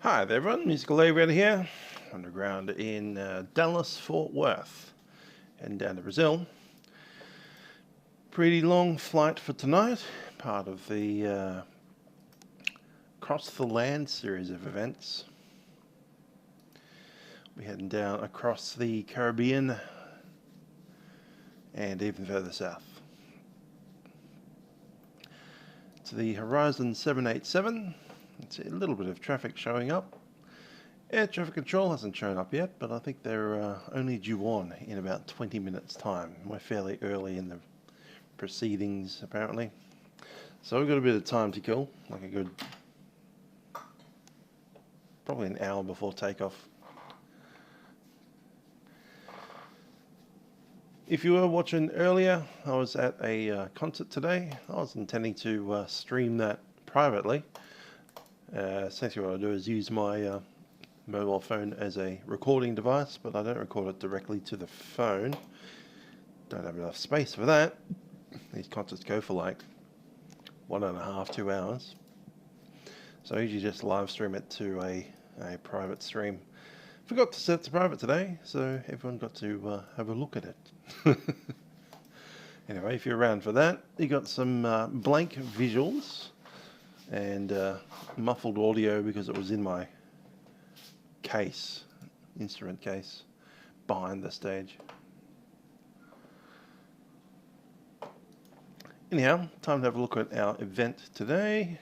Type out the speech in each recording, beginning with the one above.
Hi there everyone, Musical Livery here, underground in Dallas, Fort Worth, heading down to Brazil. Pretty long flight for tonight, part of the Across the Land series of events. We're heading down across the Caribbean and even further south. To the Horizon 787. It's a little bit of traffic showing up. Air traffic control hasn't shown up yet, but I think they're only due on in about 20 minutes time. We're fairly early in the proceedings apparently. So we've got a bit of time to kill, like a good, probably an hour before takeoff. If you were watching earlier, I was at a concert today. I was intending to stream that privately. Essentially what I do is use my mobile phone as a recording device, but I don't record it directly to the phone. Don't have enough space for that. These concerts go for like 1.5 to 2 hours. So I usually just live stream it to a private stream. Forgot to set it to private today, so everyone got to have a look at it. Anyway, if you're around for that, you got some blank visuals and muffled audio because it was in my case, instrument case, behind the stage. Anyhow, time to have a look at our event today.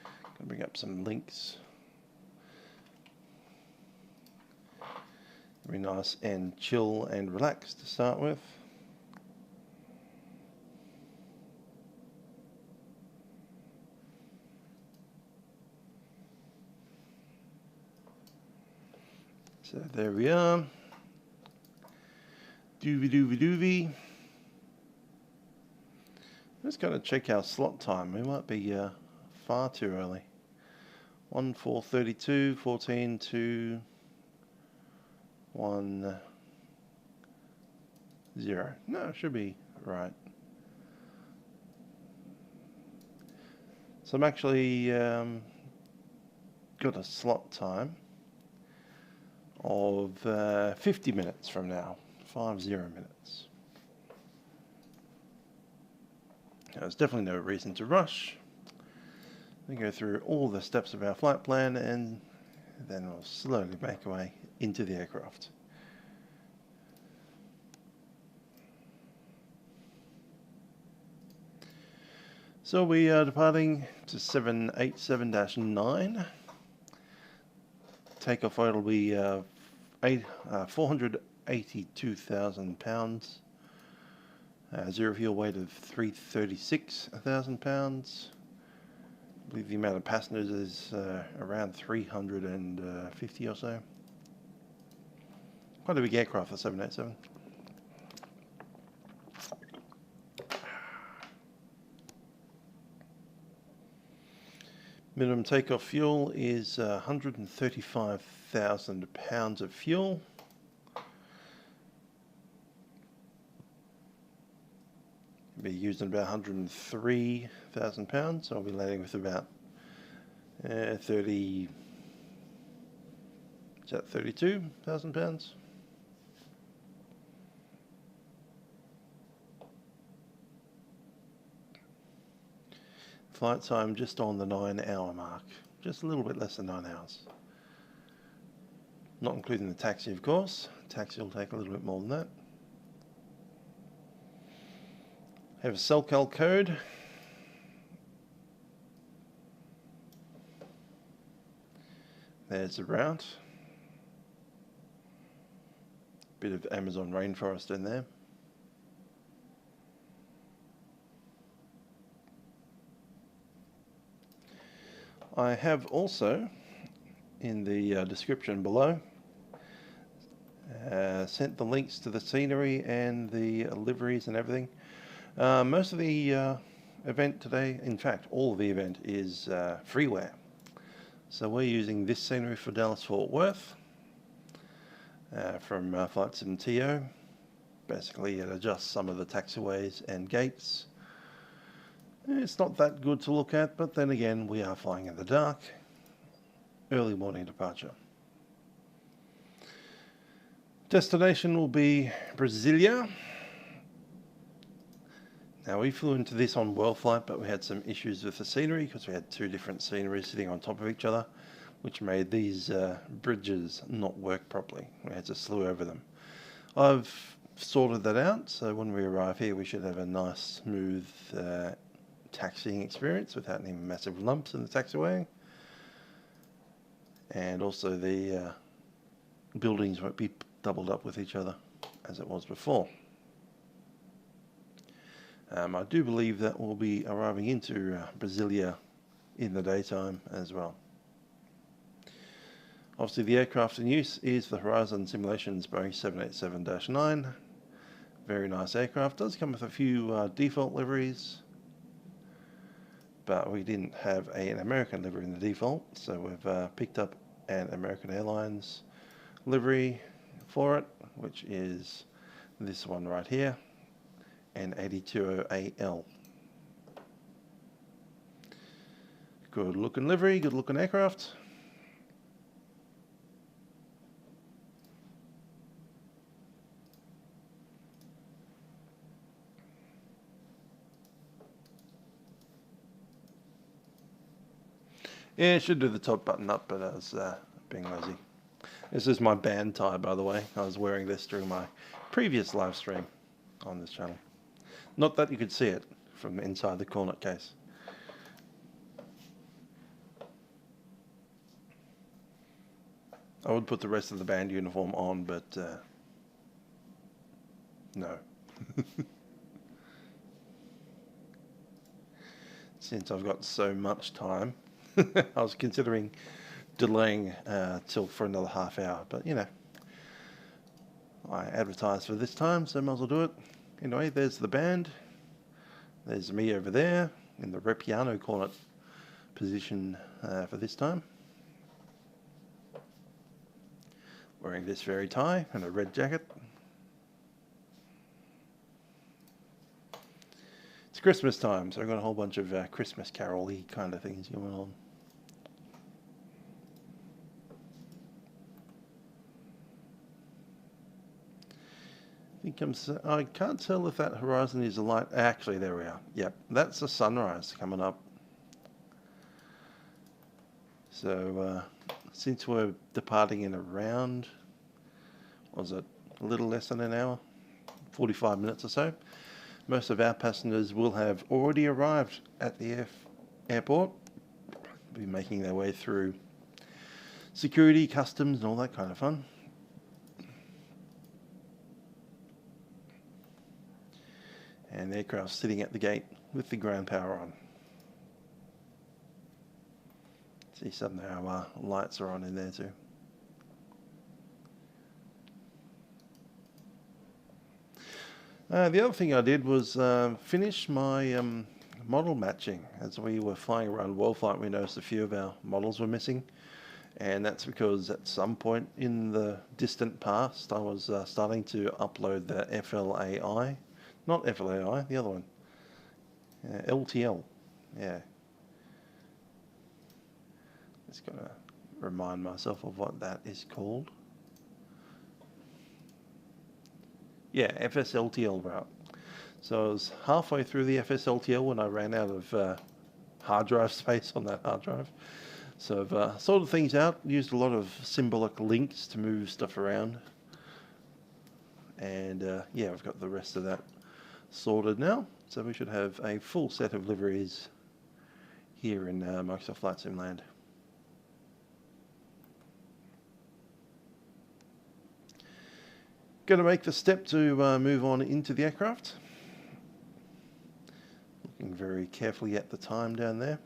Gonna bring up some links. Very nice and chill and relaxed to start with. So there we are. Doovy. Let's go to check our slot time. We might be far too early. 1:4:32, 14 to 1:0. No, it should be right. So I'm actually got a slot time of 50 minutes from now, 50 minutes. There's definitely no reason to rush. We go through all the steps of our flight plan and then we'll slowly make our way into the aircraft. So we are departing to 787-9. Takeoff weight will be 482,000 pounds. Zero fuel weight of 336,000 pounds. I believe the amount of passengers is around 350 or so. Quite a big aircraft for 787. Minimum takeoff fuel is 135,000 pounds of fuel. Be used in about 103,000 pounds, so I'll be landing with about 32,000 pounds. Flight time just on the 9-hour mark, just a little bit less than 9 hours. Not including the taxi, of course. Taxi will take a little bit more than that. Have a CellCal code. There's the route. Bit of Amazon rainforest in there. I have also, in the description below, sent the links to the scenery and the liveries and everything. Most of the event today, in fact all of the event, is freeware. So we're using this scenery for Dallas Fort Worth from Vatsim TO. Basically it adjusts some of the taxiways and gates. It's not that good to look at, but then again we are flying in the dark. early morning departure. Destination will be Brasilia. Now we flew into this on world flight, but we had some issues with the scenery because we had two different sceneries sitting on top of each other, which made these bridges not work properly. We had to slew over them. I've sorted that out, so when we arrive here we should have a nice smooth taxiing experience without any massive lumps in the taxiway. And also the buildings won't be doubled up with each other as it was before. I do believe that we'll be arriving into Brasilia in the daytime as well. Obviously the aircraft in use is the Horizon Simulations Boeing 787-9. Very nice aircraft. Does come with a few default liveries, but we didn't have an American livery in the default, so we've picked up an American Airlines livery for it, which is this one right here, an 82AL. Good looking livery, good looking aircraft. Yeah, it should do the top button up, but I was being lazy. This is my band tie, by the way. I was wearing this during my previous live stream on this channel. Not that you could see it from inside the cornet case. I would put the rest of the band uniform on, but no. Since I've got so much time, I was considering delaying till for another half hour, but you know, I advertised for this time, so I might as well do it. Anyway, there's the band. There's me over there in the Repiano cornet position for this time. Wearing this very tie and a red jacket. It's Christmas time, so I've got a whole bunch of Christmas carol-y kind of things going on. I can't tell if that horizon is a light. Actually, there we are. Yep, that's a sunrise coming up. So, since we're departing in around, what was it, a little less than an hour, 45 minutes or so, most of our passengers will have already arrived at the airport. Be making their way through security, customs, and all that kind of fun. And the aircraft sitting at the gate with the ground power on. See, somehow our lights are on in there too. The other thing I did was finish my model matching. As we were flying around world flight, we noticed a few of our models were missing. And that's because at some point in the distant past, I was starting to upload the FLAI. Not FLAI, the other one. LTL. Yeah. Just gotta remind myself of what that is called. Yeah, FSLTL route. So I was halfway through the FSLTL when I ran out of hard drive space on that hard drive. So I've sorted things out, used a lot of symbolic links to move stuff around. And yeah, I've got the rest of that sorted now, so we should have a full set of liveries here in Microsoft Flight Sim land. Going to make the step to move on into the aircraft. Looking very carefully at the time down there.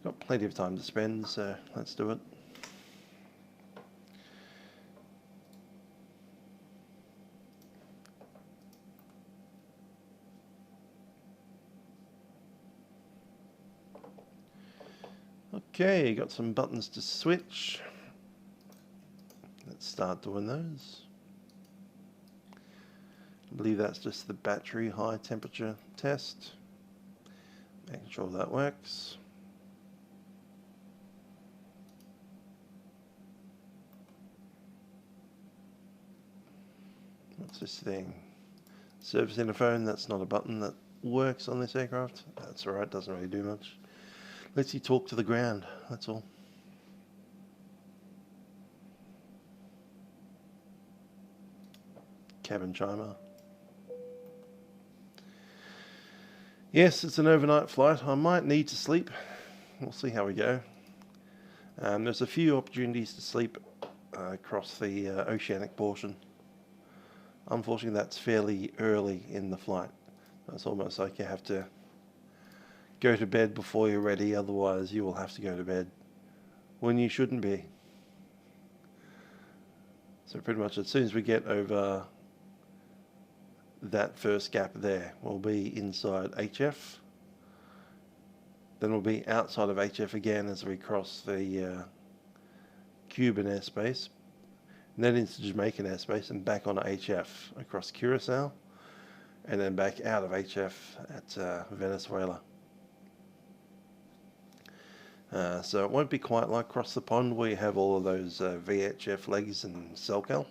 Got plenty of time to spend, so let's do it. Okay, got some buttons to switch. Let's start doing those. I believe that's just the battery high temperature test. Making sure that works. What's this thing? Servicing a phone. That's not a button that works on this aircraft. That's alright, doesn't really do much. Lets you talk to the ground, that's all. Cabin chimer. Yes, it's an overnight flight. I might need to sleep. We'll see how we go. There's a few opportunities to sleep across the oceanic portion. Unfortunately, that's fairly early in the flight. It's almost like you have to go to bed before you're ready, otherwise you will have to go to bed when you shouldn't be. So pretty much as soon as we get over that first gap there, we'll be inside HF. Then we'll be outside of HF again as we cross the Cuban airspace, and then into Jamaican airspace and back on HF across Curacao, and then back out of HF at Venezuela. So it won't be quite like across the pond where you have all of those VHF legs and SELCAL.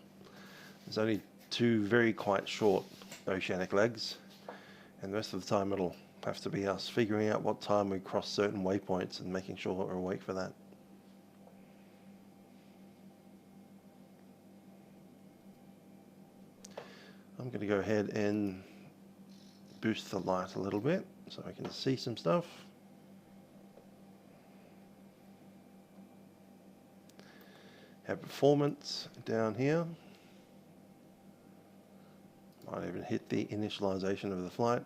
There's only two very quite short oceanic legs, and the rest of the time it'll have to be us figuring out what time we cross certain waypoints and making sure that we're awake for that. I'm going to go ahead and boost the light a little bit so I can see some stuff. Have performance down here. Might even hit the initialization of the flight.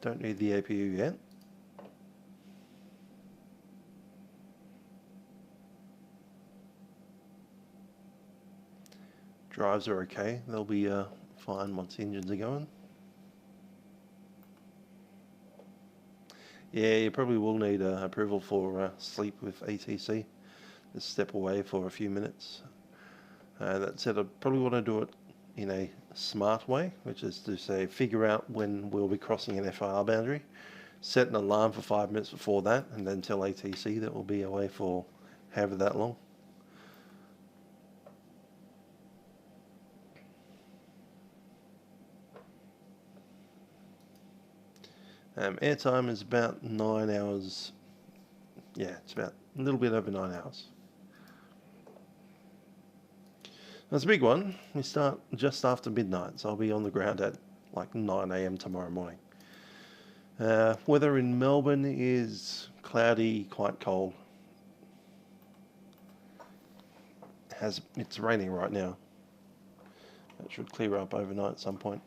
Don't need the APU yet. Drives are okay. They'll be fine once the engines are going. Yeah, you probably will need approval for sleep with ATC. Just step away for a few minutes. That said, I'd probably want to do it in a smart way, which is to say figure out when we'll be crossing an FIR boundary, set an alarm for 5 minutes before that, and then tell ATC that we'll be away for however that long. Airtime is about 9 hours. Yeah, it's about a little bit over 9 hours. That's a big one. We start just after midnight, so I'll be on the ground at like 9 AM tomorrow morning. Weather in Melbourne is quite cold. It's raining right now. That should clear up overnight at some point.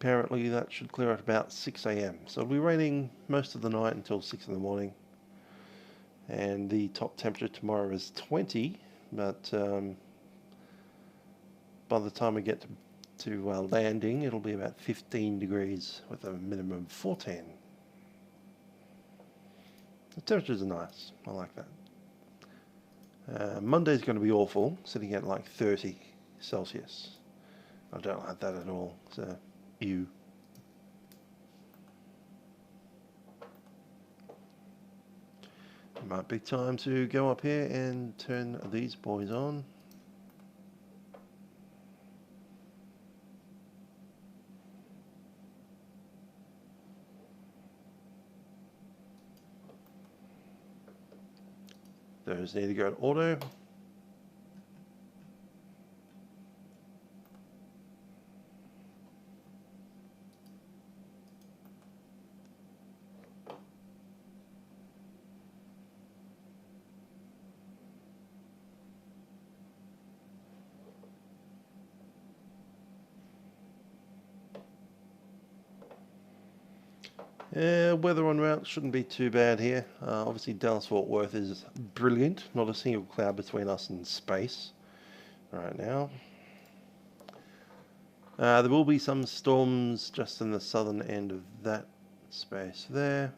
Apparently that should clear at about 6 AM. So it'll be raining most of the night until 6 in the morning. And the top temperature tomorrow is 20, but by the time we get to landing, it'll be about 15 degrees with a minimum of 14. The temperatures are nice. I like that. Monday's going to be awful, sitting at like 30 Celsius. I don't like that at all. So, ew. It might be time to go up here and turn these boys on. Those need to go to auto. Weather on route shouldn't be too bad here. Obviously Dallas-Fort Worth is brilliant. Not a single cloud between us and space right now. There will be some storms just in the southern end of that space there.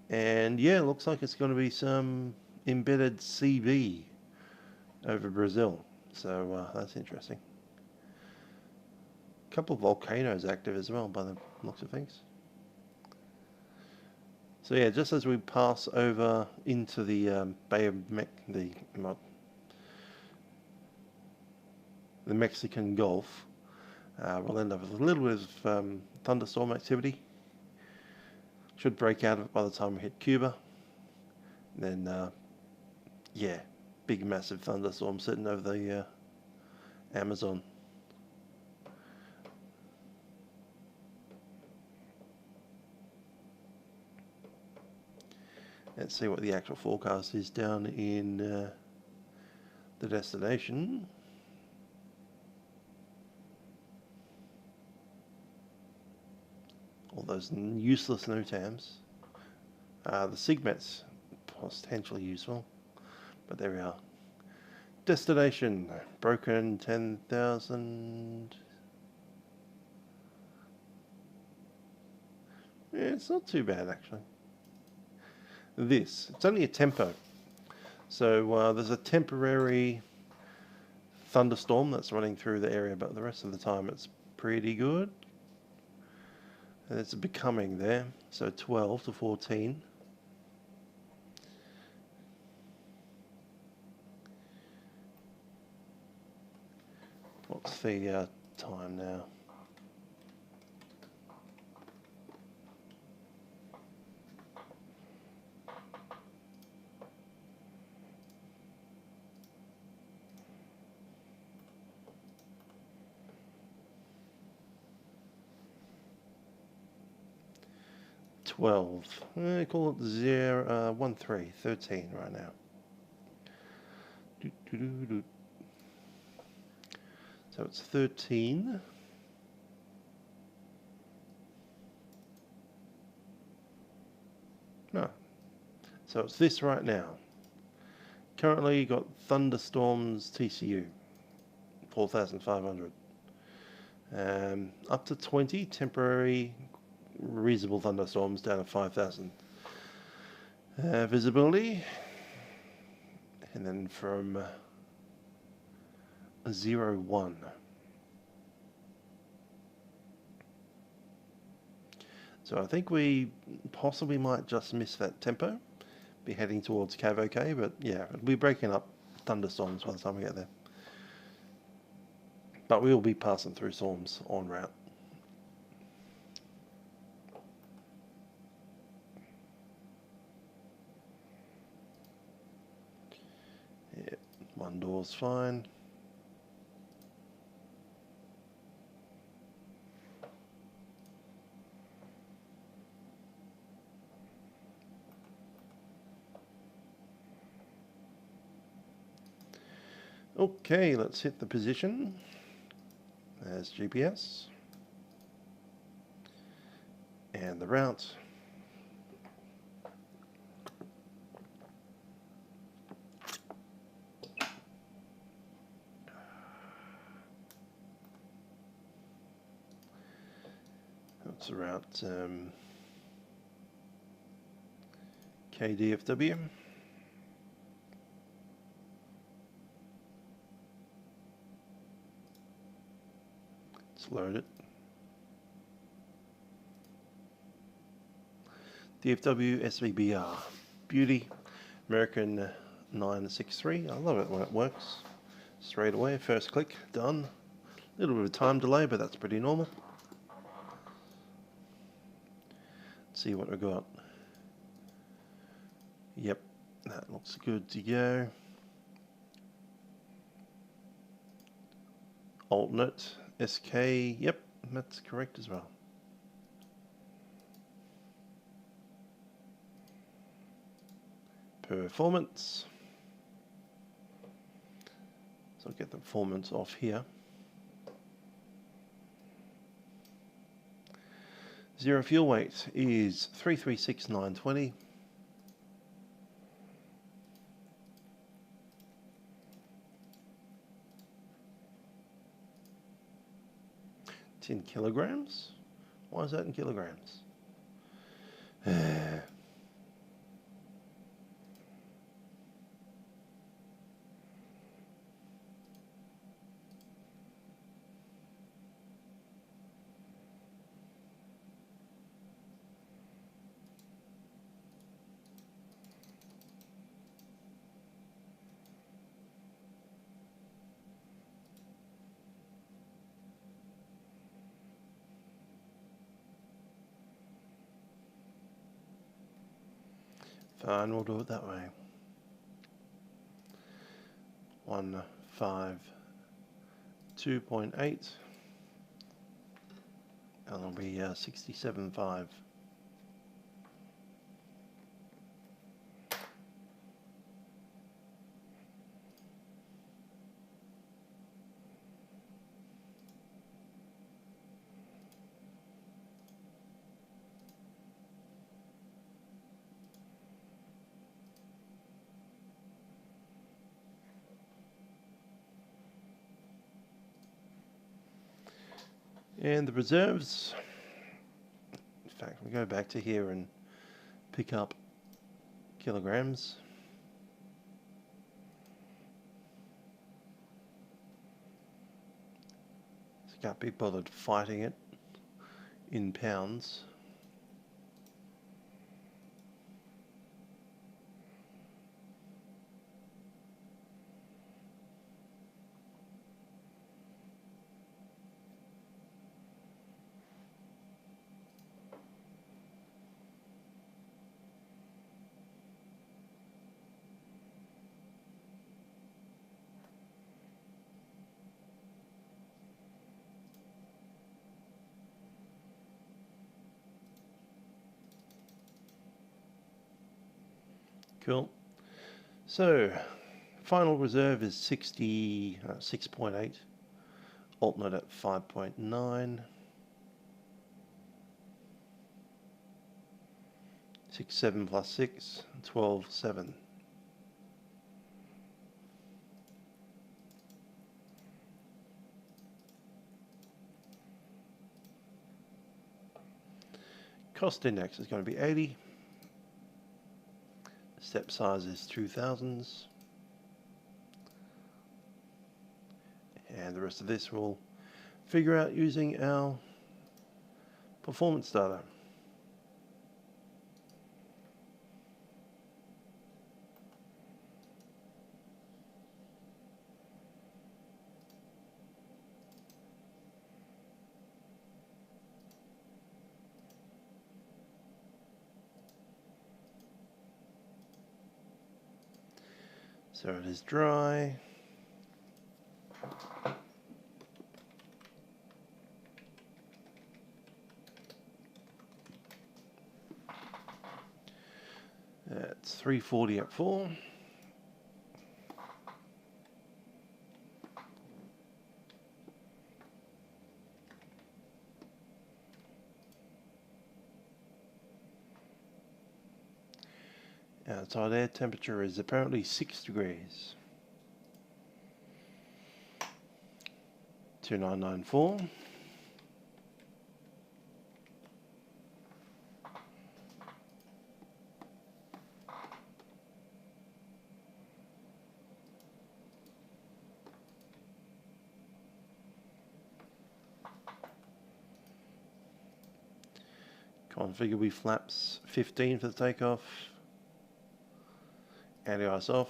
And yeah, it looks like it's going to be some embedded CB over Brazil. So that's interesting. A couple of volcanoes active as well by the looks of things. So yeah, just as we pass over into the Bay of the Mexican Gulf, we'll end up with a little bit of thunderstorm activity. Should break out by the time we hit Cuba. And then, yeah, big massive thunderstorm sitting over the Amazon. Let's see what the actual forecast is down in the destination. All those useless NOTAMs. The SIGMET's potentially useful, but there we are. Destination, broken 10,000. Yeah, it's not too bad actually. It's only a tempo. So there's a temporary thunderstorm that's running through the area, but the rest of the time it's pretty good. And it's becoming there, so 12 to 14. What's the time now? Call it 13 right now. So it's 13. No. So it's this right now. Currently you got thunderstorms TCU, 4,500. Up to 20 temporary reasonable thunderstorms down to 5,000 visibility, and then from 0-1. So I think we possibly might just miss that tempo, be heading towards Cav, but yeah, it'll be breaking up thunderstorms by the time we get there. But we will be passing through storms en route. Yeah, one door's fine. Okay, let's hit the position. There's GPS. And the route. That's the route KDFW. Load it. DFW SVBR. Beauty. American 963. I love it when it works. Straight away. First click. Done. A little bit of time delay, but that's pretty normal. Let's see what we got. Yep. That looks good to go. Alternate. SK, yep, that's correct as well. Performance. So I'll get the performance off here. 0 fuel weight is 336,920. It's in kilograms? Why is that in kilograms? Fine, we'll do it that way. 152.8, and it'll be 67.5. And the reserves, in fact, we go back to here and pick up kilograms. So can't be bothered fighting it in pounds. Cool. So, final reserve is 6.8. Alternate at 5.9. 6.7 plus 6, 12.7. Cost index is going to be 80. Step size is 2000s. And the rest of this we'll figure out using our performance data. So it is dry. It's 340 at 4. Outside air temperature is apparently 6 degrees. 2994. Configure with flaps 15 for the takeoff. Anti-ice off.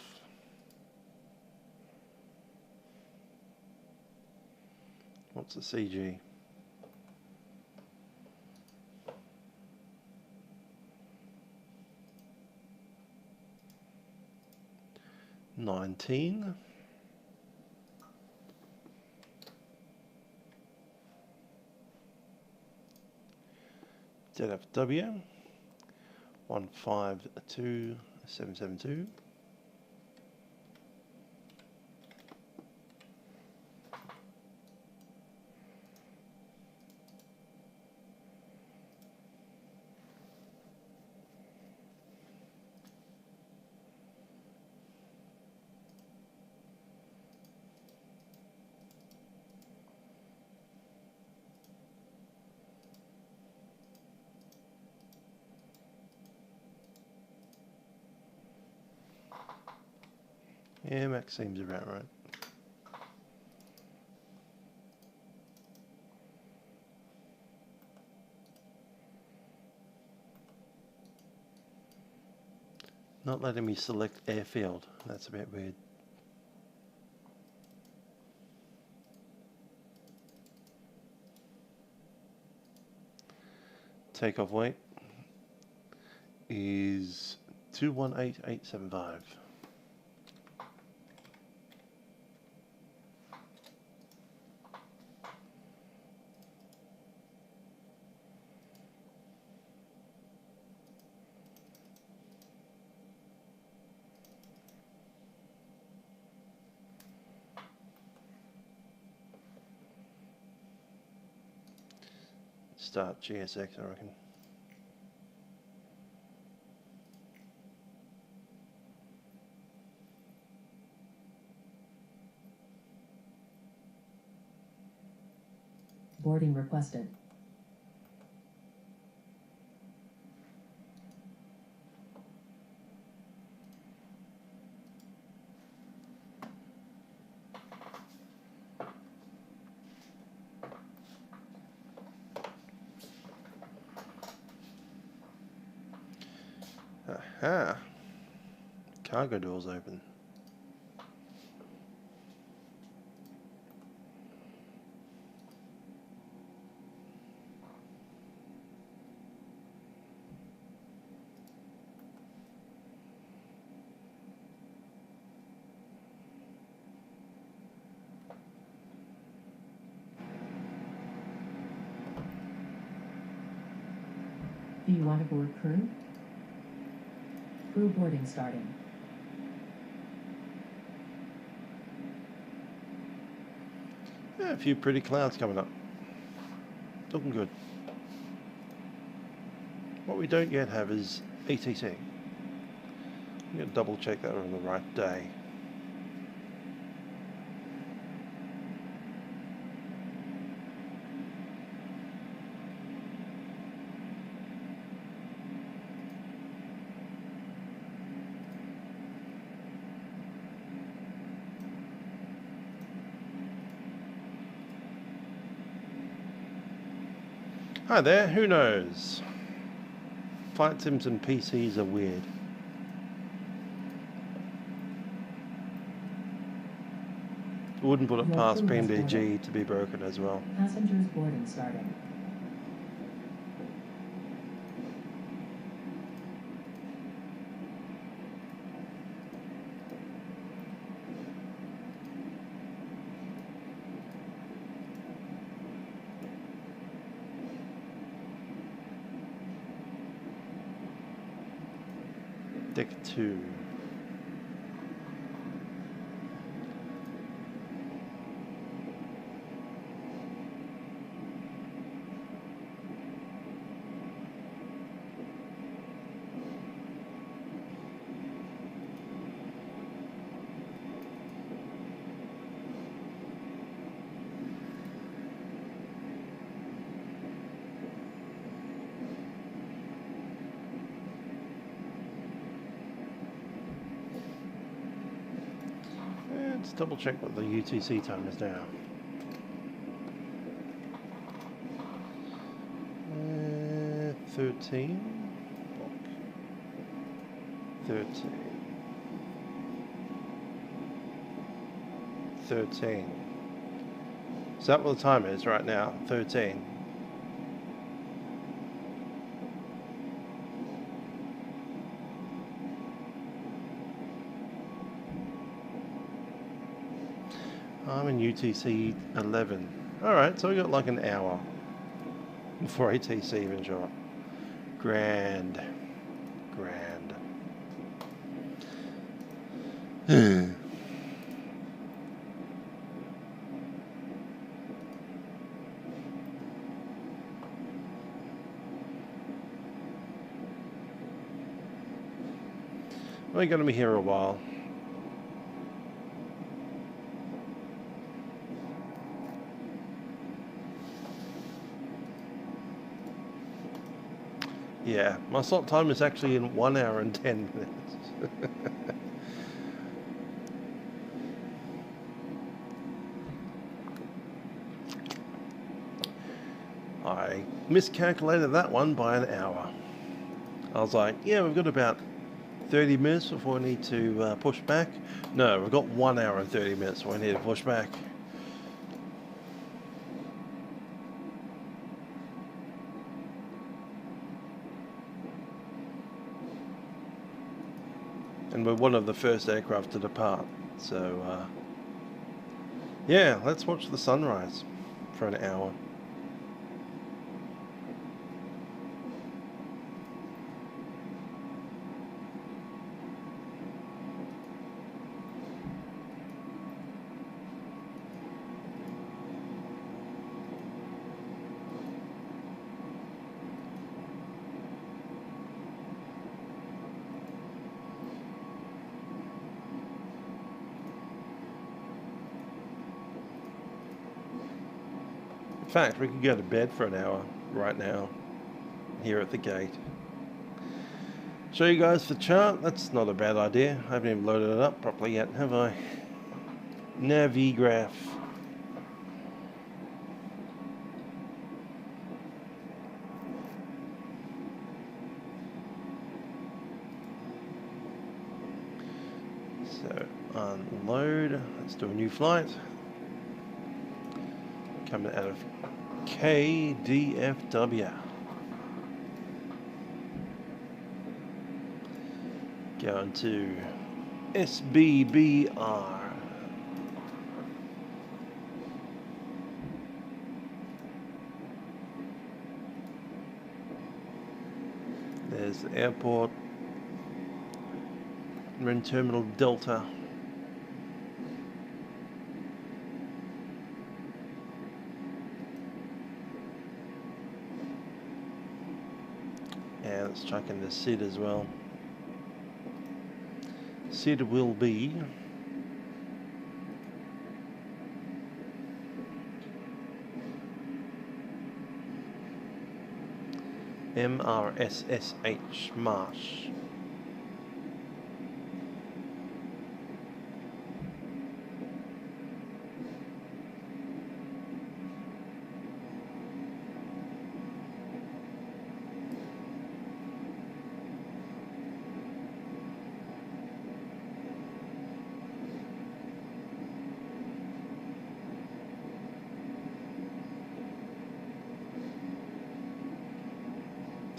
What's the CG? $19. ZFW 152772. Yeah, max seems about right. Not letting me select airfield. That's a bit weird. Takeoff weight is 218875. Start GSX, I reckon. Boarding requested. Aha. Cargo doors open. Do you want to board crew? Crew boarding starting. Yeah, a few pretty clouds coming up. Looking good. What we don't yet have is ETC. I'm going to double check that we're on the right day. Hi there, who knows? Flight sims and PCs are weird. Wouldn't put it Your past crew has PMDG boarded. to be broken as well. Passengers boarding starting. Deck 2. Let's double check what the UTC time is now. 13. 13. Is that what the time is right now? 13. I'm in UTC 11. Alright, so we got like an hour before ATC even show up. Grand. We're going to be here a while. Yeah, my slot time is actually in 1 hour and 10 minutes. I miscalculated that one by an hour. I was like, yeah, we've got about 30 minutes before we need to push back. No, we've got 1 hour and 30 minutes before we need to push back. and we're one of the first aircraft to depart. So yeah, let's watch the sunrise for an hour. In fact, we could go to bed for an hour right now here at the gate. Show you guys the chart. That's not a bad idea. I haven't even loaded it up properly yet, have I? Navigraph. So unload. Let's do a new flight. Coming out of KDFW. Going to SBBR. There's the airport. We're in Terminal Delta. And let's chuck in the SID as well. SID will be MRSSH Marsh.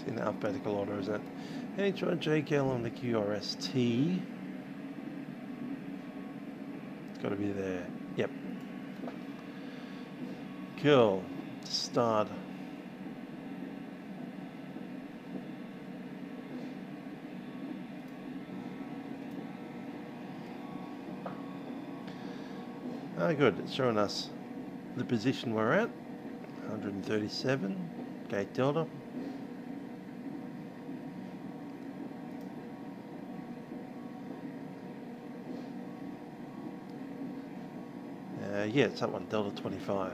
In alphabetical order, is it? HRJKL on the QRST. It's got to be there. Yep. Cool. Start. Ah, good. It's showing us the position we're at. 137. Gate Delta. Yeah, it's that one, Delta 25.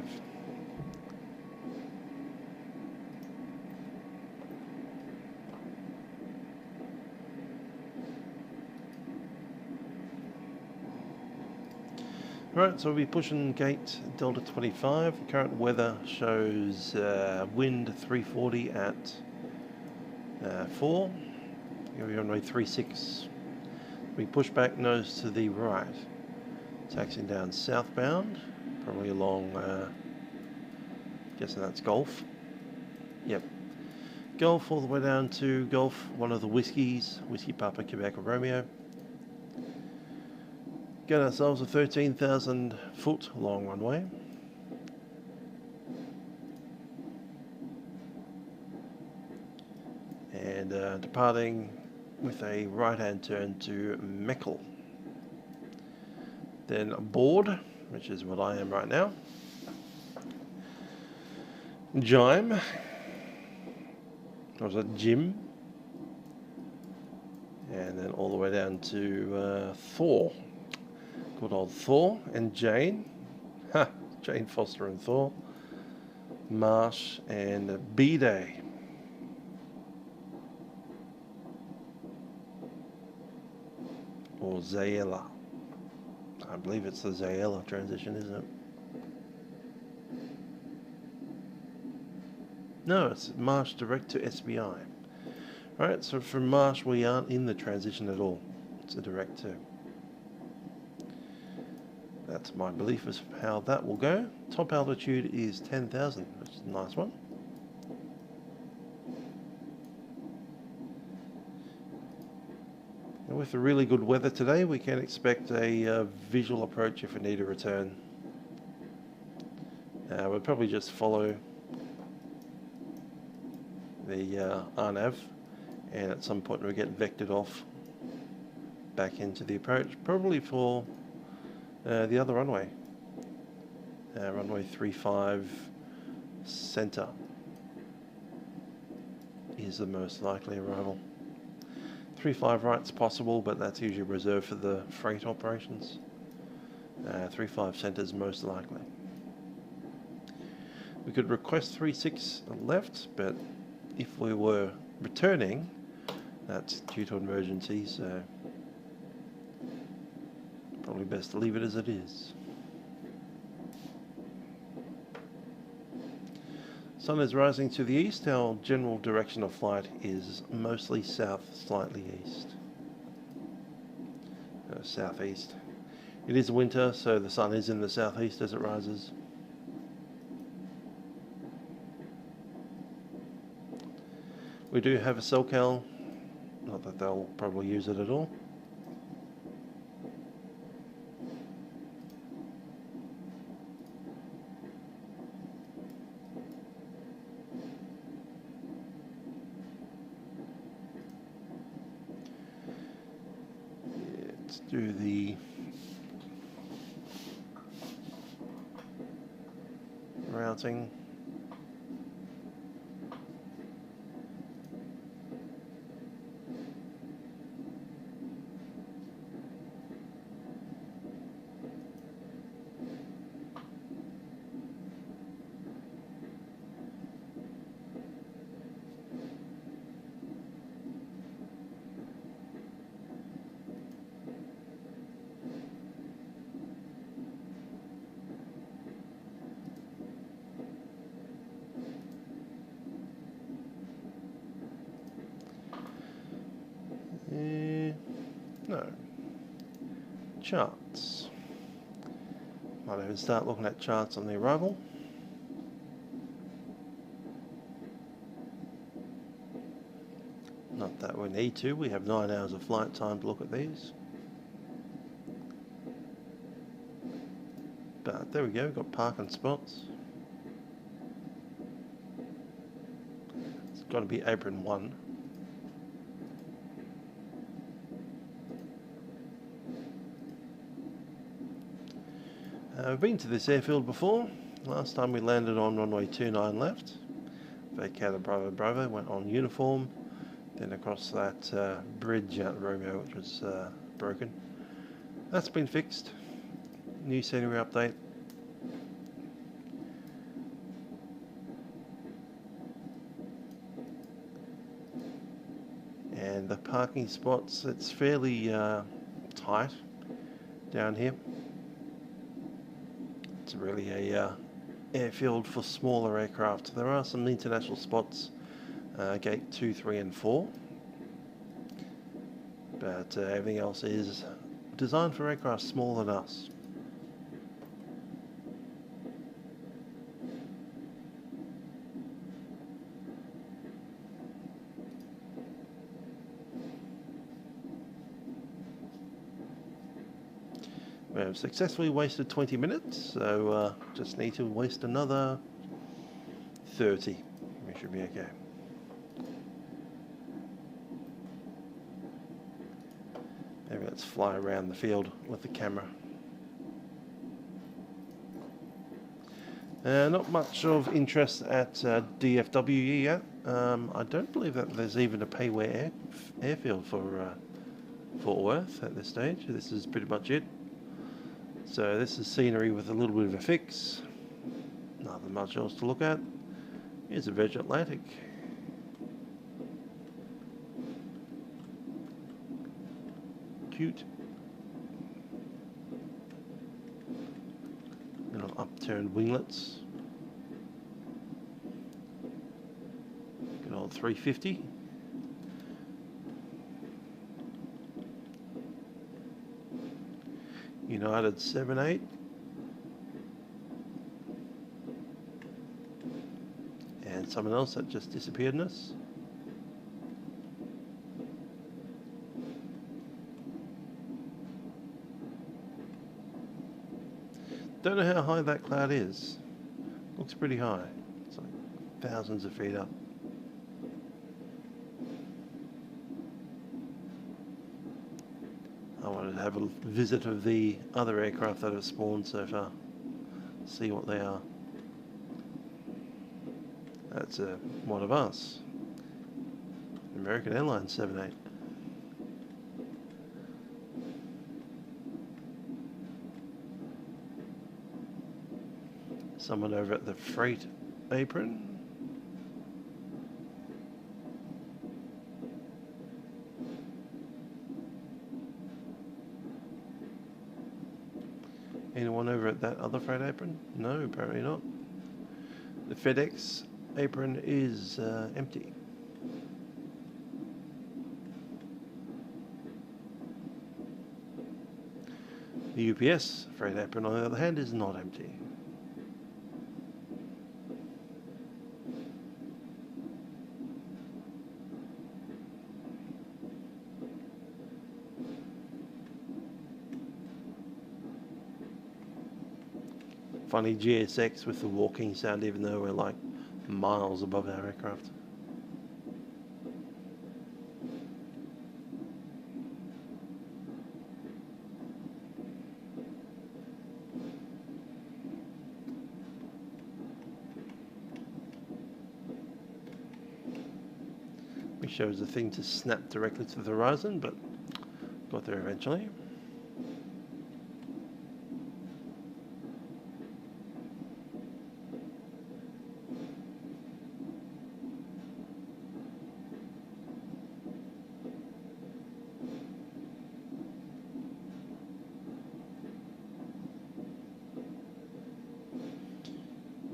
Right, so we'll be pushing gate Delta 25. Current weather shows wind 340 at 4. We're on runway 36. We push back nose to the right. Taxiing down southbound, probably along, guessing that's Gulf. Yep. Gulf all the way down to Gulf, one of the Whiskies, Whiskey Papa Quebec Romeo. Get ourselves a 13,000 foot long runway. And departing with a right hand turn to Meckel. Then board, which is what I am right now. Jime. Or was it Jim? And then all the way down to Thor. Good old Thor and Jane. Ha! Jane Foster and Thor. Marsh and B-Day. Or Zayella. I believe it's the Zayella transition, isn't it? No, it's Marsh direct to SBI. Alright, so from Marsh we aren't in the transition at all. It's a direct to. That's my belief as how that will go. Top altitude is 10,000, which is a nice one. And with the really good weather today, we can expect a visual approach if we need a return. We'll probably just follow the RNAV, and at some point we get vectored off back into the approach, probably for the other runway. Runway 35 center is the most likely arrival. 35 right's possible, but that's usually reserved for the freight operations. 35 center's most likely. We could request 36 left, but if we were returning, that's due to emergency, so probably best to leave it as it is. Sun is rising to the east. Our general direction of flight is mostly south, slightly east. Southeast. It is winter, so the sun is in the southeast as it rises. We do have a SLTL, not that they'll probably use it at all. Let's do the routing. No. Charts. Might even start looking at charts on the arrival. Not that we need to, we have 9 hours of flight time to look at these. But there we go, we've got parking spots. It's got to be apron 1. I've been to this airfield before. Last time we landed on runway 29 left. Vacated Bravo Bravo, went on uniform, then across that bridge out Romeo, which was broken. That's been fixed. New scenery update. And the parking spots, it's fairly tight down here. It's really a airfield for smaller aircraft. There are some international spots, gate 2, 3 and 4, but everything else is designed for aircraft smaller than us. We have successfully wasted 20 minutes, so just need to waste another 30. We should be okay. Maybe let's fly around the field with the camera. Not much of interest at DFW yet. I don't believe that there's even a payware airfield for Fort Worth at this stage. This is pretty much it. So this is scenery with a little bit of a fix. Nothing much else to look at. Here's a Virgin Atlantic. Cute. Little upturned winglets. Good old 350. United 78. And someone else that just disappeared in us. Don't know how high that cloud is. Looks pretty high. It's like thousands of feet up. I wanted to have a visit of the other aircraft that have spawned so far. See what they are. That's one of us. American Airlines 78. Someone over at the freight apron. Anyone over at that other freight apron? No, apparently not. The FedEx apron is empty. The UPS freight apron, on the other hand, is not empty. Funny GSX with the walking sound, even though we're like miles above our aircraft. Which shows the thing to snap directly to the horizon, but got there eventually.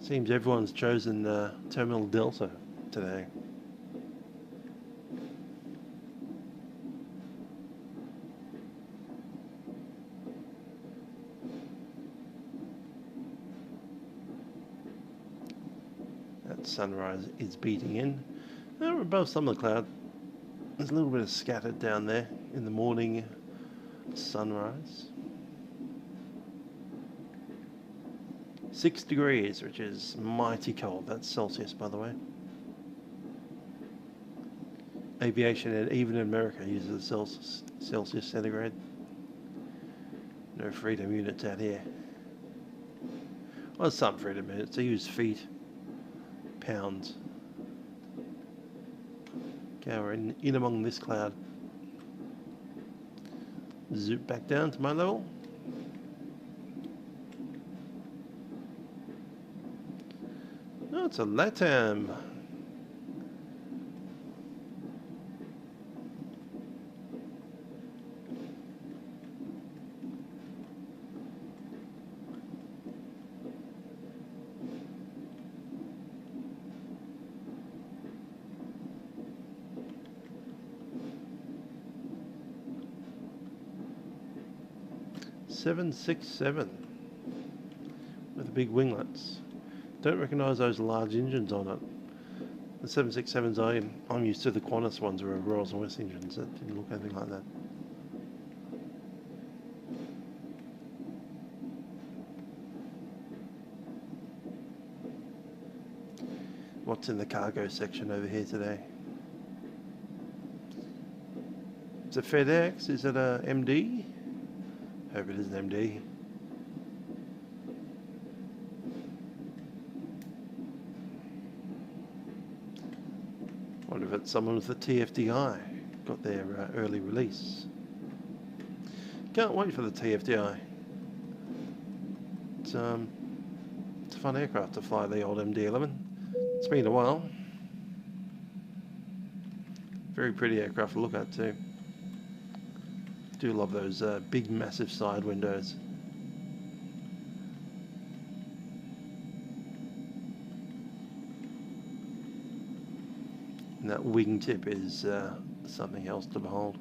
Seems everyone's chosen Terminal Delta today. That sunrise is beating in. We're above some of the cloud. There's a little bit of scattered down there in the morning sunrise. 6 degrees, which is mighty cold. That's Celsius, by the way. Aviation, and even in America, uses Celsius centigrade. No freedom units out here. Well, some freedom units. They use feet, pounds. Okay, we're in among this cloud. Zoom back down to my level. Oh, it's a Latam. .767 with the big winglets. Don't recognise those large engines on it. The 767s, I'm used to the Qantas ones, or Rolls Royce engines that didn't look anything like that. What's in the cargo section over here today? It's a FedEx. Is it a MD? Hope it is an MD. Wonder if it's someone with the TFDI got their early release. Can't wait for the TFDI. It's a fun aircraft to fly, the old MD-11. It's been a while. Very pretty aircraft to look at too. Do love those big, massive side windows. And that wingtip is something else to behold.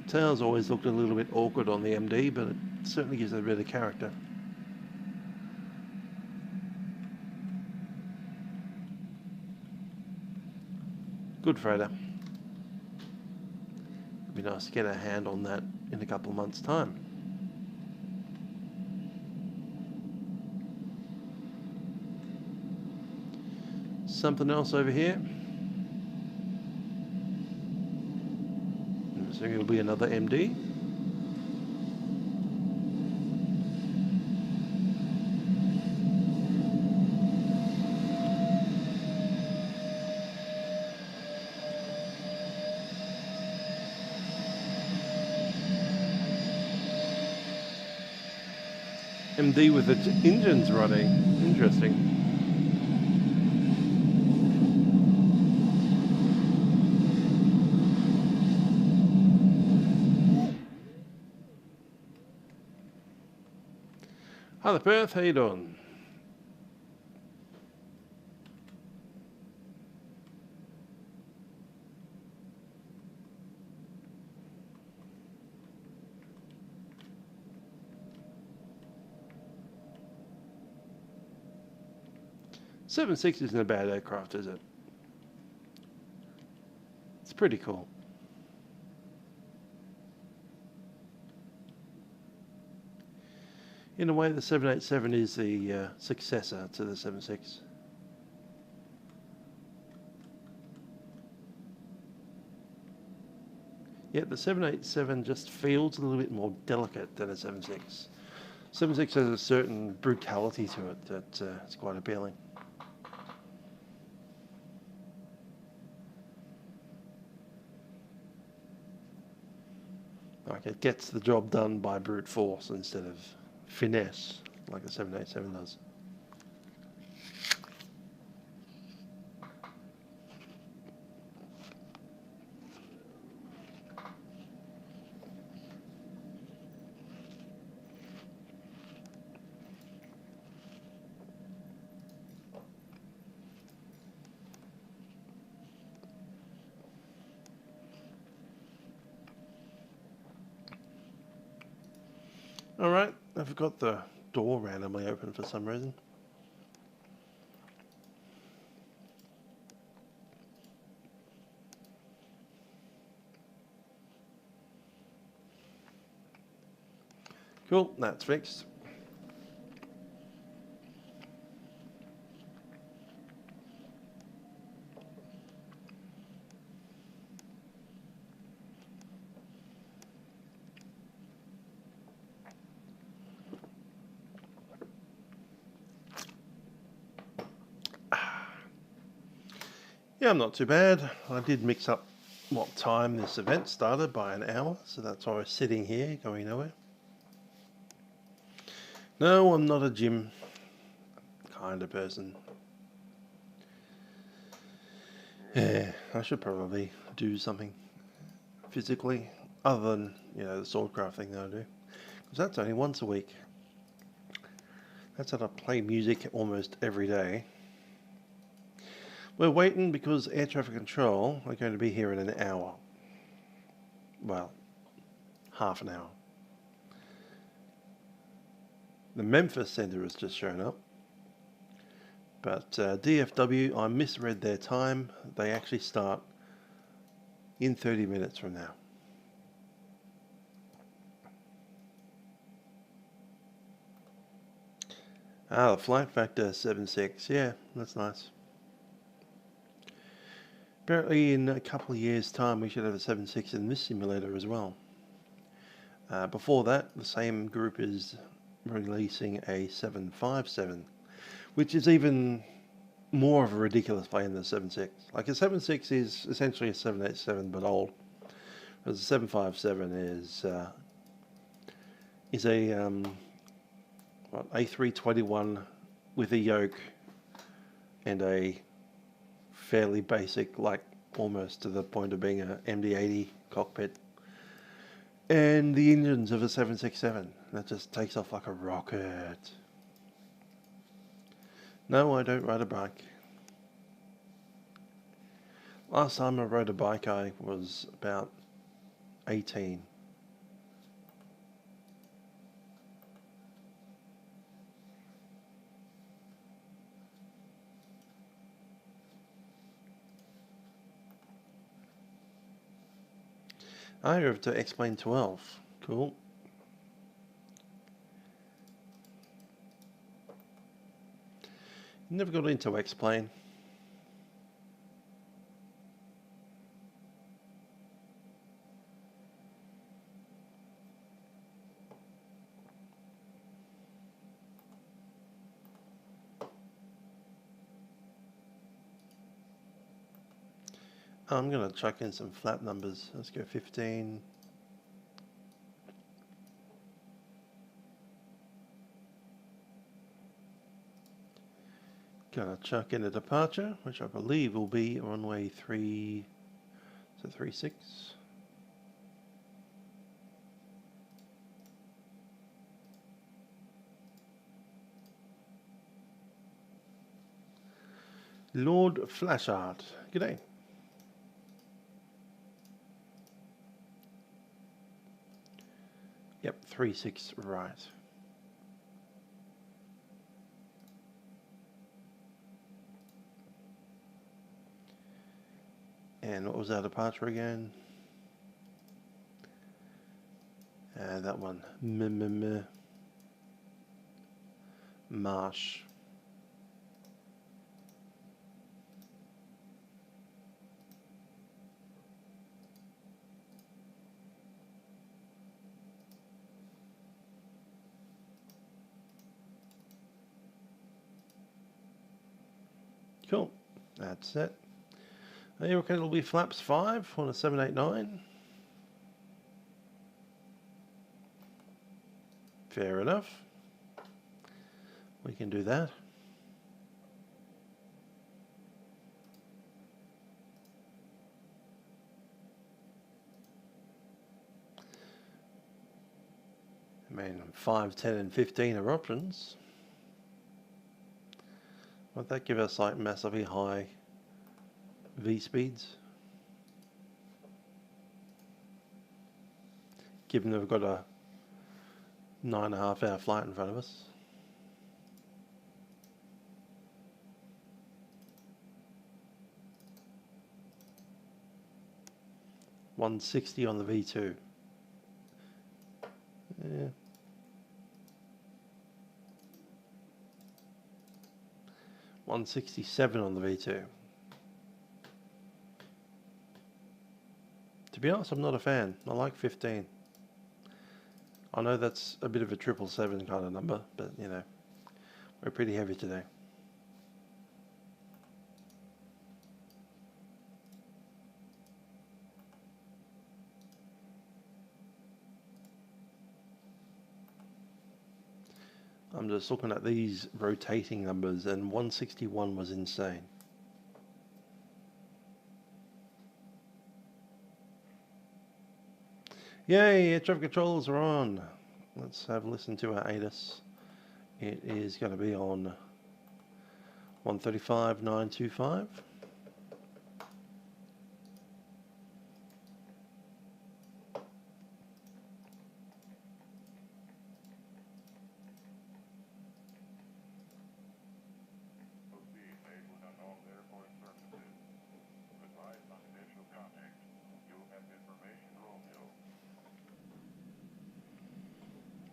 The tail's always looked a little bit awkward on the MD, but it certainly gives it a bit of character. Good freighter. Be nice to get a hand on that in a couple of months' time. Something else over here. I'm assuming it'll be another MD. MD with the engines running. Interesting. Hi there, Perth. How you doing? .76 isn't a bad aircraft, is it? It's pretty cool. In a way, the 787 is the successor to the 76. Yet the 787 just feels a little bit more delicate than a 76. 76 has a certain brutality to it that is quite appealing. Like it gets the job done by brute force instead of finesse like the 787 does. Alright, I've got the door randomly open for some reason. Cool, that's fixed. Yeah, I'm not too bad. I did mix up what time this event started by an hour, so that's why I was sitting here going nowhere. No, I'm not a gym kind of person. Yeah, I should probably do something physically other than, you know, the swordcraft thing that I do. Because that's only once a week. That's how I play music almost every day. We're waiting because air traffic control are going to be here in an hour. Well, half an hour. The Memphis Center has just shown up. But DFW, I misread their time. They actually start in 30 minutes from now. Ah, the flight factor 7.6. Yeah, that's nice. Apparently in a couple of years' time we should have a 7.6 in this simulator as well. Before that, the same group is releasing a 7.57, which is even more of a ridiculous plane than a 7.6. Like a 7.6 is essentially a 787 but old. Whereas a 7.57 is a A321 with a yoke and a fairly basic, like almost to the point of being a MD-80 cockpit, and the engines of a 767 that just takes off like a rocket. No, I don't ride a bike. Last time I rode a bike I was about 18. Oh, you have to explain 12. Cool. Never got into explain. I'm going to chuck in some flat numbers. Let's go 15. Gonna chuck in a departure, which I believe will be runway 3, so 36. Lord Flashart, g'day. Yep, 36 right. And what was our departure again? That one. Marsh. Cool. That's it. You reckon it'll be flaps 5 on a 789? Fair enough. We can do that. I mean, 5, 10 and 15 are options. Would that give us like massively high V speeds? Given that we've got a 9.5 hour flight in front of us. $160 on the V2. Yeah. $167 on the V2. To be honest, I'm not a fan. I like 15. I know that's a bit of a 777 kind of number, but you know, we're pretty heavy today. I'm just looking at these rotating numbers, and 161 was insane. Yay, air traffic controllers are on. Let's have a listen to our ATIS. It is going to be on 135.925.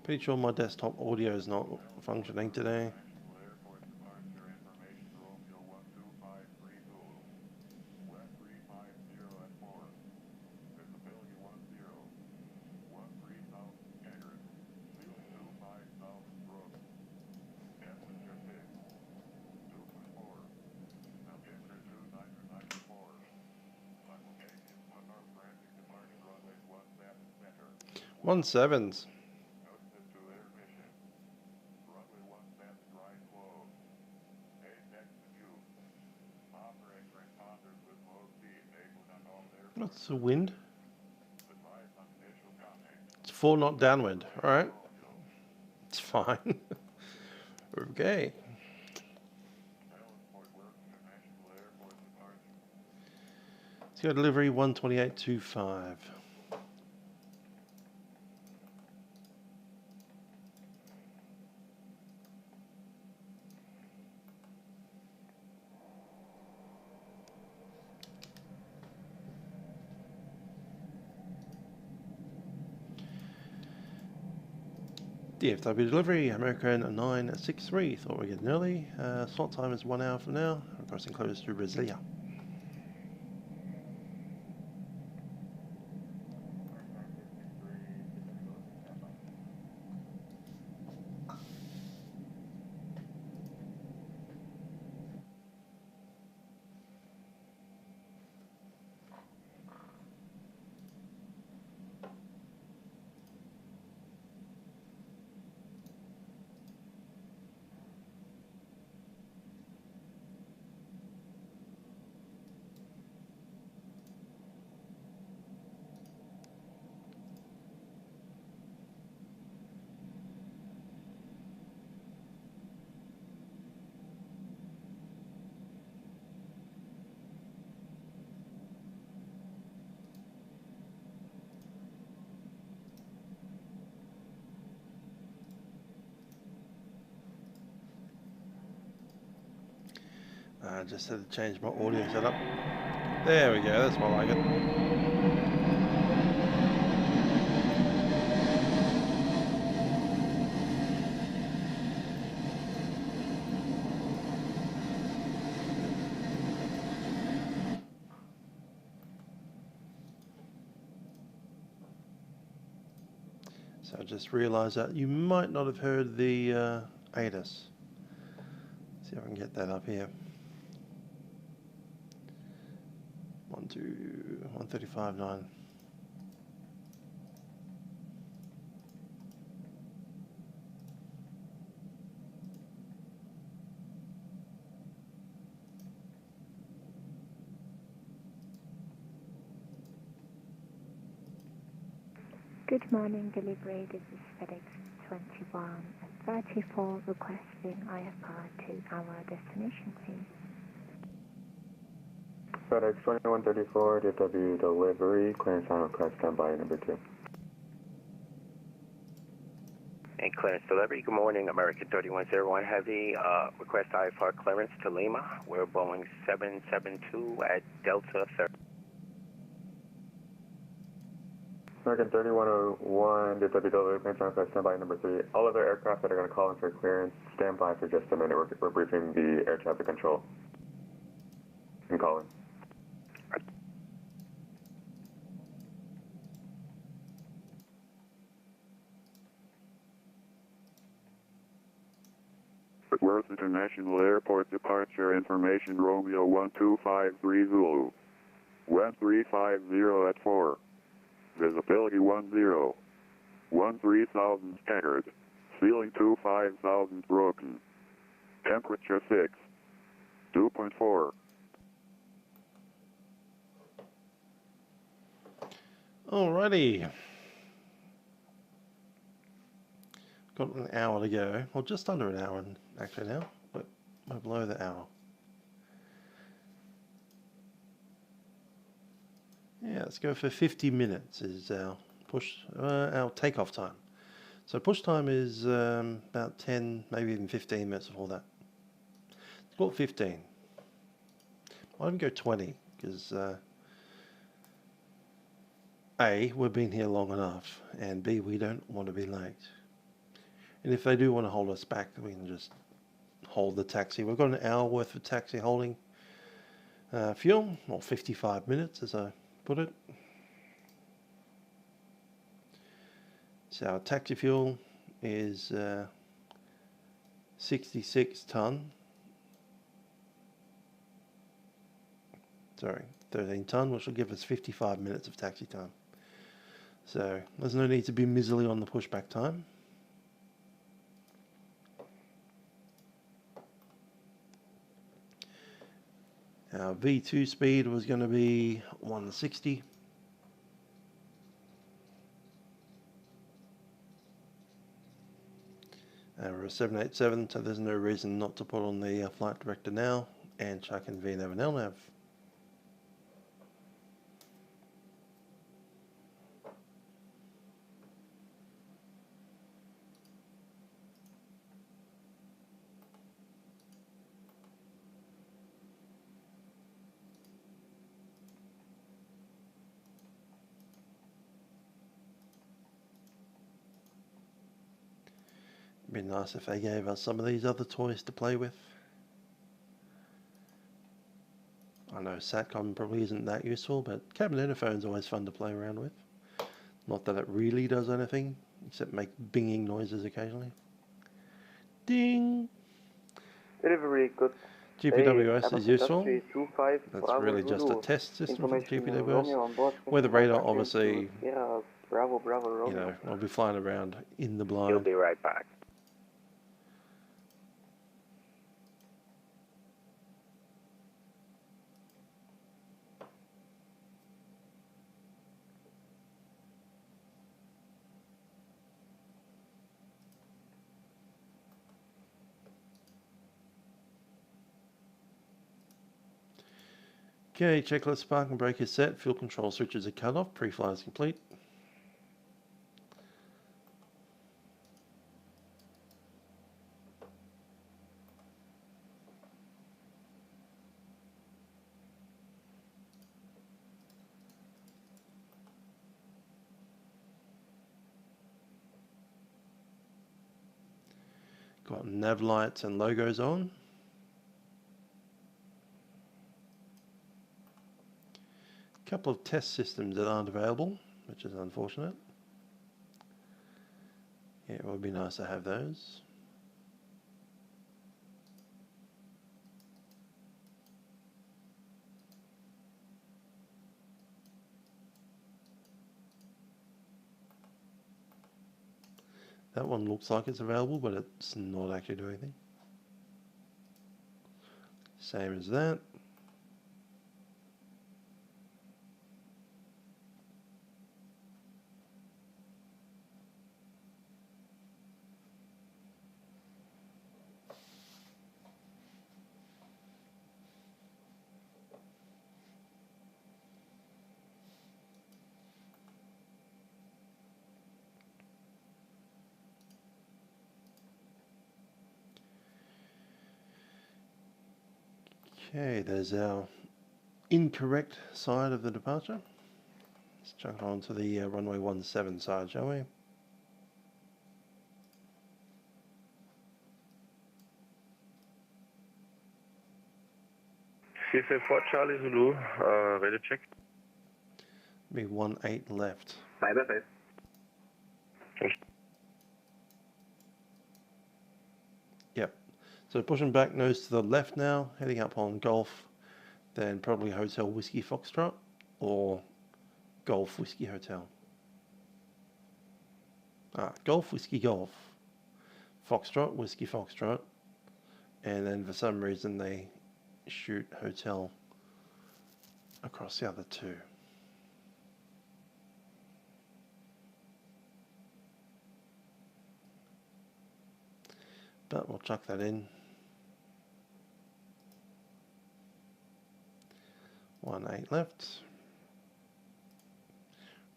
Pretty sure my desktop audio is not functioning today. One sevens. What's the wind? It's 4 knot downwind. All right, it's fine. Okay. Let's go delivery 128.25. DFW delivery, American 963. Thought we're getting early. Slot time is 1 hour from now. Crossing close to Brasilia. I just had to change my audio setup. There we go, that's more like it. So I just realised that you might not have heard the ADAS. See if I can get that up here. 135.9. Good morning, delivery. This is FedEx 2134 requesting Ies Apac to our destination, please. FedEx 2134, DFW delivery, clearance on request, standby number 2. And clearance delivery, good morning, American 3101 Heavy, request Ies Apac clearance to Lima. We're Boeing 772 at Delta 30. American 3101, DFW delivery, clearance on request, standby number 3. All other aircraft that are going to call in for clearance, stand by for just a minute. We're briefing the air traffic control. And calling. Fort Worth International Airport departure information Romeo 1253 Zulu. 1350 at 4. Visibility 10. 13,000 staggered. Ceiling 25,000 broken. Temperature 6. 2.4. Alrighty. Got an hour to go. Well, just under an hour actually now, but we're below the hour. Yeah, let's go for 50 minutes is our our takeoff time. So push time is about 10, maybe even 15 minutes before that. Let's call it 15. Might even go 20 because A, we've been here long enough, and B, we don't want to be late. And if they do want to hold us back, we can just hold the taxi. We've got an hour worth of taxi holding fuel, or 55 minutes as I put it. So our taxi fuel is 66 ton. Sorry, 13 ton, which will give us 55 minutes of taxi time. So there's no need to be miserly on the pushback time. Our V2 speed was going to be 160. We're a 787, so there's no reason not to put on the flight director now and chuck in VNAV and LNAV. Be nice if they gave us some of these other toys to play with. I know Satcom probably isn't that useful, but cabin interphone's always fun to play around with. Not that it really does anything, except make binging noises occasionally. Ding! Delivery, good. GPWS is useful. 25, That's Bravo, really just a Zulu. test system for Information, Romeo on GPWS. board. Where the radar obviously, Yeah, Bravo, Romeo. you know, will be flying around in the blind. He'll be right back. Okay, checklist spark and brake is set, fuel control switches are cut off, pre-flight is complete. Got nav lights and logos on. Couple of test systems that aren't available, which is unfortunate. Yeah, it would be nice to have those. That one looks like it's available, but it's not actually doing anything. Same as that. Okay, there's our incorrect side of the departure. Let's chuck on to the runway 17 side, shall we? CC4 Charlie Zulu, ready to check. Be 18 left. 5FS. Yep. So pushing back nose to the left now, heading up on Golf, then probably Hotel Whiskey Foxtrot or Golf Whiskey Hotel. Golf Whiskey Golf, Foxtrot Whiskey Foxtrot, and then for some reason they shoot Hotel across the other two. But we'll chuck that in. 18 left.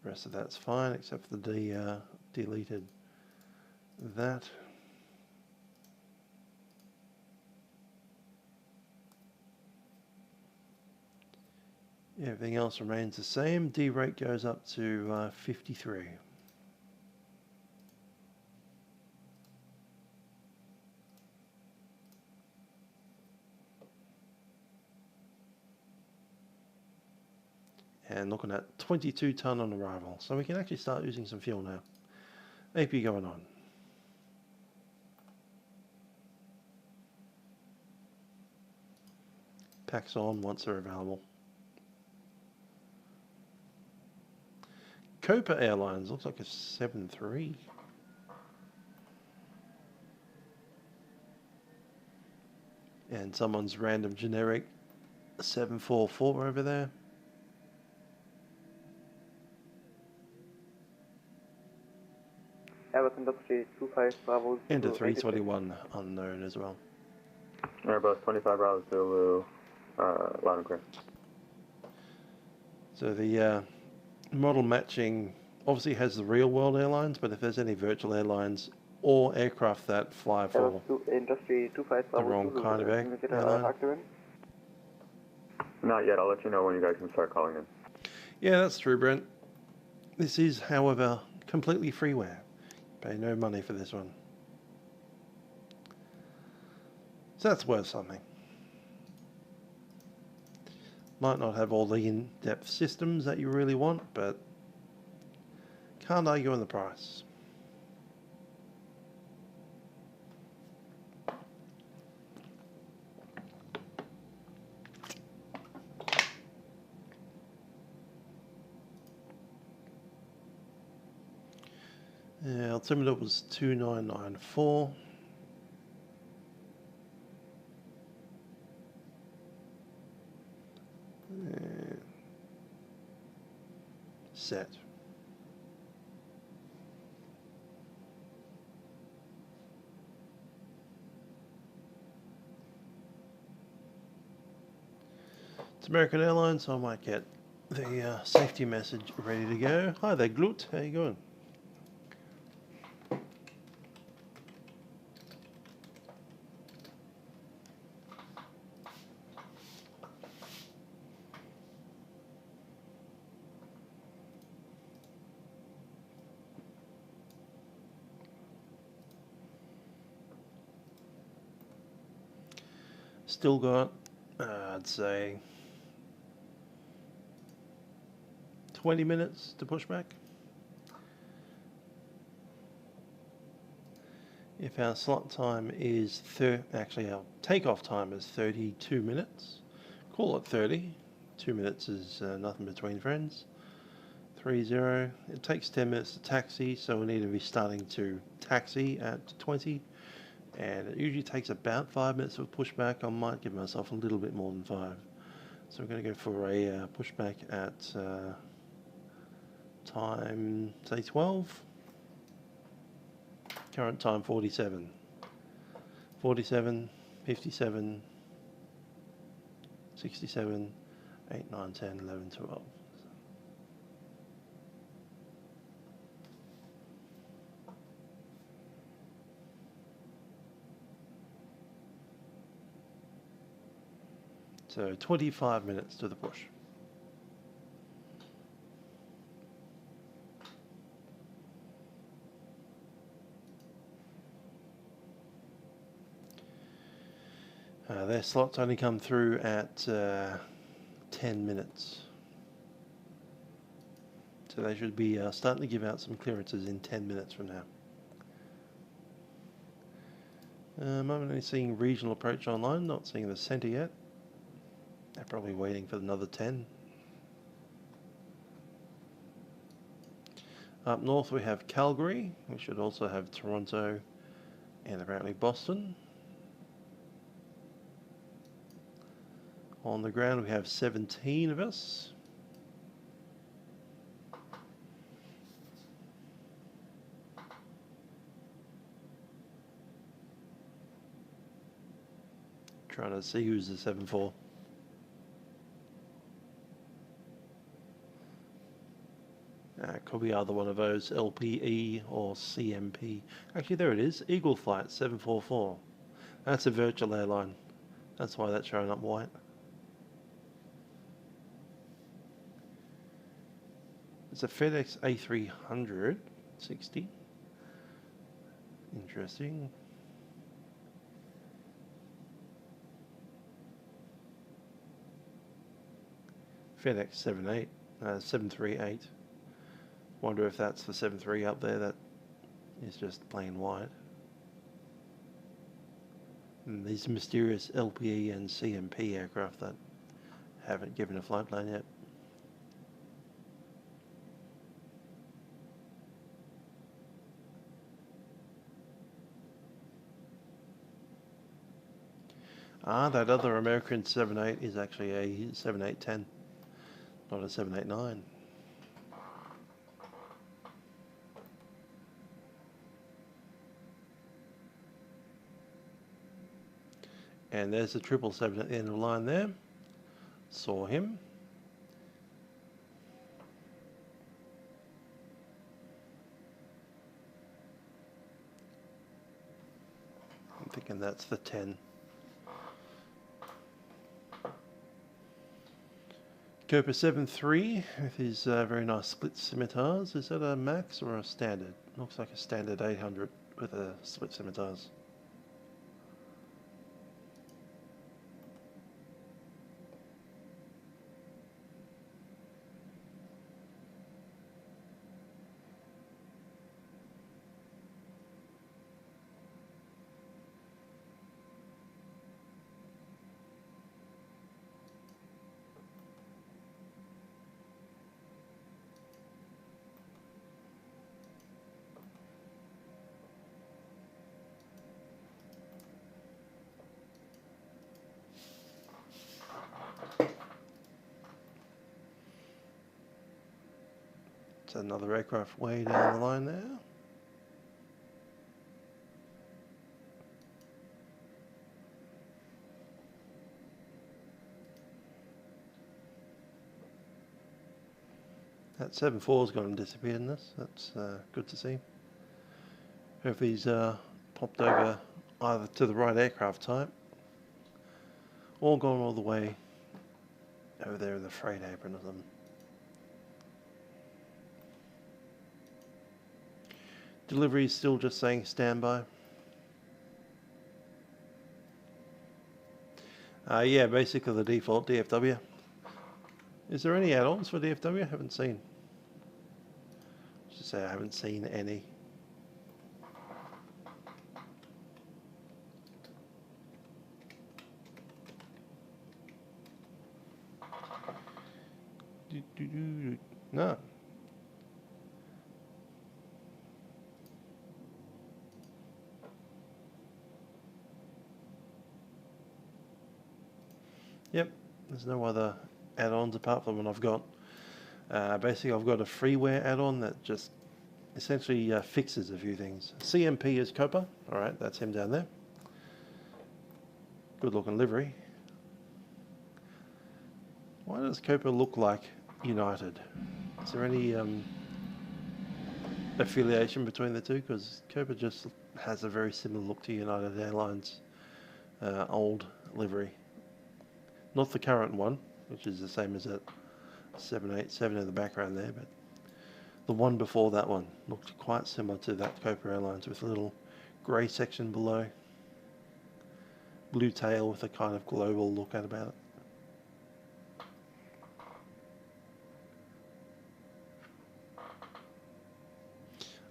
Rest of that's fine except for the deleted that. Everything else remains the same. D rate goes up to 53. And looking at 22 ton on arrival. So we can actually start using some fuel now. AP going on. Packs on once they're available. Copa Airlines looks like a 7-3. And someone's random generic 744 over there. Airbus Industry 25 Bravo. Into 321 unknown as well. Airbus 25 Bravo Zulu, loud and clear. So the model matching obviously has the real world airlines, but if there's any virtual airlines or aircraft that fly for Industry 25 the wrong kind of airline. Not yet, I'll let you know when you guys can start calling in. Yeah, that's true, Brent. This is, however, completely freeware. Pay no money for this one. So that's worth something. Might not have all the in-depth systems that you really want, but can't argue on the price. Altimeter was 2994. Set. It's American Airlines, so I might get the safety message ready to go. Hi there, Glut. How you going? Still got, I'd say, 20 minutes to push back. If our slot time is actually our takeoff time is 32 minutes, call it 30. 2 minutes is nothing between friends. 30. It takes 10 minutes to taxi, so we need to be starting to taxi at 20. And it usually takes about 5 minutes of pushback. I might give myself a little bit more than 5. So we're going to go for a pushback at time, say 12. Current time 47. 47, 57, 67, 8, 9, 10, 11, 12. So 25 minutes to the push. Their slots only come through at 10 minutes. So they should be starting to give out some clearances in 10 minutes from now. I'm only seeing regional approach online, not seeing the centre yet. They're probably waiting for another 10. Up north we have Calgary. We should also have Toronto and apparently Boston. On the ground we have 17 of us. Trying to see who's the 7-4. Could be either one of those, LPE or CMP. Actually, there it is, Eagle Flight 744. That's a virtual airline. That's why that's showing up white. It's a FedEx A300 60. Interesting. FedEx 738. Wonder if that's the 73 up there that is just plain white. And these mysterious LPE and CMP aircraft that haven't given a flight plan yet. That other American 78 is actually a 7810, not a 789. And there's the 777 at the end of the line there. Saw him. I'm thinking that's the 10. Copa 7.3 with his very nice split scimitars. Is that a max or a standard? Looks like a standard 800 with a split scimitars. That's another aircraft way down the line there. That 7.4's gone and disappeared in this. That's good to see. If he's popped over either to the right aircraft type or gone all the way over there in the freight apron or something. Delivery is still just saying standby. Yeah, basically the default DFW. Is there any add-ons for DFW? I haven't seen. Just say I haven't seen any. No. Yep, there's no other add-ons apart from what I've got. Basically, I've got a freeware add-on that just essentially fixes a few things. CMP is Copa. Alright, that's him down there. Good looking livery. Why does Copa look like United? Is there any affiliation between the two? Because Copa just has a very similar look to United Airlines old livery. Not the current one, which is the same as that 787 in the background there, but the one before that one looked quite similar to that Copa Airlines with a little grey section below. Blue tail with a kind of global look at about it.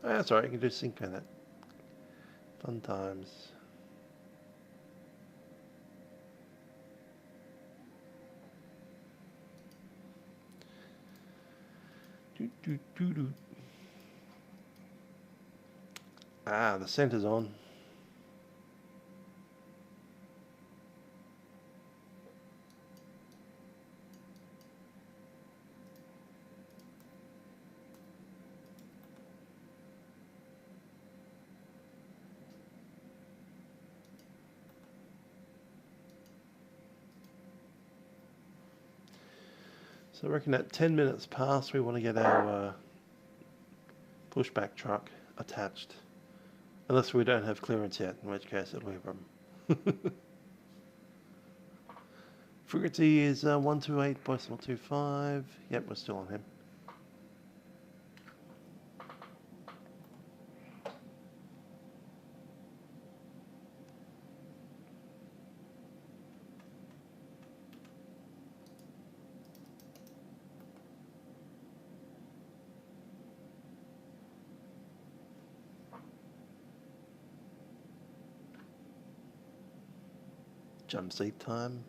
Oh, that's alright, you can do sync on that. Fun times. Ah, the center's on. So I reckon at 10 minutes past we want to get our pushback truck attached. Unless we don't have clearance yet, in which case it'll be a problem. Frequency is 128.25. Yep, we're still on him. Jump seat time.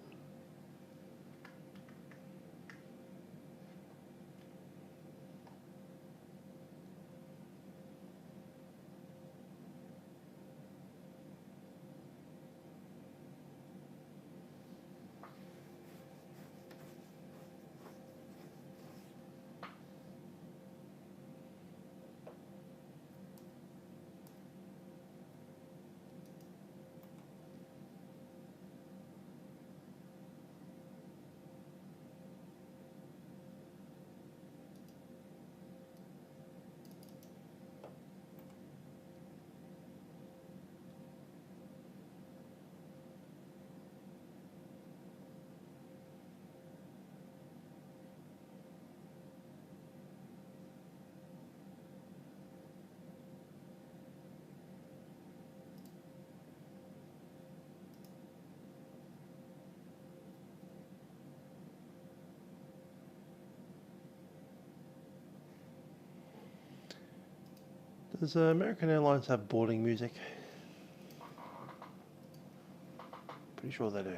Does American Airlines have boarding music? Pretty sure they do.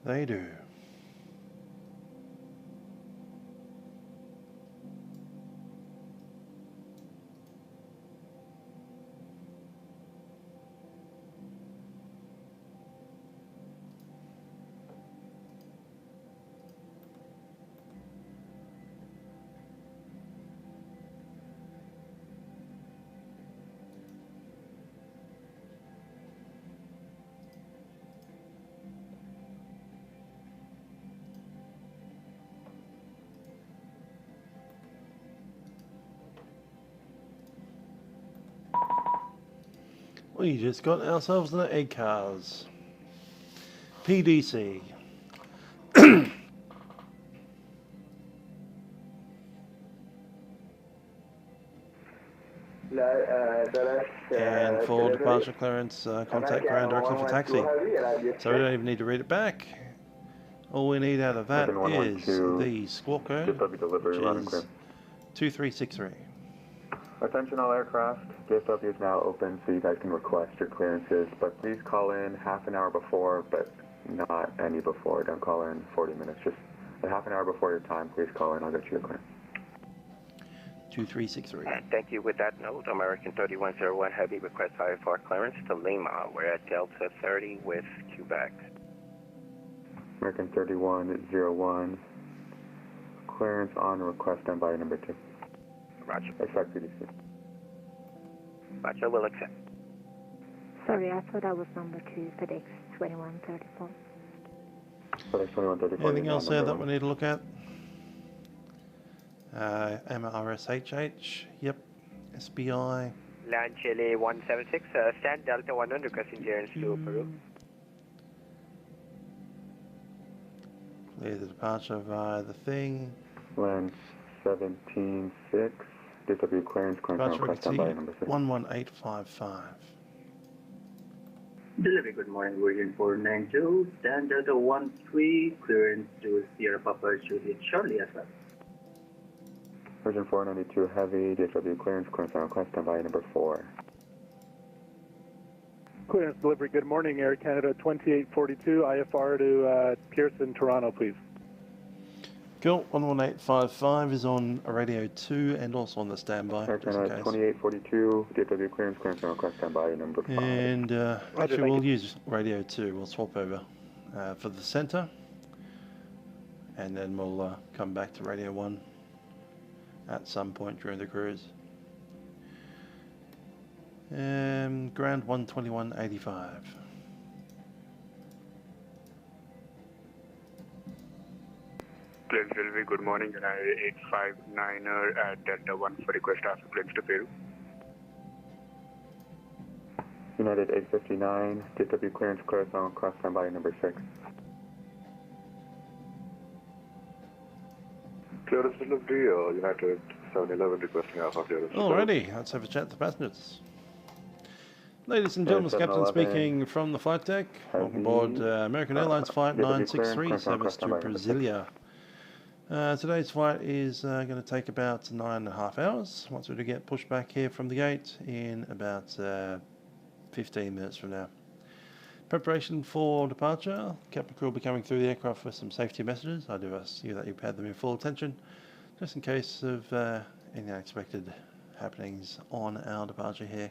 They do. We just got ourselves an egg cars. PDC. And for departure clearance, contact ground directly for taxi. So we don't even need to read it back. All we need out of that is the squawk code, which is 2363. Attention all aircraft, DFW is now open so you guys can request your clearances, but please call in half an hour before, but not any before. Don't call in 40 minutes, just a half an hour before your time, please call in, I'll get you your clearance. 2363. Thank you. With that note, American 3101 Heavy request IFR clearance to Lima. We're at Delta 30 with Quebec. American 3101, clearance on request done by number 2. Roger. Expect PDC. Roger, will accept. Sorry, I thought I was number 2, FedEx 2134. FedEx 2134. Anything else there that we need to look at? MRSHH, yep. SBI. Land Chile 176, stand Delta 100, requesting clearance to Peru. Clear the departure via the thing. Land 176, DFW clearance, Departure request done by number 6. 11855. Delivery, good morning, Virgin 492, stand Delta 13, clearance to Sierra Papa Juliet Charlie as well. Virgin 492 Heavy, DFW clearance on request done by number 4. Clearance delivery, good morning, Air Canada 2842, IFR to Pearson, Toronto, please. Cool, 11855 is on radio 2 and also on the standby. Air Canada 2842, DFW clearance on request done by number 5. And actually we'll use radio 2, we'll swap over for the center. And then we'll come back to radio 1 at some point during the cruise. Ground 12185. Clearance delivery, good morning, United 859er at Delta 1 for request after clearance to Peru. United 859, DFW clearance on request done by number 6. Clearance delivery, United 711 requesting Alpha clearance. Alrighty, let's have a chat to passengers. Ladies and gentlemen, Captain speaking from the flight deck. Welcome aboard American Airlines Flight 963, service to Brasilia. Today's flight is going to take about 9.5 hours. Once we do get pushed back here from the gate in about 15 minutes from now. Preparation for departure. Captain crew will be coming through the aircraft with some safety messages. I do ask you that you've had them in full attention, just in case of any unexpected happenings on our departure here.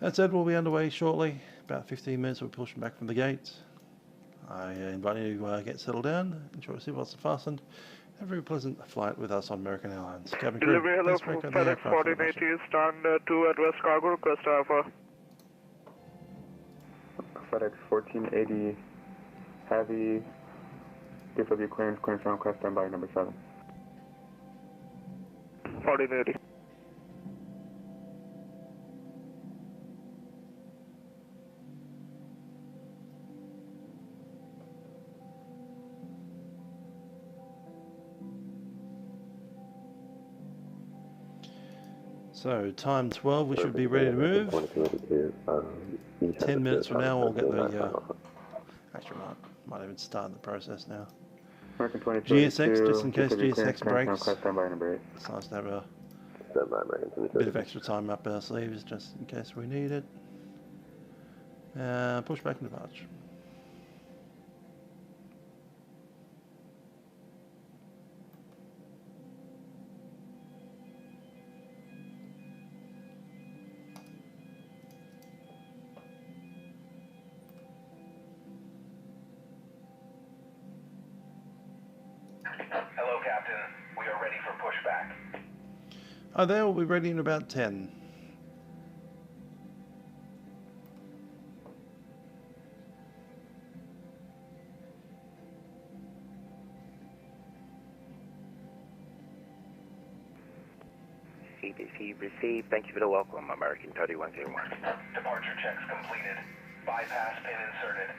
That said, we'll be underway shortly. About 15 minutes we'll be pushing back from the gate. I invite you to get settled down, enjoy your seatbelts fastened. Have a very pleasant flight with us on American Airlines. Cabin crew, Delivery, hello, please break out the FedEx aircraft 1480, stand 2 at West Cargo, request Alpha. FedEx 1480 Heavy, DFW clearance on request done by number 7. 1480. So, time 12, we should be ready to move. 10 minutes from now, we'll get the... actually, might even start the process now. GSX, just in case GSX breaks. It's nice to have a bit of extra time up our sleeves, just in case we need it. Push back and departure. Hello, Captain. We are ready for pushback. Oh, they will be ready in about 10. ATC received. Thank you for the welcome, American 3101. Departure checks completed. Bypass pin inserted.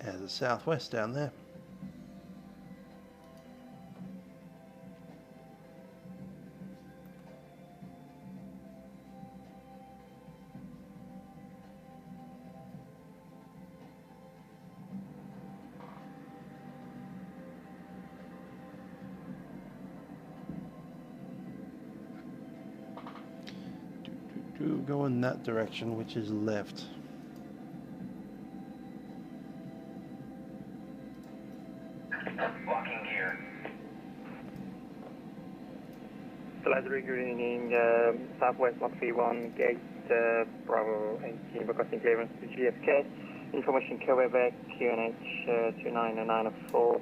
There's a southwest down there. Go in that direction, which is left. Locking gear. Livery, good evening. Southwest 131, gate Bravo 18, requesting clearance to GFK. Information Quebec, QNH 2994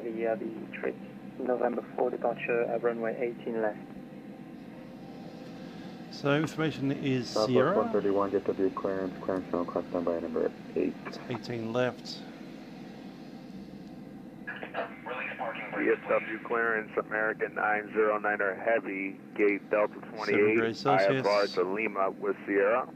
via the trip November 4 departure at runway 18 left. So information is Southwest Sierra. 131, get W clearance, clearance channel cross standby number 8. 18 left. ESW clearance, American 909er Heavy, gate Delta 28, 7 degrees Celsius. IFR to Lima with Sierra.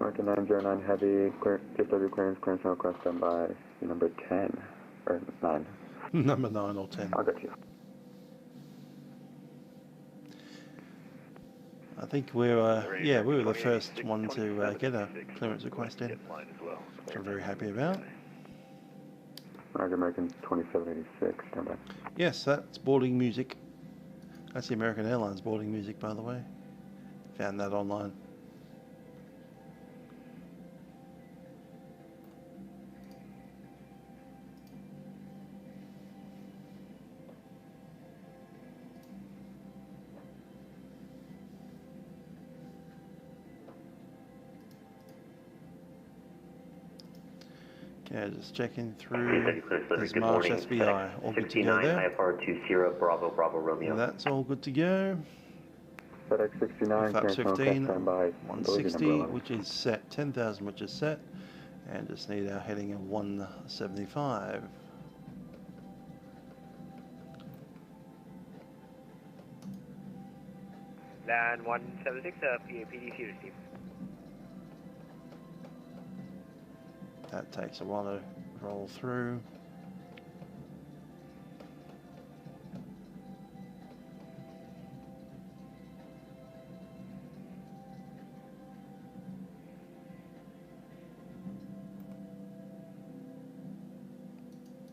American 909 Heavy, get W clearance, clearance channel cross standby number 10, or 9. Number 9 or 10. I'll get you. I think we're, yeah, we were the first one to get a clearance request in, which I'm very happy about. American 2786, stand by. Yes, that's boarding music. That's the American Airlines boarding music, by the way. Found that online. Okay, just checking through this March SBI. All good to go there. IFR 20 Bravo Bravo Romeo. And that's all good to go. FedEx 69, Flaps 15, standby. 160, which is set, 10,000, which is set. And just need our heading of 175. Land 176, PAPDC received. That takes a while to roll through.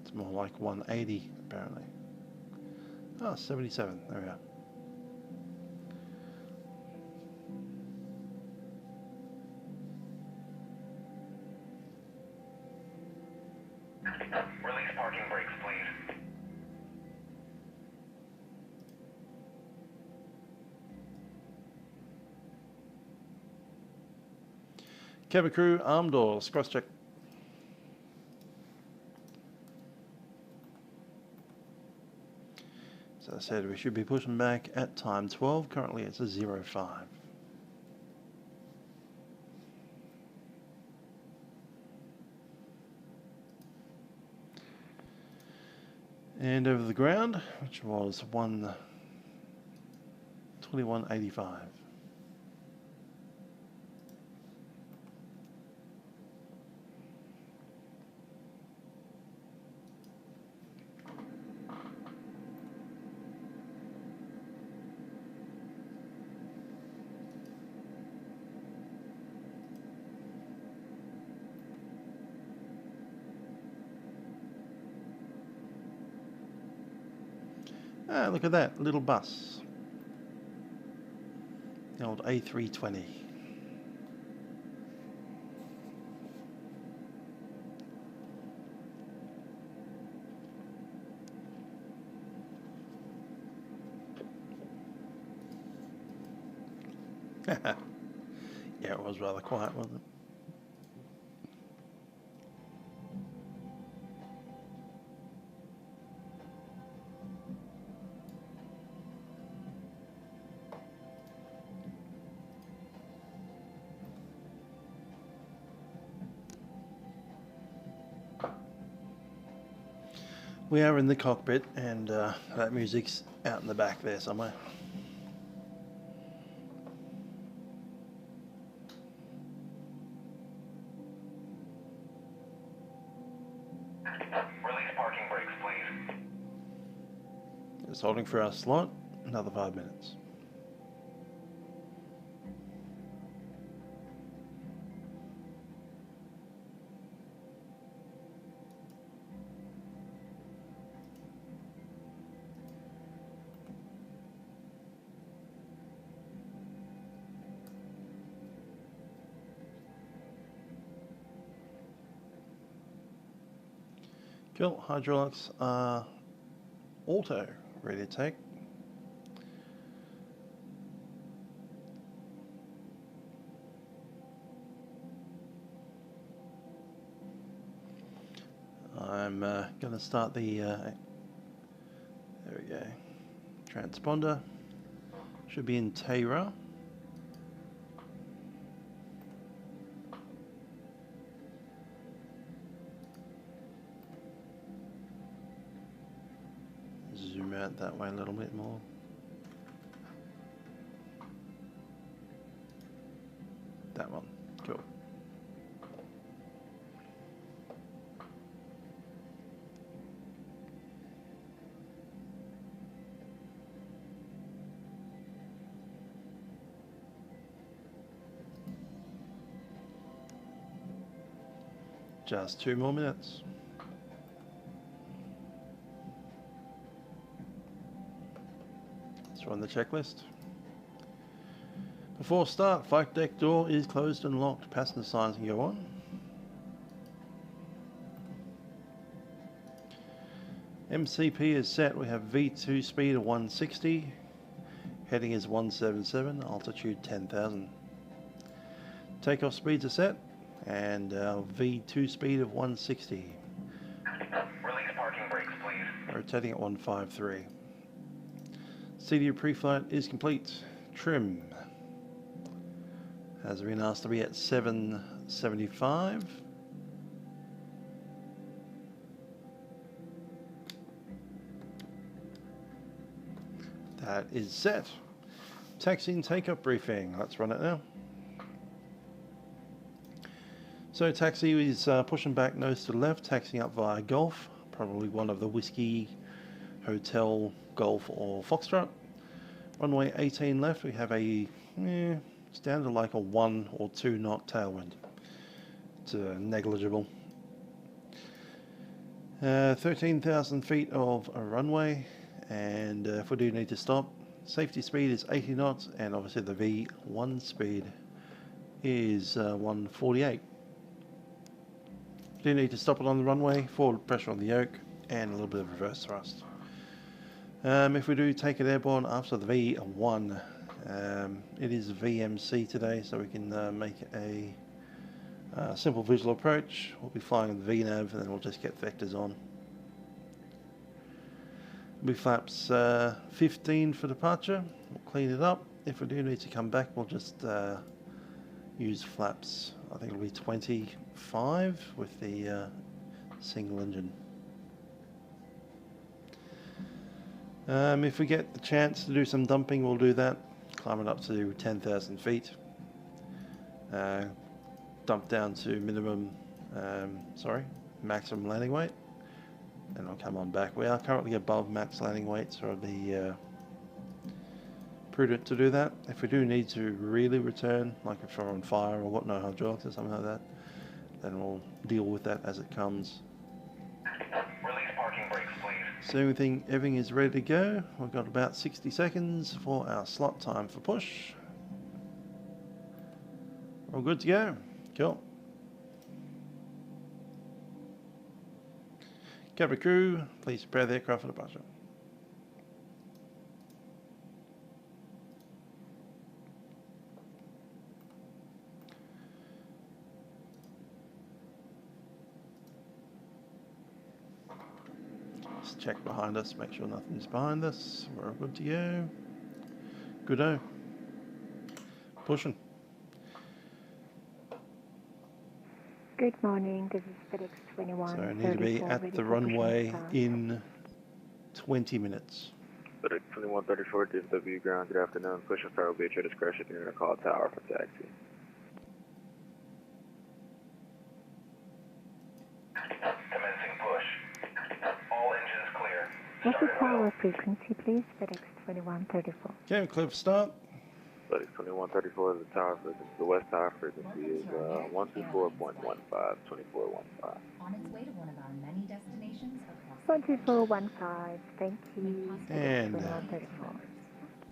It's more like 180 apparently. Oh, 77, there we are. Release parking brakes, please. Cabin crew, arm doors, cross check. As I said, we should be pushing back at time 12. Currently it's a 05. And over the ground, which was 121.85. Ah, look at that, little bus. The old A320. Yeah, it was rather quiet, wasn't it? We are in the cockpit, and that music's out in the back there somewhere. Release parking brakes, please. Just holding for our slot. Another 5 minutes. Cool, hydraulics are auto, ready to take. I'm going to start the, there we go, transponder, should be in Terra. Zoom out that way a little bit more. That one, cool. Just 2 more minutes. Let's run the checklist. Before start, flight deck door is closed and locked. Passenger signs can go on. MCP is set. We have V2 speed of 160. Heading is 177. Altitude 10,000. Takeoff speeds are set. And V2 speed of 160. Release parking brakes, please. Rotating at 153. CDU pre-flight is complete. Trim has been asked to be at 775. That is set. Taxi and takeoff briefing. Let's run it now. So taxi is pushing back nose to the left, taxiing up via Golf, probably one of the Whiskey, Hotel, Golf or Foxtrot. Runway 18 left, we have a, it's down to like a 1 or 2 knot tailwind. It's negligible. 13,000 feet of a runway, and if we do need to stop, safety speed is 80 knots, and obviously the V1 speed is 148. Do need to stop it on the runway, forward pressure on the yoke, and a little bit of reverse thrust. If we do take it airborne after the V1, it is VMC today, so we can make a simple visual approach. We'll be flying the VNAV, and then we'll just get vectors on. It'll be flaps 15 for departure. We'll clean it up. If we do need to come back, we'll just use flaps, I think it'll be 25 with the single engine. If we get the chance to do some dumping, we'll do that. Climb it up to 10,000 feet. Dump down to maximum landing weight. And I'll come on back. We are currently above max landing weight, so it'll be prudent to do that. If we do need to really return, like if we're on fire or got no hydraulics or something like that, then we'll deal with that as it comes. Release parking brakes, please. So everything is ready to go. We've got about 60 seconds for our slot time for push. All good to go. Cool. Cabin crew, please prepare the aircraft for departure. Just check behind us, make sure nothing's behind us. We're all good to go. Good-o. Pushing. Good morning, this is FedEx So I 2134. need to be at the runway in 20 minutes. FedEx 2134, DFW ground, good afternoon. Push and start will be at your discretion. You're going to call tower for taxi. Commencing push. All engines clear. What's the tower frequency, please? FedEx 2134. Okay, clear for start. FedEx 2134, the tower frequency, the west tower frequency is 124.15, 2415. On its way to one of our many destinations across 2415, thank you. And 2134.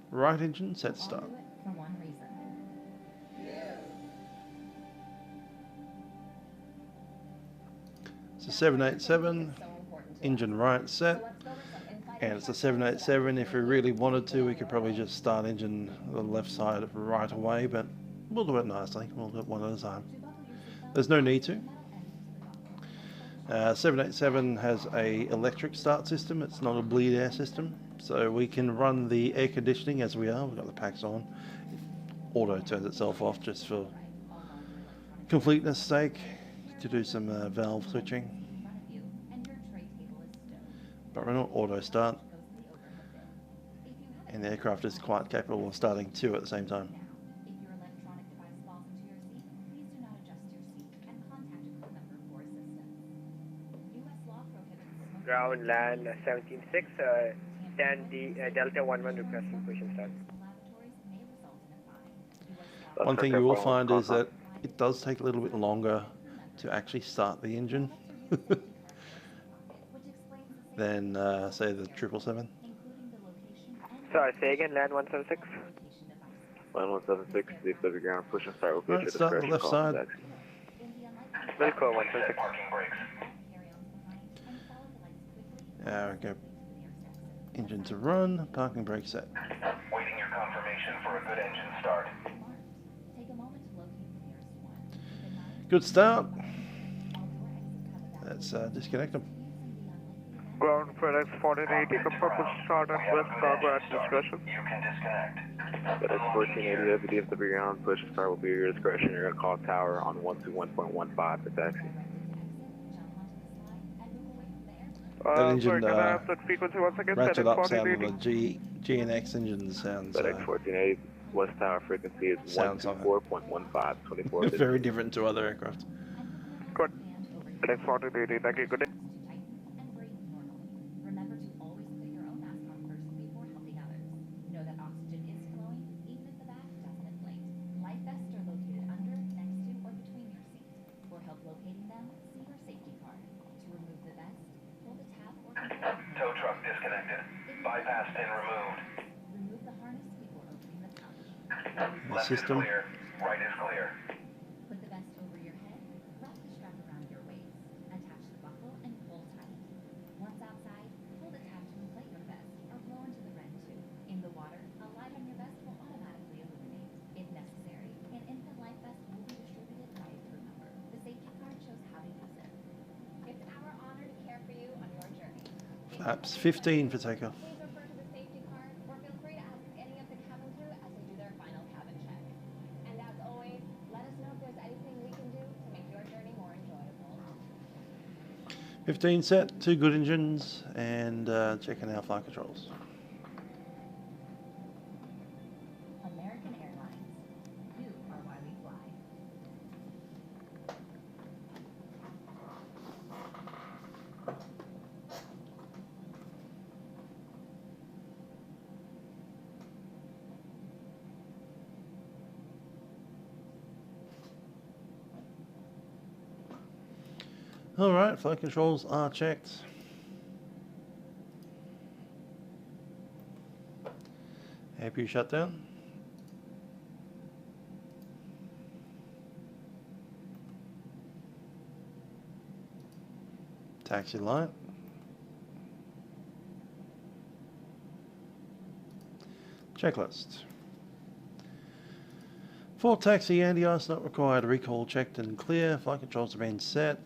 right engine set to start. for one reason. It's a 787, engine right set, and it's a 787. If we really wanted to, we could probably just start engine on the left side right away, but we'll do it nicely. We'll do it one at a time. There's no need to. 787 has a electric start system. It's not a bleed air system, so we can run the air conditioning as we are. We've got the packs on. Auto turns itself off just for completeness sake, to do some valve switching. But we're not auto start, and the aircraft is quite capable of starting two at the same time. Ground land 176, Delta 11 requesting push and start. One thing you will find is that it does take a little bit longer to actually start the engine than, say, the 777. Sorry, say again, land 176. Land 176, DFW ground, push and start will be at your Right, start on the discretion. left Call side. taxi. Wilco 176. We go. Engine to run, parking brake set. Waiting your confirmation for a good engine start. Good start. Let's disconnect them. Ground FedEx 1480, confirm push start at west cargo at discretion. You can disconnect. FedEx 1480, DFW ground, push and start will be at your discretion. You're going to call tower on 121.15 for taxi. That engine frequency once again, ratchet up sound of the G and X engine sounds FedEx 1480, west tower frequency is 124.15, 24. very different to other aircraft. Good. FedEx 1480, thank you. Good day. Remember to always put your own mask on first before helping others. Know that oxygen is flowing, even if the bag doesn't inflate. Life vests are located under, next to, or between your seat. For help locating them, see your safety card. To remove the vest, pull the tab or control. Tow truck disconnected. Bypass pin removed. Remove the harness before opening the pouch. Left is system. clear. Right is clear. Put the vest over your head, wrap the strap around your waist, attach the buckle, and pull tight. Once outside, pull the tab to inflate your vest or blow into the red tube. In the water, a light on your vest will automatically illuminate. If necessary, an infant life vest will be distributed by a crew member. The safety card shows how to use it. It's our honor to care for you on your journey. Flaps 15 for takeoff. Please refer to the safety card or feel free to ask any of the cabin crew as they do their final cabin check. And as always, let us know if there's anything we can do to make your journey more enjoyable. 15 set, 2 good engines, and checking our flight controls. American Airlines. You are why we fly. Alright, flight controls are checked. APU shut down. Taxi light. Checklist. For taxi, anti-ice not required. Recall checked and clear. Flight controls have been set.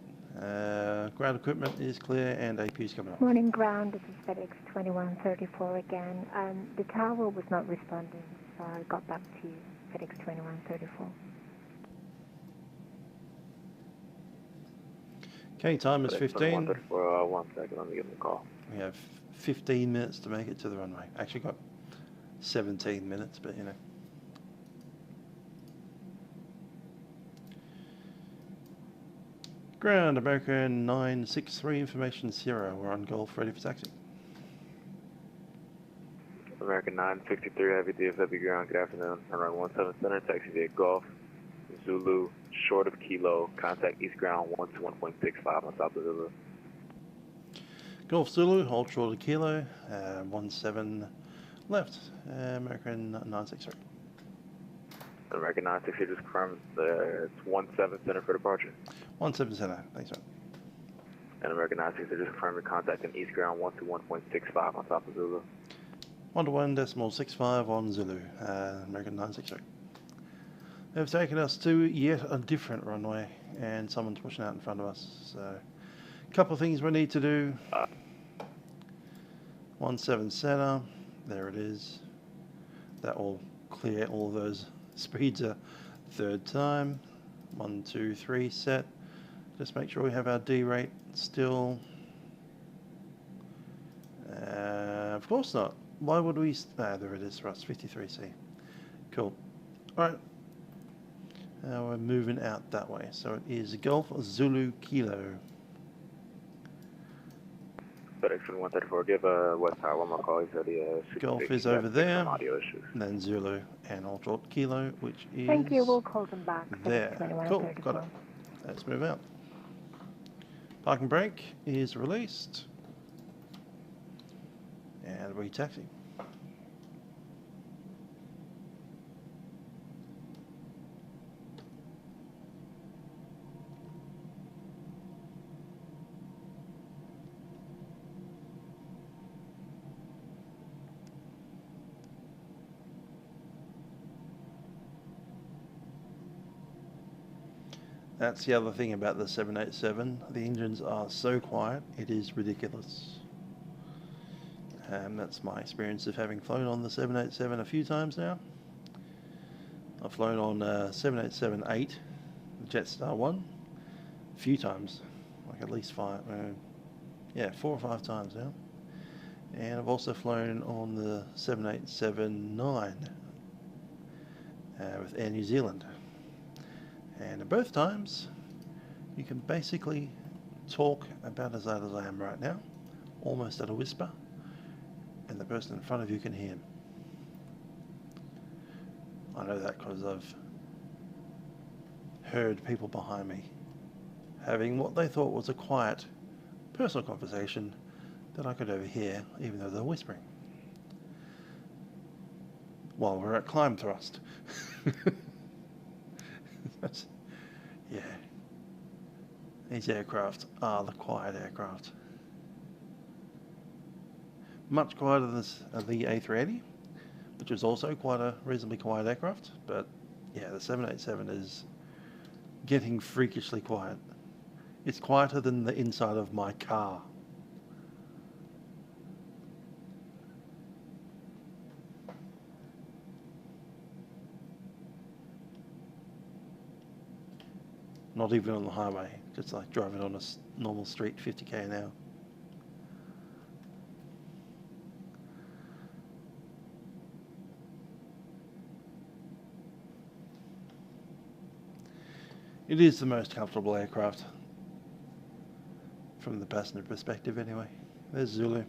Ground equipment is clear and APU is coming up. Morning ground, this is FedEx 2134 again. The tower was not responding, so I got back to you, FedEx 2134. Okay, time is FedEx 15. 2134, 1 second, let me give him a call. We have 15 minutes to make it to the runway. Actually got 17 minutes, but you know. Ground, American 963, information 0. We're on Golf, ready for taxi. American 963, heavy DFW ground, good afternoon. Runway 17 center, taxi via Golf, Zulu, short of Kilo, contact east ground 121.65 on top of Zulu. Golf Zulu, hold short of Kilo, 17 left, American 963. American 963 just confirmed it's 17 center for departure. 17 center, thanks man. And American 963 just confirmed your contact in east ground 121.65 on top of Zulu. 121.65 on Zulu, American 963. They've taken us to yet a different runway, and someone's pushing out in front of us. So, a couple of things we need to do. 17 center, there it is. That will clear all those speeds a third time. 1, 2, 3 set. Just make sure we have our D rate still. Of course not. Why would we? There it is for us, 53C. Cool. Alright. Now we're moving out that way. So it is Golf Zulu Kilo. FedEx 134, give West Tower one more call. He said he Golf is over there. And then Zulu and All Short Kilo, which is. Thank you, we'll call them back. There. Cool, got it. Let's move out. Parking brake is released. And we taxi. That's the other thing about the 787. The engines are so quiet, it is ridiculous. That's my experience of having flown on the 787 a few times now. I've flown on 787-8, the Jetstar one, a few times, like at least 4 or 5 times now. And I've also flown on the 787-9 with Air New Zealand. And both times, you can basically talk about as loud as I am right now, almost at a whisper, and the person in front of you can hear him. I know that because I've heard people behind me having what they thought was a quiet, personal conversation that I could overhear, even though they're whispering. While we're at climb thrust. Yeah. These aircraft are the quiet aircraft. Much quieter than the A380, which is also quite a reasonably quiet aircraft, but yeah, the 787 is getting freakishly quiet. It's quieter than the inside of my car. Not even on the highway, just like driving on a normal street, 50k an hour. It is the most comfortable aircraft, from the passenger perspective anyway. There's Zulu.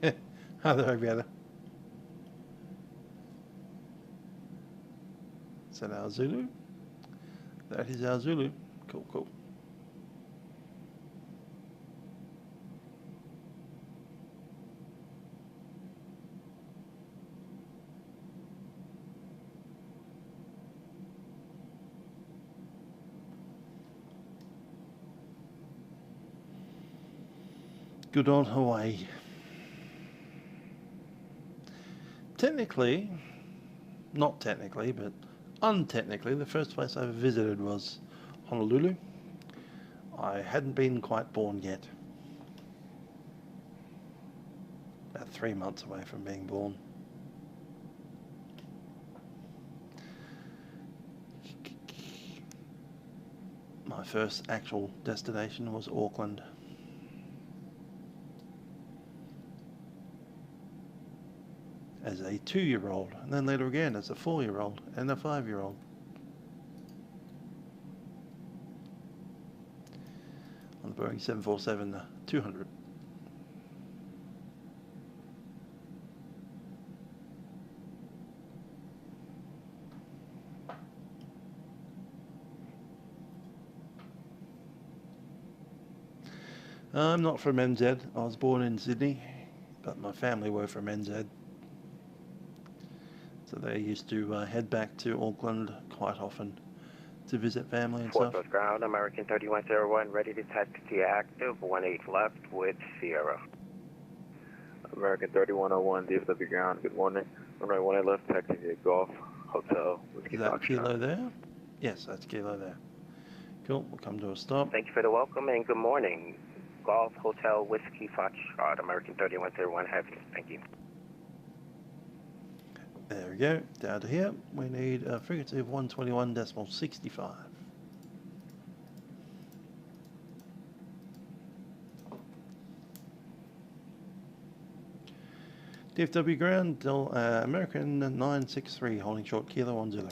Hi there, Aviator. Is that our Zulu? That is our Zulu. Cool, cool. Good on Hawaii. Technically, not technically, but untechnically, the first place I ever visited was Honolulu. I hadn't been quite born yet. About 3 months away from being born. My first actual destination was Auckland. As a 2-year-old, and then later again as a 4-year-old and a 5-year-old. On the Boeing 747-200. I'm not from NZ. I was born in Sydney, but my family were from NZ. So they used to head back to Auckland quite often to visit family and stuff. Fort ground, American 3101, ready to taxi active, 18 left with Sierra. American 3101, DFW ground, good morning. Runway 18 left, taxi to Golf, Hotel, Whiskey Is that Foxtrot. Kilo there? Yes, that's Kilo there. Cool, we'll come to a stop. Thank you for the welcome and good morning. Golf, Hotel, Whiskey Foxtrot, American 3101, heavy. Thank you. There we go, down to here. We need a frequency of 121.65. DFW ground, American 963, holding short, Kilo 10.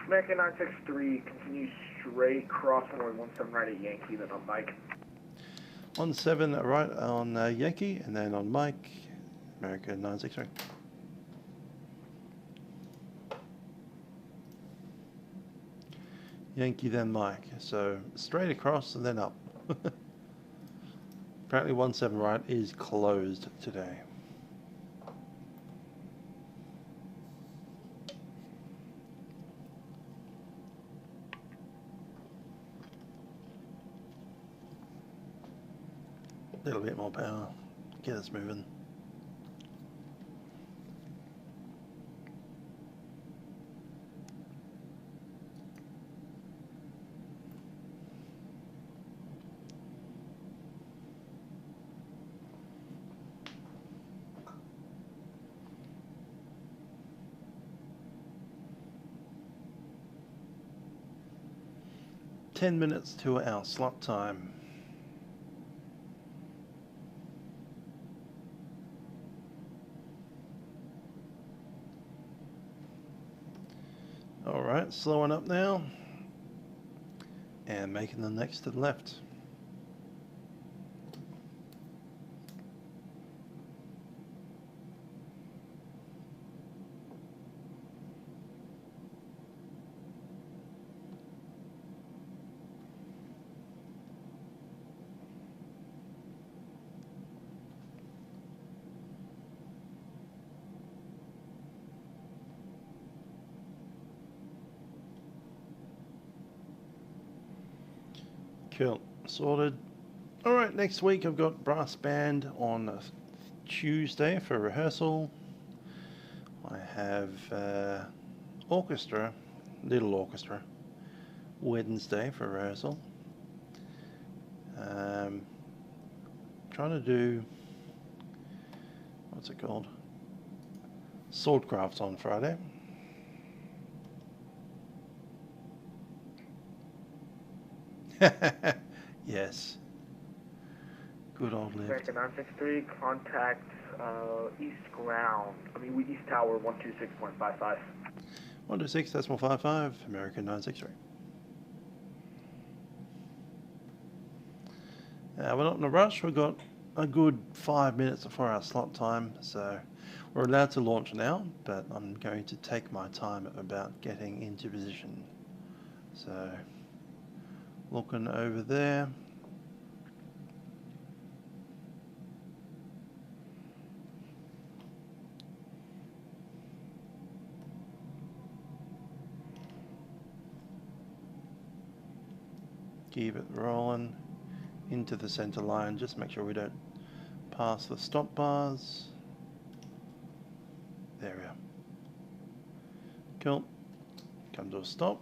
American 963, continue straight, cross runway 17 right at Yankee, then on Mike. 17 right on Yankee, and then on Mike, American 963. Yankee, then Mike. So straight across and then up. Apparently 17 right is closed today. A little bit more power, get us moving. Ten minutes to our slot time. Alright, slowing up now and making the next to the left. Cool, sorted. Alright, next week I've got brass band on a Tuesday for rehearsal. I have orchestra, little orchestra, Wednesday for rehearsal. Trying to do, what's it called? Swordcrafts on Friday. Yes. Good old lift. American 963, contact east ground. East tower 126.55. 126.55, American 963. We're not in a rush. We've got a good 5 minutes before our slot time, so we're allowed to launch now, but I'm going to take my time about getting into position. So, looking over there. Keep it rolling into the center line. Just make sure we don't pass the stop bars. There we are. Cool. Come to a stop.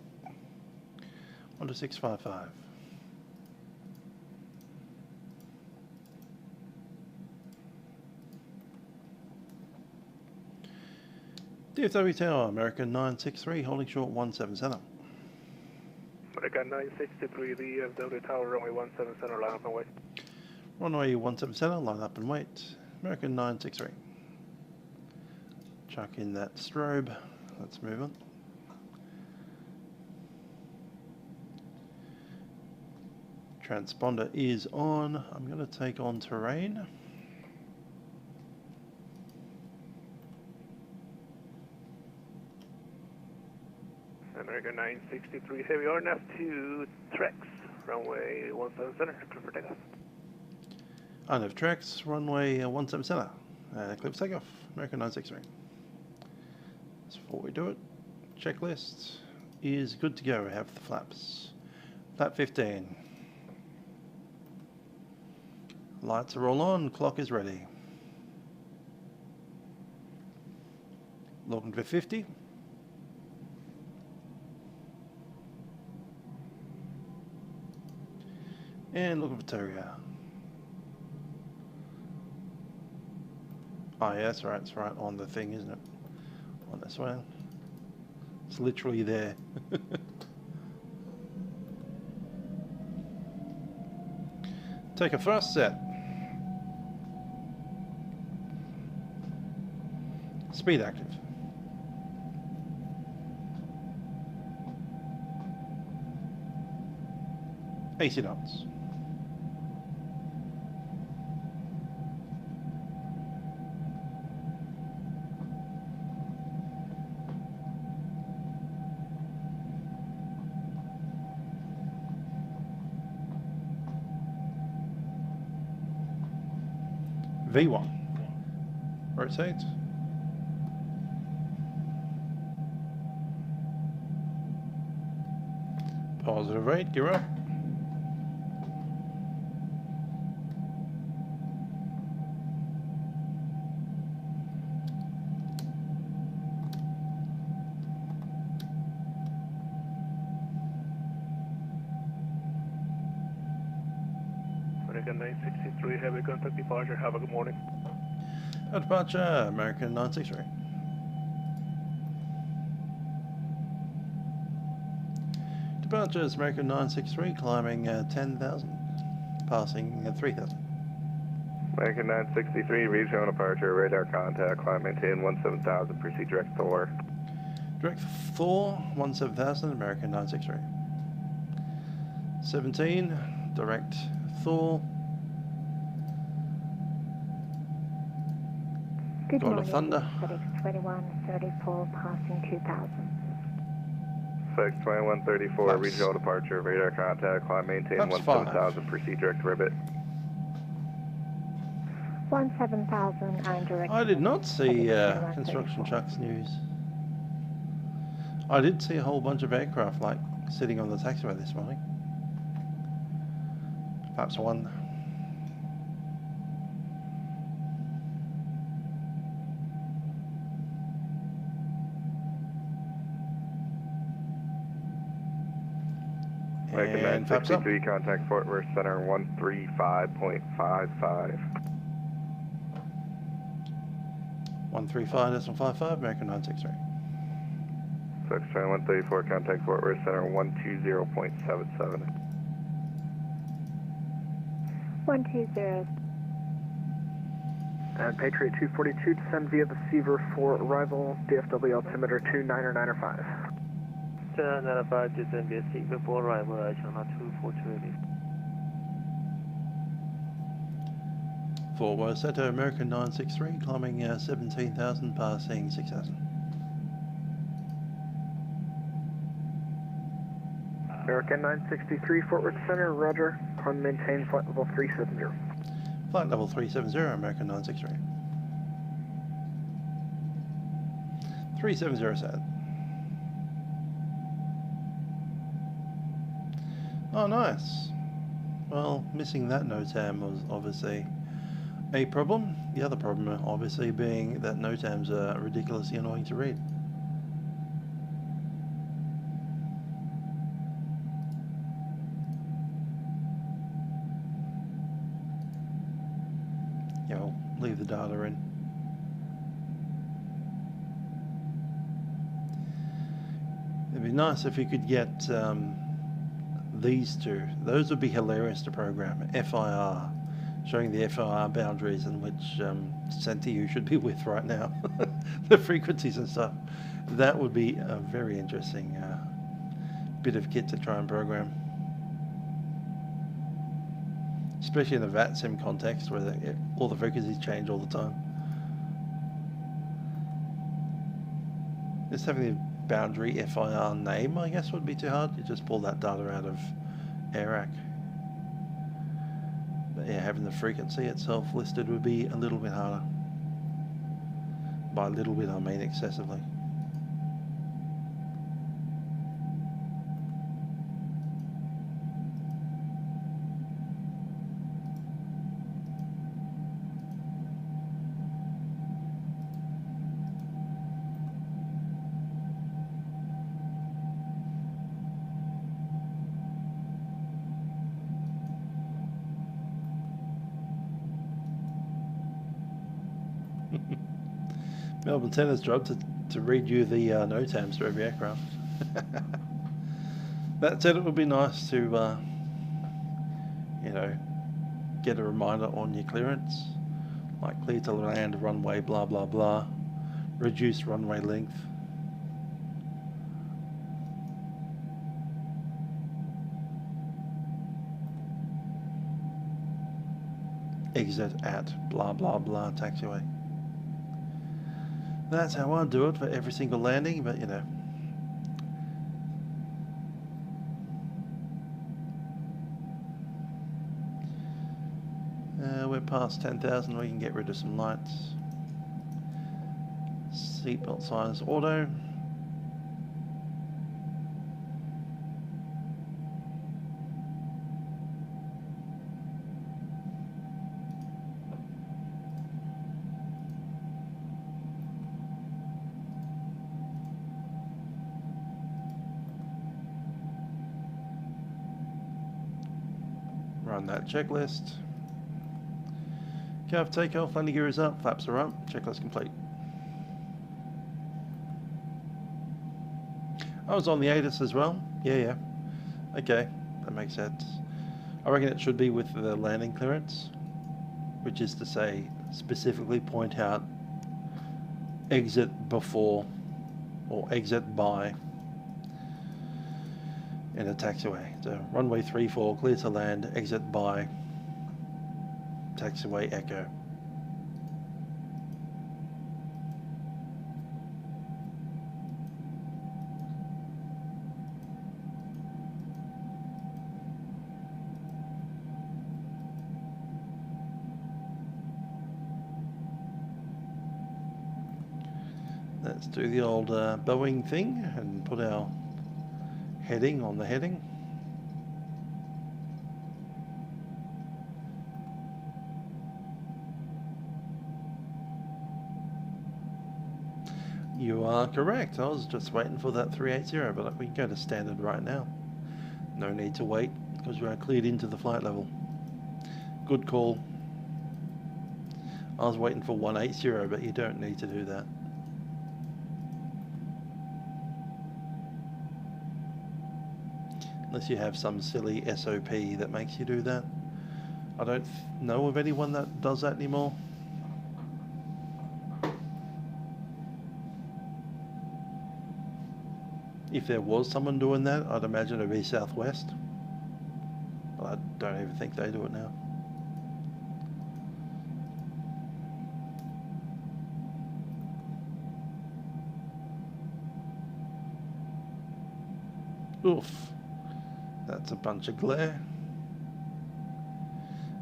126.55. DFW Tower, American 963, holding short 17 center. American 963, DFW Tower, runway 17 center, line up and wait. Runway 17 center, line up and wait. American 963. Chuck in that strobe. Let's move on. Transponder is on. I'm going to take on terrain. American 963, heavy RNF to Trex, runway 17 center, clear for takeoff. RNF Trex, runway 17 center, clear for takeoff, American 963. So before we do it, checklist is good to go. We have the flaps. Flap 15. Lights are all on, clock is ready. Looking for 50. And looking for Terrier. Oh yeah, that's right, it's right on the thing, isn't it? On this one. It's literally there. Take a first set. Speed active. AC knots. V1. Rotate. Positive rate, gear up. American 963, heavy contact departure, have a good morning. Departure, American 963. Departure is American 963, climbing 10,000, passing 3,000. American 963, regional departure, radar contact, climb maintain 17,000, proceed direct Thor. Direct Thor, 17,000, American 963. 17, direct Thor. Good Going morning, to Thunder. FedEx 2134, passing 2,000. FedEx 2134, regional departure, radar contact, climb maintain 17,000, proceed direct Ribbit. 17,000 and direct. I did not see construction trucks news. I did see a whole bunch of aircraft like sitting on the taxiway this morning. Perhaps one. American And flaps up. 963, contact Fort Worth Center 135.55. 135.55, American 963. FedEx 2134, contact Fort Worth Center 120.77. 120. And Patriot 242, descend via the Seaver for arrival, DFW altimeter 2995. 2995, descend via Seaver for arrival, Channel 242. Fort Worth Center, American 963, climbing 17,000, passing 6,000. American 963, Fort Worth Center, roger. Climb maintain flight level 370. Flight level 370, American 963. 370 set. Oh, nice. Well, missing that NOTAM was obviously a problem. The other problem, obviously, being that NOTAMs are ridiculously annoying to read. Yeah, I'll leave the data in. It'd be nice if you could get these two. Those would be hilarious to program. FIR, showing the FIR boundaries in which center you should be with right now. The frequencies and stuff. That would be a very interesting bit of kit to try and program. Especially in a Vatsim context where all the frequencies change all the time. Just having the boundary FIR name, I guess, would be too hard. You just pull that data out of AIRAC. But yeah, having the frequency itself listed would be a little bit harder. By a little bit, I mean excessively. Melbourne Centre's job to read you the NOTAMs for every aircraft. That said, it would be nice to, you know, get a reminder on your clearance, like clear to land, runway, blah blah blah, reduce runway length. Exit at blah blah blah taxiway. That's how I do it for every single landing, but you know. We're past 10,000, we can get rid of some lights. Seatbelt signs auto. Run that checklist. Calf takeoff, landing gear is up, flaps are up, checklist complete. I was on the ATIS as well. Yeah. Okay, that makes sense. I reckon it should be with the landing clearance, which is to say, specifically point out exit before or exit by in a taxiway. So runway 34, clear to land, exit by, taxiway echo. Let's do the old Boeing thing and put our heading on the heading. You are correct. I was just waiting for that 380, but we can go to standard right now. No need to wait because we are cleared into the flight level. Good call. I was waiting for 180, but you don't need to do that. Unless you have some silly SOP that makes you do that. I don't know of anyone that does that anymore. If there was someone doing that, I'd imagine it'd be Southwest. But I don't even think they do it now. Oof. That's a bunch of glare.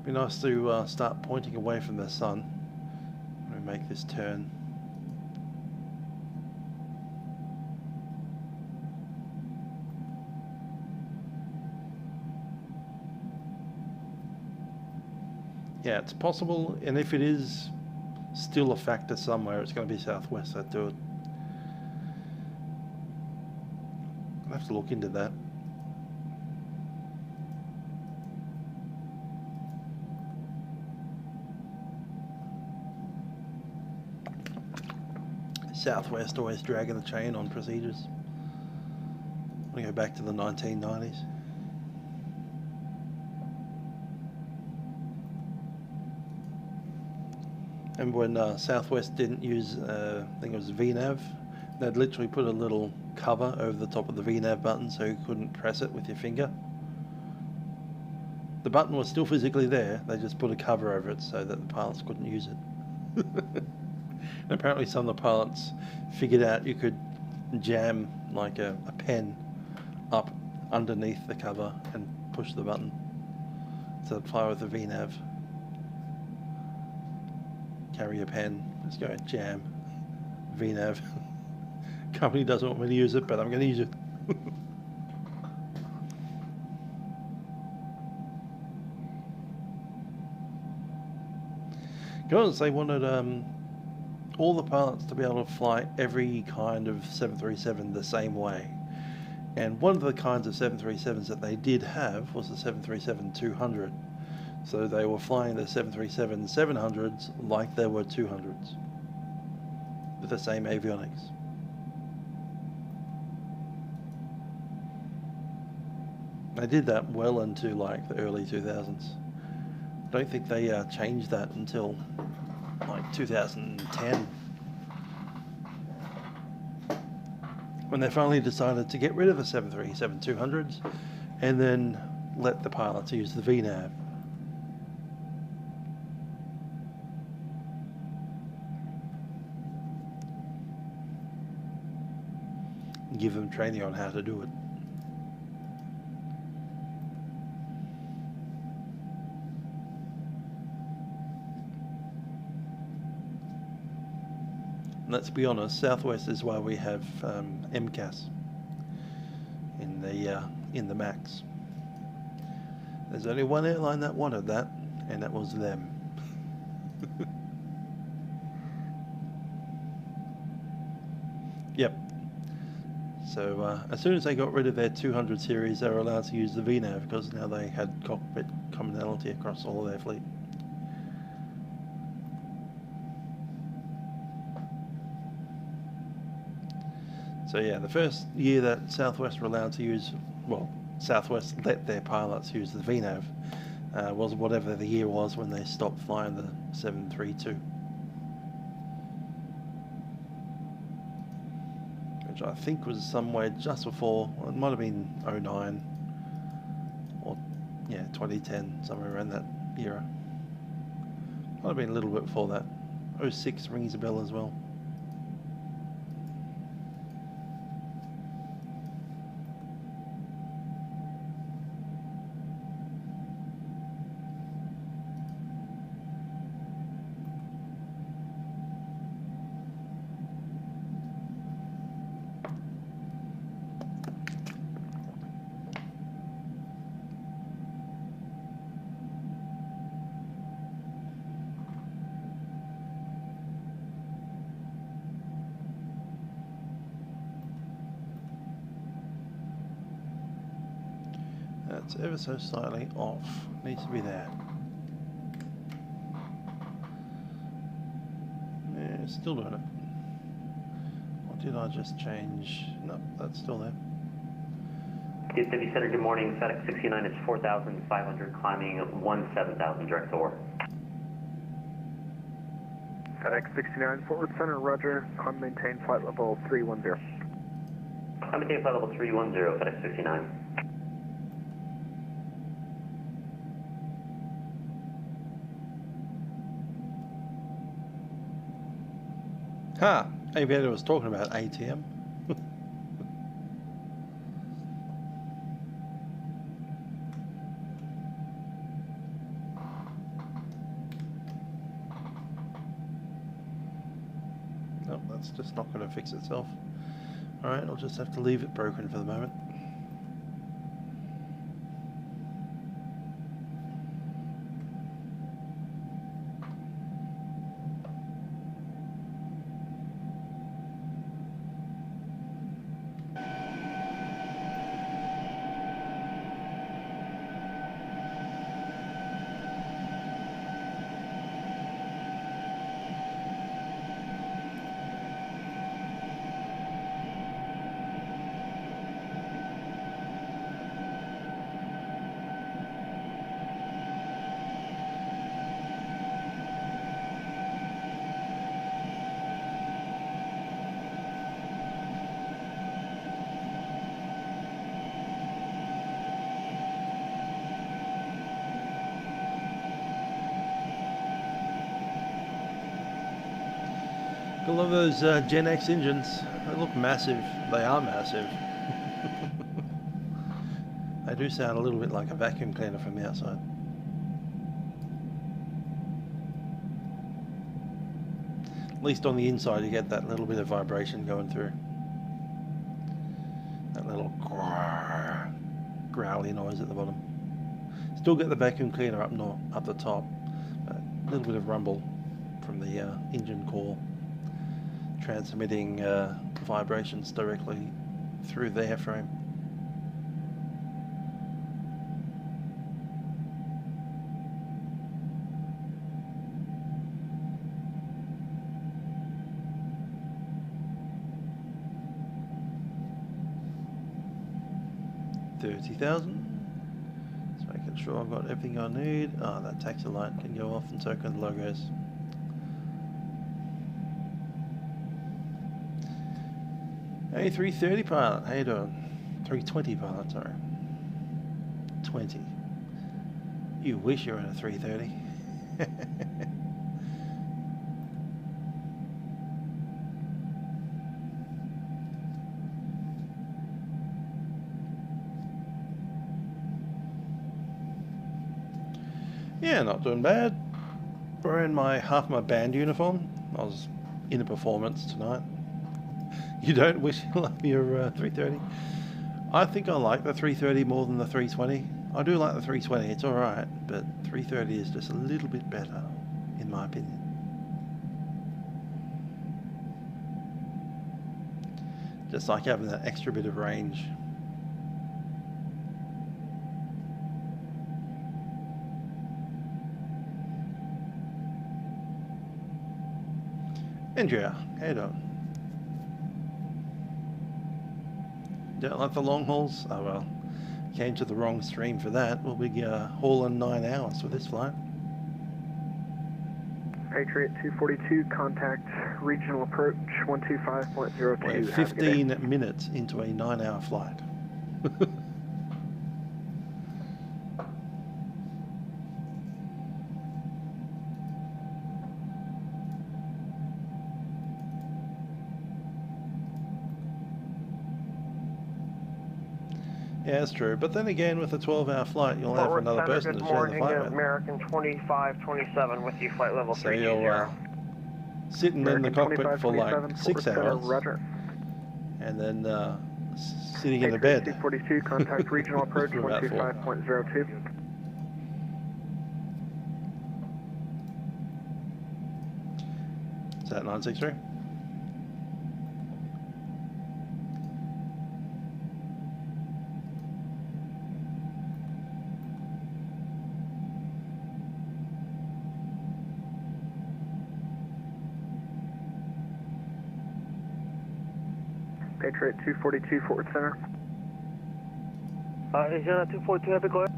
Be nice to start pointing away from the sun when we make this turn. Yeah, it's possible, and if it is still a factor somewhere, it's going to be Southwest that do it. I'll have to look into that. Southwest always dragging the chain on procedures. We go back to the 1990s. And when Southwest didn't use, I think it was VNav, they'd literally put a little cover over the top of the VNav button so you couldn't press it with your finger. The button was still physically there, they just put a cover over it so that the pilots couldn't use it. And apparently some of the pilots figured out you could jam like a pen up underneath the cover and push the button to fly with the VNav. Carry a pen, just go jam, VNav. Company doesn't want me to use it, but I'm going to use it. Because they wanted all the pilots to be able to fly every kind of 737 the same way. And one of the kinds of 737s that they did have was the 737-200. So they were flying the 737-700s like they were 200s, with the same avionics. They did that well into like the early 2000s. I don't think they changed that until like 2010, when they finally decided to get rid of the 737-200s and then let the pilots use the VNav. Give them training on how to do it. And let's be honest, Southwest is why we have MCAS in the MAX. There's only one airline that wanted that, and that was them. Yep. So as soon as they got rid of their 200 series, they were allowed to use the VNav because now they had cockpit commonality across all of their fleet. So yeah, the first year that Southwest were allowed to use, well, Southwest let their pilots use the VNav, was whatever the year was when they stopped flying the 732. Which I think was somewhere just before, well, it might have been 09 or yeah, 2010, somewhere around that era. Might have been a little bit before that. 06 rings a bell as well. That's ever so slightly off. Needs to be there. Yeah, still doing it. Or did I just change? No, that's still there. East City Center, good morning. FedEx 69 is 4,500, climbing 17,000 direct to Orr. FedEx 69, Fort Worth Center, roger. Climb maintain flight level 310. Climb maintain flight level 310, FedEx 69. Ha! Aviator was talking about ATM. Nope, that's just not going to fix itself. Alright, I'll just have to leave it broken for the moment. I love those Gen X engines. They look massive. They are massive. They do sound a little bit like a vacuum cleaner from the outside. At least on the inside you get that little bit of vibration going through. That little growly noise at the bottom. Still get the vacuum cleaner up the top. But a little bit of rumble from the engine core, transmitting vibrations directly through the airframe. $30,000. Just making sure I've got everything I need. That taxi light can go off, and so can the logos. Hey, 330 pilot, how you doing? 320 pilot, sorry. 20. You wish you were in a 330. Yeah, not doing bad. Wearing half my band uniform. I was in a performance tonight. You don't wish you love your 330? I think I like the 330 more than the 320. I do like the 320, it's alright, but 330 is just a little bit better, in my opinion. Just like having that extra bit of range. Andrea, how you doing? Don't like the long hauls? Oh well, came to the wrong stream for that. We'll be hauling 9 hours with this flight. Patriot 242, contact regional approach 125.02. We're 15 minutes into a 9-hour flight. Yeah, that's true. But then again, with a 12-hour flight, you'll have another person to share the flight with. American 2527 with you, flight level so you're sitting in the cockpit for like 6 hours, Roger. And then sitting in the bed. 242, contact regional approach 125.02. Is that 963? Patriot 242, forward center. Asiana 242, happy go ahead.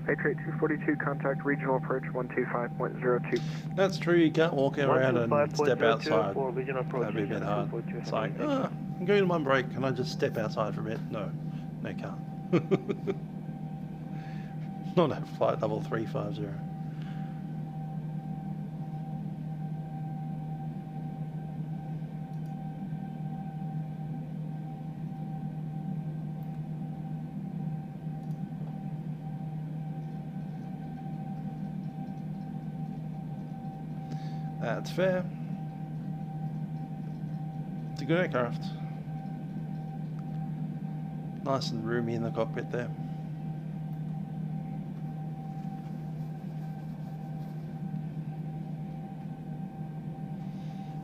Patriot 242, contact regional approach 125.02. That's true, you can't walk around and step outside. That'd be a bit hard. It's like, I'm going on my break, can I just step outside for a bit? No, you can't. Not at flight level 350. That's fair. It's a good aircraft. Nice and roomy in the cockpit there.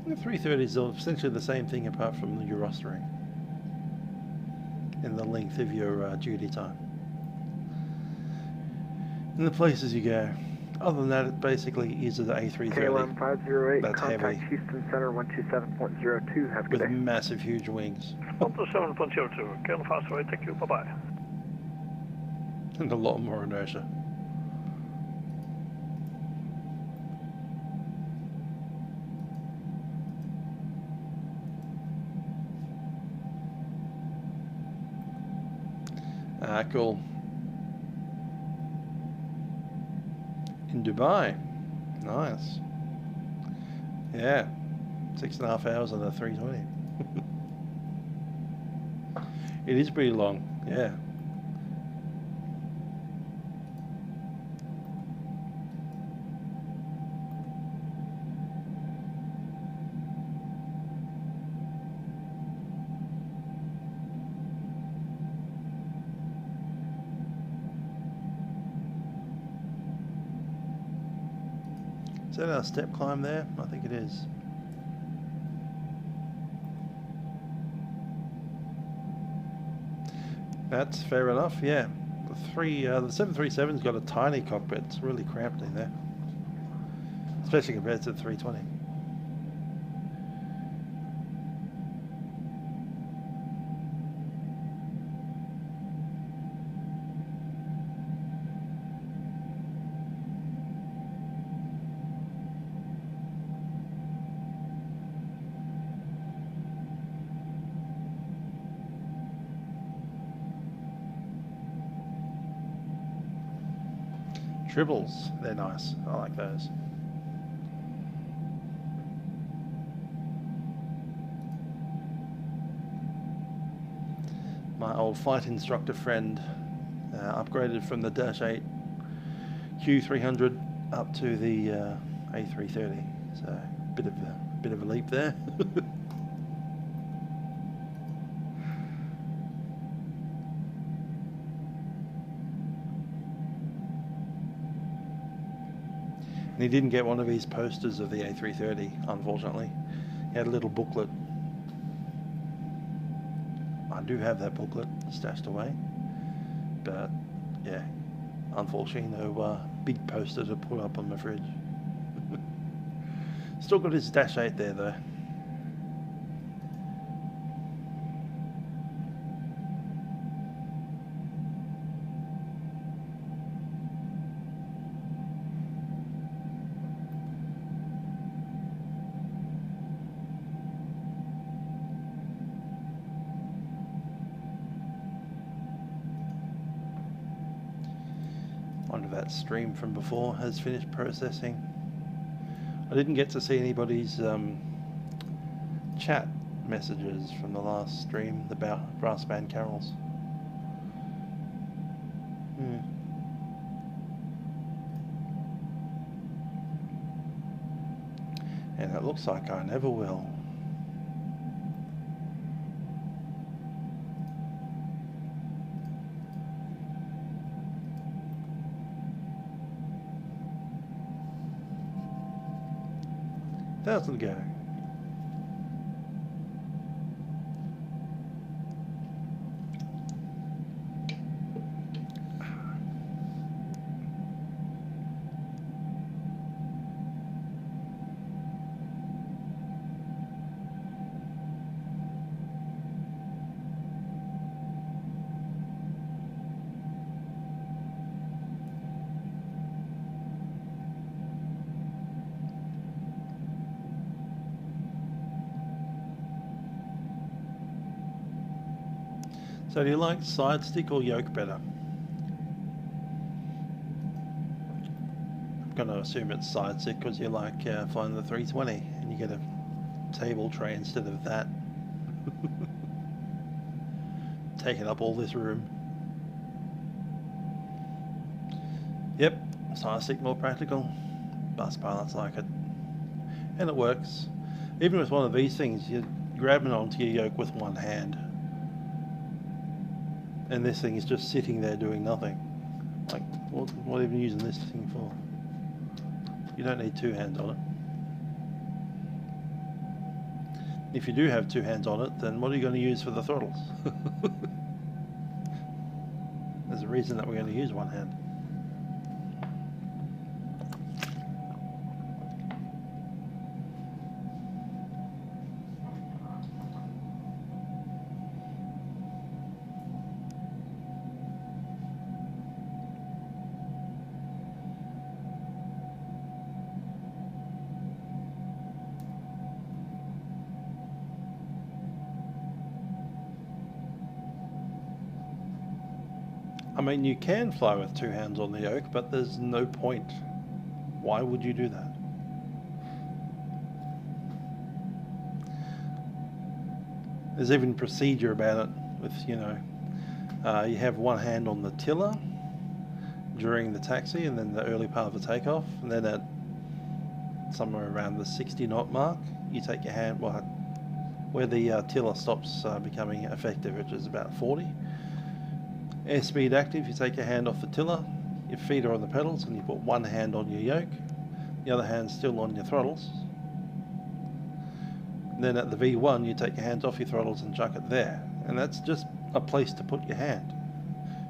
The 330s are essentially the same thing apart from your rostering and the length of your duty time and the places you go. Other than that, it basically is an A330. KLM 508, that's contact heavy. Houston Center 127.02. Have a good With day. massive, huge wings. 127.02, KLM 508, thank you, bye-bye. And a lot more inertia. Cool. In Dubai. Nice. Yeah. 6.5 hours on a 320. It is pretty long, yeah. Is that our step climb there? I think it is. That's fair enough, yeah. The 737's got a tiny cockpit. It's really cramped in there, especially compared to the 320. Tribbles, they're nice. I like those. My old flight instructor friend upgraded from the Dash 8 Q300 up to the A330. So bit of a leap there. And he didn't get one of these posters of the A330, unfortunately. He had a little booklet. I do have that booklet stashed away. But, yeah, unfortunately no big poster to put up on my fridge. Still got his Dash 8 there though. That stream from before has finished processing. I didn't get to see anybody's chat messages from the last stream about brass band carols. And it looks like I never will. Thousand to go. So do you like side stick or yoke better? I'm going to assume it's side stick because you like flying the 320 and you get a table tray instead of that. Taking up all this room. Yep, side stick more practical. Bus pilots like it. And it works. Even with one of these things, you're grabbing onto your yoke with one hand. And this thing is just sitting there doing nothing. Like, what even using this thing for? You don't need two hands on it. If you do have two hands on it, then what are you going to use for the throttles? There's a reason that we're going to use one hand. I mean, you can fly with two hands on the yoke, but there's no point. Why would you do that? There's even procedure about it with, you know, you have one hand on the tiller during the taxi and then the early part of the takeoff, and then at somewhere around the 60 knot mark, you take your hand, well, where the tiller stops becoming effective, which is about 40. Airspeed active, you take your hand off the tiller, your feet are on the pedals, and you put one hand on your yoke, the other hand still on your throttles. And then at the V1, you take your hands off your throttles and chuck it there, and that's just a place to put your hand.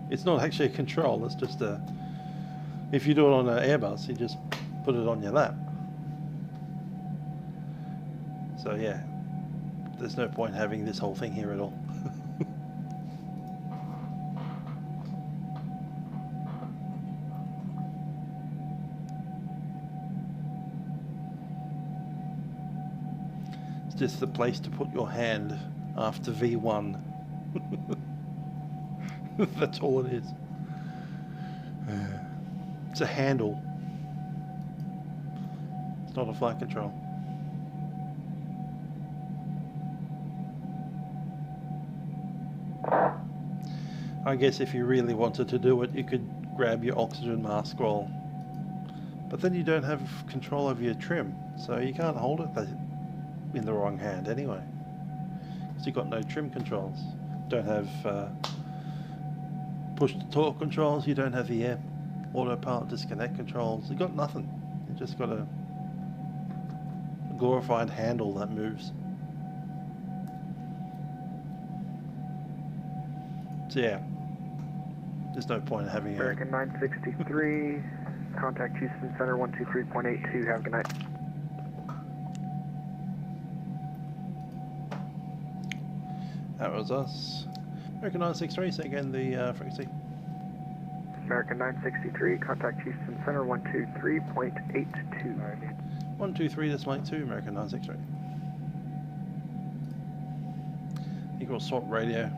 It's not actually a control, it's just a, if you do it on an Airbus, you just put it on your lap. So yeah, there's no point having this whole thing here at all. It's just the place to put your hand after V1. That's all it is. It's a handle. It's not a flight control. I guess if you really wanted to do it, you could grab your oxygen mask roll, but then you don't have control over your trim, so you can't hold it in the wrong hand anyway, because you've got no trim controls. Don't have push to talk controls, you don't have the air autopilot disconnect controls, you've got nothing. You just got a glorified handle that moves. So yeah, there's no point in having American 963, contact Houston Center 123.82, have a good night. That was us. American 963, say again the frequency. American 963, contact Houston Center 123.82. 123.82, American 963. Equals swap radio.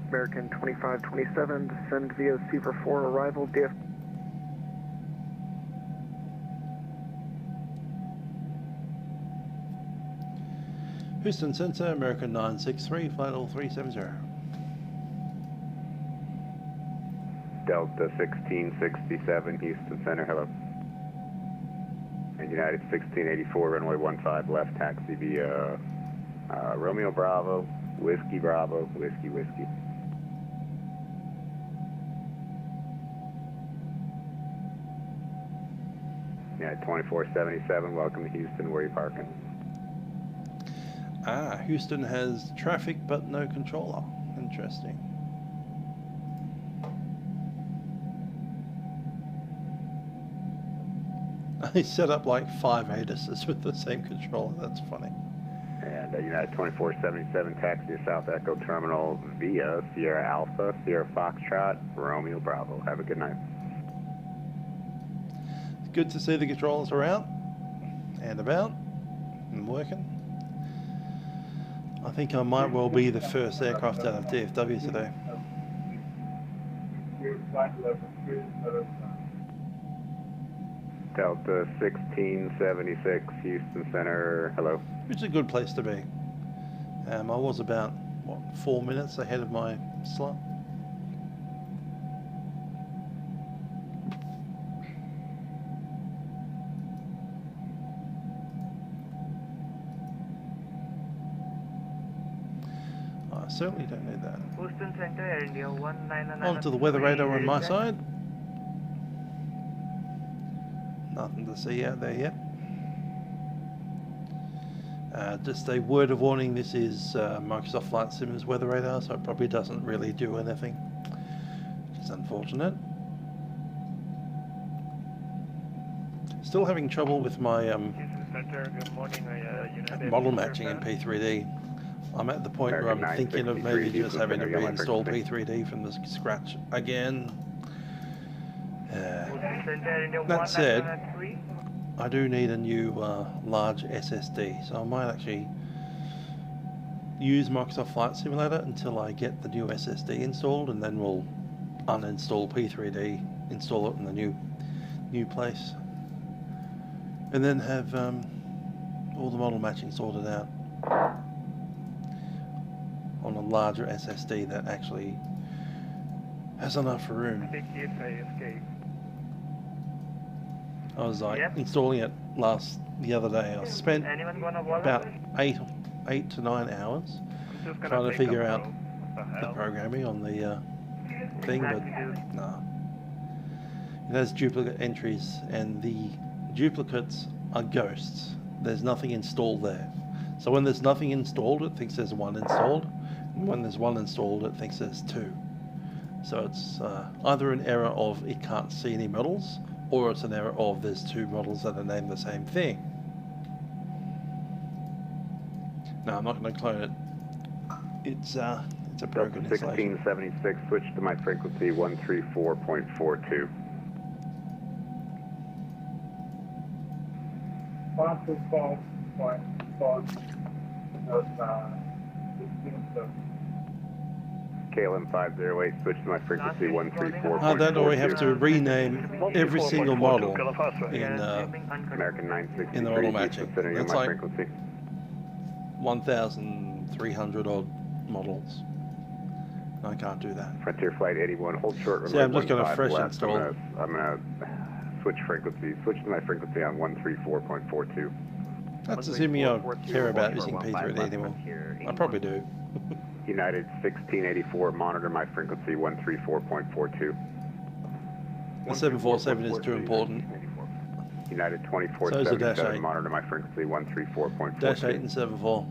American 2527, descend via Super 4, arrival, DF. Houston Center, American 963, flight level 370. Delta 1667, Houston Center, hello. And United 1684, runway 15 left, taxi via Romeo Bravo, Whiskey Bravo, Whiskey Whiskey. Yeah, 2477, welcome to Houston, where are you parking? Ah, Houston has traffic but no controller. Interesting. I set up like 5 ATISes with the same controller, that's funny. And United 2477, taxi to South Echo Terminal via Sierra Alpha, Sierra Foxtrot, Romeo Bravo. Have a good night. It's good to see the controllers are out and about and working. I think I might well be the first aircraft out of DFW today. Delta 1676, Houston Center, hello. Which is a good place to be. I was about, what, 4 minutes ahead of my slot. I certainly don't need that. Houston Center, Air India 199. On to the weather radar on my side. Nothing to see out there yet. Just a word of warning, this is Microsoft Flight Sim's weather radar, so it probably doesn't really do anything, which is unfortunate. Still having trouble with my model matching in P3D. I'm at the point where I'm thinking of maybe just having to reinstall P3D from the scratch again. That said, I do need a new large SSD, so I might actually use Microsoft Flight Simulator until I get the new SSD installed, and then we'll uninstall P3D, install it in the new place, and then have all the model matching sorted out on a larger SSD that actually has enough room. I was like installing it the other day. I spent about 8 to 9 hours trying to figure out the programming on the thing, but no. It has duplicate entries, and the duplicates are ghosts. There's nothing installed there. So when there's nothing installed, it thinks there's one installed, and when there's one installed, it thinks there's two. So it's either an error of it can't see any models, or it's an error of there's two models that are named the same thing. No, I'm not going to clone it. It's a broken installation. 1676, switch to my frequency 134.42. 124.4. KLM 508, switch to my frequency 134.42. That, or we have to rename every single model in American 963, in the model matching. That's like frequency. 1,300 odd models. I can't do that. Frontier Flight 81, hold short. See, I'm just going to fresh left. install. I'm going to switch frequency, switch to my frequency on 134.42. That's assuming I care about using P3D anymore. I probably do. United 1684, monitor my frequency 134.42. The 747 is too important. United 2477, monitor my frequency 134.42. Dash 8 and 74.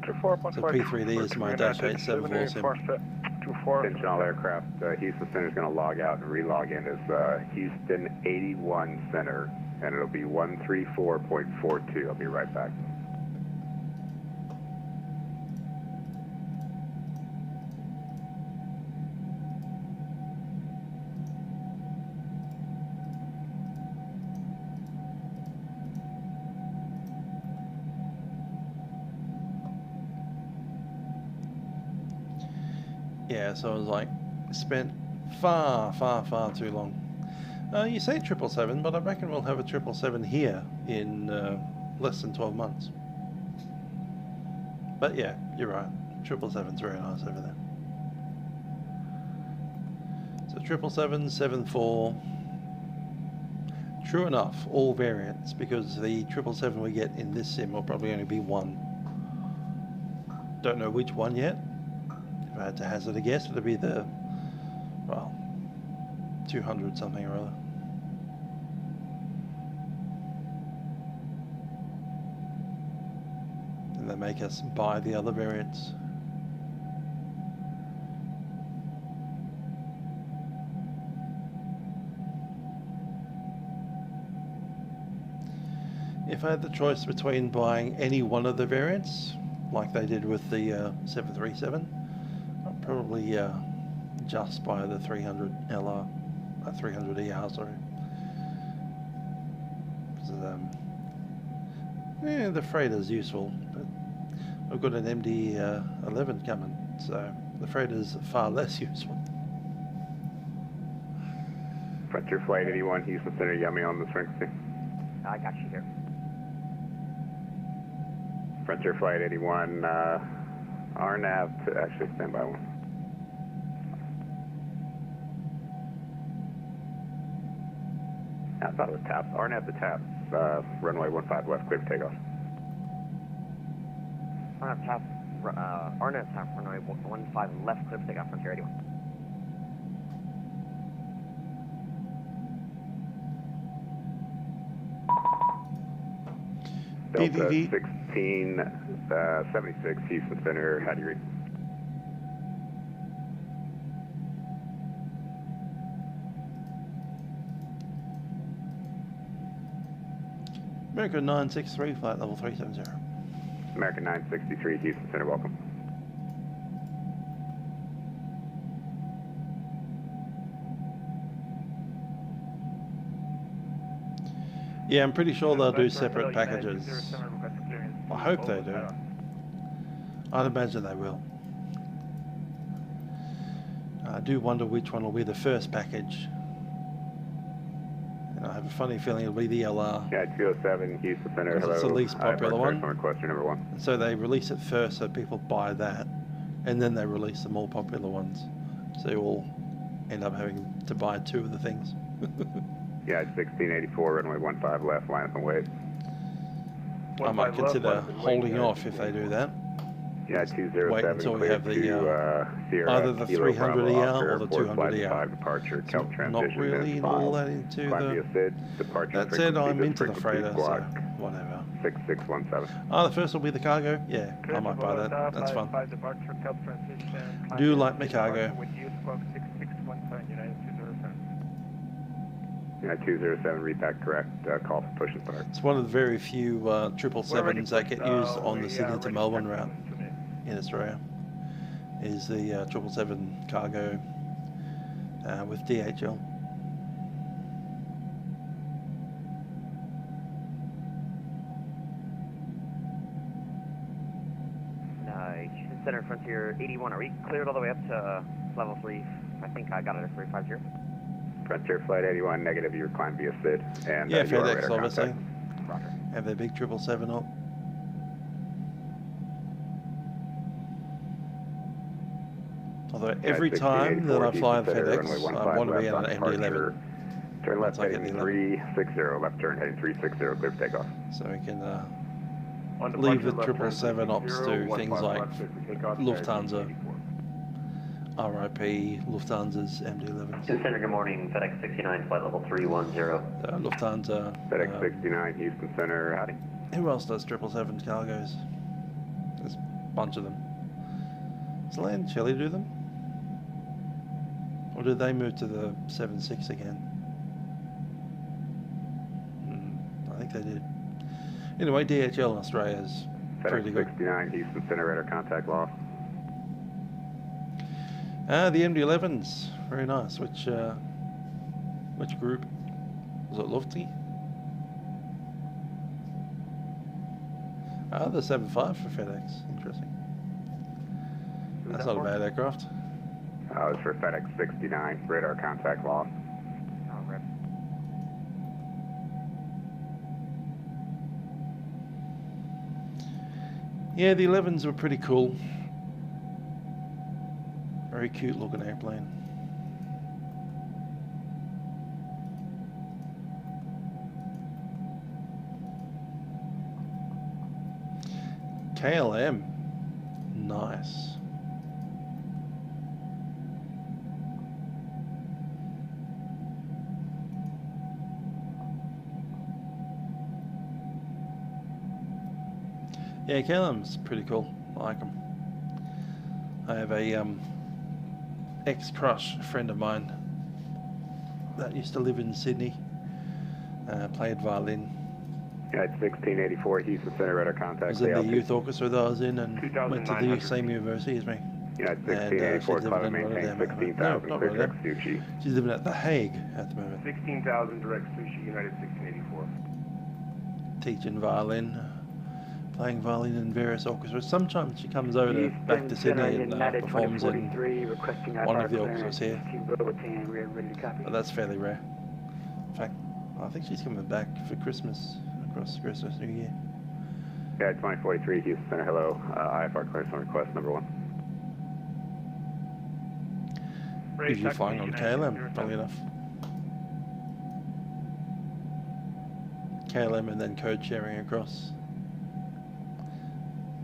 So P3D is my Dash 8 74 sim. Attention all aircraft, Houston Center is going to log out and relog in as Houston 81 Center, and it'll be 134.42. I'll be right back. Yeah, so I was like, spent far too long. You say 777, but I reckon we'll have a 777 here in less than 12 months. But yeah, you're right. 777's very nice over there. So 777, 74. True enough, all variants, because the 777 we get in this sim will probably only be one. Don't know which one yet. If I had to hazard a guess, it'd be the, well, 200 something or other. And they make us buy the other variants. If I had the choice between buying any one of the variants, like they did with the 737, I'd probably just buy the 300LR, 300ER, sorry. Yeah, the freighter's useful, but I've got an MD-11 coming, so the freighter's far less useful. Frontier Flight 81, Houston Center, Yummy on this frequency. I got you here. Frontier Flight 81, RNAV to actually stand by one. I thought it was TAPS. RNAV to TAPS. Runway 15 left, clear for takeoff. RNAV TAPS, runway 15 left, clear for takeoff, Frontier 81. Delta 1676, Houston Center, how do you read? American 963, flight level 370. American 963, Houston Center, welcome. Yeah, I'm pretty sure they'll do separate packages. I hope they do. I'd imagine they will. I do wonder which one will be the first package. I have a funny feeling it'll be the LR. Yeah, 207 Houston Center. It's the least popular one. Question number 1. So they release it first so people buy that, and then they release the more popular ones. So you all end up having to buy 2 of the things. Yeah, 1684, runway 15 left, line up and wait. I might consider holding off if they do that. Yeah, 207. Wait until we have the either the 300ER or the 200ER. Departure, so not really all that into the. That said, I'm into the freighter, so whatever. 6617. Oh, the first will be the cargo. Yeah, I might buy that. That's fun. Do like my cargo. Yeah, 207, repack correct. Call for push and start. It's one of the very few 777s that get used on the Sydney to Melbourne route in Australia. Is the 777 cargo with DHL. Houston Center, Frontier 81. Are we cleared all the way up to level 3? I think I got it at 350. Frontier Flight 81, negative, your climb via SID. And, yeah, FedEx, obviously. Roger. Have their big 777 up. Although every time that I fly the FedEx, I want to be on an MD-11. Turn left heading 360, left turn heading 360, clear for takeoff. So we can leave the 777 ops to things like Lufthansa. RIP, Lufthansa's MD-11s. Center, good morning. FedEx 69, flight level 310. Lufthansa. FedEx 69, Houston Center, howdy. Who else does 777 cargoes? There's a bunch of them. Does Land Chile do them? Or did they move to the 76 again? I think they did. Anyway, DHL in Australia is pretty good. FedEx 69, Houston Center, radar contact lost. The MD-11s, very nice. Which group? Was it Lufty? The 75 for FedEx. Interesting. That's not a bad aircraft. It's for FedEx 69, radar contact lost. Yeah, the 11s were pretty cool. Very cute looking airplane. KLM. Nice. Yeah, KLM's pretty cool. I like them. I have a ex-crush friend of mine that used to live in Sydney, played violin. Yeah, it's 1684 Houston Center, radar contact. Was in the youth orchestra that I was in and went to the same university as me. Yeah, it's 1684 climate maintain 16,000, clear direct Sushi. She's living at The Hague at the moment. 16,000 direct Sushi, United 1684. Teaching violin. Playing violin in various orchestras. Sometimes she comes over back to Sydney and performs in one of the orchestras here. But that's fairly rare. In fact, I think she's coming back for Christmas, across Christmas, New Year. Yeah, 2043 Houston Center, hello. IFR clearance on request number 1. If you're flying on KLM, funnily enough. KLM and then code sharing across.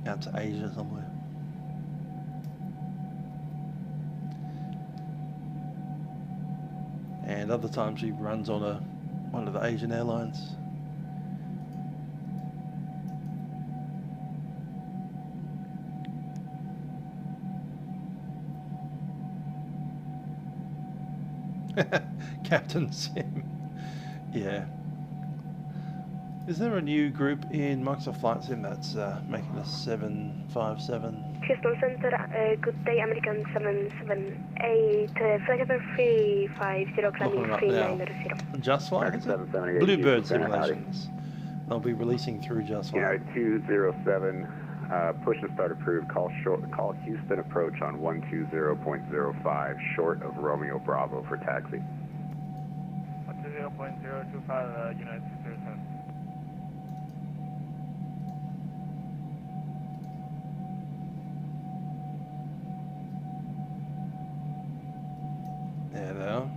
Out to Asia somewhere. And other times she runs on one of the Asian airlines. Captain Sim. Yeah. Is there a new group in Microsoft Flight Sim that's making a 757? Houston Center, good day, American 778, flight number 350, climbing 390. Just Flight, is it? Bluebird Simulations. They'll be releasing through Just Flight. Yeah, 207, push and start approved. Call Houston approach on 120.05, short of Romeo Bravo for taxi. 0.025 United States. There they are.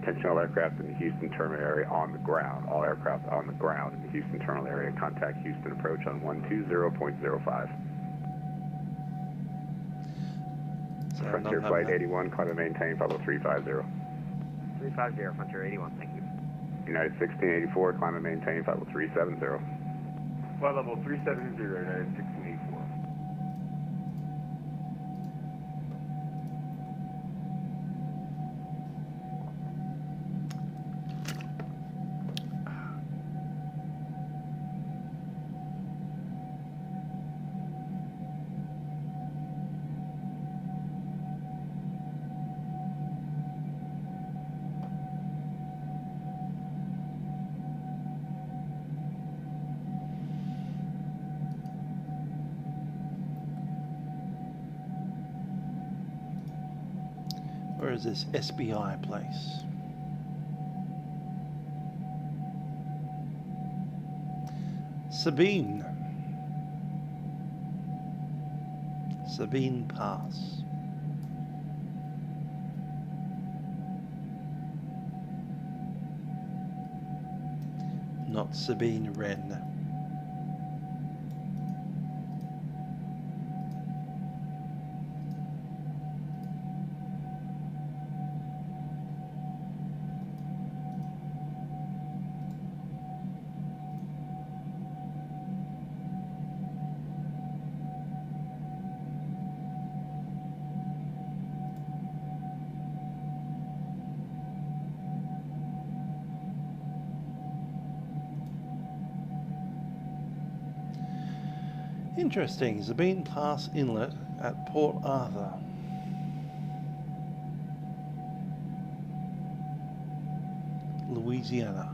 Attention all aircraft in the Houston terminal area on the ground. All aircraft on the ground in the Houston terminal area. Contact Houston approach on 120.05. Frontier Flight 81, climb and maintain, follow 350. 350, Frontier 81, thank you. United 1684, climb and maintain, follow 370. Flight level 370, United 1684. Where is this SBI place? Sabine. Sabine Pass. Not Sabine Wren. Interesting, Sabine Pass Inlet at Port Arthur. Louisiana.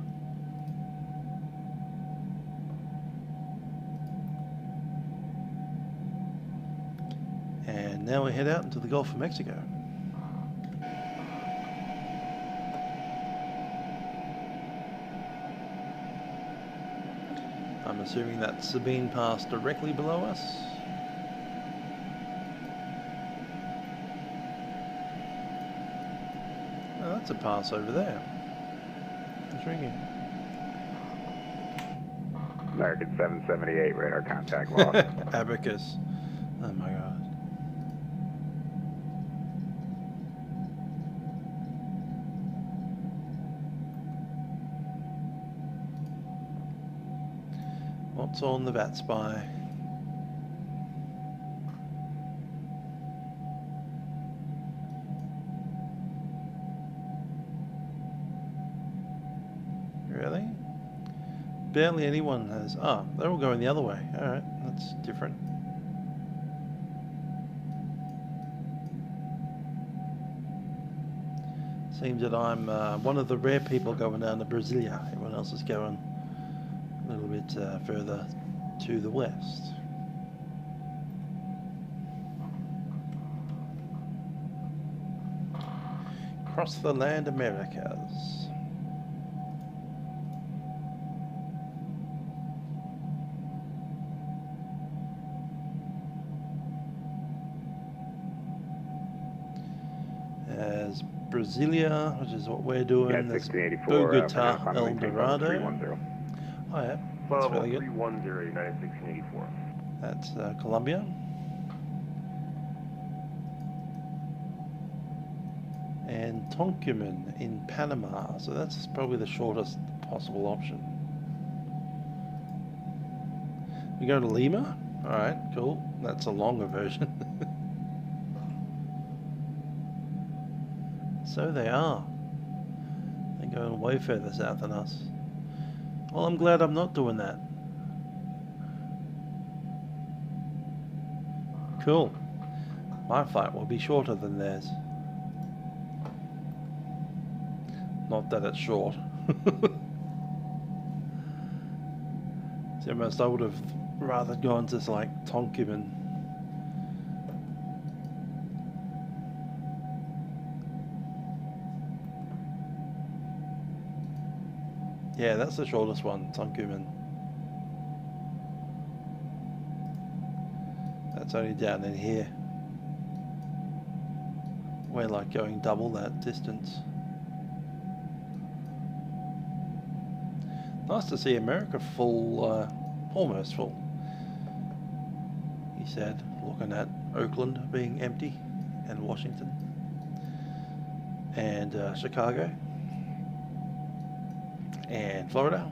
And now we head out into the Gulf of Mexico. I'm assuming that's Sabine Pass directly below us. Oh, that's a pass over there. It's ringing. American 778, radar contact lost. Abacus. Oh my god. What's on the VAT spy? Really? Barely anyone has. Oh, they're all going the other way. Alright, that's different. Seems that I'm one of the rare people going down to Brasilia. Everyone else is going a little bit further to the west. Across the land Americas. As Brasilia, which is what we're doing. Yeah, 1684, Bogota, El Dorado. Oh yeah, that's really good. 310, United 1684. That's Colombia. And Tonkumen in Panama, so that's probably the shortest possible option. We go to Lima? Alright, cool. That's a longer version. So they are. They're going way further south than us. Well, I'm glad I'm not doing that. Cool. My flight will be shorter than theirs. Not that it's short. It's almost I would have rather gone to like Tonkin. Yeah, that's the shortest one, Tonkin. That's only down in here. We're like going double that distance. Nice to see America full, almost full. He said, looking at Oakland being empty, and Washington, and Chicago, and Florida,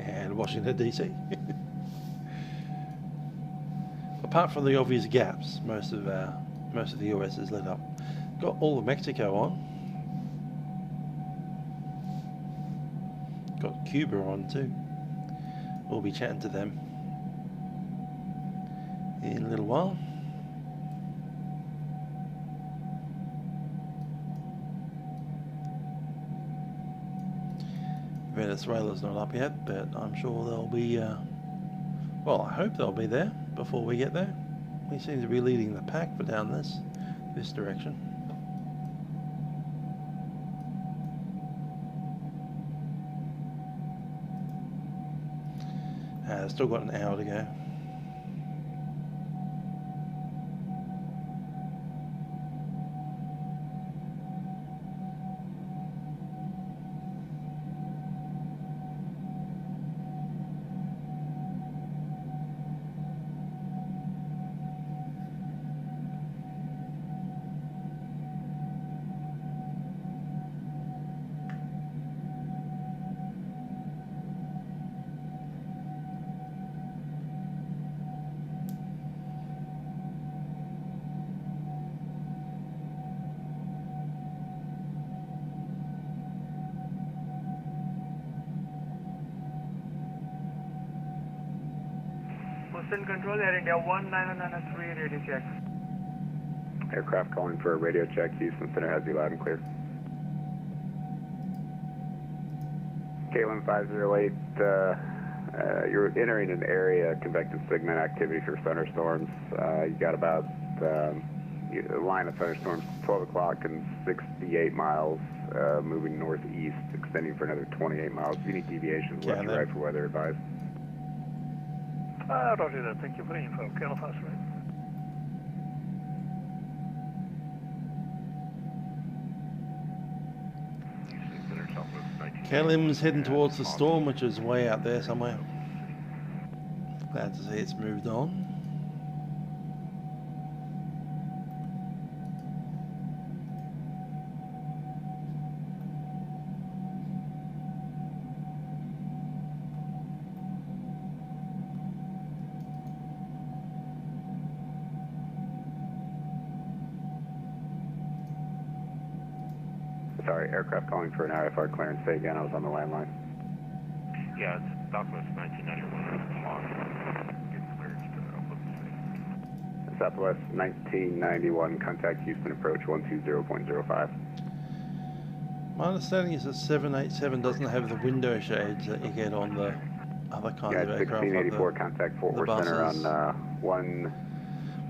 and Washington DC. Apart from the obvious gaps, most of the US is lit up. Got all of Mexico on. Got Cuba on too. We'll be chatting to them in a little while. Venezuela's not up yet, but I'm sure they'll be, well, I hope they'll be there before we get there. We seem to be leading the pack for down this direction. Still got an hour to go. Boston Control, Air India 1993, radio check. Aircraft calling for a radio check. Houston Center has you loud and clear. KLM 508, you're entering an area of convective segment activity for thunderstorms. You got about a line of thunderstorms 12 o'clock and 68 miles, moving northeast, extending for another 28 miles. If you need deviations, left to right for weather advice. Roger that. Thank you for the info. KLM 508. KLM's heading towards the storm, which is way out there somewhere. Glad to see it's moved on. Sorry, aircraft calling for an IFR clearance. Say again, I was on the landline. Yeah, it's Southwest 1991. Get clearance to Oakland. Southwest 1991, contact Houston approach 120.05. My understanding is that 787 doesn't have the window shades that you get on the other kinds of aircraft. 1684, contact Fort Worth Center on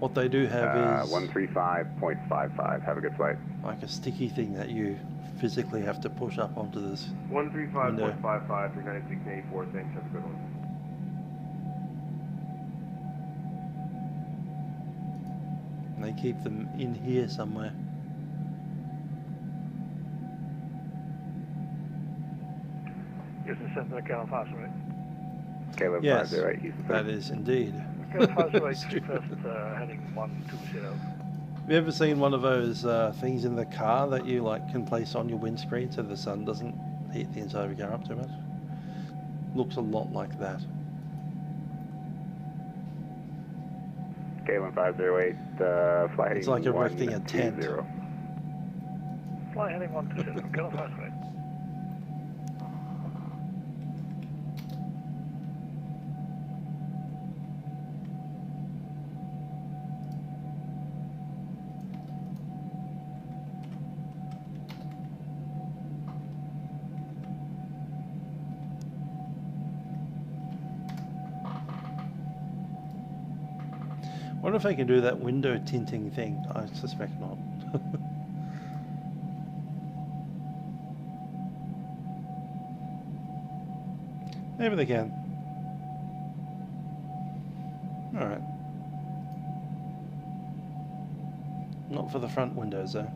What they do have is 135.55. Have a good flight. Like a sticky thing that you physically have to push up onto this 135.55 for 9684. Thanks. Have a good one. And they keep them in here somewhere. Houston Center, KLM 508. KLM Yes, 508, Houston that is indeed. KLM 508, first heading 120. Have you ever seen one of those things in the car that you can place on your windscreen so the sun doesn't heat the inside of your car up too much? Looks a lot like that. KLM 508, fly heading It's like erecting a tent. Fly heading 120, KLM 508. Wonder if they can do that window tinting thing. I suspect not. Maybe they can. Alright. Not for the front windows though.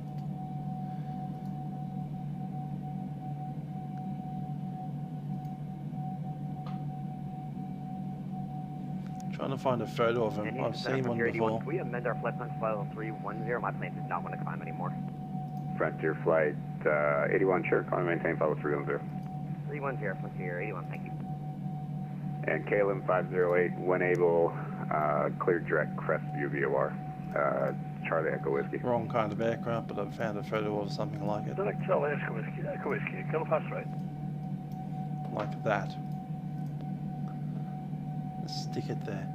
Trying to find a photo of him. I've seen one before. Can we amend our flight plan to flight level 310? My plane does not want to climb anymore. Frontier Flight 81, sure. Call and maintain flight level 310. 310, Frontier 81, thank you. And KLM 508, when able, clear direct crest view VOR. Charlie Echo Whiskey. Wrong kind of aircraft, but I've found a photo of something like it. Direct Charlie Echo Whiskey, Kilo pass right. Like that. Let's stick it there.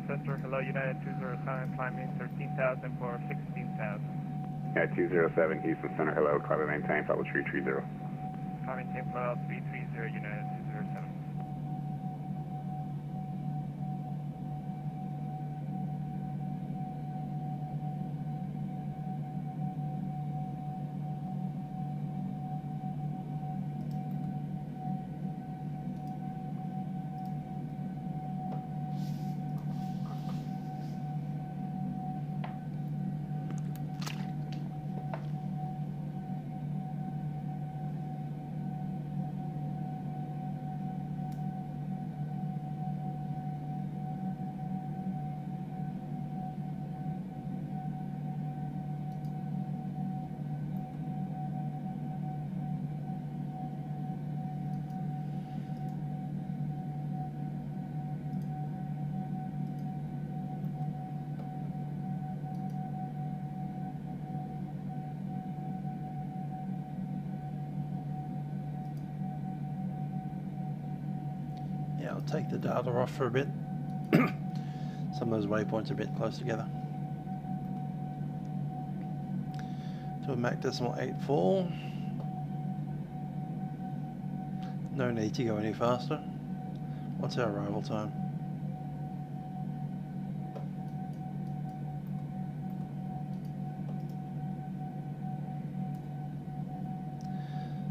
Center, hello, United 207, climbing 13,000 for 16,000. Yeah, 207, Houston Center, hello, climb and maintain flight level 330. Climbing maintain flight level 330, United 207. I'll take the data off for a bit. Some of those waypoints are a bit close together. To a Mach decimal 84. No need to go any faster. What's our arrival time?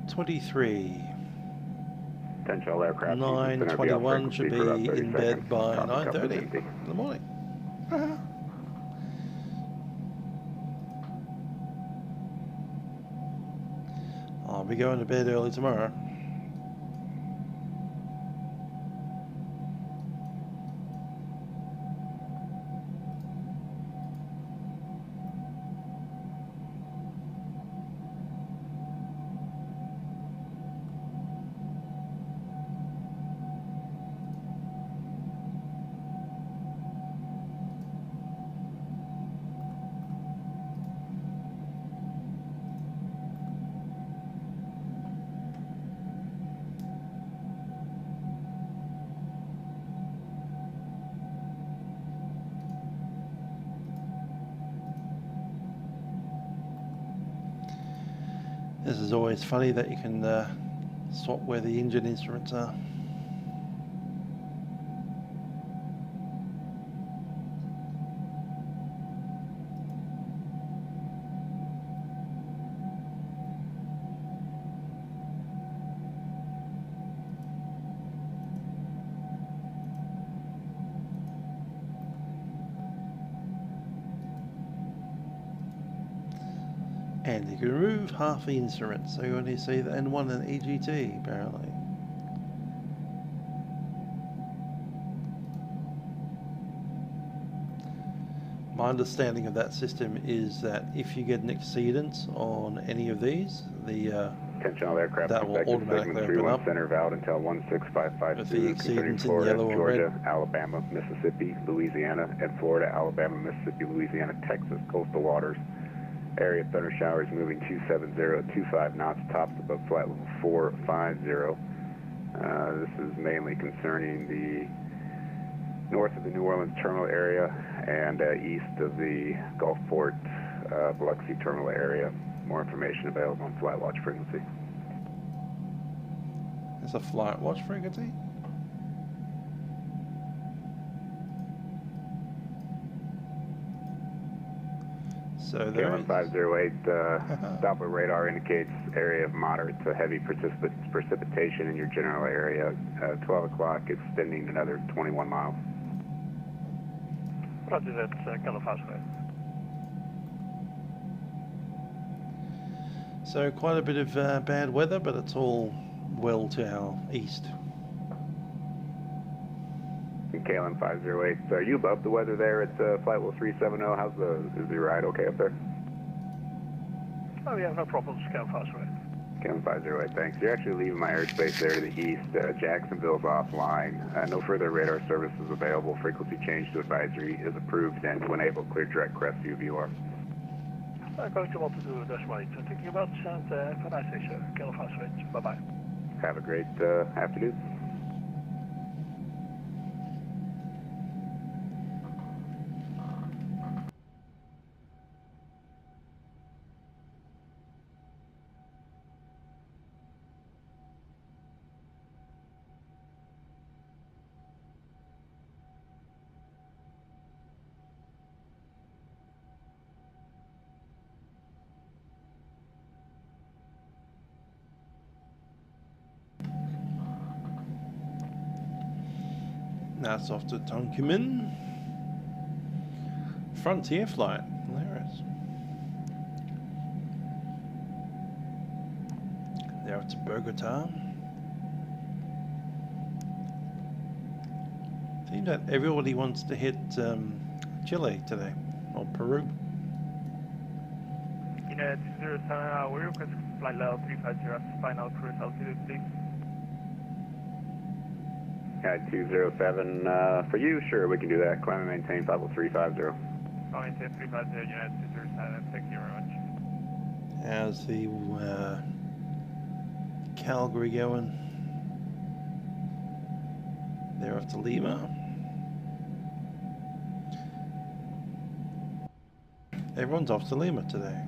.23. Potential aircraft. 9:21 should be in bed by 9:30 in the morning. I'll be going to bed early tomorrow. This is always funny that you can swap where the engine instruments are. And you can remove half the instruments, so you only see the N1 and EGT apparently. My understanding of that system is that if you get an exceedance on any of these, the that will automatically open up. Center valid until 16552. With the exceedance in Florida, yellow or Georgia, red. Alabama, Mississippi, Louisiana, and Florida, Alabama, Mississippi, Louisiana, Texas, coastal waters. Area thunder showers moving 270 25 knots, tops above flight level 450. This is mainly concerning the north of the New Orleans terminal area and east of the Gulfport Biloxi terminal area. More information available on flight watch frequency. It's a flight watch frequency? So there is. 508, Doppler radar indicates area of moderate to heavy precipitation in your general area. 12 o'clock, extending another 21 miles. Roger that, Golf Houseway. So quite a bit of bad weather, but it's all well to our east. KLM 508, so are you above the weather there at flight level 370? Is the ride okay up there? Oh yeah, no problems, Golf Houseway. KLM 508, thanks. You're actually leaving my airspace there to the east. Jacksonville's offline. No further radar services available. Frequency change to advisory is approved, and when able, clear direct crest UVR. Going to altitude decimal 8. Thinking about and have a nice day, sir. Golf Houseway. Bye-bye. Have a great afternoon. That's off to Tonkimin. Frontier flight. Hilarious. They're off to Bogota. Seems that everybody wants to hit Chile today, or Peru. United 07, we request flight level 350 at final cruise altitude, please. 207, for you, sure, we can do that. Climb and maintain 50350. Maintain 350, United 207, thank you very much. How's the Calgary going? They're off to Lima. Everyone's off to Lima today.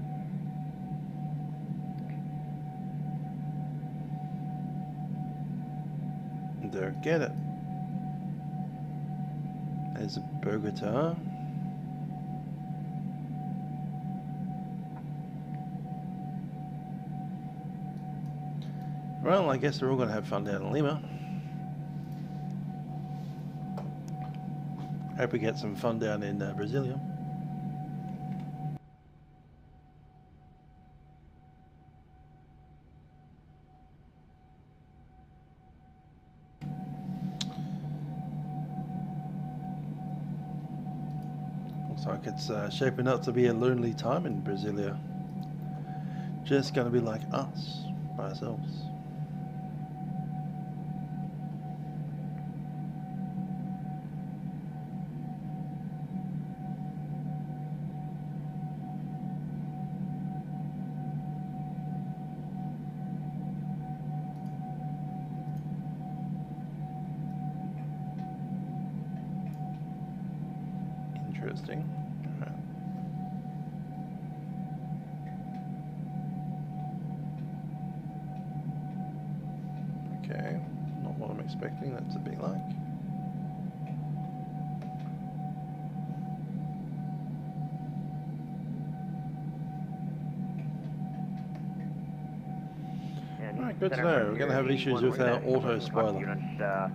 Don't get it. There's Bogota. Well, I guess they're all going to have fun down in Lima. Hope we get some fun down in Brasilia. Looks like it's shaping up to be a lonely time in Brasilia. Just going to be like us, by ourselves. Interesting. Okay, not what I'm expecting that to be like. Alright, good to know. We're going to have issues with our auto spoiler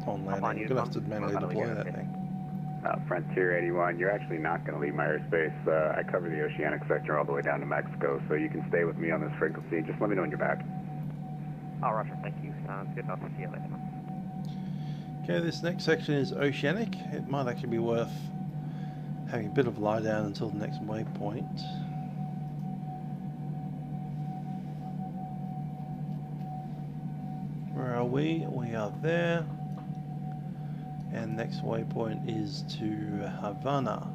on landing. We're going to have to manually deploy that thing. Frontier 81, you're actually not going to leave my airspace. I cover the oceanic sector all the way down to Mexico, so you can stay with me on this frequency. Just let me know when you're back. Oh, Roger, thank you. Sounds good. I'll see you later. Okay, this next section is oceanic. It might actually be worth having a bit of lie down until the next waypoint. Where are we? We are there. And next waypoint is to Havana,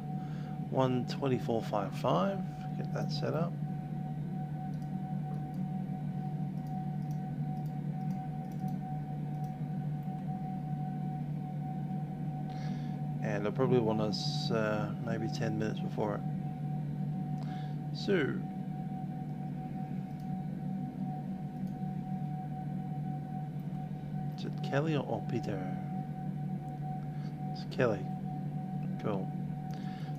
12455. Get that set up. And they'll probably want us maybe 10 minutes before it. So, is it Kelly or Peter? Kelly. Cool.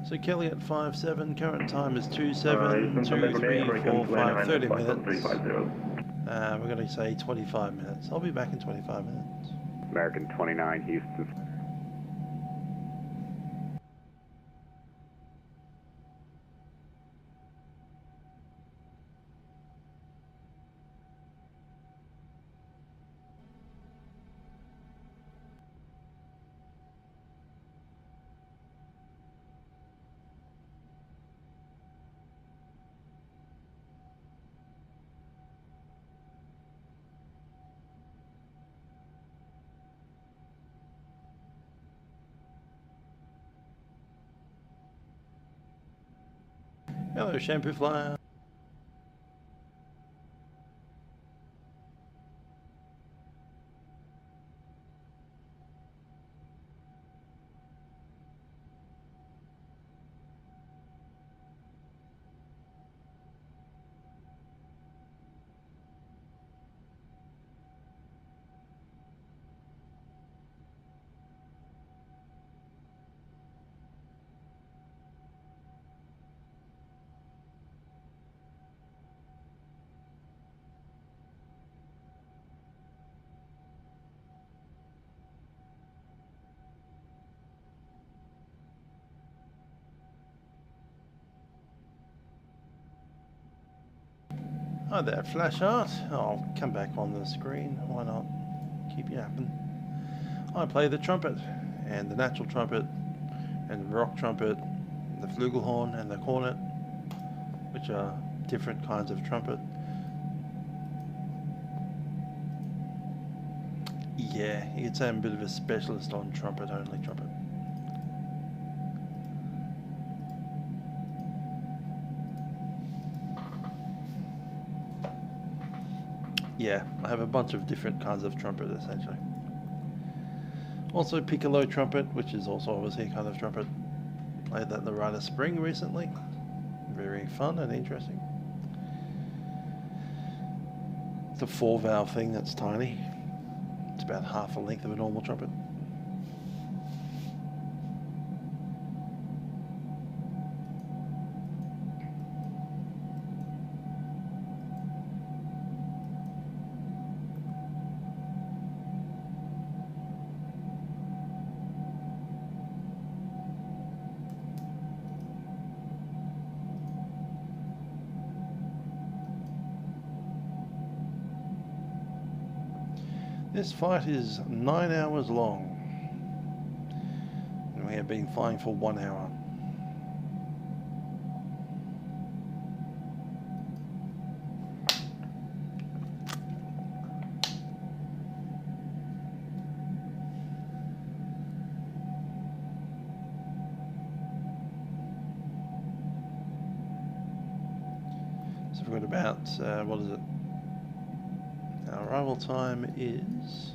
So Kelly at 5-7, current time is 2-7, 2, 3, 4, 5, 30 minutes. We're going to say 25 minutes. I'll be back in 25 minutes. American 29, Houston. Hello, Shampoo Flyer. Hi there, Flash Art. I'll come back on the screen. Why not? Keep yapping. I play the trumpet, and the natural trumpet, and the rock trumpet, the flugelhorn, and the cornet, which are different kinds of trumpet. Yeah, you could say I'm a bit of a specialist on trumpet, only trumpet. Yeah, I have a bunch of different kinds of trumpet, essentially. Also piccolo trumpet, which is also obviously a kind of trumpet. Played that in the Rider Spring recently. Very fun and interesting. It's a 4-valve thing that's tiny. It's about half the length of a normal trumpet. This flight is 9 hours long, and we have been flying for 1 hour. So we've got about, what is it? Our arrival time is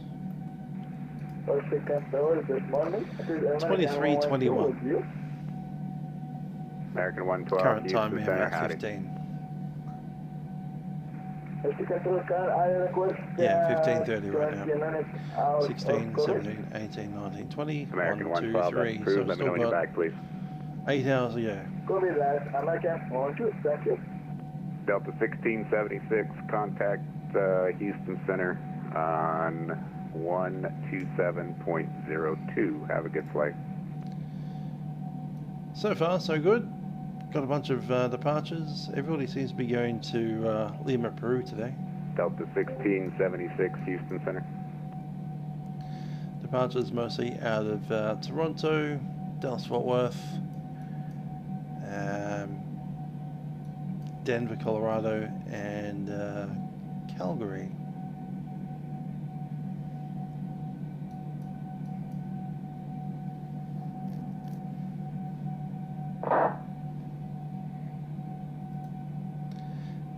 23:21. American 112. Current time we have about 15. Yeah, 15:30 right now. 16, 17, 18, 19, 20. American 1, 2, 112. 3. That's So approved. Let me know when you're back, please. 8 hours, yeah. Delta 1676, contact Houston Center on 127.02. Have a good flight. So far, so good. Got a bunch of departures. Everybody seems to be going to Lima, Peru today. Delta 1676, Houston Center. Departures mostly out of Toronto, Dallas-Fort Worth, Denver, Colorado, and Calgary.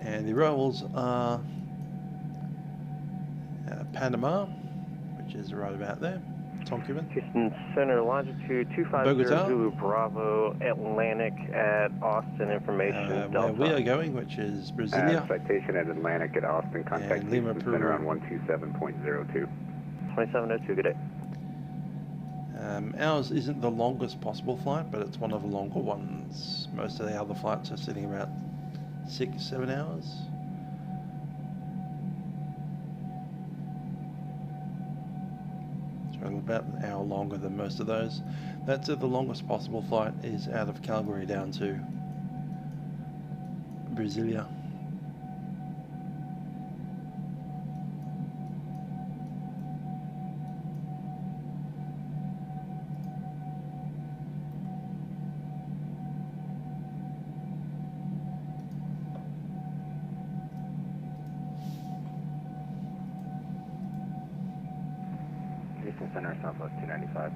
And the arrivals are Panama, which is right about there. Tonkiman. Houston Center, longitude 250 Zulu Bravo, Atlantic at Austin, information Delta. Where we are going, which is Brasilia. Citation at Atlantic at Austin, contact Lima, Houston Center on 127.02. 2702, good day. Ours isn't the longest possible flight, but it's one of the longer ones. Most of the other flights are sitting about 6-7 hours. So about an hour longer than most of those. That's the longest possible flight is out of Calgary down to Brasilia. Houston Center, Southwest 295.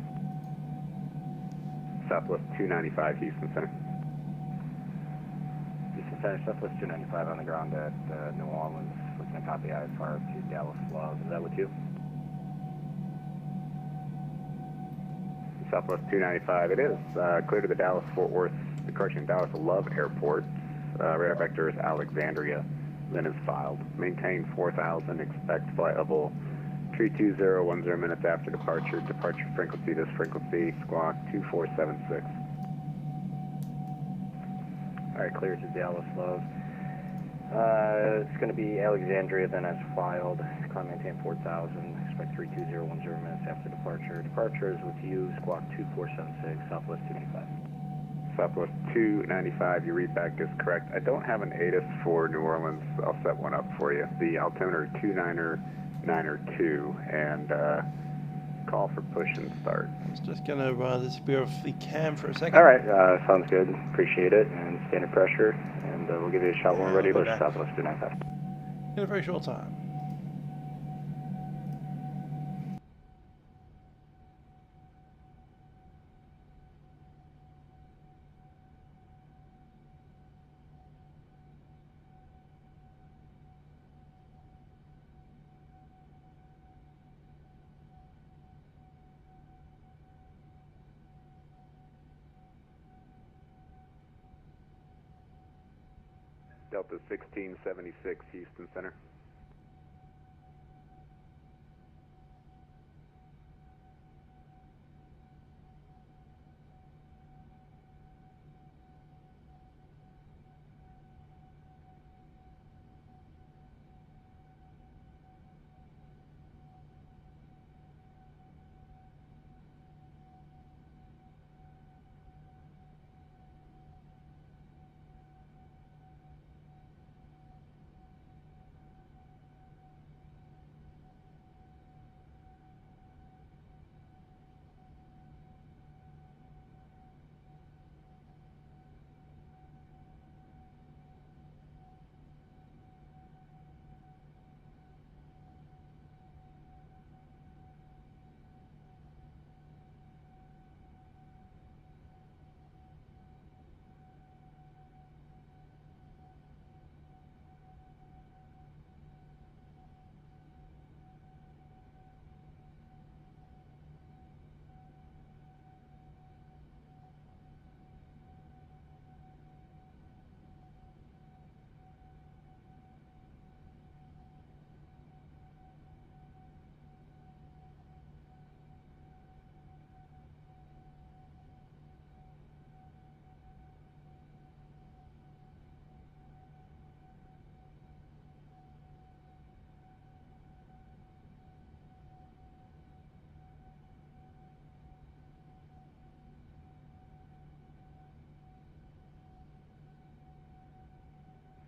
Southwest 295, Houston Center. Houston Center, Southwest 295 on the ground at New Orleans. Looking to copy IFR to Dallas Love. Is that with you? Southwest 295, it is. Clear to the Dallas-Fort Worth, departing Dallas Love Airport. Radar vector is Alexandria. Then is filed. Maintain 4,000. Expect flight level 32010 minutes after departure. Departure frequency, this frequency, squawk 2476. Alright, clear to Dallas Love. It's going to be Alexandria, then as filed. Climb maintain 4,000. Expect 32010 minutes after departure. Departure is with you, squawk 2476, Southwest 295. Southwest 295, your readback is correct. I don't have an ATIS for New Orleans. I'll set one up for you. The altimeter 29902 and call for push and start. I was just going to disappear off the cam for a second. All right, sounds good. Appreciate it. And standard pressure. And we'll give you a shot when we're ready. Push Southwest 295. In a very short time. Delta 1676, Houston Center.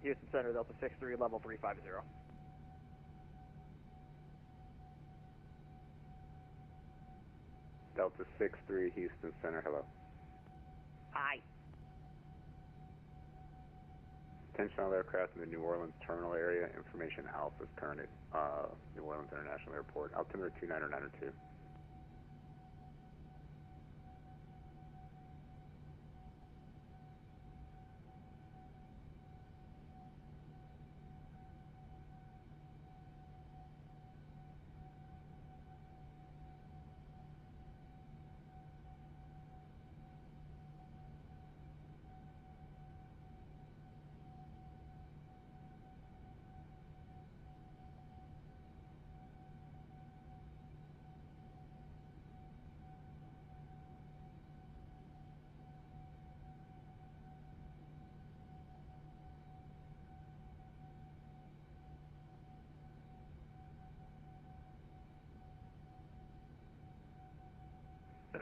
Houston Center, Delta 63, level 350. Delta 63, Houston Center, hello. Hi. Attention all aircraft in the New Orleans terminal area. Information Alpha is current at New Orleans International Airport. Altimeter 29902.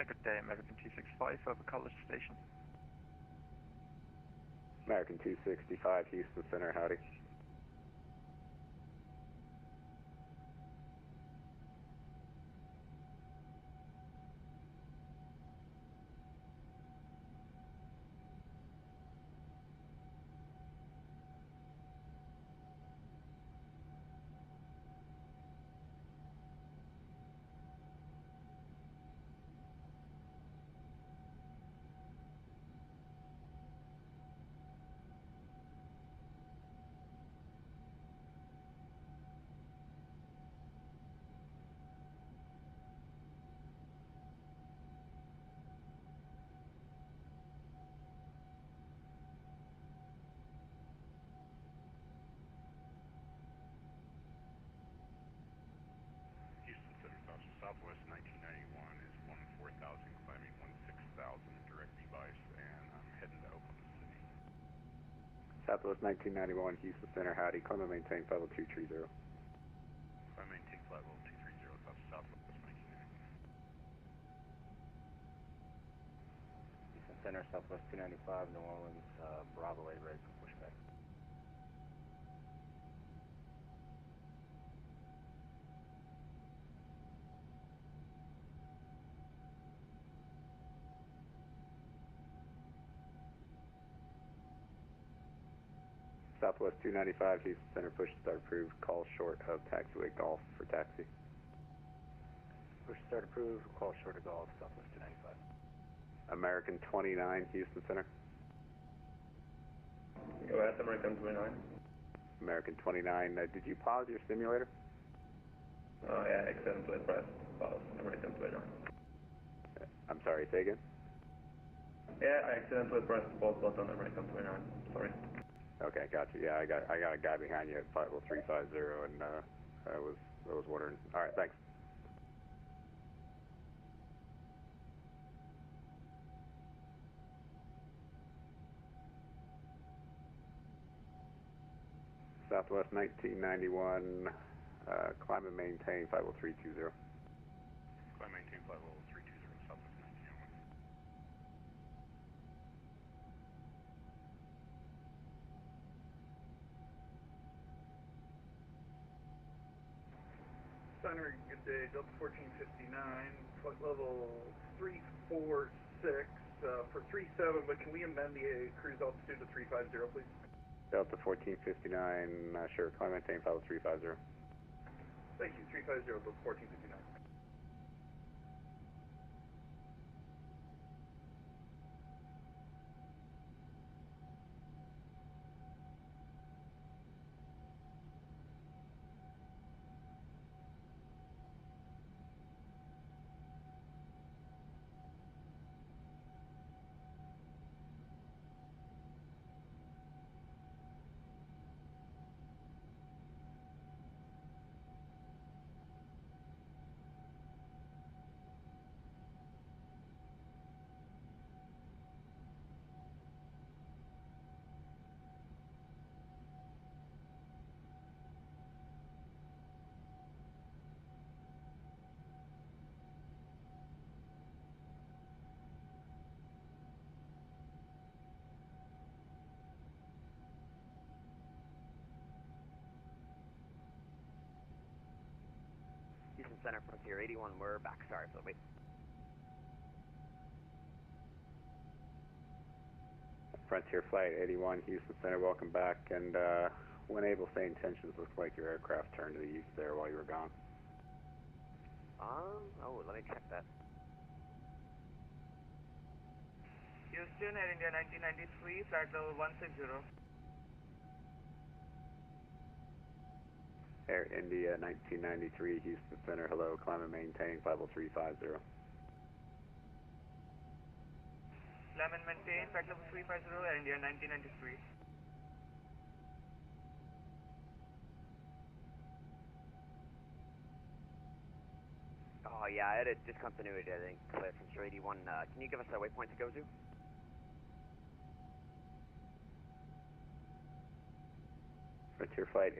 good day, American 265 over College Station. American 265, Houston Center, howdy. Southwest 1991 is 14,000, climbing 16,000, direct device, and I'm heading to Oklahoma City. Southwest 1991, Houston Center, howdy. Climb and maintain flight level 230. Climb maintain flight level 230, Southwest 1991. Houston Center, Southwest 295, New Orleans, Bravo 8, ready for pushback. Southwest 295, Houston Center, push start approved, call short of taxiway Golf for taxi. Push start approved, call short of Golf, Southwest 295. American 29, Houston Center. Go ahead, American 29. American 29, did you pause your simulator? Oh yeah, accidentally pressed pause, American 29. I'm sorry, say again? Yeah, I accidentally pressed the pause button, American 29, sorry. Okay, gotcha. Yeah, I got a guy behind you at flight level 350, and I was wondering. All right, thanks. Southwest 1991, climb and maintain flight level 320. Climb maintain flight level 320, Southwest 1991. Center, good day, Delta 1459, flight level 346 for 37, but can we amend the cruise altitude to 350, please? Delta 1459, sure, climb maintain flight level 350. Thank you, 350, Delta 1459. Houston Center, Frontier 81, we're back. Sorry for the wait. Frontier Flight 81, Houston Center, welcome back. And when able, say intentions, looks like your aircraft turned to the east there while you were gone. Oh, let me check that. Houston, Air India 1993, flight level 160. Air India 1993, Houston Center, hello, climb and maintain, flight level 350. Climb and maintain, flight level 350, Air India 1993. Oh, yeah, I had a discontinuity, I think, clear Frontier 81. Can you give us a waypoint to go to? Frontier Flight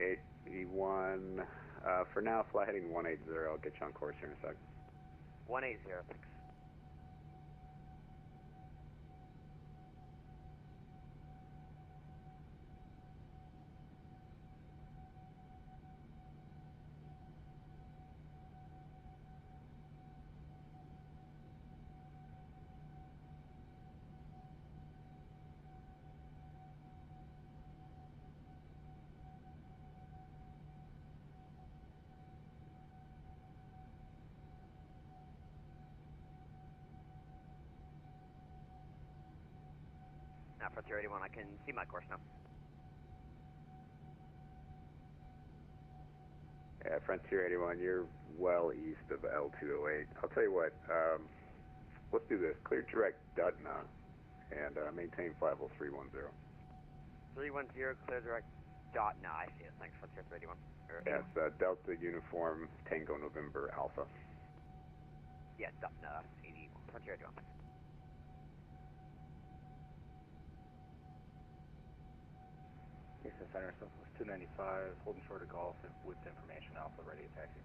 81, for now, fly heading 180. I'll get you on course here in a sec. 180, thanks. Frontier 81, I can see my course now. Yeah, Frontier 81, you're well east of L208. I'll tell you what, let's do this. Clear direct Dutna and maintain flight level 310. 310, clear direct dot. No, I see it. Thanks, Frontier 381. Yes, Delta Uniform Tango November Alpha. Yeah, Dutna 81. Frontier 81. Houston Center, Southwest 295, holding short of Golf with information Alpha, ready to taxi.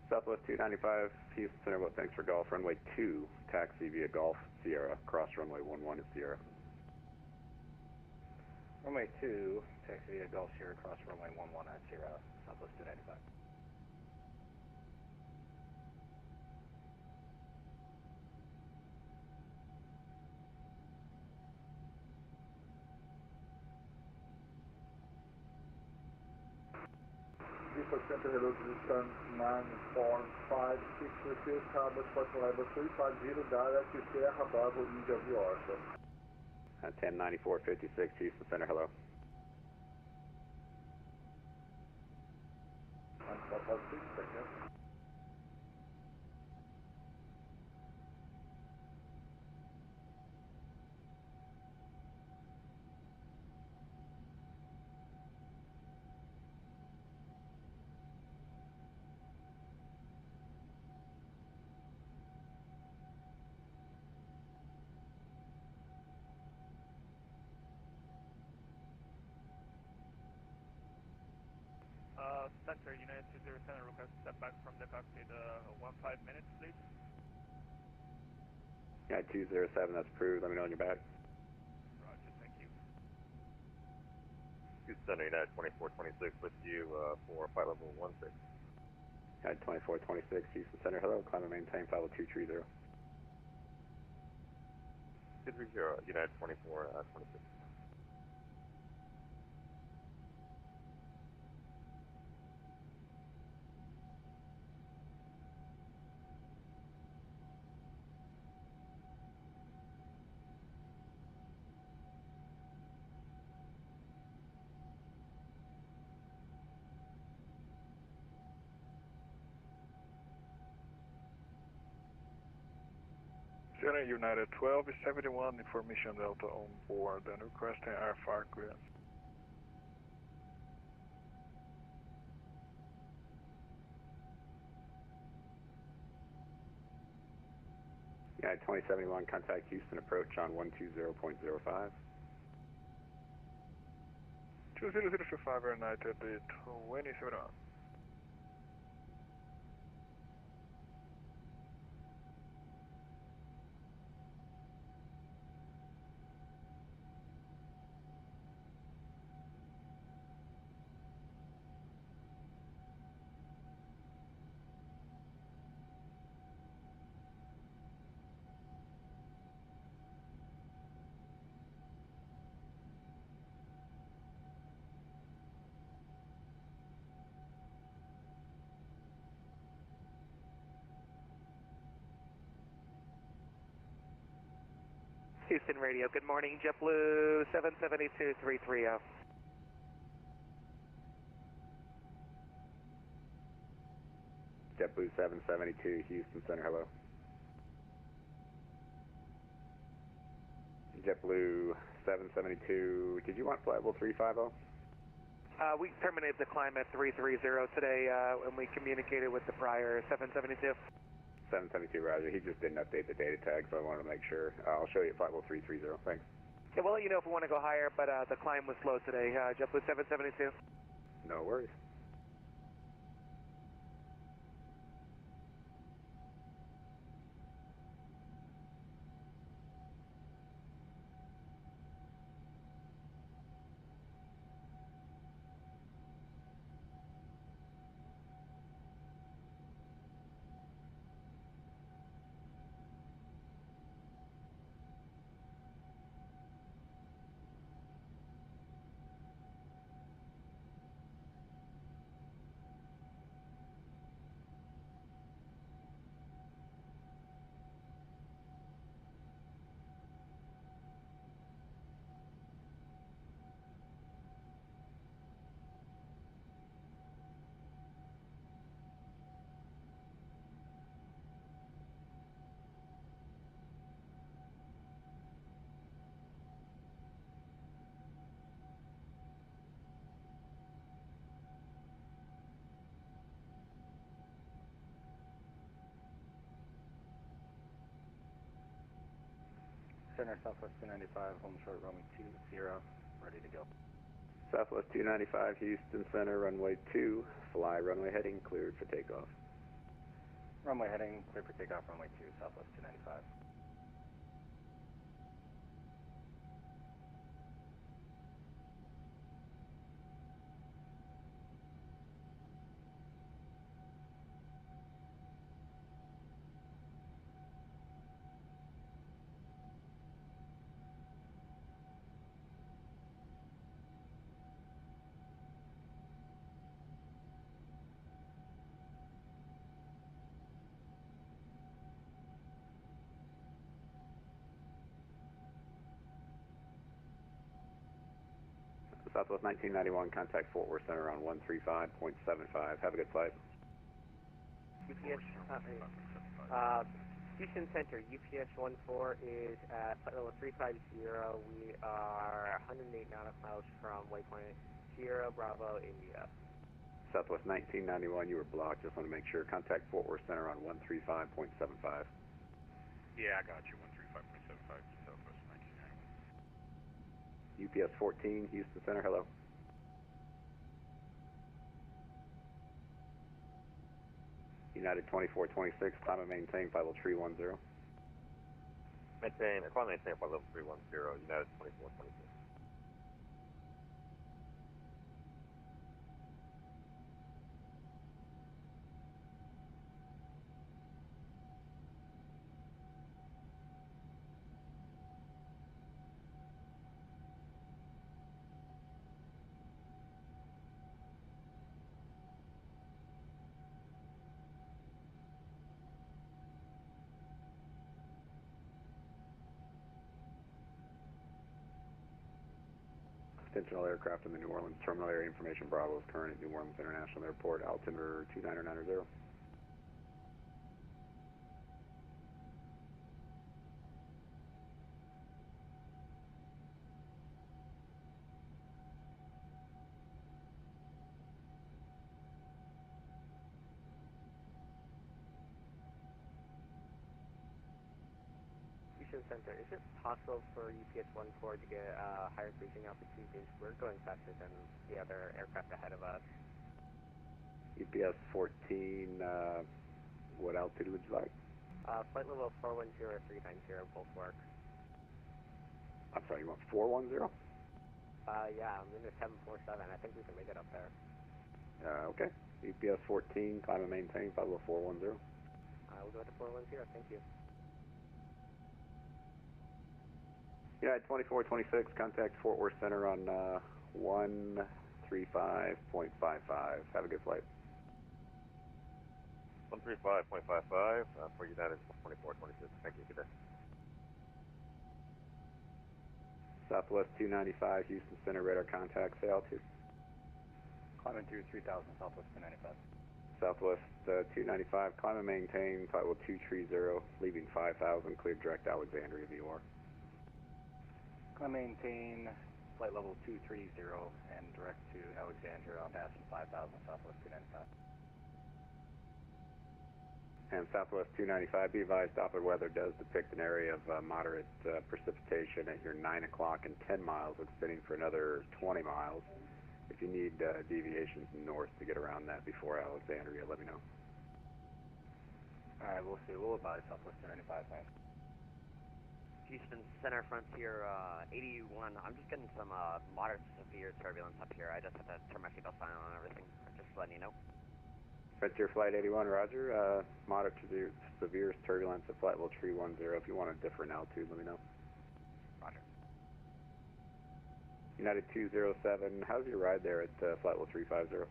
Southwest 295, Houston Center, well, thanks for Golf. Runway 2, taxi via Golf, Sierra, cross runway 11 at Sierra. Runway 2, taxi via Golf Sierra, cross runway 11 at Sierra, Southwest 295. Center, hello to distance 9456 with you, Cabo Sport Level 350, direct to Sierra Bravo, EWR, sir. 109456, Houston Center, hello. 9456, thank you. Center, United 207, request step back from the cockpit 15 minutes, please. Yeah, 207, that's approved. Let me know when you're back. Roger, thank you. Houston Center, United 2426 with you for flight level 16. United 2426, Houston Center, hello. Climb and maintain flight level 230. 230, United 2426. Sierra United 12 is 71, information Delta on board and requesting airfare clearance. United 2071, contact Houston approach on 120.05. 20025 United 2071. Houston Radio, good morning, JetBlue 772-330. JetBlue 772, Houston Center, hello. JetBlue 772, did you want flight level 350? We terminated the climb at 330 today when we communicated with the prior 772. 772, Roger. He just didn't update the data tag, so I wanted to make sure. I'll show you at flight level 330. Thanks. Yeah, we'll let you know if we want to go higher, but the climb was slow today. JetBlue 772. No worries. Center, Southwest 295, home short, runway 20, ready to go. Southwest 295, Houston Center, runway 2, fly runway heading, cleared for takeoff. Runway heading, clear for takeoff, runway 2, Southwest 295. Southwest 1991, contact Fort Worth Center on 135.75. Have a good flight. UPS, Houston Center, UPS 14 is at flight level 350. We are 108 nautical miles from waypoint 0 Bravo India. Southwest 1991, you were blocked. Just want to make sure. Contact Fort Worth Center on 135.75. Yeah, I got you. 135.75, Southwest 1991. UPS 14, Houston Center, hello. United 2426, climb and maintain, flight level 310. Maintain, climb and maintain, flight level 310, United 2426. Intentional aircraft in the New Orleans terminal area. Information Bravo is current at New Orleans International Airport. Altimeter 2990. Houston Center, is it possible for UPS 14 to get a higher cruising altitude? Because we're going faster than the other aircraft ahead of us. UPS 14, what altitude would you like? Flight level 410 or 390, both work. I'm sorry, you want 410? Yeah, I'm in the 747. I think we can make it up there. Okay. UPS 14, climb and maintain, flight level 410. We'll go to 410, thank you. Yeah, 2426, contact Fort Worth Center on 135.55. Have a good flight. 135.55 for United 2426. Thank you. Good day. Southwest 295, Houston Center, radar contact, say altitude. Climbing through 3000, Southwest 295. Southwest 295, climb and maintain, flight level 230, leaving 5000, cleared direct Alexandria VOR. Climb maintain, flight level 230, and direct to Alexandria on passing 5000, Southwest 295. And Southwest 295, be advised, Doppler weather does depict an area of moderate precipitation at your 9 o'clock and 10 miles, extending for another 20 miles. If you need deviations north to get around that before Alexandria, let me know. All right, we'll see. We'll advise Southwest 295, thanks. Houston Center, Frontier 81. I'm just getting some moderate to severe turbulence up here. I just have to turn my seatbelt sign on and everything. Just letting you know. Frontier Flight 81, roger. Moderate to severe turbulence at flight level 310. If you want a different altitude, let me know. Roger. United 207, how's your ride there at flight level 350?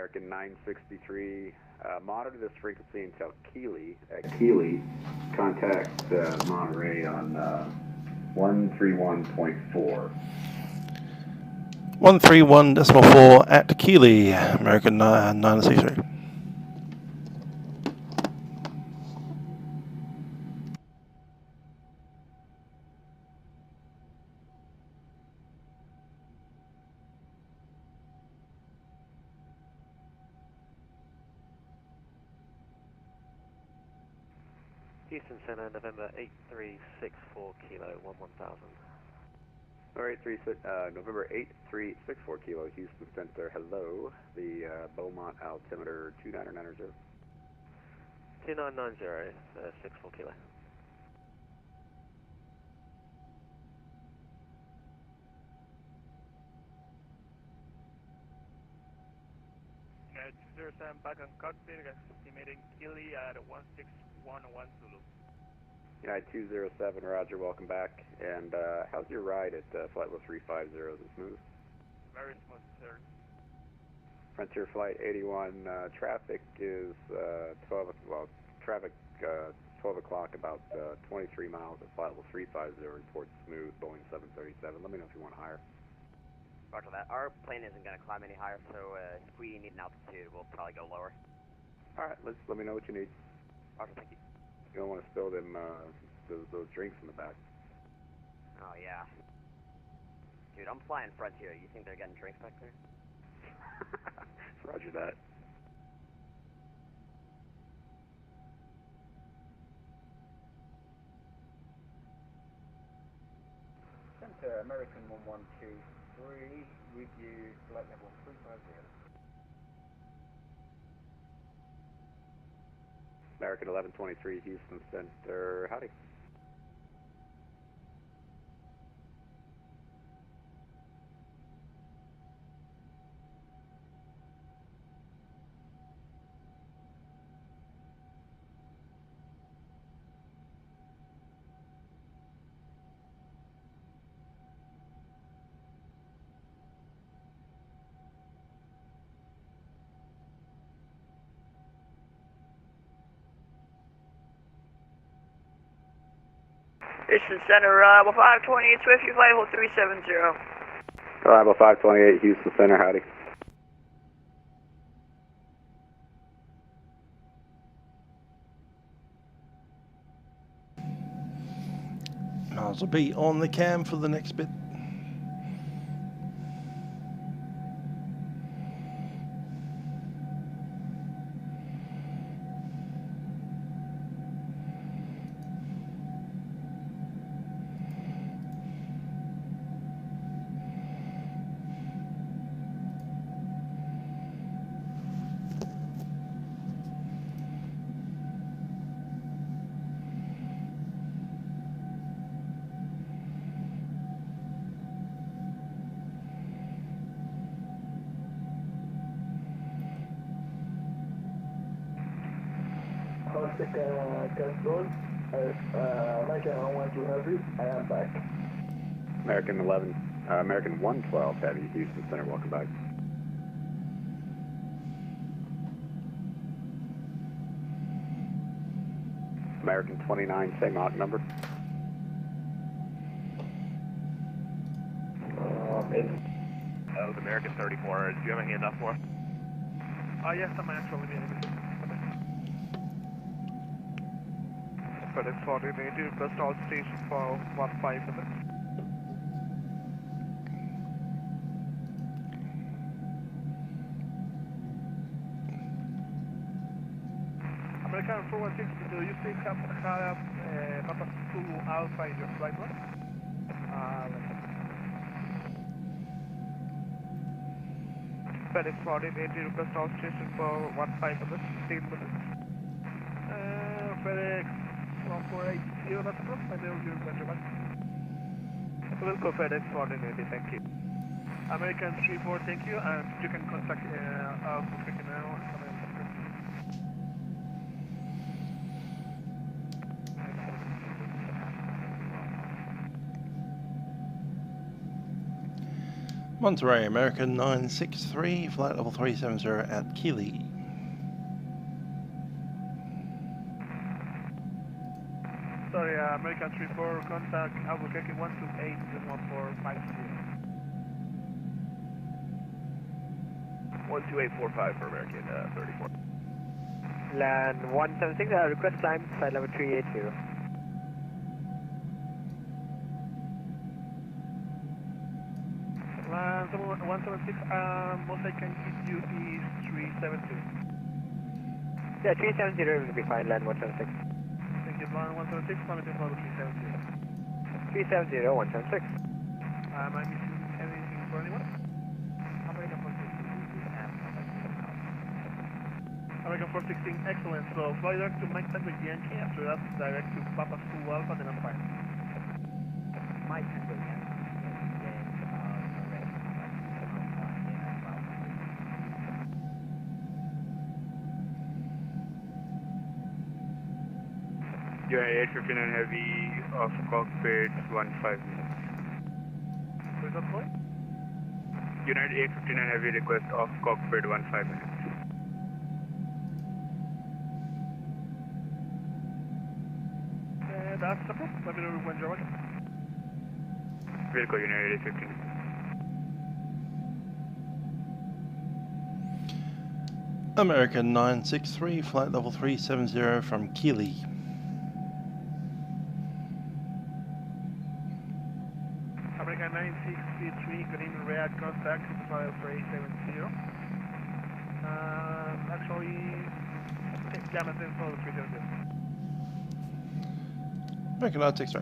American 963, monitor this frequency until Keeley. At Keeley, contact Monterey on 131.4. 131.4 at Keeley, American 963. Houston Center, November 8364 Kilo, 1000. November 8364 Kilo, Houston Center, hello. The Beaumont altimeter 2990. 2990, 64 Kilo. United 207 back on cockpit, estimating Keeley at 1611 Zulu. United 207, Roger, welcome back. And how's your ride at flight level 350? Is it smooth? Very smooth, sir. Frontier Flight 81, traffic is 12 o'clock, about 23 miles at flight level 350, report smooth, Boeing 737. Let me know if you want higher. Roger that. Our plane isn't going to climb any higher, so if we need an altitude, we'll probably go lower. Alright, let me know what you need. Roger, thank you. You don't want to spill them, those drinks in the back. Oh, yeah. Dude, I'm flying Frontier. You think they're getting drinks back there? Roger that. Center, American 1123, review flight level 350. American 1123, Houston Center, howdy. Houston Center, Reliable 528, Swift, you flight level 370. Reliable 528, Houston Center, howdy. Miles will be on the cam for the next bit. Control, American 112 Heavy, I am back. American 112 Heavy, Houston Center, welcome back. American 29, same odd number. That was American 34. Do you have a handoff for us? Yes, I'm actually being FedEx 1480, request all station for 15 minutes. American 416, do you still have Papa Zulu Alpha in your flight plan? FedEx 1480, request all station for 15 minutes. FedEx 1480, that's a problem. I know you're going to back. We'll go FedEx 1480, thank you. American 34, thank you, and you can contact Alpha now. Monterey, American 963, flight level 370 at Keeley. Sorry, American 34, contact Albuquerque 128 1450. 12845 for American 34. Land 176, request climb, flight level 380. Land 176, most I can give you is 370. Yeah, 370 will be fine, land 176. Thank you, land 176, permitting for 370. 370, 176. Am I missing anything for anyone? American 416, excellent. So fly direct to Mike Tango Yankee, after that direct to Papa Sioux Alpha, then I'm fine. Mike Tango Yankee. United 859 Heavy off cockpit 15 minutes. Where's that point? United 859 Heavy request off cockpit 15 minutes. That's approved. Let me know when you're ready. Wilco United 859. American 963, flight level 370 from Keeley. American 963, good evening, rear contact, file 370. Actually, yeah, maintain for 370. American 963.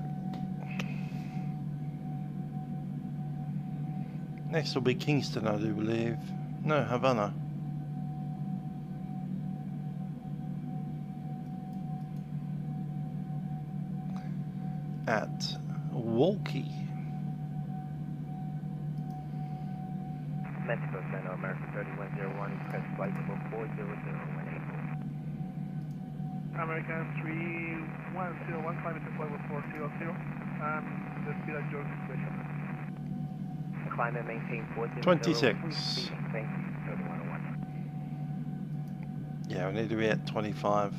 Next will be Kingston, I do believe. No, Havana. At Walkie. Mexico Center, American 3101, request flight level 40018. American 3101, climate to flight level 400, and the speed at your discretion. Climate maintain 400. 26. Thank you, 3101. Yeah, we need to be at 25.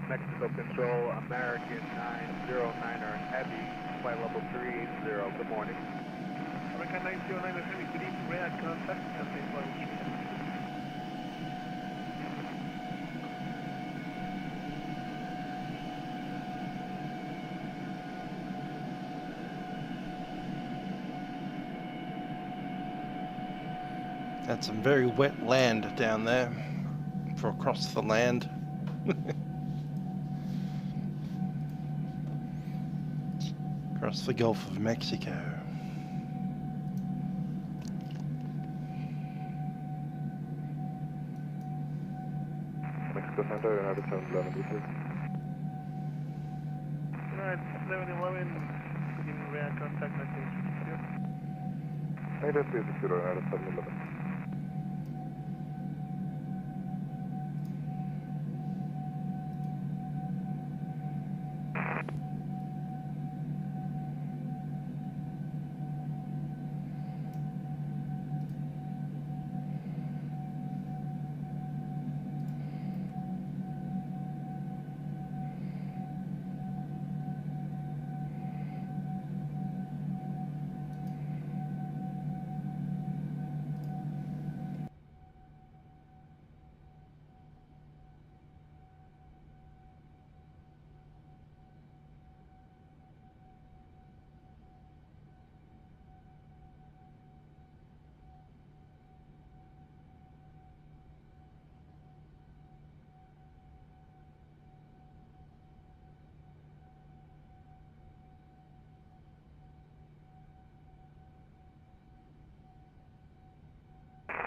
Mexico Control, American 909er Heavy, flight level 380, good morning. American 909er Heavy, good evening, rear contact, and flight level 380. That's some very wet land down there for across the land. Across the Gulf of Mexico. Mexico Center, United 711, United 711, good evening, rear contact, maintain 360. United 360, United 711.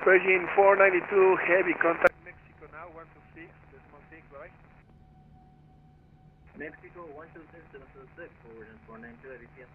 Virgin 492, heavy contact Mexico now, 126, decimal 6, bye. Mexico 126, decimal 6, forward and 492 at EPS.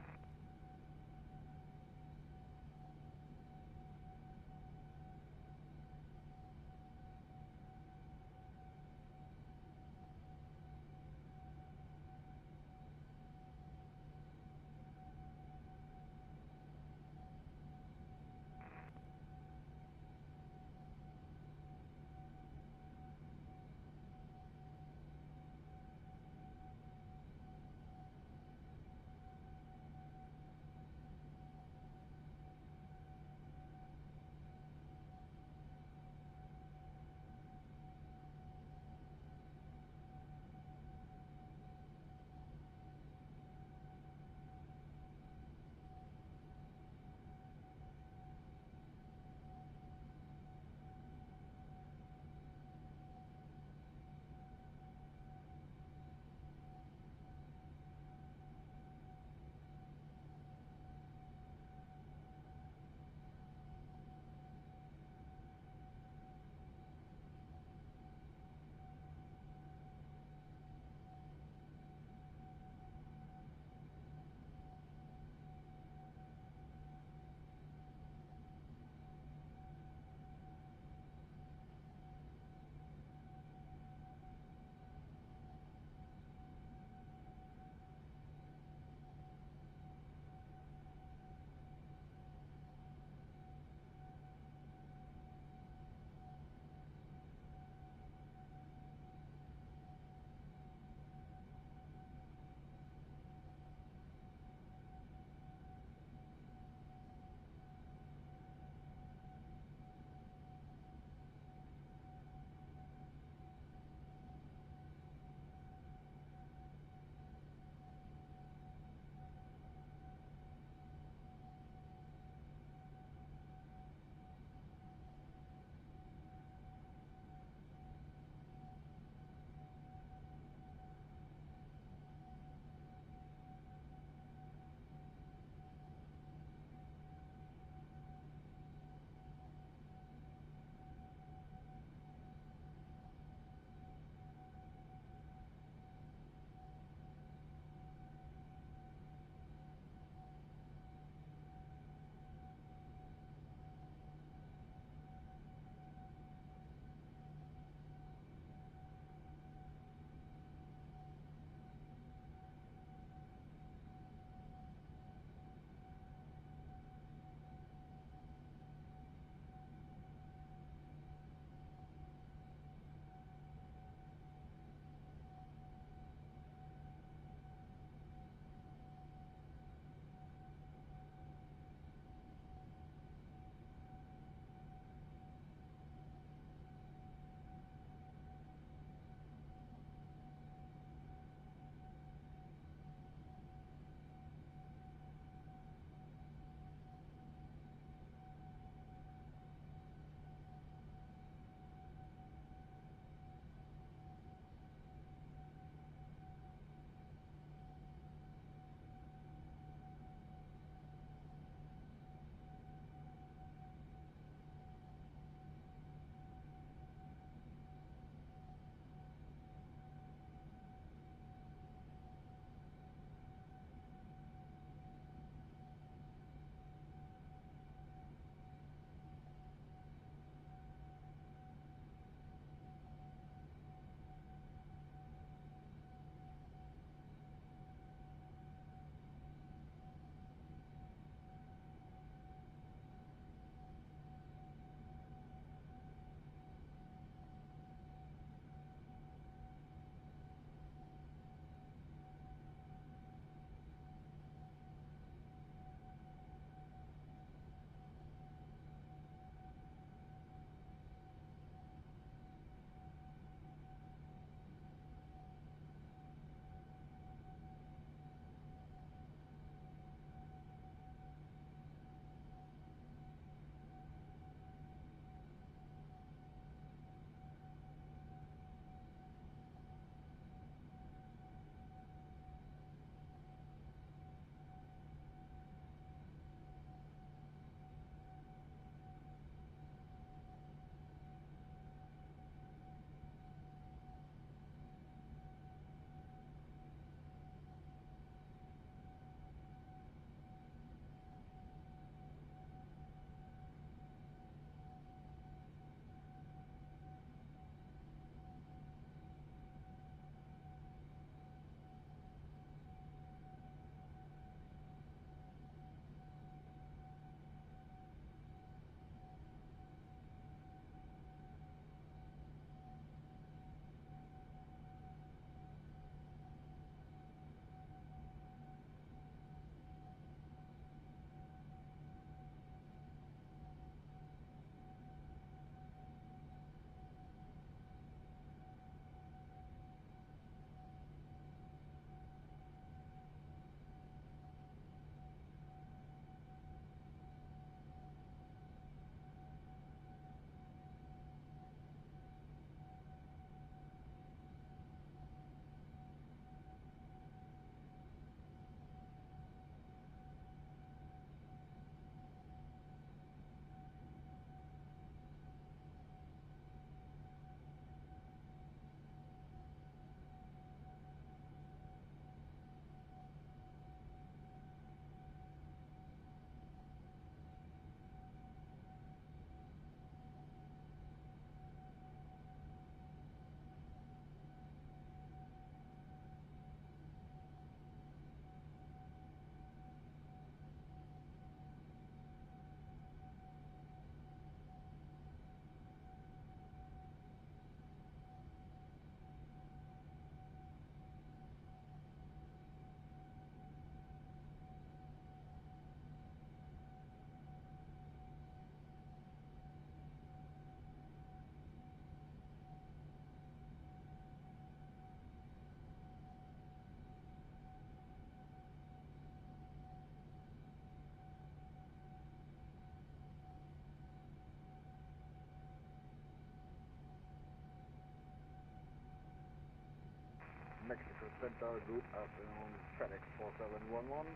Center, good afternoon, FedEx 4711,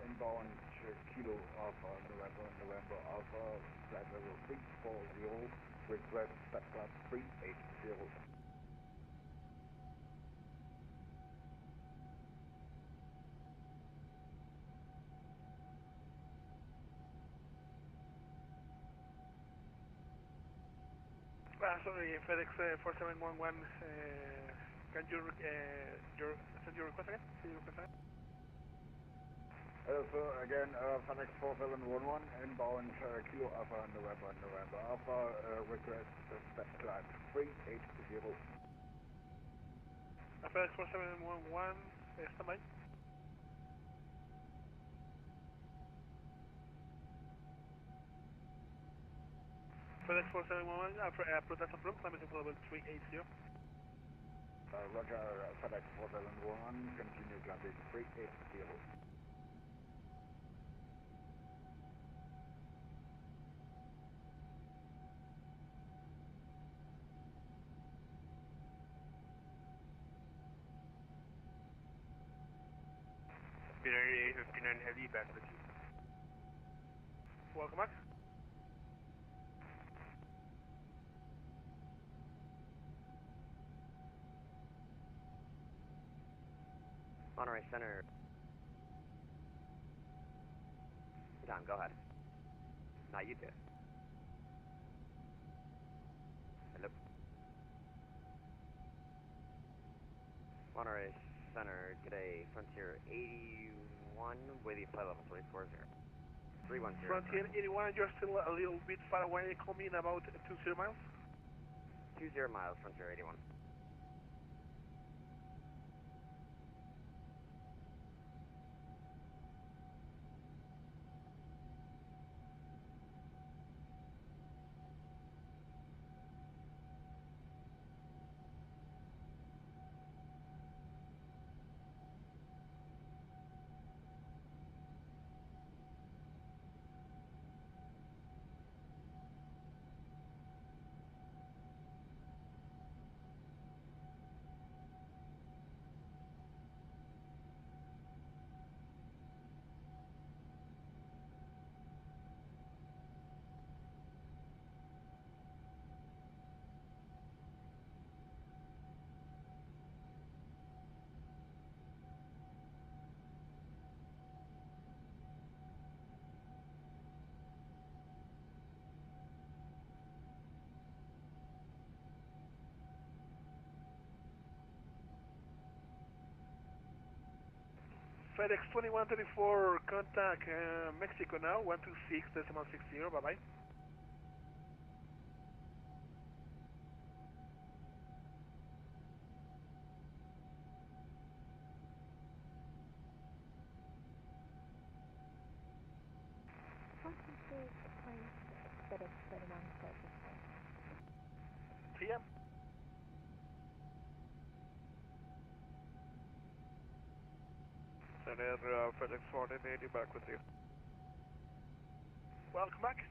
inbound Kilo Alpha, November Alpha, flight level 340, request step class 380. Sorry, FedEx 4711, can you send your request again? So again, FedEx 4711, inbound Kilo Alpha, November Alpha, request step class 380. FedEx 4711, standby. FedEx 4711, approach approved, climate to level 380. Roger, FedEx 4711, continue climbing 380. Binary 859 Heavy, back with you. Welcome back. Monterey Center. Tom, go ahead. No, you do. Hello. Monterey Center, today, Frontier 81 with the flight level 340. 310. Frontier 81, you're still a little bit far away, coming about 20 miles? 20 miles, Frontier 81. FedEx 2134, contact Mexico now, 126.60, bye-bye. FedEx 2134. PM. Center, FedEx 1480, back with you. Welcome back.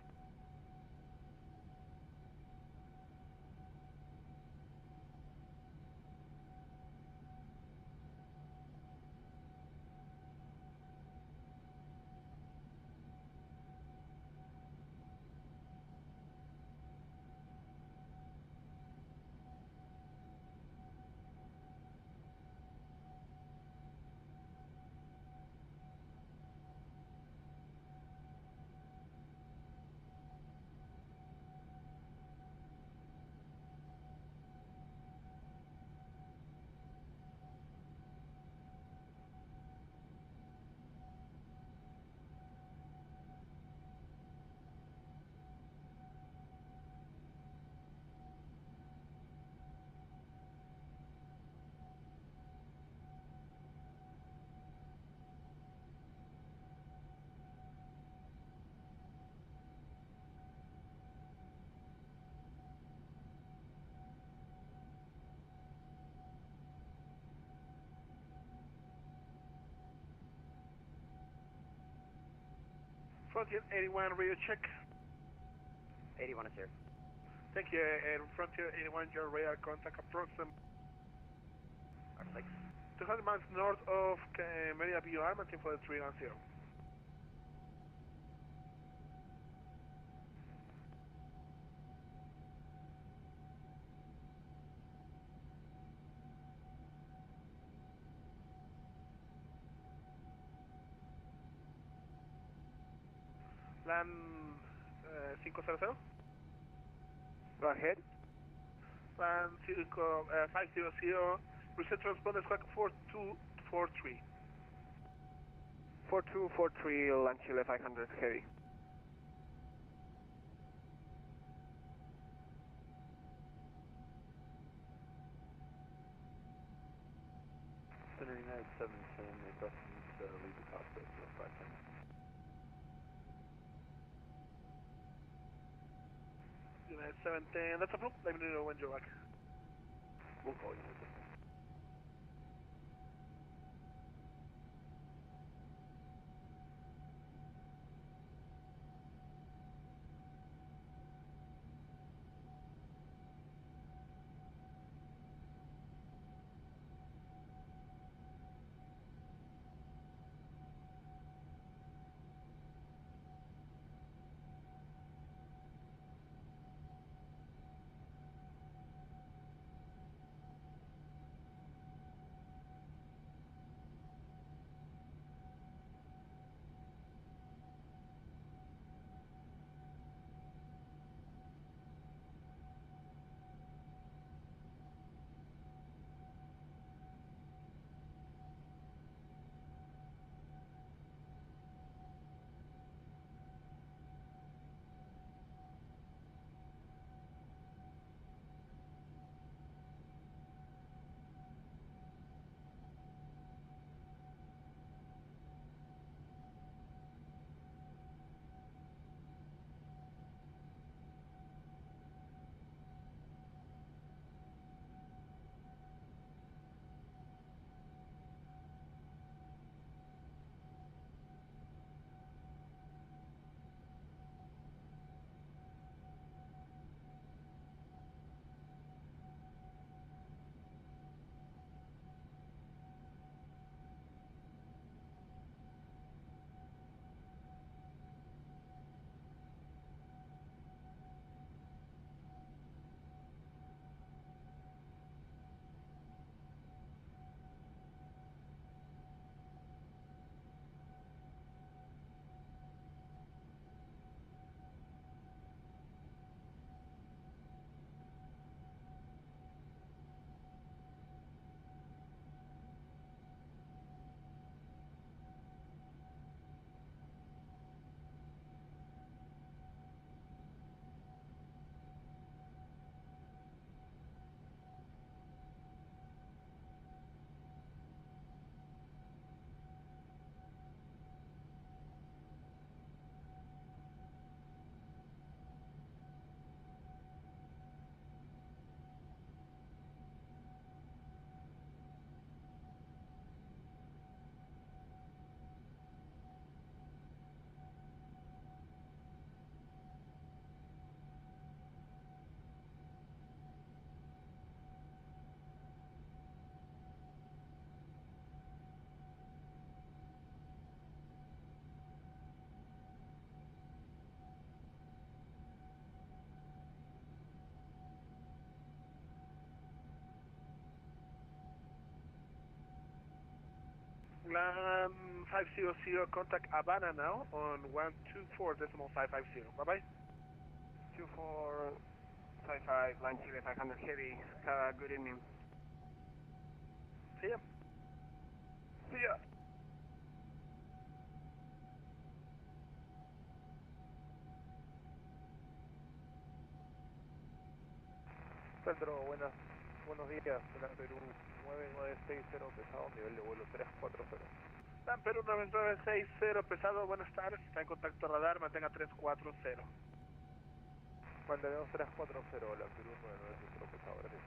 Frontier 81, radio check. 81 is here. Thank you, and Frontier 81, your radar contact approximate. Thanks. 200 miles north of Merida PUR, maintain for the 310. Land 500. Go ahead. Land 500. Reset transponder squawk 4243. 4243, land Chile 500 heavy. Center United 710, requesting to leave the cockpit for 510. United 710, that's approved. Let me know when you're back. We'll call you. Land 500, contact Havana now on 124.550. Bye-bye. 2455, land Chile 500 heavy. Good evening. See ya. See ya. Pedro, buenos días, Plan Perú 9960 pesado, nivel de vuelo 340. Plan Perú 9960 pesado, buenas tardes, está en contacto radar, mantenga 340. Mantenemos 340, Plan Perú 9960 pesado, gracias.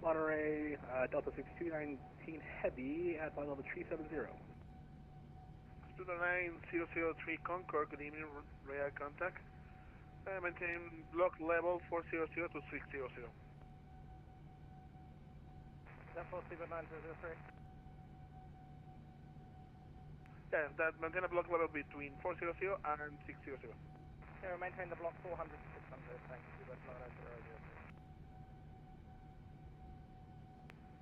Monterey, Delta 6219 Heavy at flight level 370. Student 9003 Concord, good evening, radar contact. Maintain block level 400 to 600. Zephyr 79003. Yeah, that maintain a block level between 400 and 600. Yeah, maintain the block 400 to 600, thank you, that's 99003.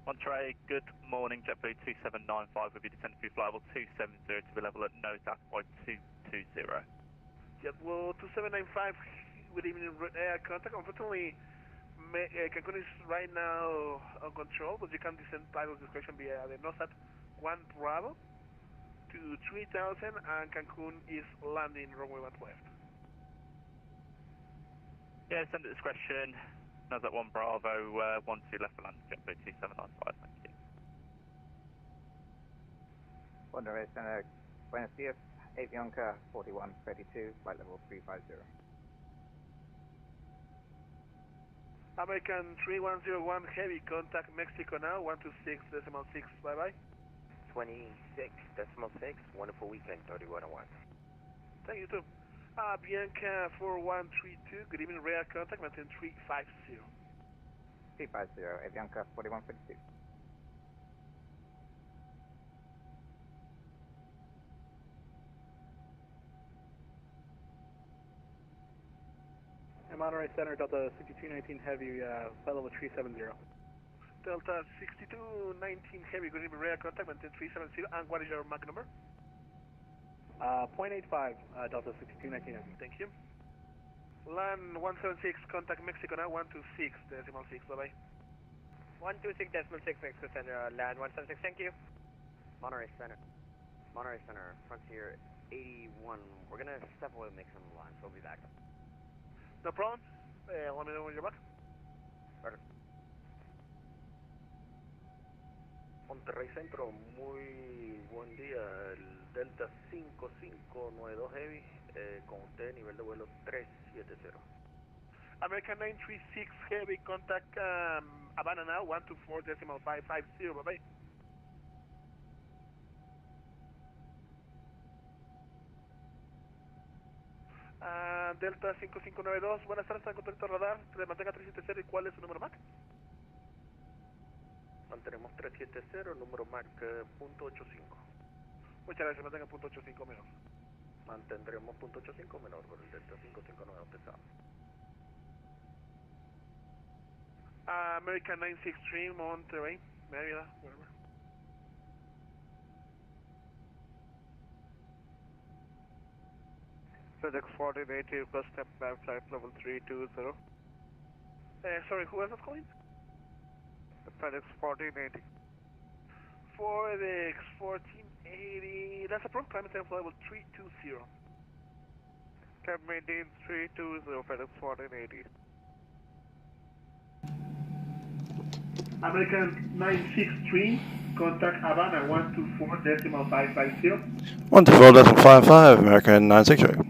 Monterey, good morning, JetBlue 2795 will be descending through flight level 270 to be level at nose at by 220. JetBlue 2795, good evening, air contact. Unfortunately, Cancun is right now on control, but you can descend pilot discretion via the NOSAT 1 Bravo to 3000, and Cancun is landing runway 1 left. Yeah, send at discretion. NOSAT 1 Bravo, 12 left for land, JetBlue 2795, thank you. Monterey Center, Buenos Dias, Avianca 4132, flight level 350. American 3101, heavy contact Mexico now, 126.6, bye-bye. 26.6, wonderful weekend, 3101. Thank you too. Bianca 4132, good evening, radar contact, maintain 350. 350, Avianca 4152. Monterey Center, Delta 6219 Heavy, flight level 370. Delta 6219 Heavy, good evening, radar contact, maintain 370, and what is your Mach number? 0.85, Delta 6219 Heavy. Thank you. Land 176, contact Mexico now, 126.6, bye-bye. 126.6, Mexico Center, land 176, thank you. Monterey Center, Frontier 81, we're going to step away and make some lines, we'll be back. No problem. Let me know when you're back. Roger. Monterrey Centro, muy buen día. El Delta 5592 Heavy, con usted, nivel de vuelo 370. American 936 Heavy, contact Havana now, 124.550, bye-bye. Delta 5592, buenas tardes, está en contacto radar, se mantenga 370, ¿y cuál es su número MAC? Mantenemos 370, número MAC .85. Muchas gracias, mantenga .85 menor. Mantendremos .85 menor por el Delta 559 pesado. American 963, Monterrey, Mérida, whatever. FedEx 1480, request step back, flight level 320. Sorry, who else is calling? FedEx 1480. FedEx 1480, that's approved, climate time flight level 320. Cap maintain 320, FedEx 1480. American 963, contact Havana 124.550. 124.55, American 963.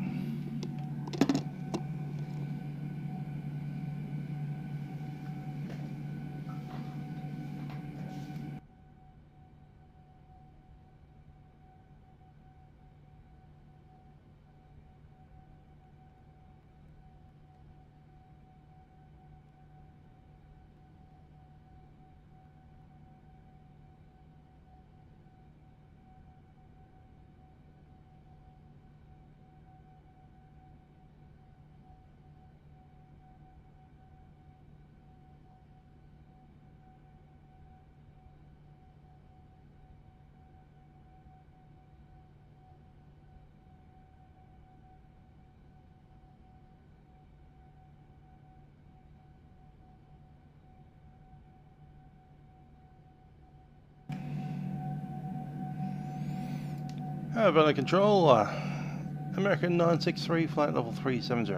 Havana Control, American 963, flight level 370.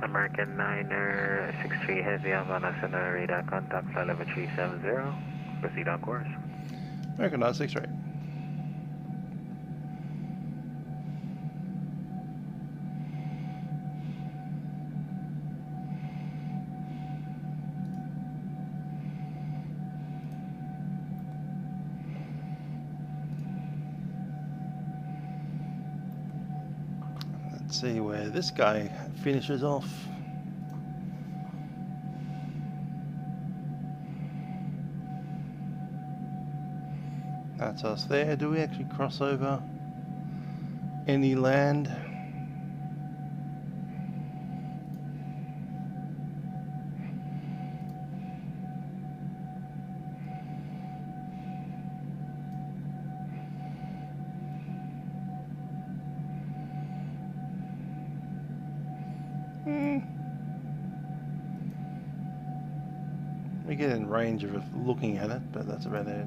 American 963 Heavy, Havana Center, radar contact, flight level 370. Proceed on course. American 963. Let's see where this guy finishes off. That's us there. Do we actually cross over any land? We get in range of looking at it, but that's about it.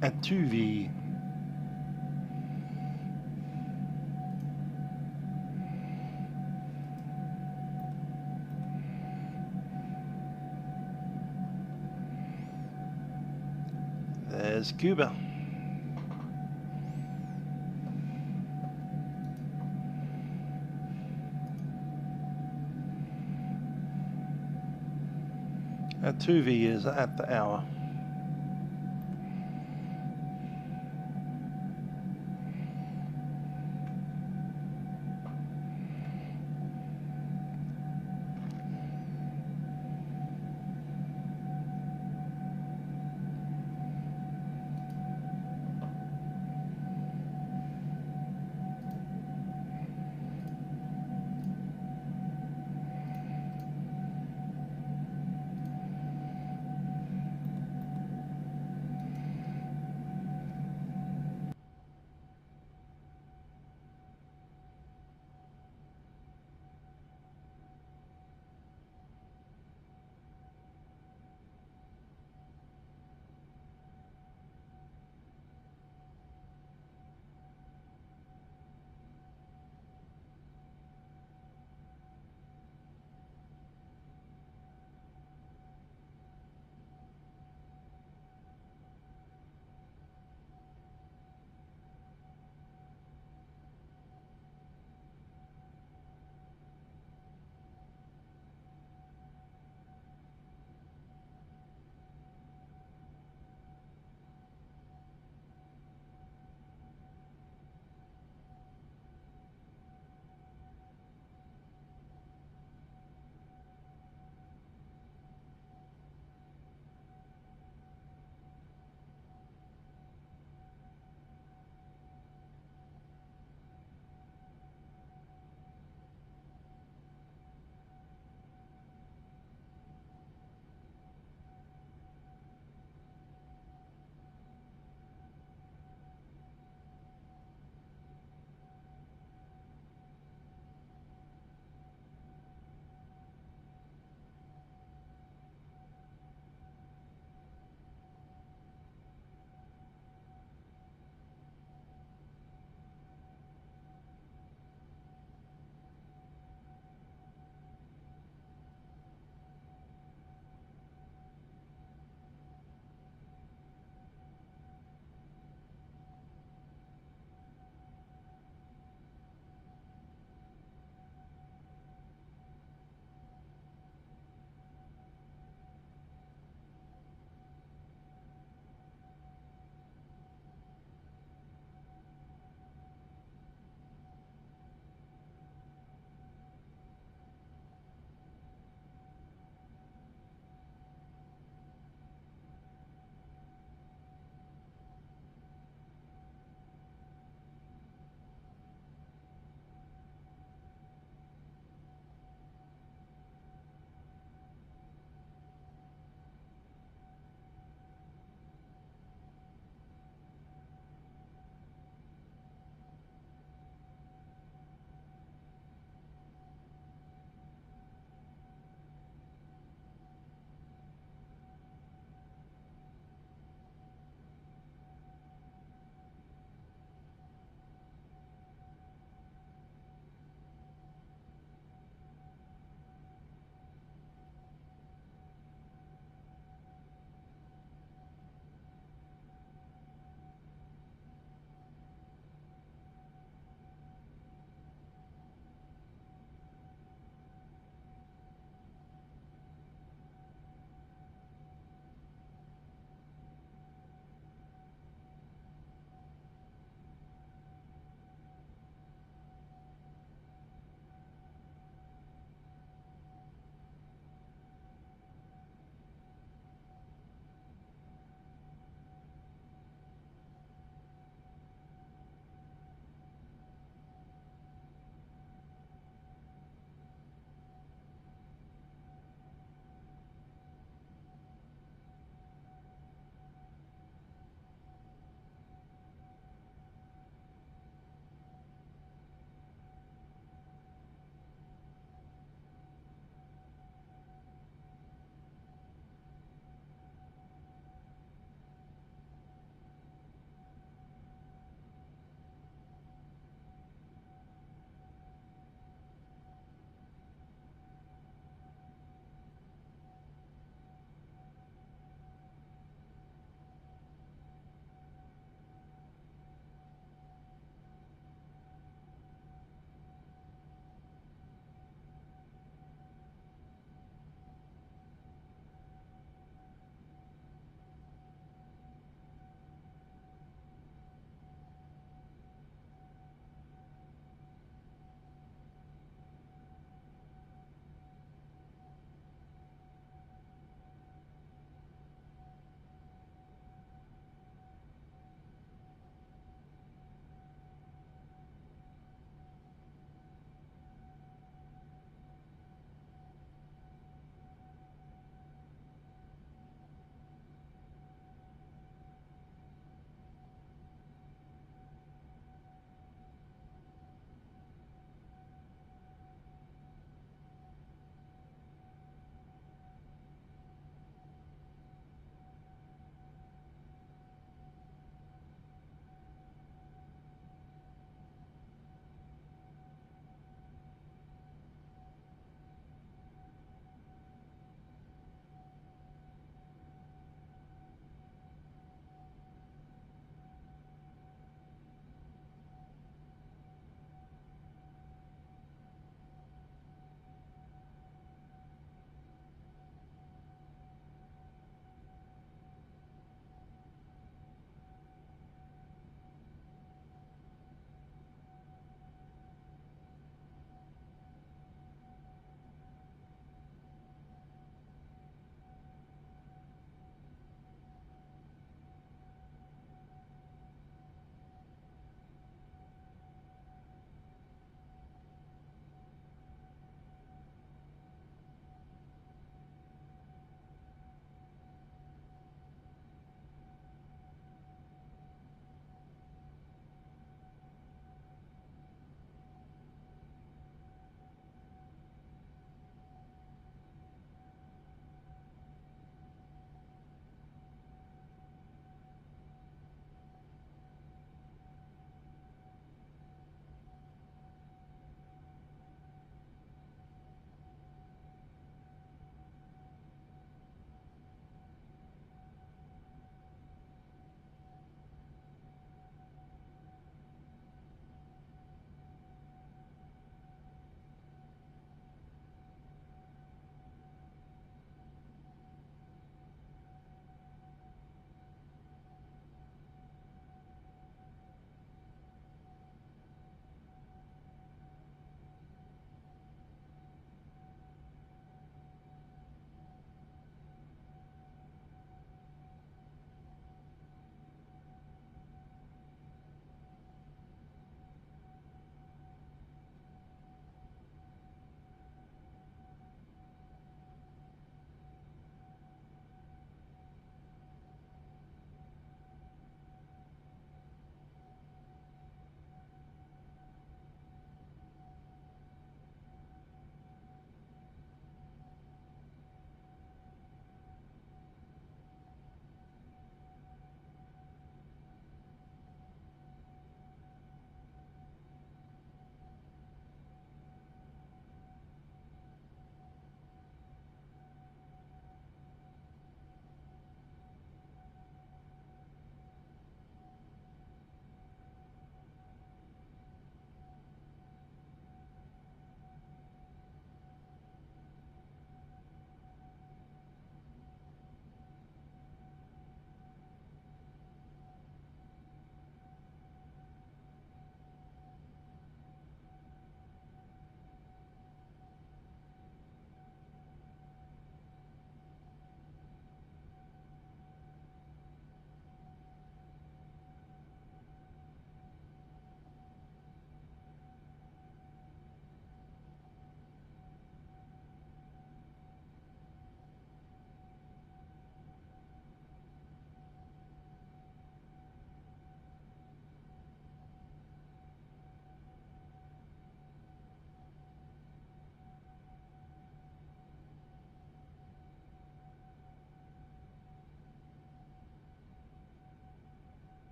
At 2V. There's Cuba. At 2V is at the hour.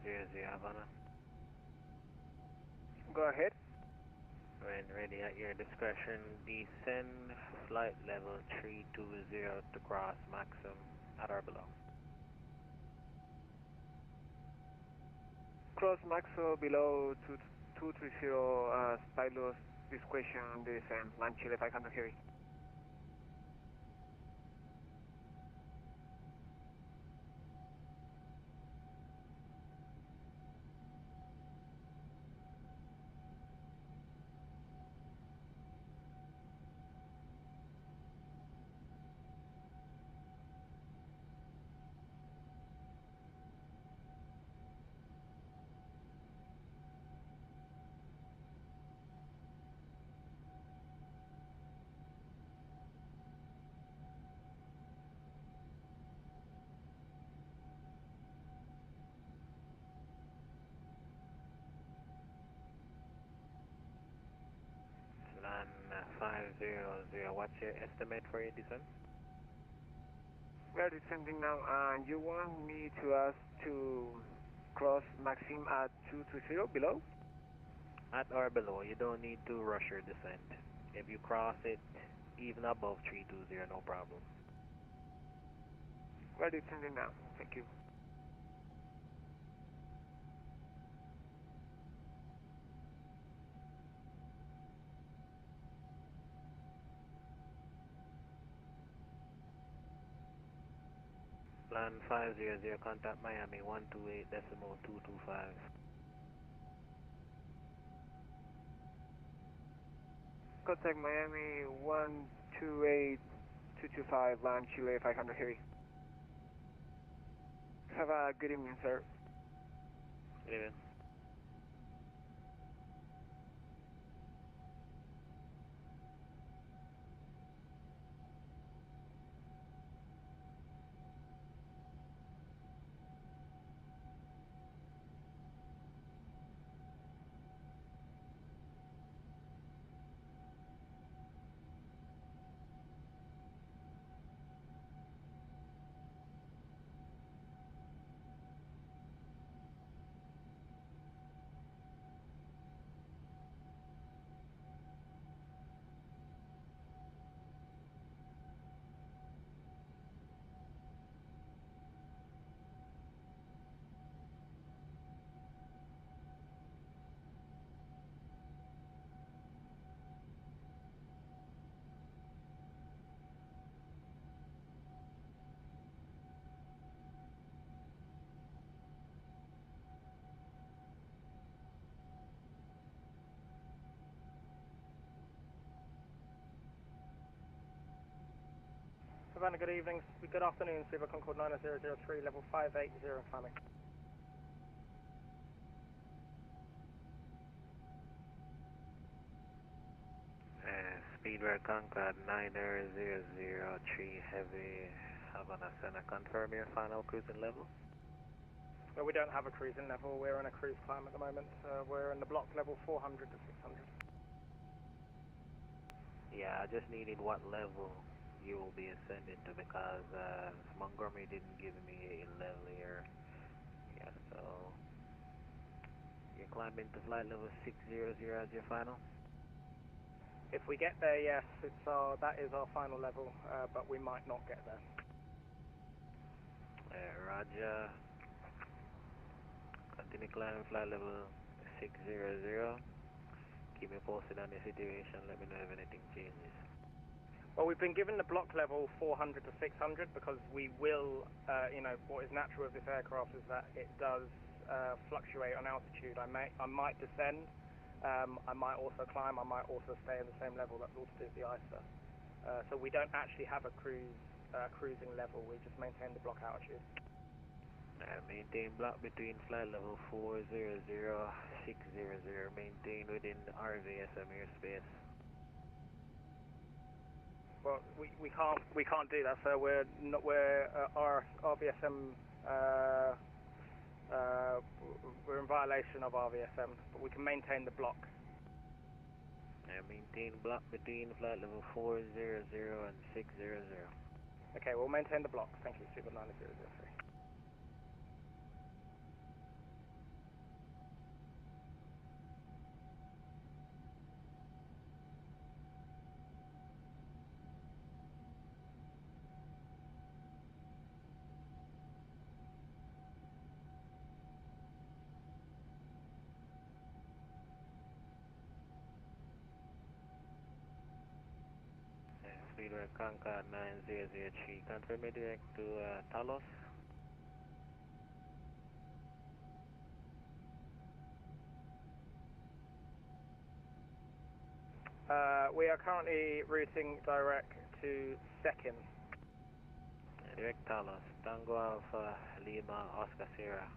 500 Havana. Go ahead. When ready at your discretion, descend flight level 320 to cross maximum at or below. Cross maximum below 230, pilot discretion, descend, land Chile 500 heavy. Land 500, what's your estimate for your descent? We are descending now, and you want me to ask to cross maximum at 230 below? At or below, you don't need to rush your descent. If you cross it, even above 320, no problem. We are descending now, thank you. Land 500, contact Miami 128.225. Contact Miami 128.225, land Chile 500 heavy. Have a good evening, sir. Good evening. Savannah, good evening. Good afternoon, Silver Concord 9003, level 580, climbing. Speedway Concord 9003 heavy, Havana Center. Confirm your final cruising level. Well, we don't have a cruising level. We're on a cruise climb at the moment. We're in the block level 400 to 600. Yeah, I just needed what level you will be ascending to, because Montgomery didn't give me a level here. Yeah, so you're climbing to flight level 600 as your final? If we get there, yes, that is our final level, but we might not get there. Roger. Continue climbing flight level 600. Keep me posted on the situation. Let me know if anything changes. Well, we've been given the block level 400 to 600 because we will, what is natural of this aircraft is that it does fluctuate on altitude. I might descend, I might also climb, I might also stay in the same level. That's all to do with the ISA. So we don't actually have a cruising level. We just maintain the block altitude. Maintain block between flight level 400, 600. Maintain within RVSM airspace. Well, we can't do that, sir. Our RVSM we're in violation of RVSM, but we can maintain the block. Maintain block between flight level 400 and 600. Okay, we'll maintain the block. Thank you, Super 9003. Speedway Concord 9003, confirm me direct to Talos. We are currently routing direct to Second. Direct Talos, Tango Alpha, Lima, Oscar Sierra.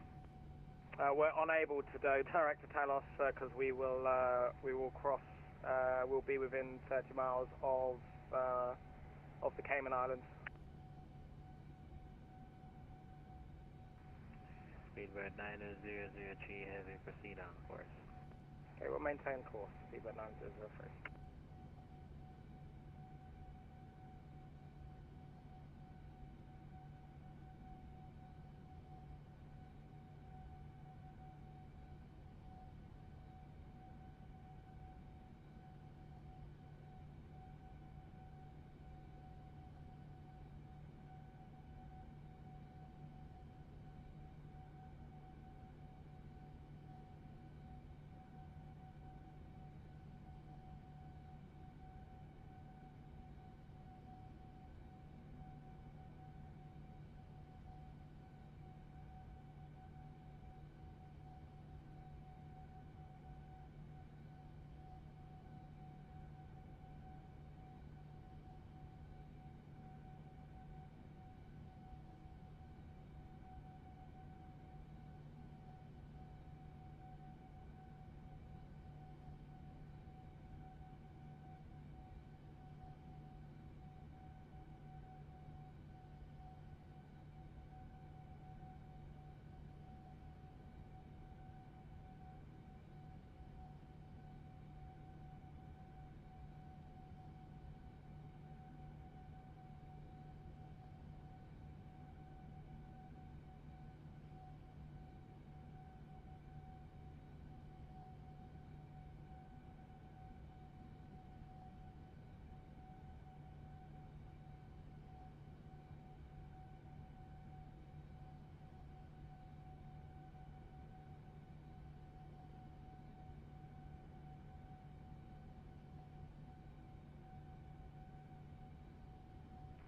We're unable to go direct to Talos because we will cross. We'll be within 30 miles of the Cayman Islands. Speedbird 9003, heavy, proceed on course. Okay, we'll maintain course. Speedbird 9003.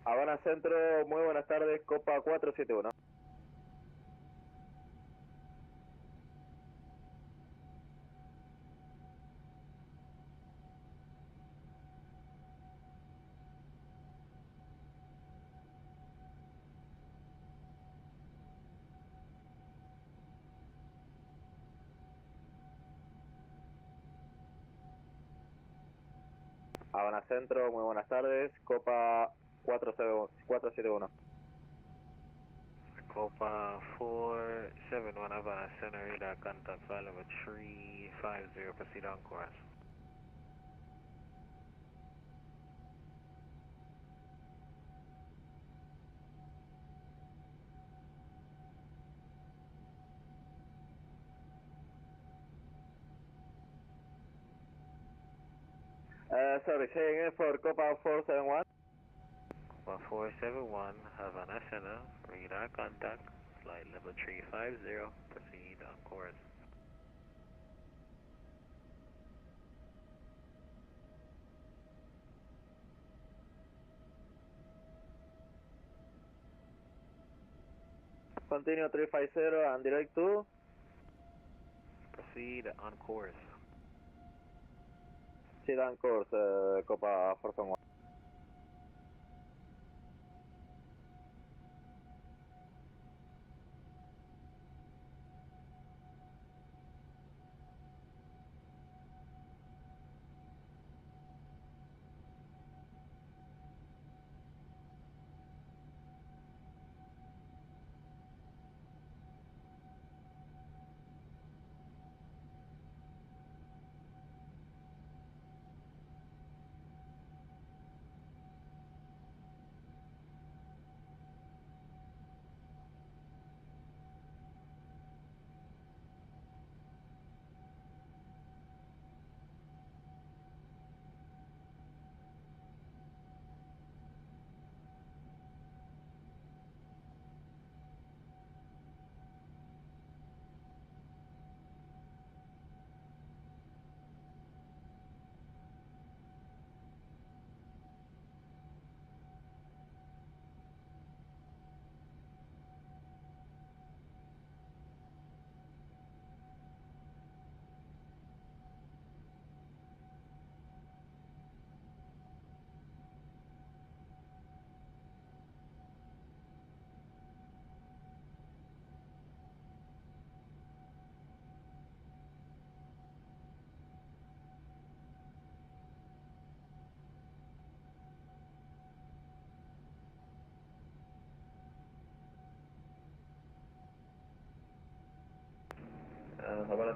Habana Centro, muy buenas tardes, Copa 471. Habana Centro, muy buenas tardes, Copa 471. Copa 471, Havana Center, radar contact file number 350, proceed on course. Sorry, say again for Copa 471. Copa 471, Havana Center, radar contact, flight level 350, proceed on course. Continue 350 and direct to? Proceed on course. Proceed on course, Copa 471.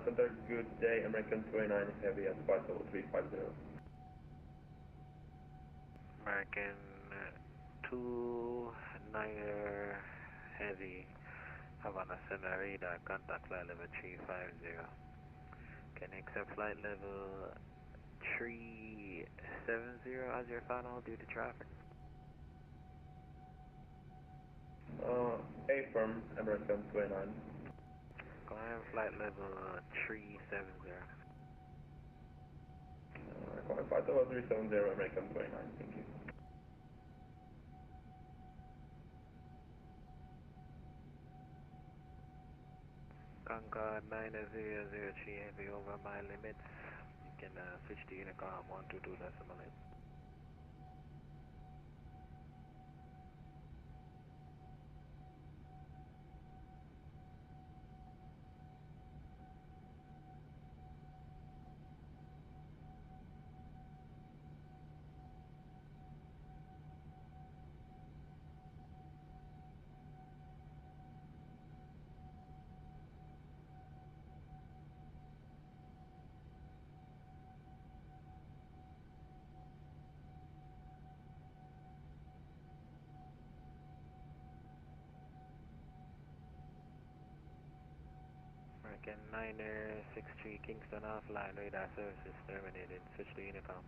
Center, good day, American 29 Heavy at 50350. American 29er Heavy, Havana Center radar, contact flight level 350. Can you accept flight level 370 as your final due to traffic? Affirm, American 29. Climb flight level 370. Climb flight level 370, American 29, thank you. Concord 9003 Heavy over my limits. You can switch to Unicom 122.8. American 963 Kingston offline, radar services terminated. Switch to Unicom.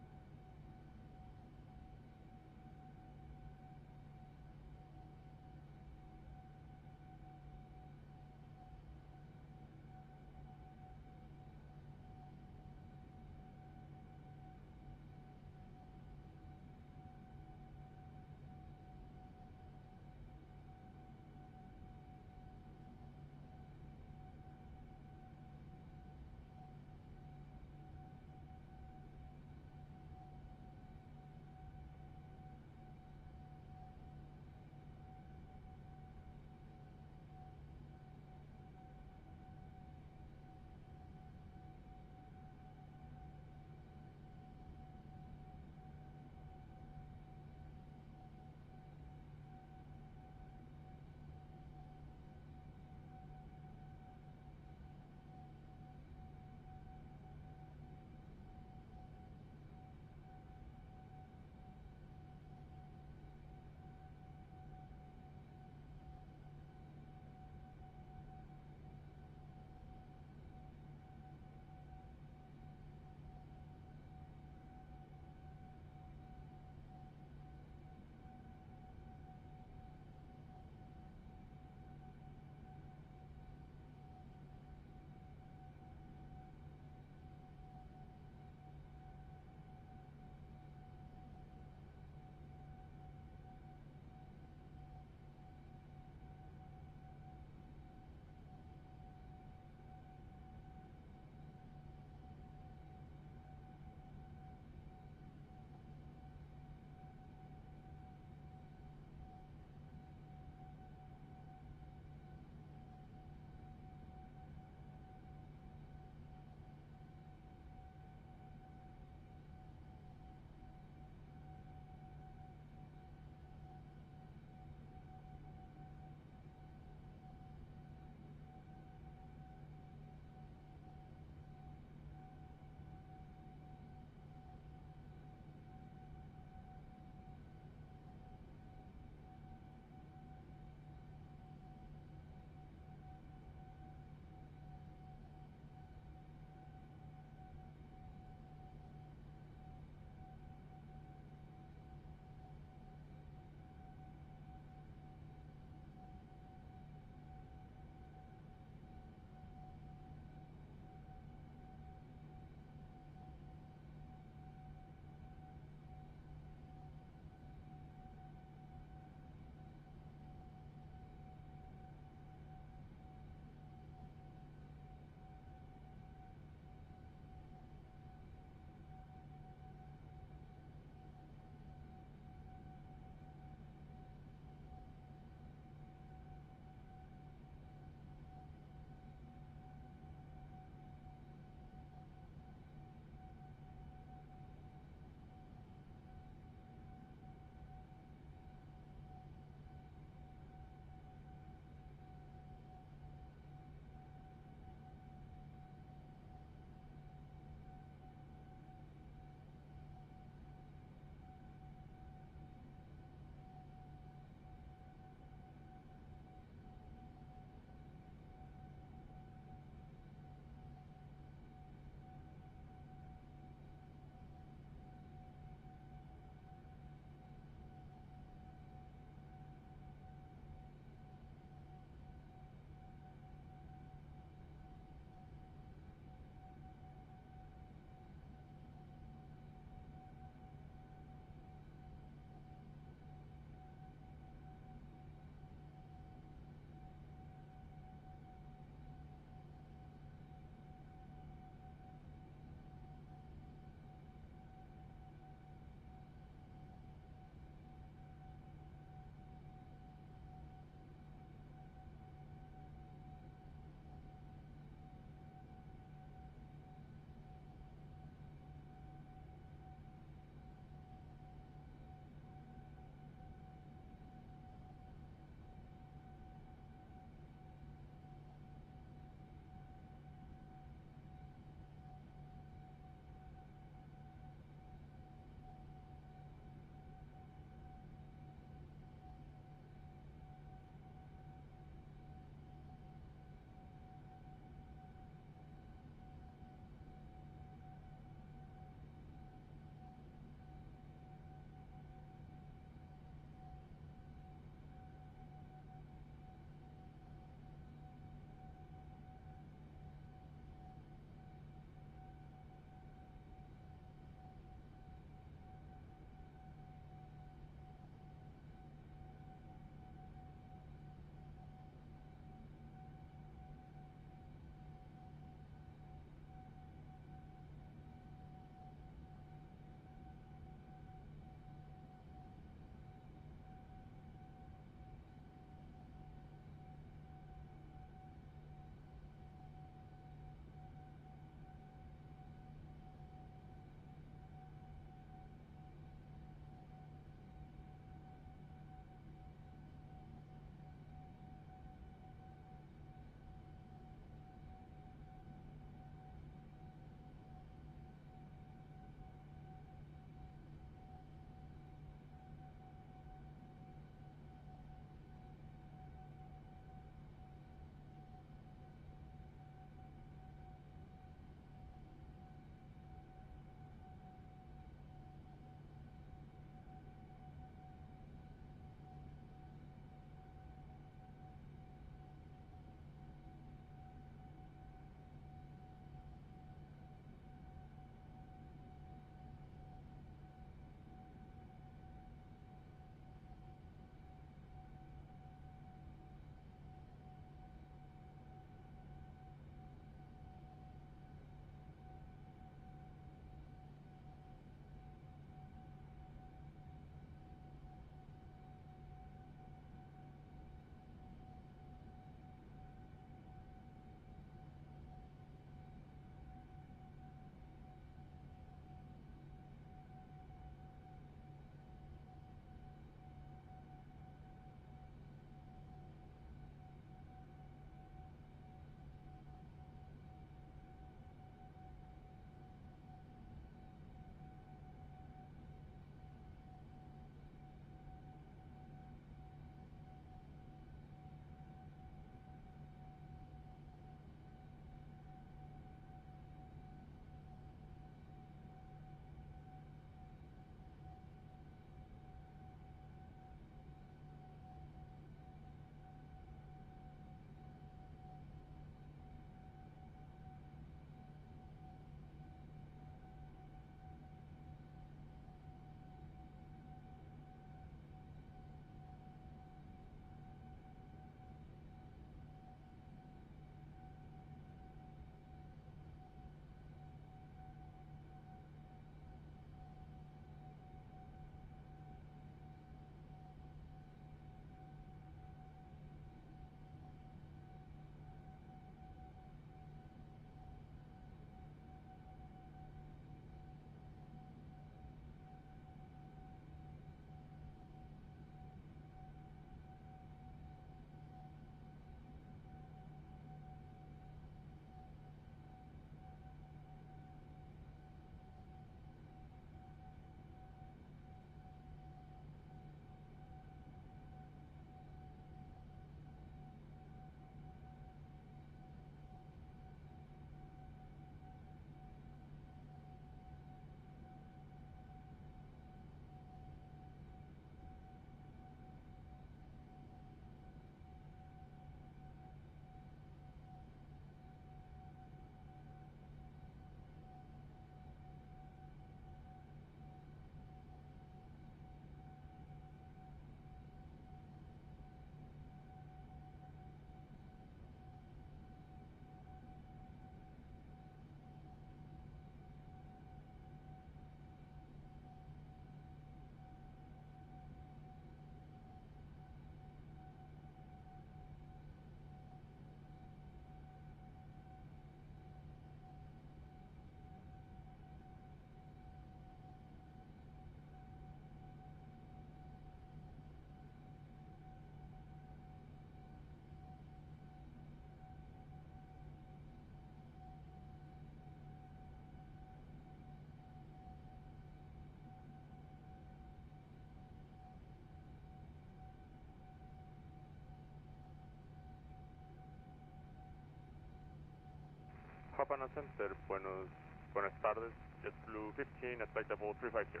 Papana Center, buenas tardes, JetBlue 15 at flight level 350.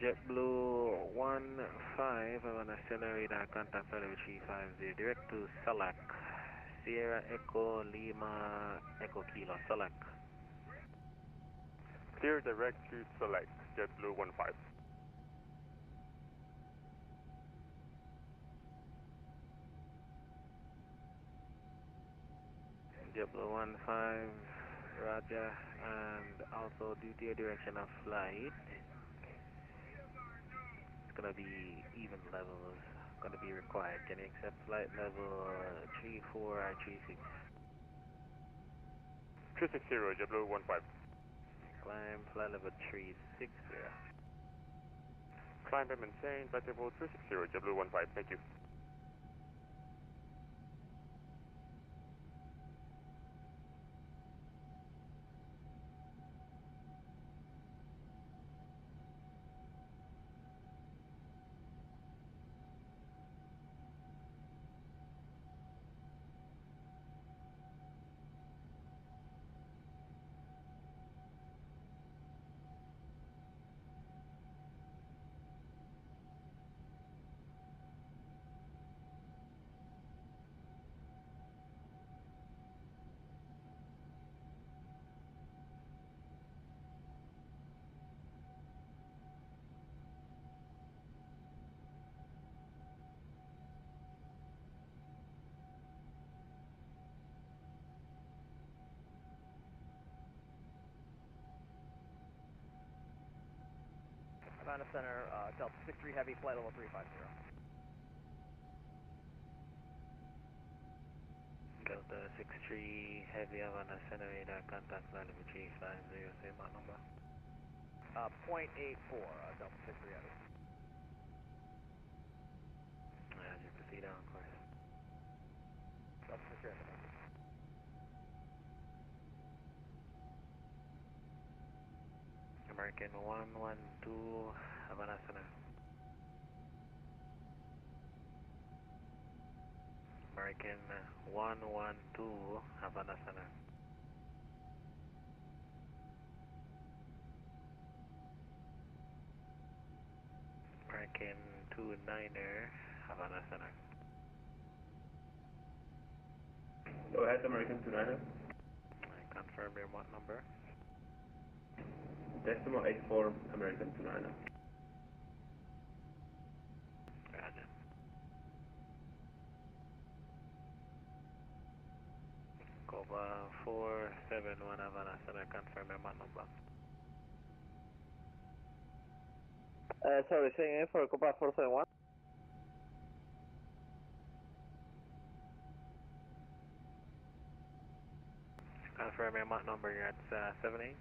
JetBlue 15, I want to accelerate our contact flight level 350, direct to Salak, Sierra Echo Lima Echo Kilo, Salak. Clear direct to Select, JetBlue 15. JetBlue 15, Roger, and also due to your direction of flight, it's going to be even levels, going to be required. Can you accept flight level 34 or 36? 360, JetBlue 15. Climb flight level 360. Climb and maintain flight level 360, JetBlue 15, thank you. Havana Center, Delta 63 Heavy, flight level 350. Delta 63 Heavy, Havana Center, radar contact flight level 350, same number. 0.84, Delta 63 Heavy. As you proceed on course. Delta 63 Heavy, thank you. American 112, Havana Center. American 112, Havana Center. American 29er, Havana Center. Go ahead, American 29er. I confirm your what number? Decimal 84, American 29er. Roger. Copa 471 Havana Center, confirm your what number? Sorry, saying in for Copa 471. Confirm your what number, you're at 78?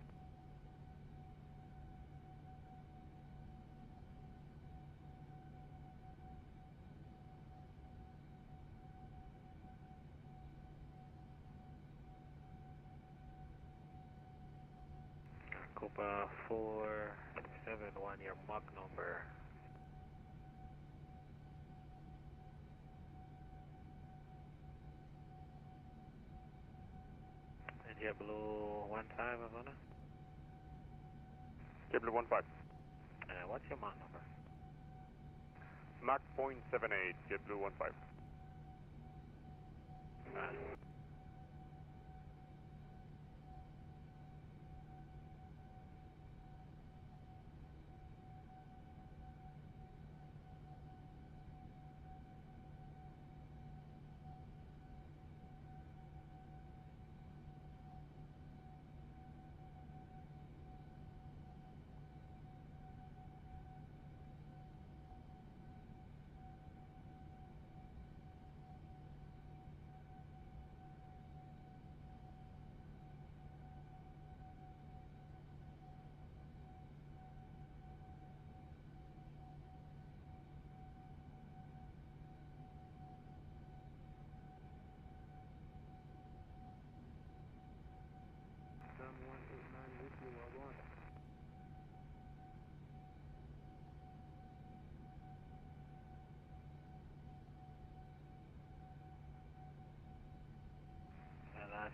Copa 471, your Mach number. And JetBlue 15, Havana? JetBlue 15. What's your Mach number? Mach 0.78, JetBlue 15.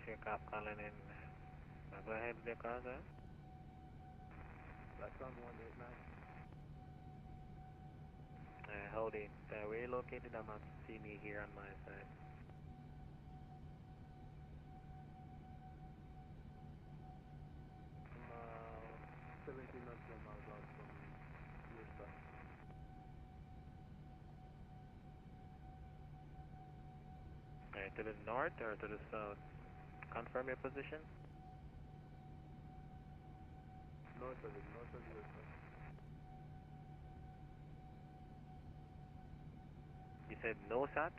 aircraft calling in. Go ahead with your call, sir. Lifecam 189. Howdy. Where you located? I'm not seeing you here on my side. 17 nautical miles out from your side. To the north or to the south? Confirm your position. North of your side. You said no sat?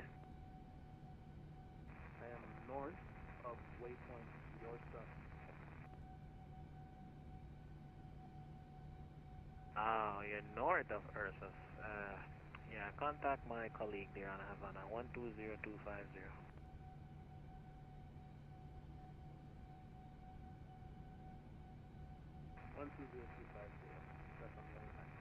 I am north of waypoint your side. Oh, you're north of Ursus. Yeah, contact my colleague there on Havana, 120250. 120250. That's on the other side.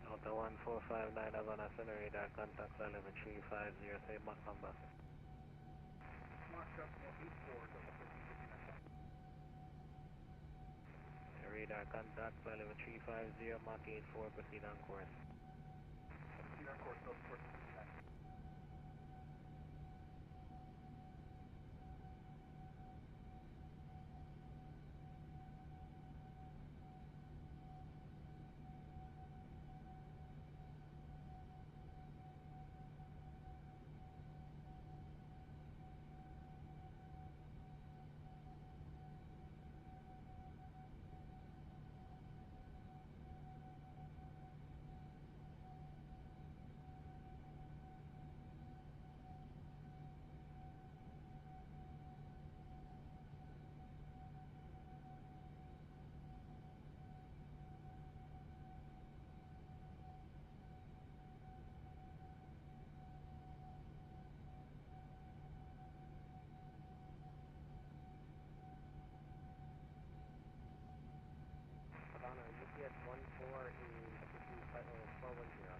Delta 1459 Havana Center radar, contact flight level 350, say Mach number. Mach decimal 84, double 1359. Radar contact flight level 350, Mach 84, proceed on course. Proceed on course, double 1459. Havana, UPS 14 is flight level 410.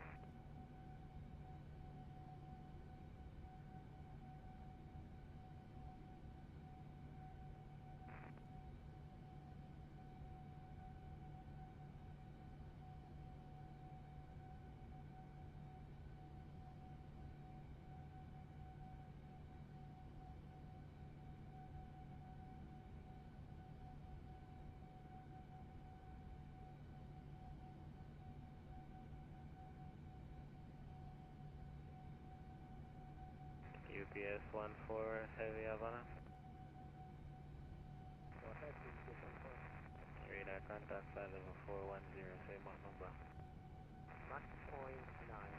UPS 14 Heavy Havana. Go ahead, UPS 14. Radar contact flight level 410, say Mach number. Mach 0.9,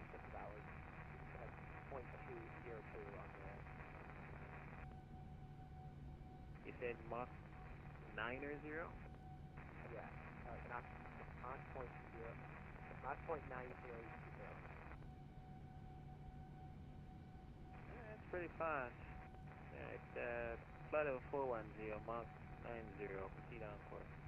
just about. That's 0.202 on the... You said Mach 9 or 0? Yeah, Mach 0.0. Mach 0.9020. Pretty fast. Yeah, flight level 410, Mach 90, proceed on course.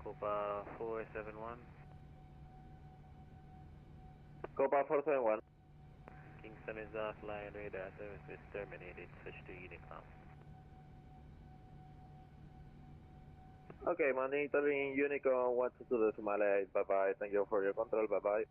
Copa 471. Copa 471. Kingston is offline, radar service is terminated, switch to Unicom. Okay, monitoring Unicom 122.8, bye bye, thank you for your control, bye bye.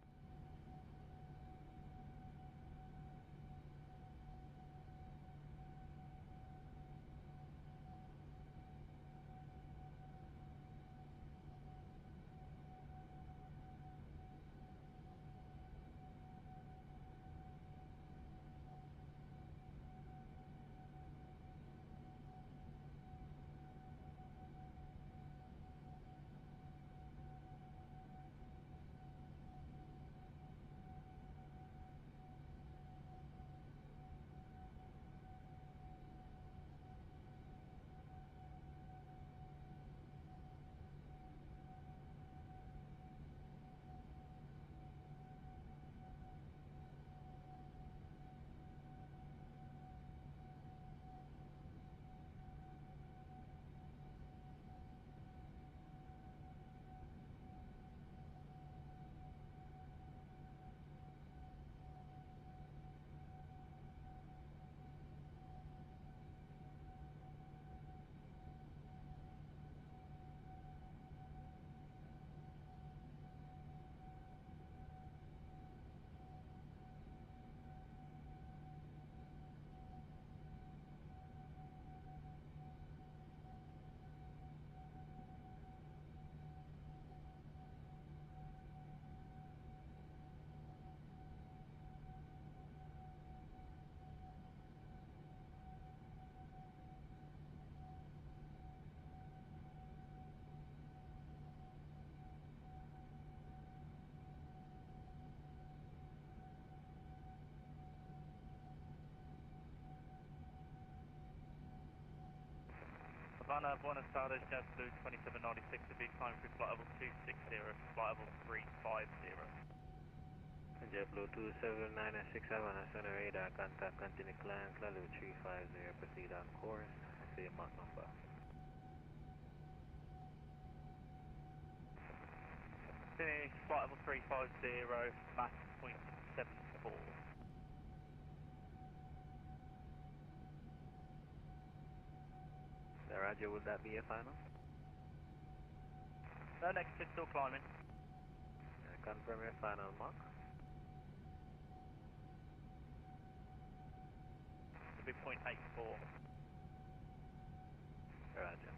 Havana, Buenos Aires, JetBlue 2796 to be climbing through flight level 260 to flight level 350. JetBlue 2796 Havana, center radar, contact, continue climb, flight level 350, proceed on course, I see a Mach number. Finish flight level 350, Mach 0.74. Roger, would that be a final? No, negative, still climbing. Confirm your final Mach. It'll be 0.84. Roger.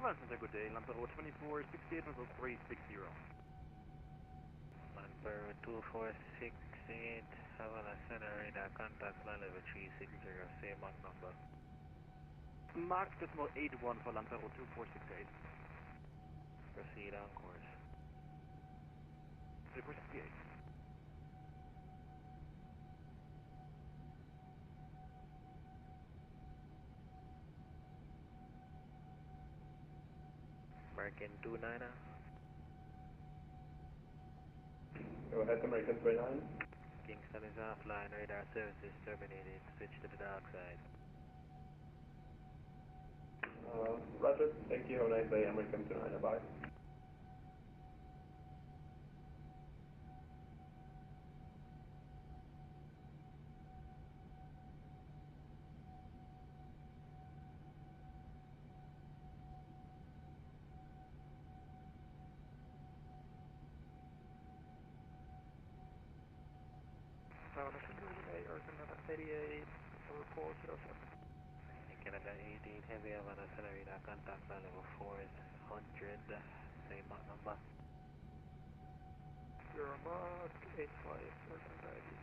Havana, good day. Lampero 2468, level 360. Lampero 2468, Havana Center radar, contact flight level 360, same Mach number. Mach decimal 81 for Lampero 2468. Proceed on course. 2468. American 29er. Go ahead, American 29. Kingston is offline, radar services terminated, switch to the dark side. Roger, thank you, have a nice day, American 29, bye. Canada 18 Heavy Havana Center, contact line level 400, same Mach number. Your Mach 85, ready.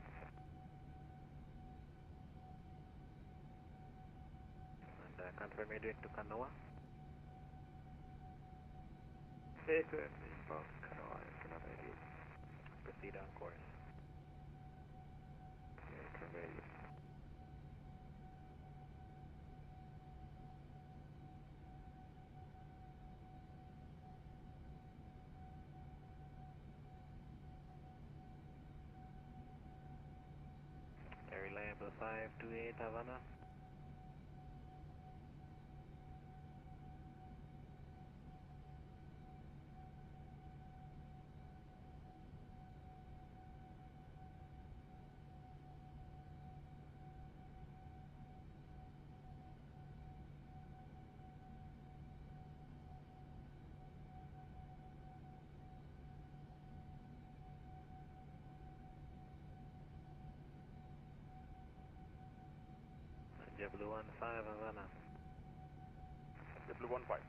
And confirm your direct to Kanoa. AQM inbound Kanoa, Canada 18. Proceed on course. AQM 18. Reliable 528 Havana. JetBlue 15 Havana. JetBlue 15.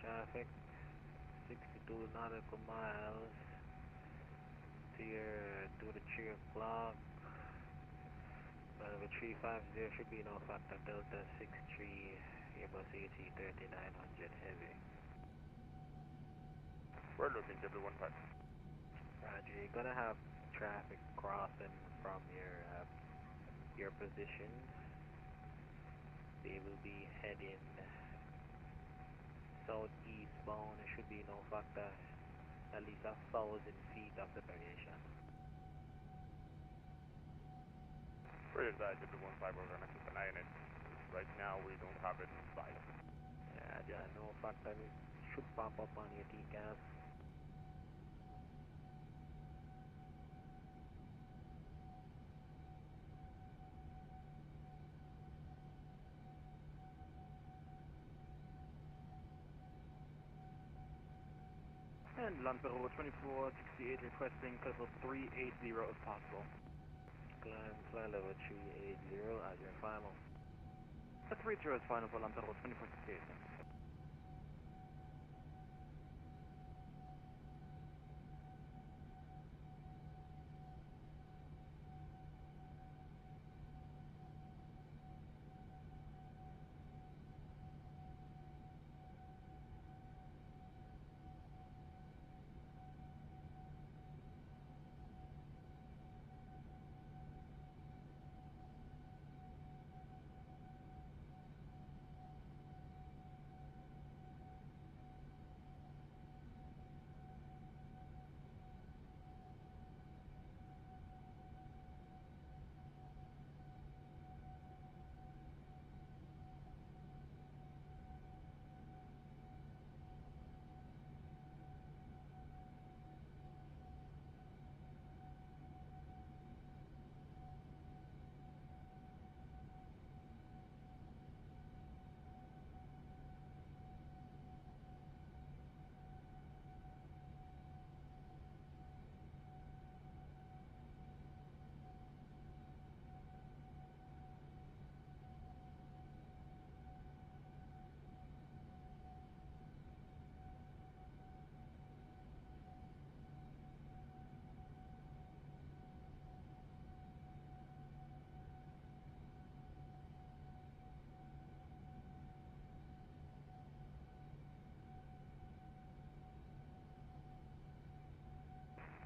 Traffic 62 nautical miles to the 3 o'clock. Over 350 should be no factor. Delta 63 Airbus AT3900 heavy. We're looking JetBlue 15. Roger, you're gonna have traffic crossing from your positions. They will be heading southeast bound. There should be no factor, at least 1,000 feet of separation. Where is that JetBlue 15? We're gonna keep an eye on it. Right now we don't have it in sight. Yeah, no factor. It should pop up on your TCAS. And land Peru 2468 requesting level 380 if possible. Climb level 380 as your final. 30 is final for land Peru 2468.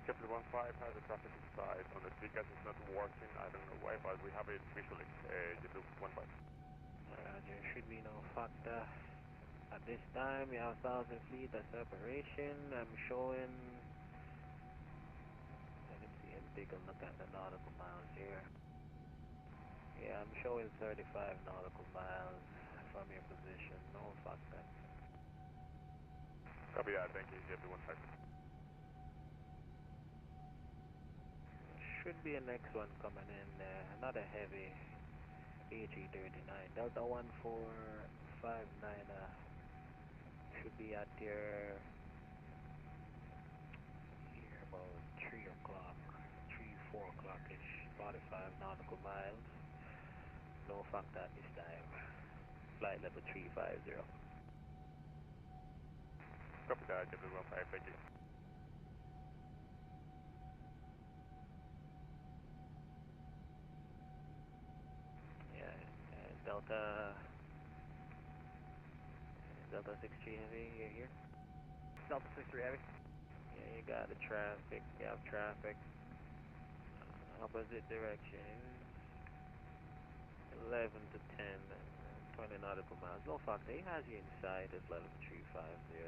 JetBlue 15 has a traffic inside on the ticket. It's not working. I don't know why, but we have it visually. JetBlue 15. There should be no factor. At this time, we have 1,000 feet of separation. I'm showing. I can see a take a look at the nautical miles here. Yeah, I'm showing 35 nautical miles from your position. No fuck that. Copy that, thank you, JP15. Should be a next one coming in there. Another heavy AG39. Delta 1459 should be at your here about 3 o'clock, 4 o'clock-ish, 45 nautical miles. No fuck that this time. Flight level 350. Copy that, JP15, thank you. Delta 63 Heavy, you're here? Delta 63 Heavy. Yeah, you got the traffic, you have traffic. Opposite directions. 11 to 10, 20 nautical miles. No fuck, he has you inside this level 350.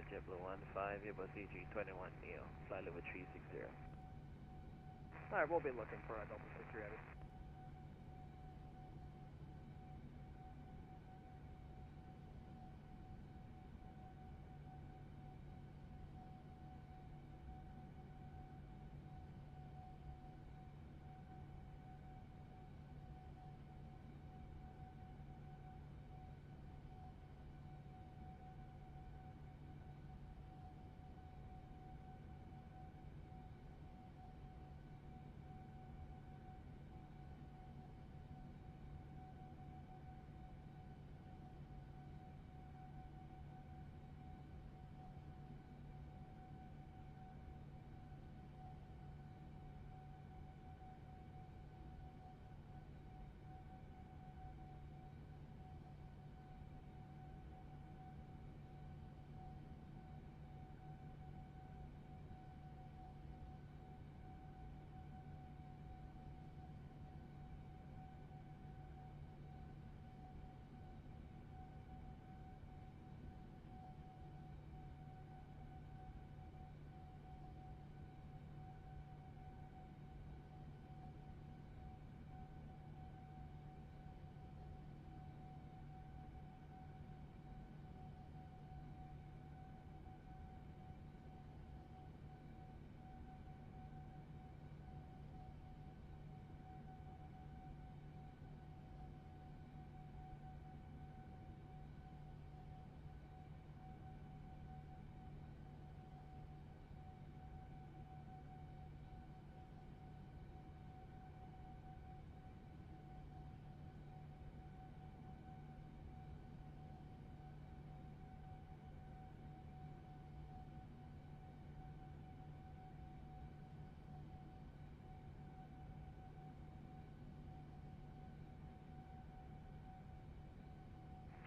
JetBlue 15, you're about CG21 Neo. Flight level 360. Alright, we'll be looking for a Delta 63 Heavy.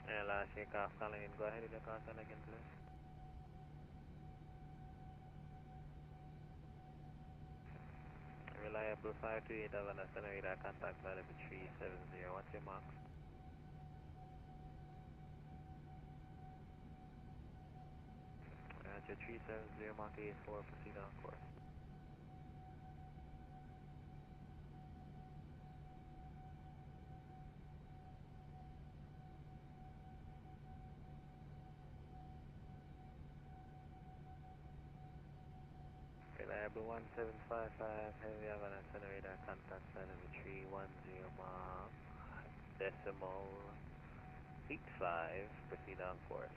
And last takeoff calling in. Go ahead with the contact again, please. Reliable 528 Havana, center radar contact flight level 370. What's your mark? At your 370 mark A4, proceed on course. Reliable 1755, heavy Havana, center radar contact flight level 310 mark, decimal 85, proceed on course.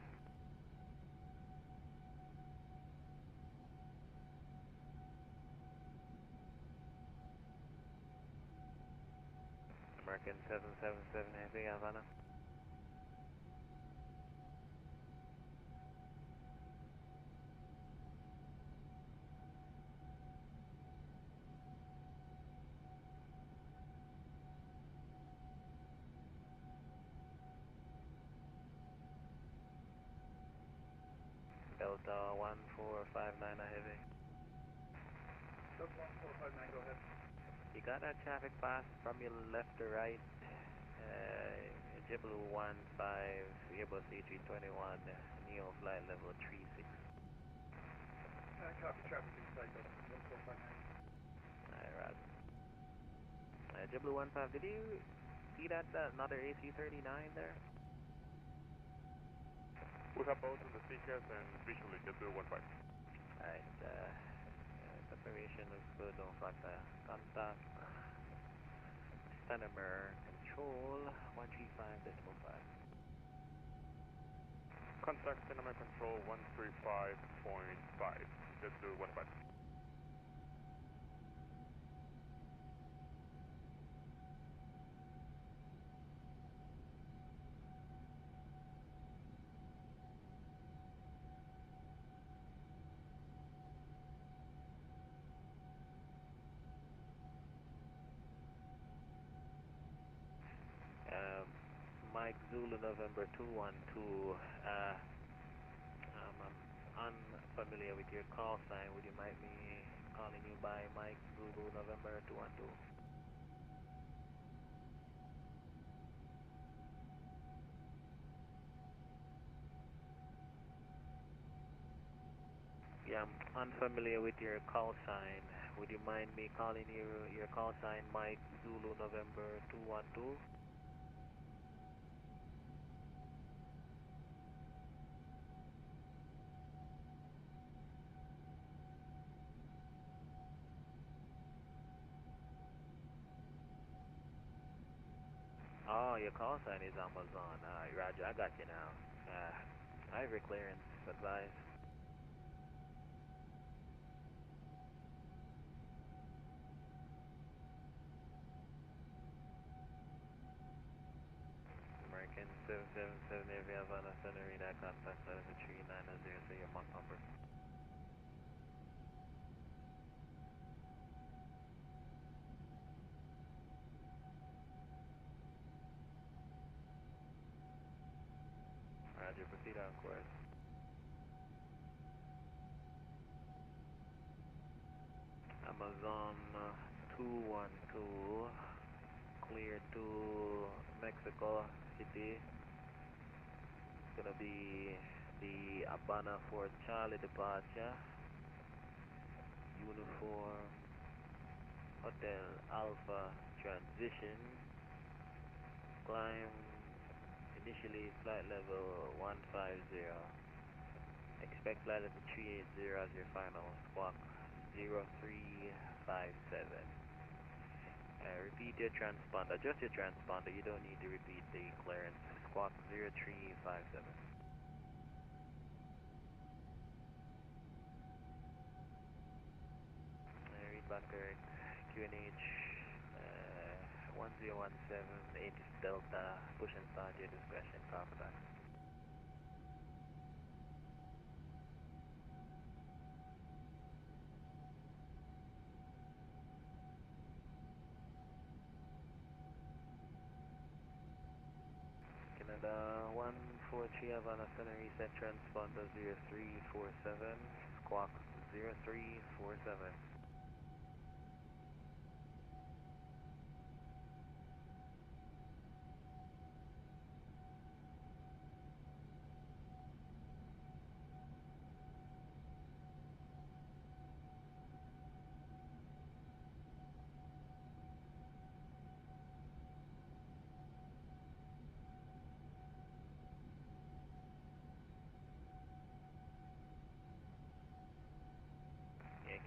American 777 heavy Havana. Delta 1459 heavy. Delta 1459, go ahead. You got that traffic pass from your left to right. JetBlue 15, Airbus A321, Neo flight level 36. Copy traffic inside Delta 1459. Alright, Roger. JetBlue 15, did you see that another AC-39 there? We have both on the speakers and visually JetBlue 15. Alright, confirmation looks good, don't factor. Contact, standard mirror, control, 135.5. Contact cinema control 135.5, JetBlue 15. Mike Zulu November 212, I'm unfamiliar with your call sign. Would you mind me calling you by Mike Zulu November 212? Yeah, I'm unfamiliar with your call sign. Would you mind me calling you your call sign Mike Zulu November 212? Oh, your call sign is Amazon. Alright, Roger, I got you now. Ivory clearance, advise. American 777, if you have an Center Reader, contact 739, say your Mach number. Roger, proceed on course. Amazon 212, clear to Mexico City. It's gonna be the Habana for Charlie departure. Uniform Hotel Alpha transition. Climb initially flight level 150. Expect flight level 380 as your final. Squawk 0357. Repeat your transponder. Adjust your transponder. You don't need to repeat the clearance. Squawk 0357. Read back correct. QNH 1017 8 Delta. Push and start your discretion. Copy that. Canada 143 Havana Center reset transponder 0347. Squawk 0347.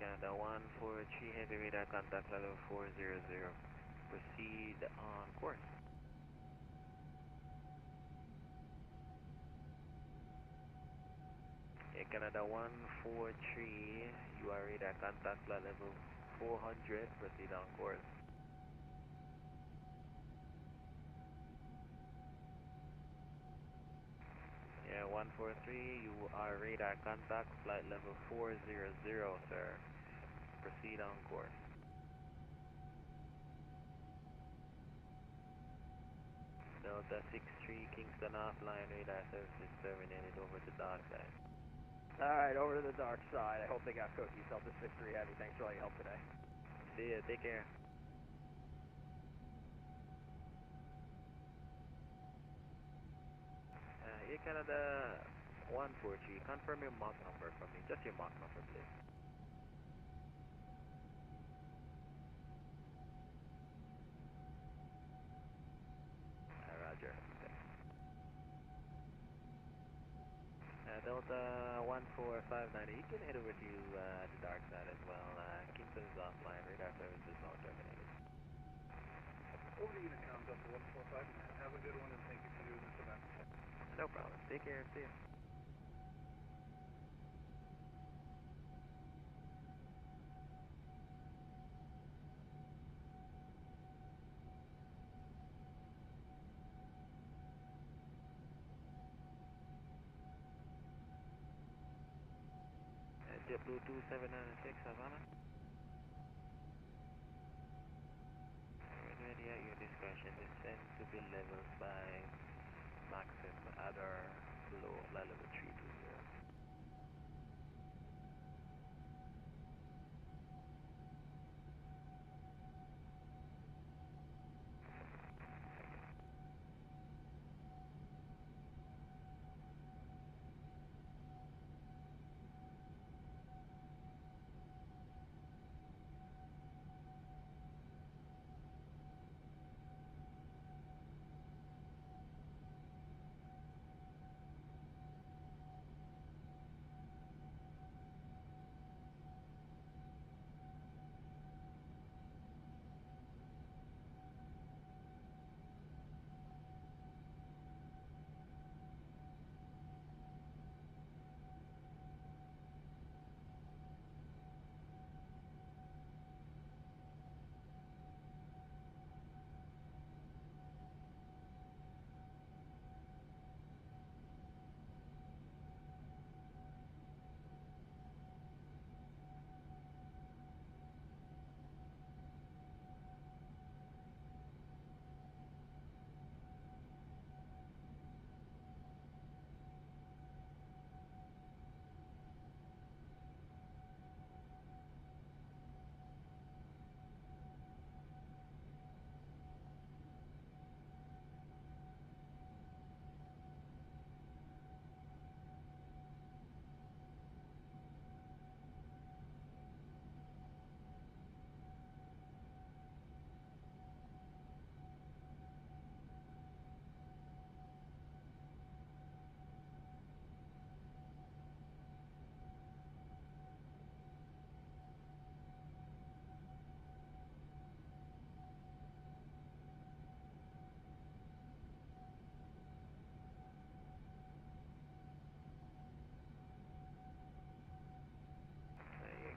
Canada 143 heavy radar contact level 400. Proceed on course. Canada 143, you are radar contact flight level 400. Proceed on course. Yeah, 143, you are radar contact flight level 400, sir. Proceed on course. Delta 63, Kingston offline, radar services terminated, over to dark side. Alright, over to the dark side. I hope they got cookies. Delta 63 Heavy, thanks for all your help today. See ya, take care. Air Canada 143, confirm your Mach number for me. Just your Mach number, please. about 14590. You can head over to the dark side as well. Kingston is offline. Radar service is all terminated. Over to Unicom, Delta 145. Have a good one, and thank you for doing this event. No problem. Take care. See you. JetBlue 2796, Havana. When ready at your discretion, descend to be levels by Maxim at or below flight level 320.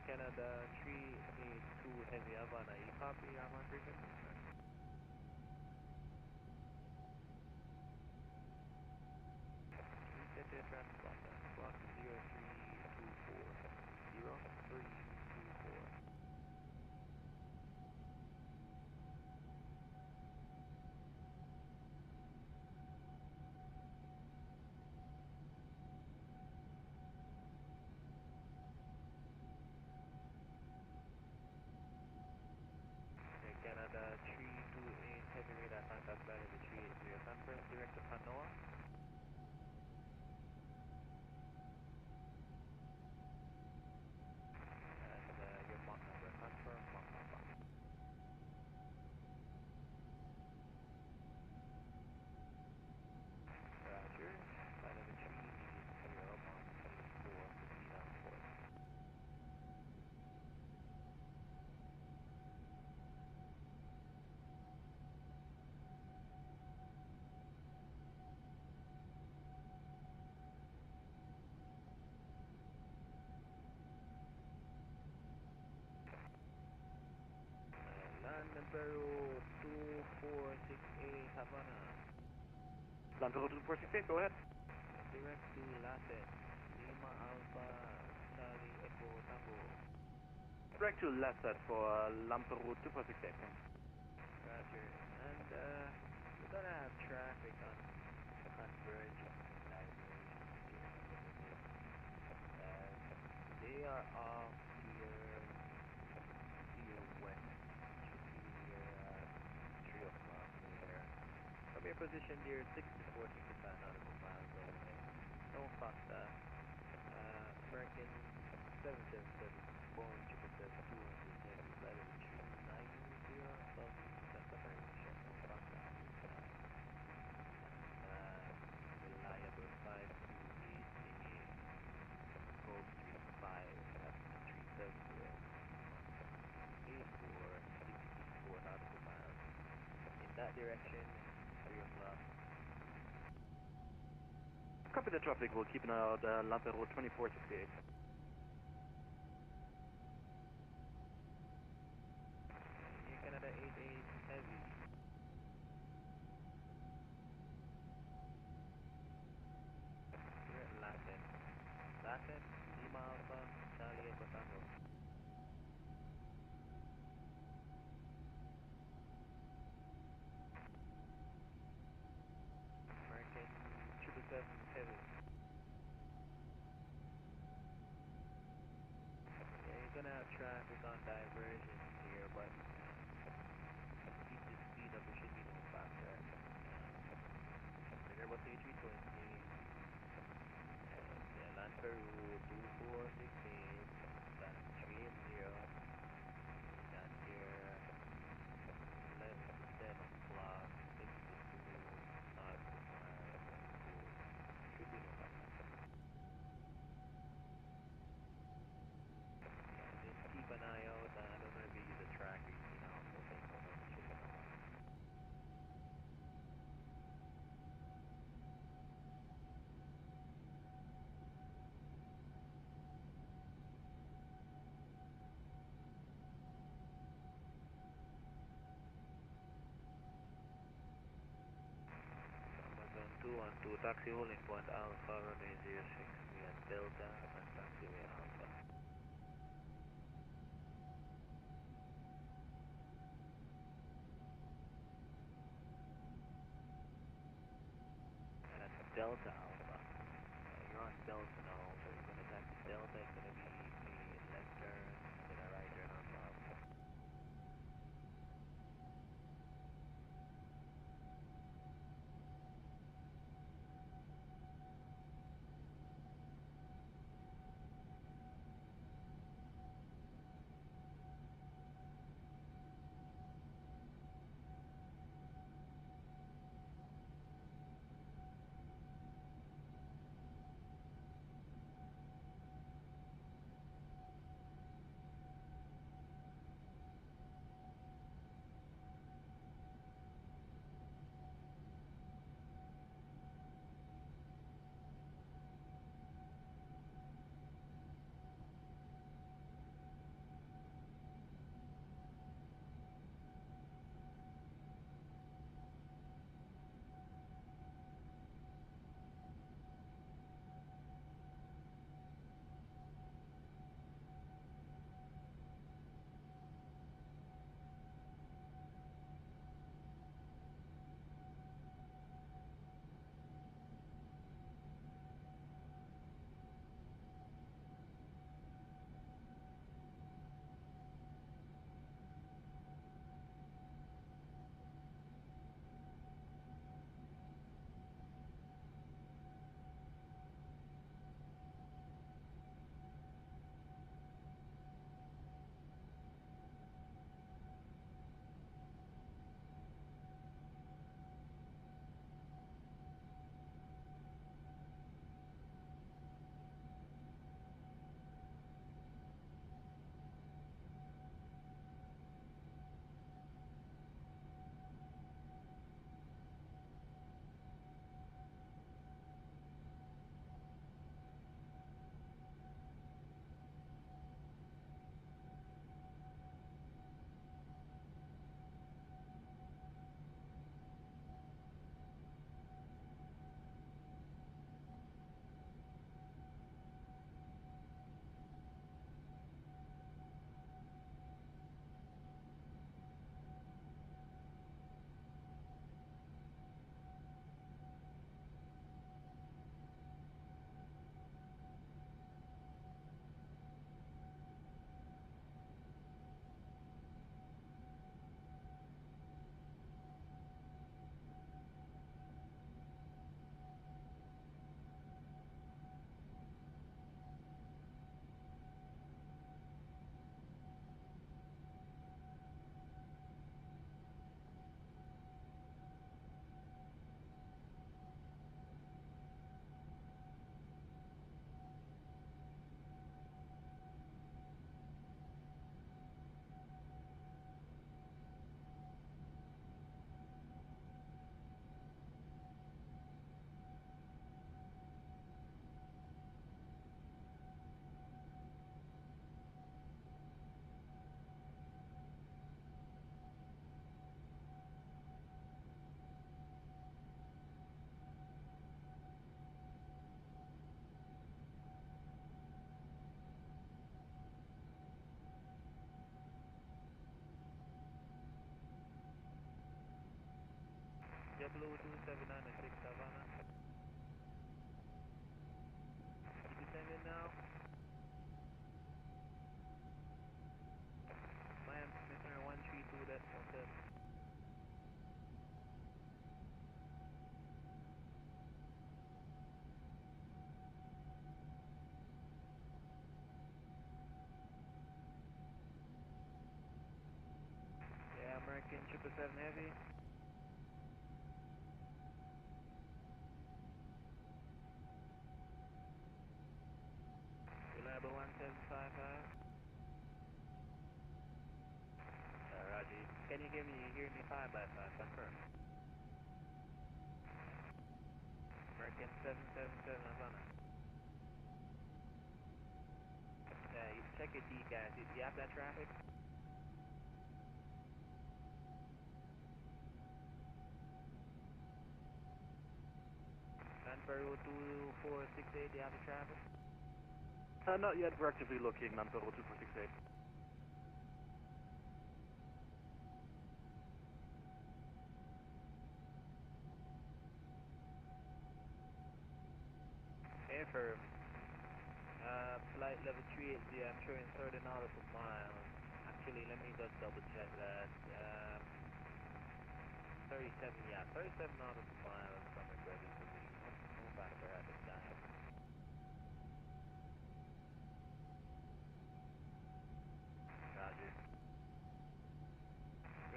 Canada 382 Heavy Havana, you copy on frequency? Reset your transponder, squawk 0324, 0324. Canada 328 Heavy Radar contact value to 380, confirm direct to Panoa. And your Mach number, confirm Mach number. Roger, flight number 3, medium 0, Mach 4, proceed on course. Land Peru 2468 Havana. Land Peru 2468, go ahead. Direct to Latin, Lima Alpha, Charlie Echo Tango. Direct to Lasset for Land Peru 2468. Roger. And we're gonna have traffic on converging diversions here in the Pacific. They are off to your west. 3 o'clock there. From your position here, 6 to 14 nautical miles away. No Costa. American 777, Boeing 777-200 Heavy, flight of 290, Southeast Santa Maria, no Costa. Reliable 5288. that direction, 3 o'clock. Copy the traffic, we'll keep an eye out, Lampe Road 2468. Canada 88 heavy. We're at Latin. Latin, Lima Alpha, Charlie Echo Tango. American 777 heavy. Yeah, you're gonna have traffic on diversions here, but keep the speed up, it should be no factor. Trigger about 3320. Yeah, land Peru 2468. Land 380. Got here less than 10 o'clock. 62 nautical miles. Should be no factor. Just keep an eye out. I don't know if you use a tracker, you can also take note of the shipping number. Amazon 212, taxi holding point Alpha, runway 06, we at Delta, and taxiway Alpha. Delta Alpha. You're on Delta now, so you're going to taxi Delta. It's going to be a left turn and then a right turn on Alpha. Zulu 279 Savannah. You descending now? Miami Center 132.17. Yeah, American 777 Heavy. Reliable 1755. Roger. Can you hear me 5x5? Confirm. American 777 Havana. Yeah, you check your DCAS. Do you have that traffic? San Peru 2468, do you have the traffic? Not yet. We're actively looking. Nanpero 2468. Affirm. Flight level 380, I'm showing 30 nautical miles. Actually, let me just double check that. 37, yeah, 37 nautical miles from a present position. No factor at this time. Roger.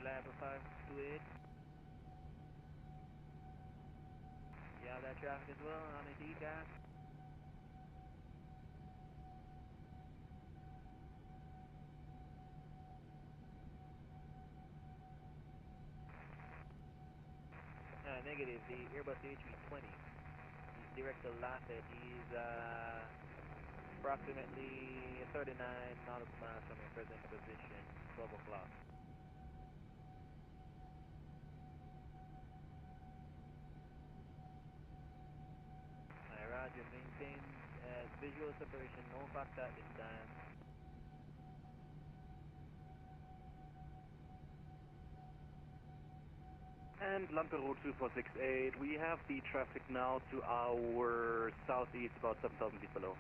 Reliable 528. You have that traffic as well on the DCAS? Negative, the Airbus A320. His direct allotted is approximately 39 nautical miles from your present position, 12 o'clock. Roger, maintain visual separation, no factor at this time. And Lampero 2468, we have the traffic now to our southeast, about 7,000 feet below.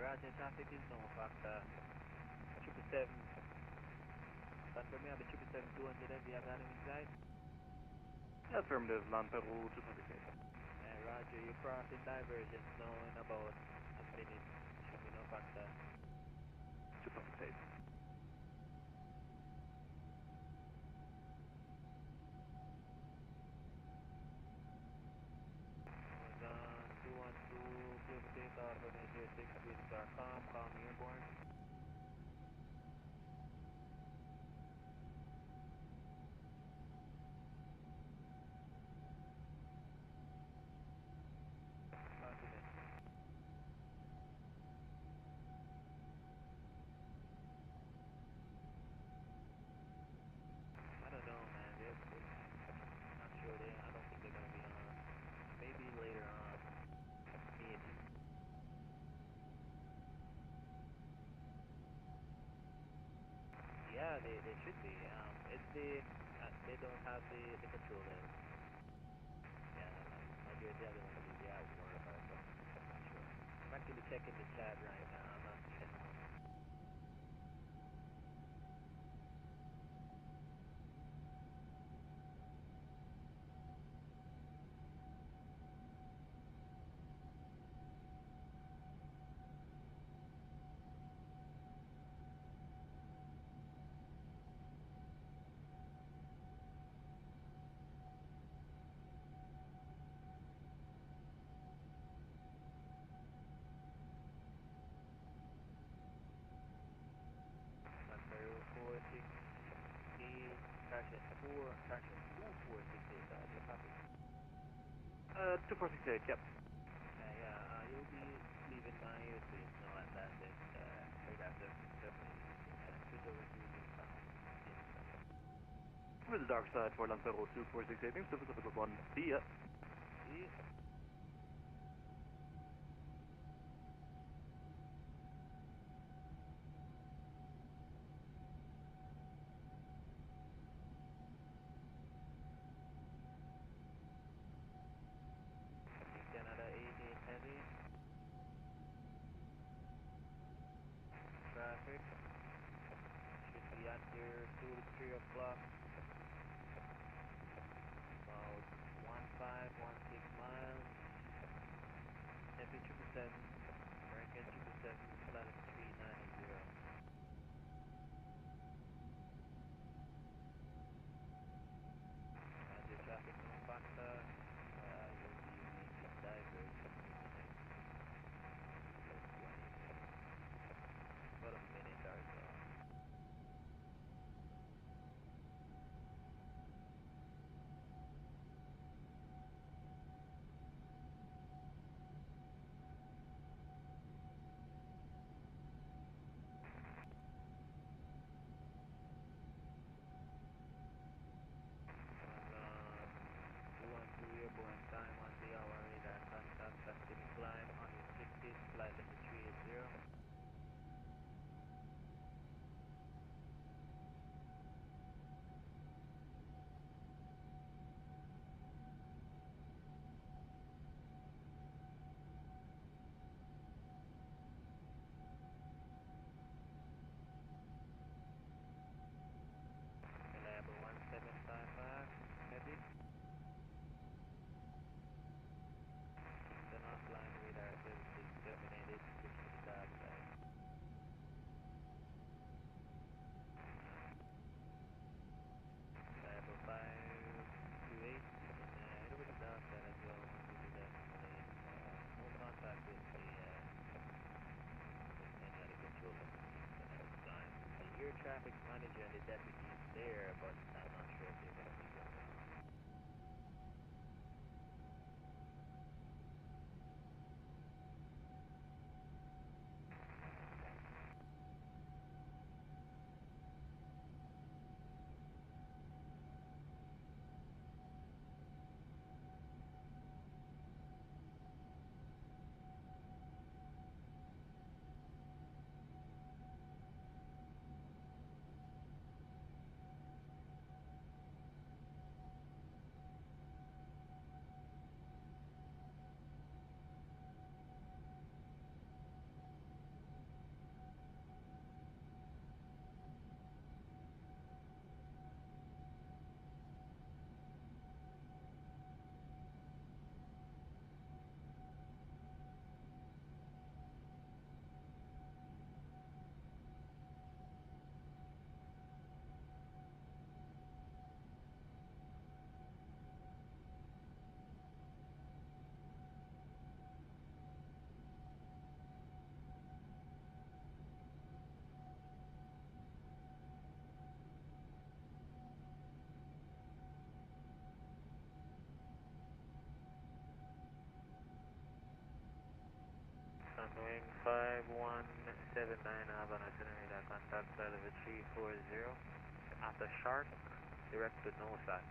Roger, traffic is no factor. 777, confirm me, I have a 777-200, do you have that in sight? Affirmative, Lampero 2468. Roger, you're crossing divergence now in about a minute. Should be no factor. 2468. Takeoff on 806 with Starcom, call me airborne. Document. I don't know, man. Not sure. I don't think they're going to be on. Maybe later on. Maybe. Yeah, they should be. It's they don't have the control there. Yeah, maybe the other one is the outboard, but I'm not sure. I'm actually checking the chat right now. I'm not seeing it. Traction 2468, you copy? 2468, yep. Yeah, you'll be leaving my airspace now at that, right after 7 switch over to Lifecam. With the dark side for Lampero 2468, news service of 1, see ya. See ya. 3 o'clock. About 1516 miles. Heavy 777, American 777, flight of 390. Roger, traffic no contact. You'll be making divers in a minute. About a minute or so. Airborne time on the hour, radar contact, continue climb, unrestricted, flight level 380. Reliable 1755, heavy. Offline radar services terminated, switch to start side. Reliable 528, and it'll be the dark side as well once we do that plane. No contact with the with any other control of the system at this time. The air traffic manager and the deputy is there, but I'm not sure if they're going to be going on. Wing 5179, Havana, radar contact, flight level 340. After sharp, direct to no side.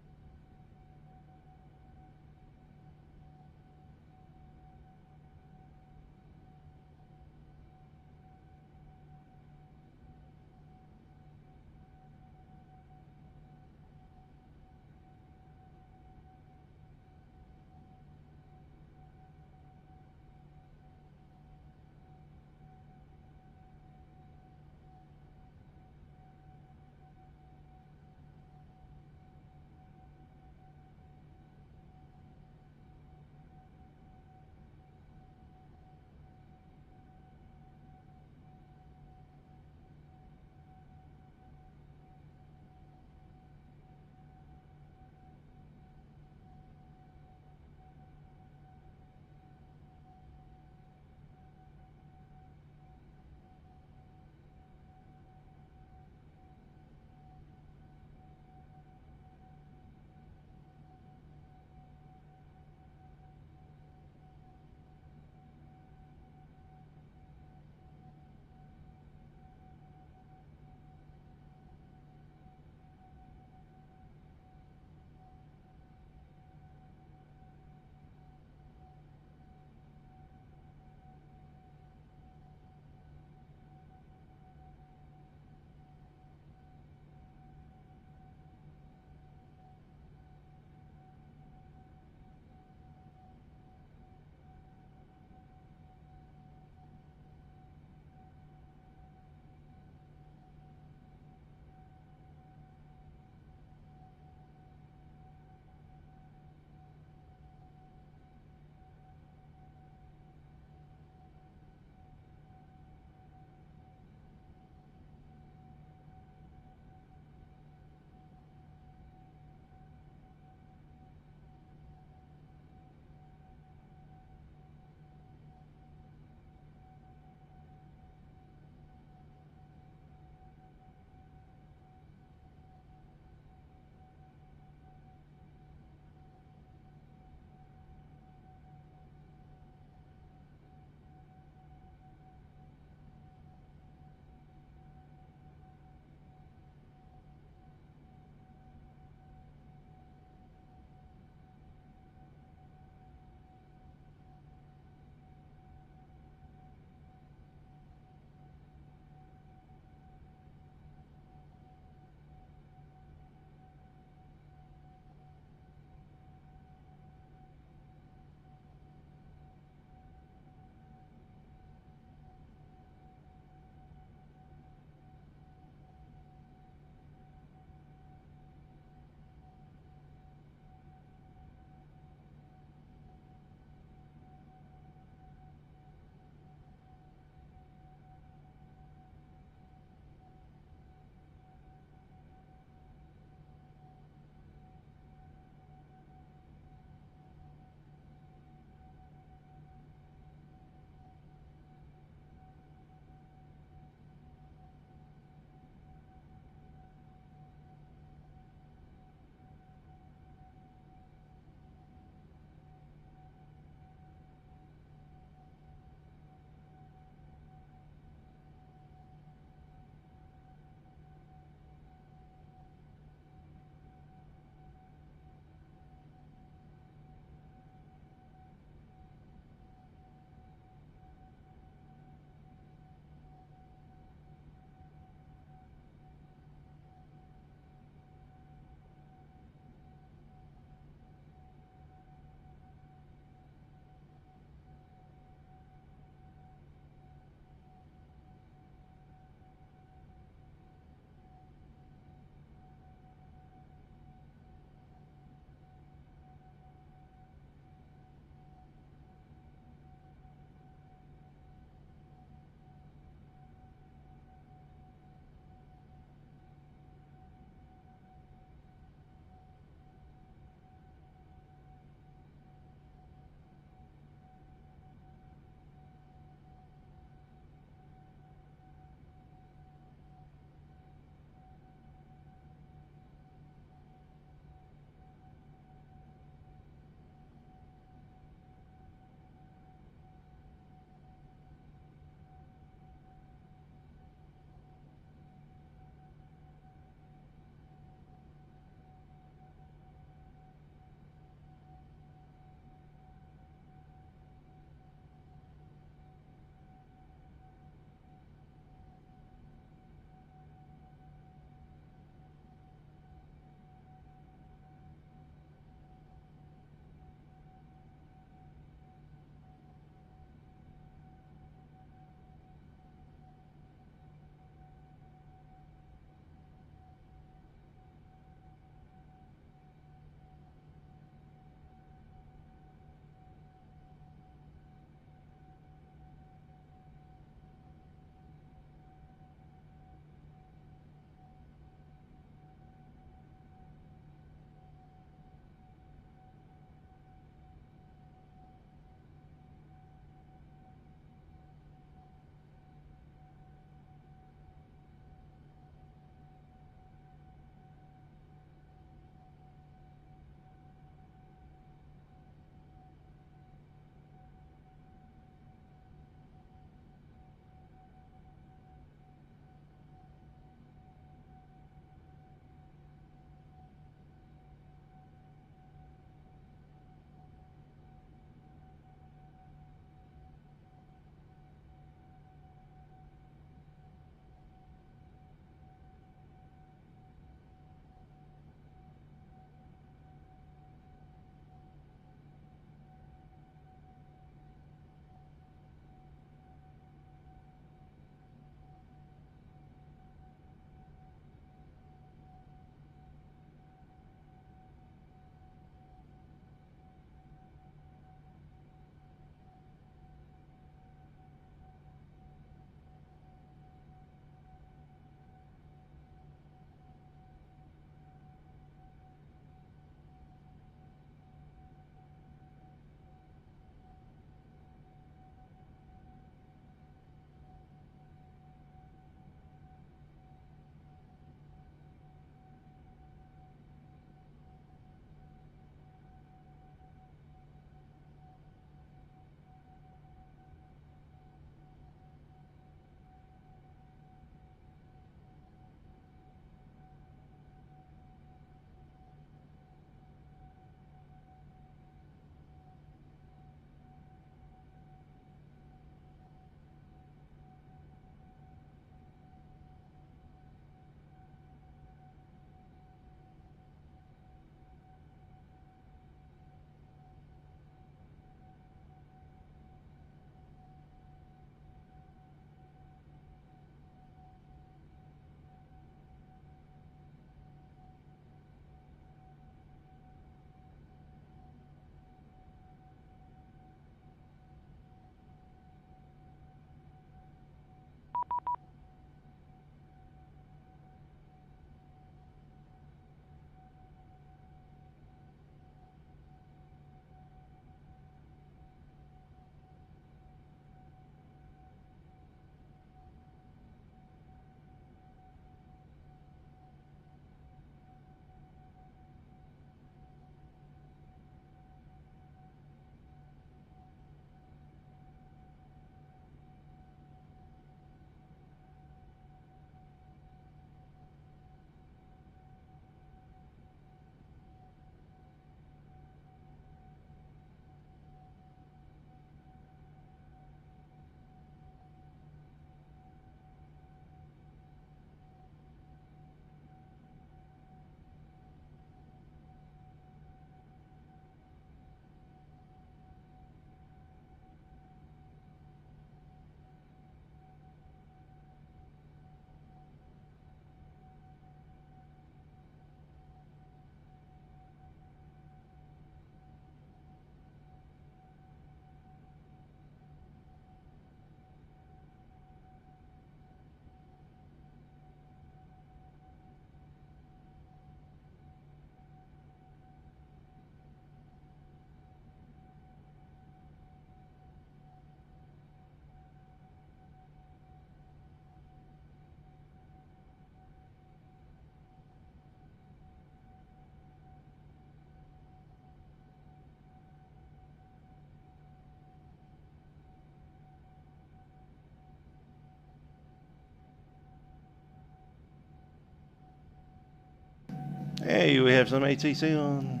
Hey, we have some ATC on.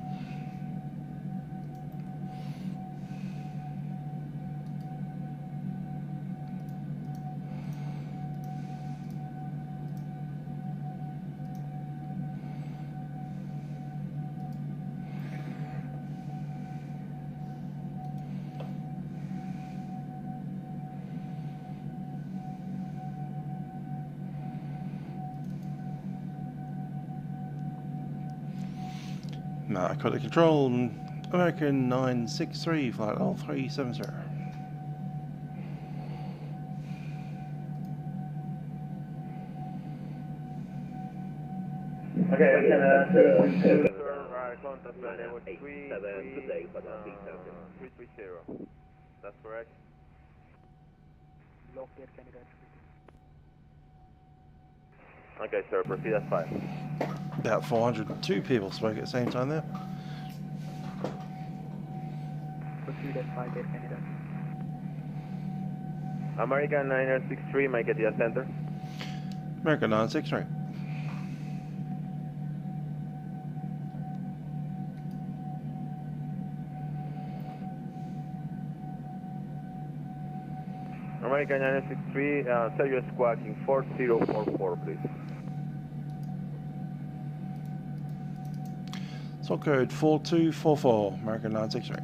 Narcotic Control, American 963, flight level 370. Okay, we can contact level 330. That's correct. Okay, sir, proceed as 5. About 402 people spoke at the same time there. Proceed at 5 Air Canada. American 963, make it the center. American 963. American 963, tell your squawking 4044, please. Salt code 4244, American 963.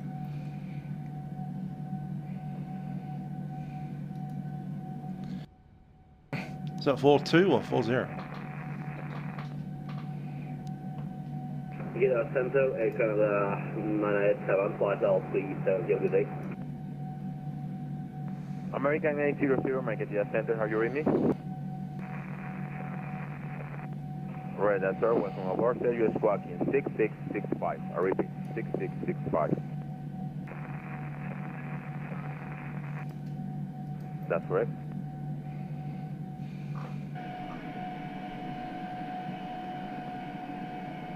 Is that 42 or 40? Yeah, center, Air Canada 987, flight level 370, good day. American 800, make it the center, are you reading me? Right, that's sir, welcome aboard, tell your squawking 6665, I repeat, 6665. That's correct.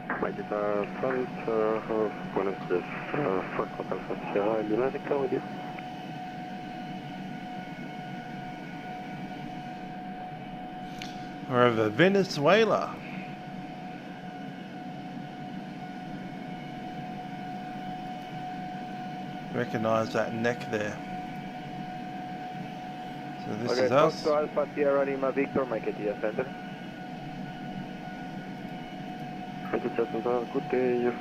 Maqueta flight, buenos días, Fox Hotel Sierra, Navigraph with you. We're over Venezuela. Recognize that neck there. So this is us. Okay, Alpha Sierra Lima Victor, make it the center. Good day,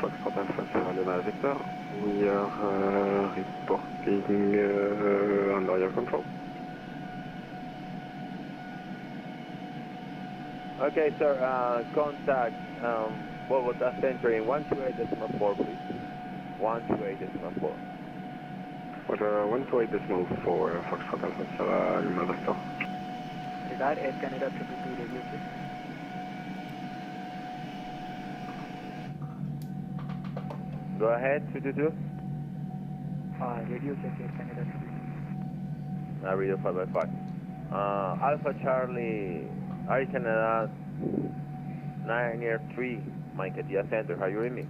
Fox Hotel Sierra Lima Victor. We are reporting under your control. Okay, sir, contact, what was that center in 128.4, please? 128.4. What 128.4, Fox Hotel Sierra Lima Victor. Radar Air Canada 222 radio, please. Go ahead, 222. Radio check Air Canada 222. Radio 5x5. Alpha Charlie, Air Canada 903, Mike at the center, are you reading me?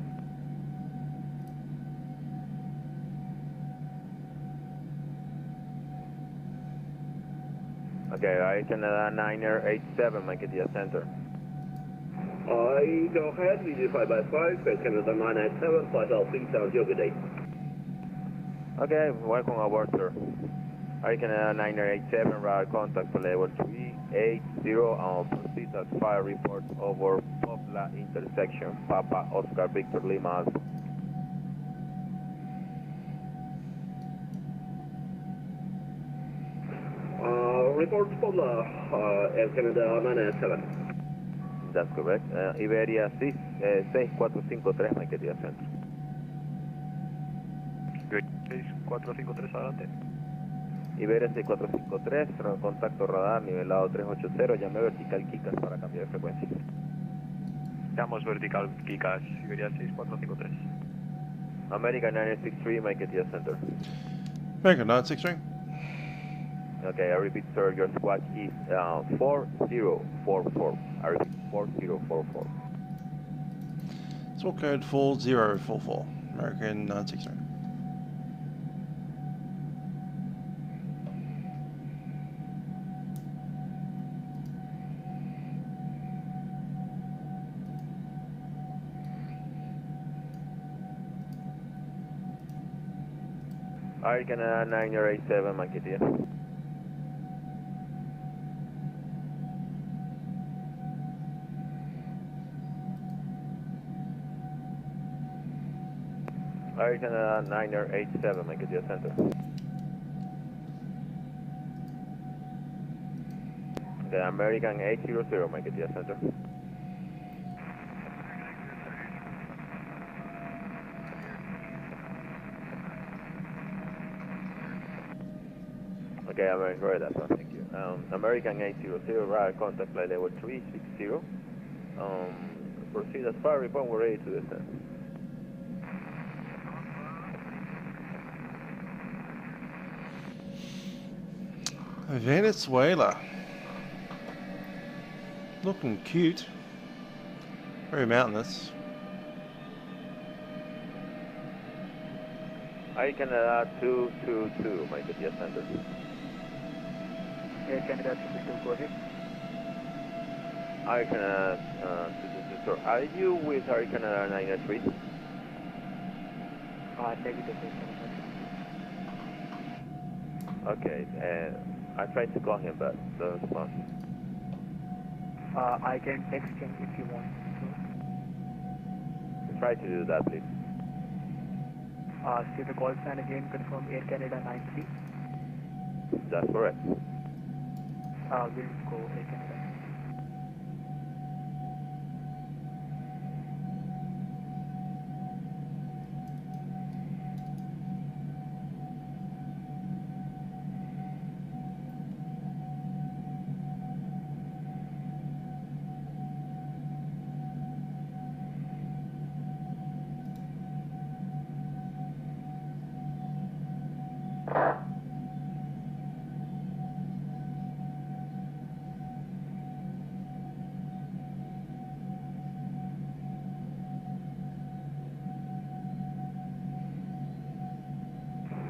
Okay, Air Canada 987, Mike at the center. Go ahead, we do 5x5, Air Canada 987, flight level 370, good day. Okay, welcome aboard, sir. Air Canada 987, radar contact for level 380, proceed as fire report over Popla intersection, Papa Oscar Victor Lima. Report Popla, Air Canada 987. That's correct. Iberia 6453, make it the center. Good. 6453, adelante. Iberia 6453, contacto radar nivelado 380, llame vertical Kikas para cambiar de frecuencia. Llamos vertical Kikas, Iberia 6453. American 963, make it the center. American 963. Okay, I repeat, sir, your squawk is 4044. I repeat, 4044. Salt code 4044, American 963. Air Canada 9087, Maquetia. Air Canada 9087, Maquetia Center. The American 800, Maquetia Center. Okay, I'm enjoying that one, thank you. American 800, radar contact flight level 360. Proceed as far, report, we're ready to descend. Venezuela. Looking cute. Very mountainous. Air Canada 222, Maquetia Center. Air Canada 222, go ahead. Air Canada 222, sir. Are you with Air Canada 993? Negative. Okay, I tried to call him, but no response. I can text him if you want. Try to do that, please. Say the call sign again, confirm Air Canada 93. That's correct. We'll go Air Canada.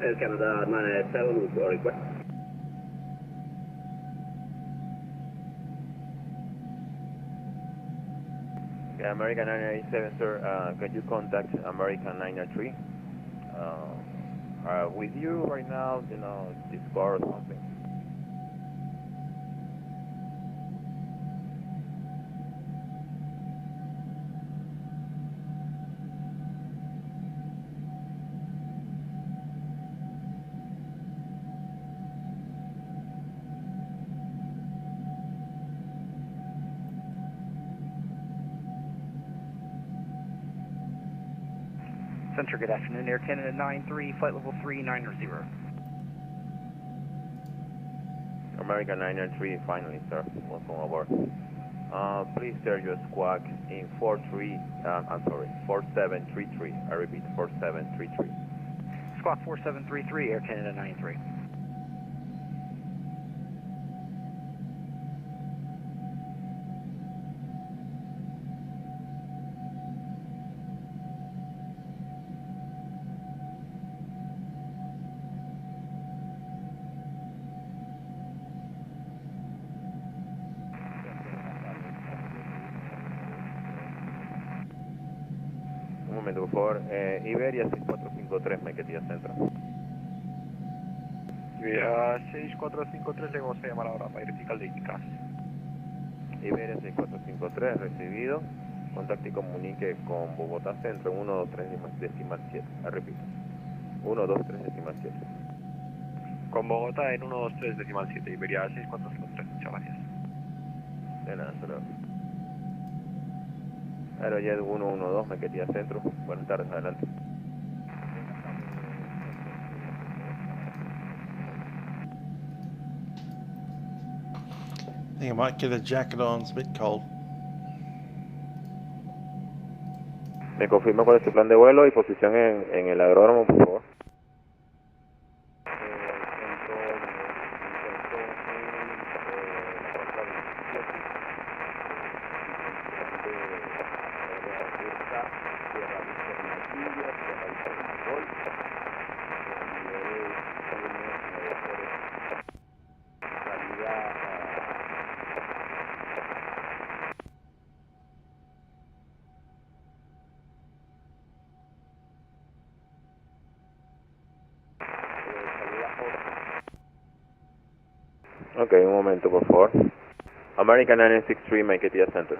Air Canada 987 with your request. Okay, American 987, sir. Can you contact American 993? With you right now, you know, Discord or something. Center, good afternoon. Air Canada 93, flight level 390. American 993, finally, sir. Welcome aboard. Please share your squawk in 4733. I repeat, 4733. Squawk 4733, Air Canada 93. Un momento, por favor. Iberia 6453, Maquetia Centro. Iberia 6453, le vamos a llamar ahora para verificar de indicas. Iberia 6453, recibido. Contacte y comunique con Bogotá Centro 123 decimal 7. Repito. 123 decimal 7. Con Bogotá en 123 decimal 7. Iberia 6453, muchas gracias. De nada, solo. Aerojet 112, Maquetia Centro. Buenas tardes, adelante. I think I might get a jacket on, it's a bit cold. ¿Me confirma cuál es su plan de vuelo y posición en el aeródromo, por favor? Ok, un momento, por favor. American 963, make it Ies Center.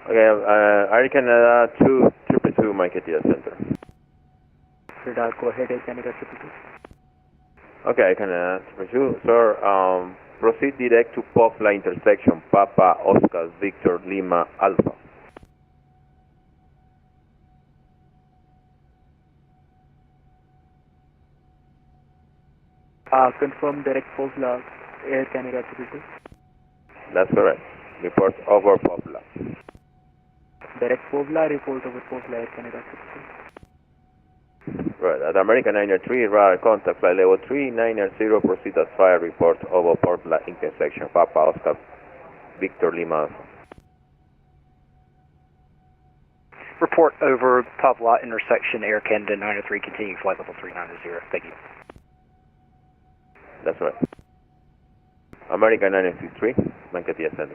Okay, Air Canada 222, make it Ies Center. Radar, go ahead, Air Canada 222. Okay, Air Canada 222, sir, proceed direct to Pofla intersection, Papa, Oscar, Victor, Lima, Alpha. Confirm direct Pofla, Air Canada 222. That's correct. Report over Pofla. Direct Pofla, report over Pofla, Air Canada 222. Right, at American 903, radar contact, flight level 3990, proceed as fire, report over Pofla intersection, Papa, Oscar, Victor, Lima, Alpha. Report over Pavla intersection, Air Canada 903, continue flight level 3990. Thank you. That's right. American 963, make it Ies Center.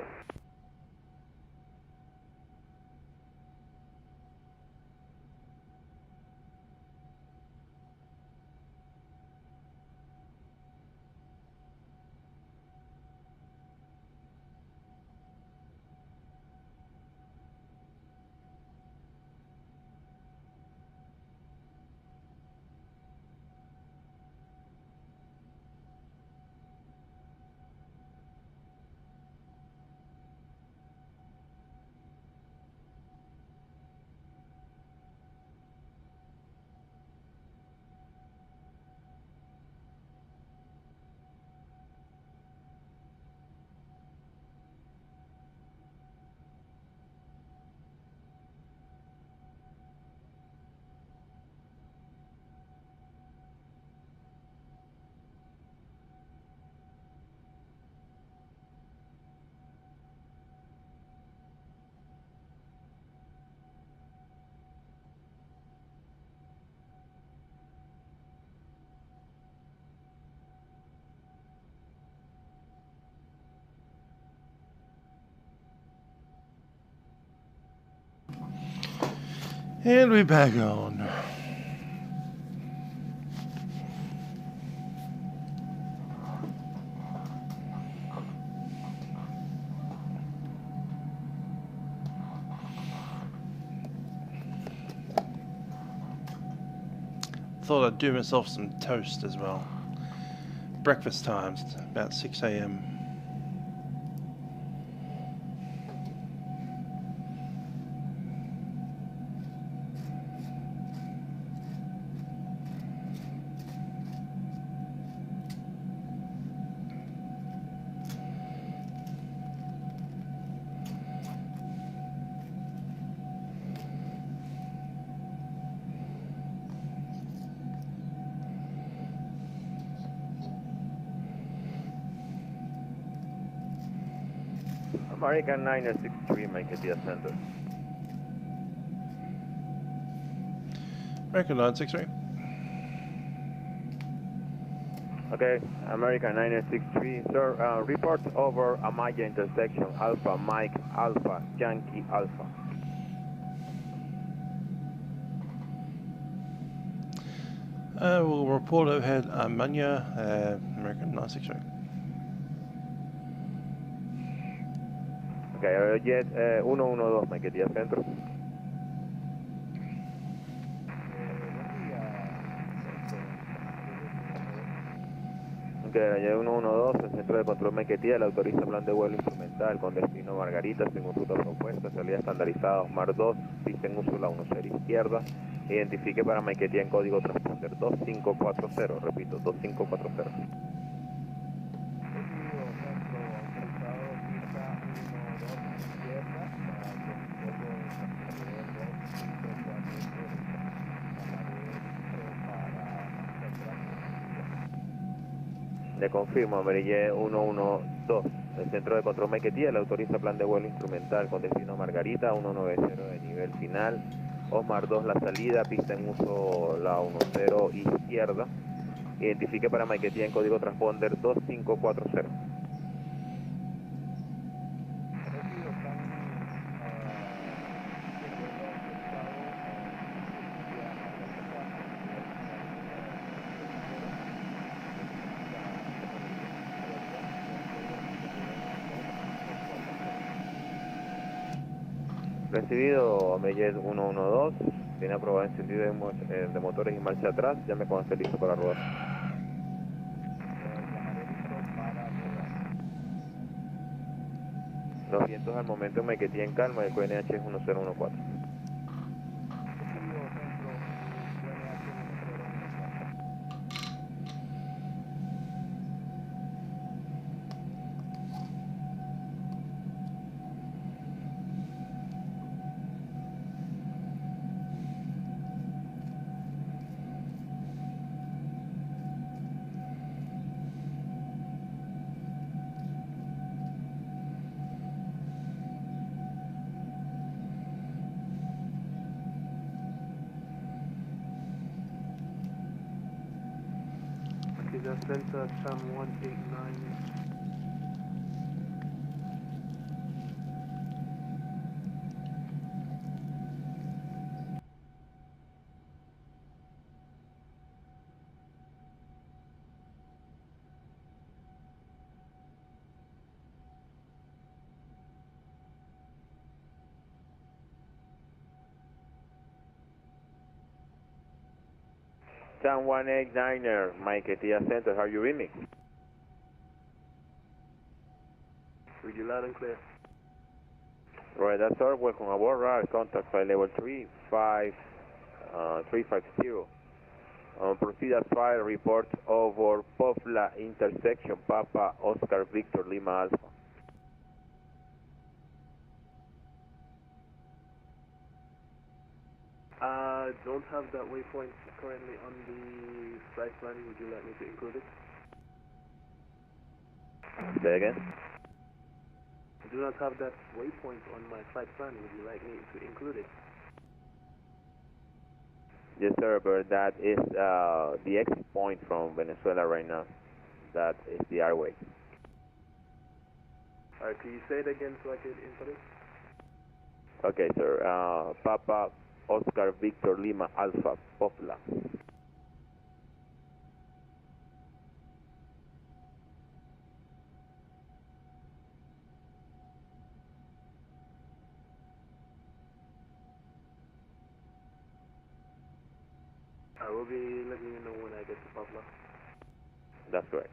And we're back on. Thought I'd do myself some toast as well. Breakfast times, about 6 a.m. American 963, make it Ies Center. American 963. Okay, American 963, sir, report over Amaya intersection, Alpha, Mike, Alpha, Yankee, Alpha. We'll report overhead Amaya, American 963. Okay, jet 112, make it Ies Center. Okay, jet 112, el centro de control Mequetía, le autoriza plan de vuelo instrumental con destino Margarita, según ruta propuesta, salida estandarizada Osmar 2, pista en Úrsula 10 izquierda, identifique para Mequetía en código transponder 2540, repito, 2540. Le confirmo, Amarille 112, El centro de control Maiquetía le autoriza plan de vuelo instrumental con destino Margarita, 190 de nivel final. Osmar 2 la salida, pista en uso la 10 izquierda. Identifique para Maiquetía en código transponder 2540. Recibido, Meyer 112, tiene aprobado encendido de motores y marcha atrás, ya me conste listo para rodar. Los vientos al momento en Maiquetía en calma, el QNH es 1014. Delta Sam 189. Sam 189er, Maiquetía Center, how you read me? Read you loud and clear. Right, that's all. Welcome aboard. Radar contact flight level 350. Proceed as fire. Report over Popla intersection Papa Oscar Victor Lima Alpha. Don't have that waypoint currently on the flight planning. Would you like me to include it? Say again? I do not have that waypoint on my flight planning. Would you like me to include it? Yes, sir, but that is the exit point from Venezuela right now. That is the airway. Alright, can you say it again so I can input it? Okay, sir. Papa Oscar Victor Lima Alpha Popla. I will be letting you know when I get to Pablo. That's correct.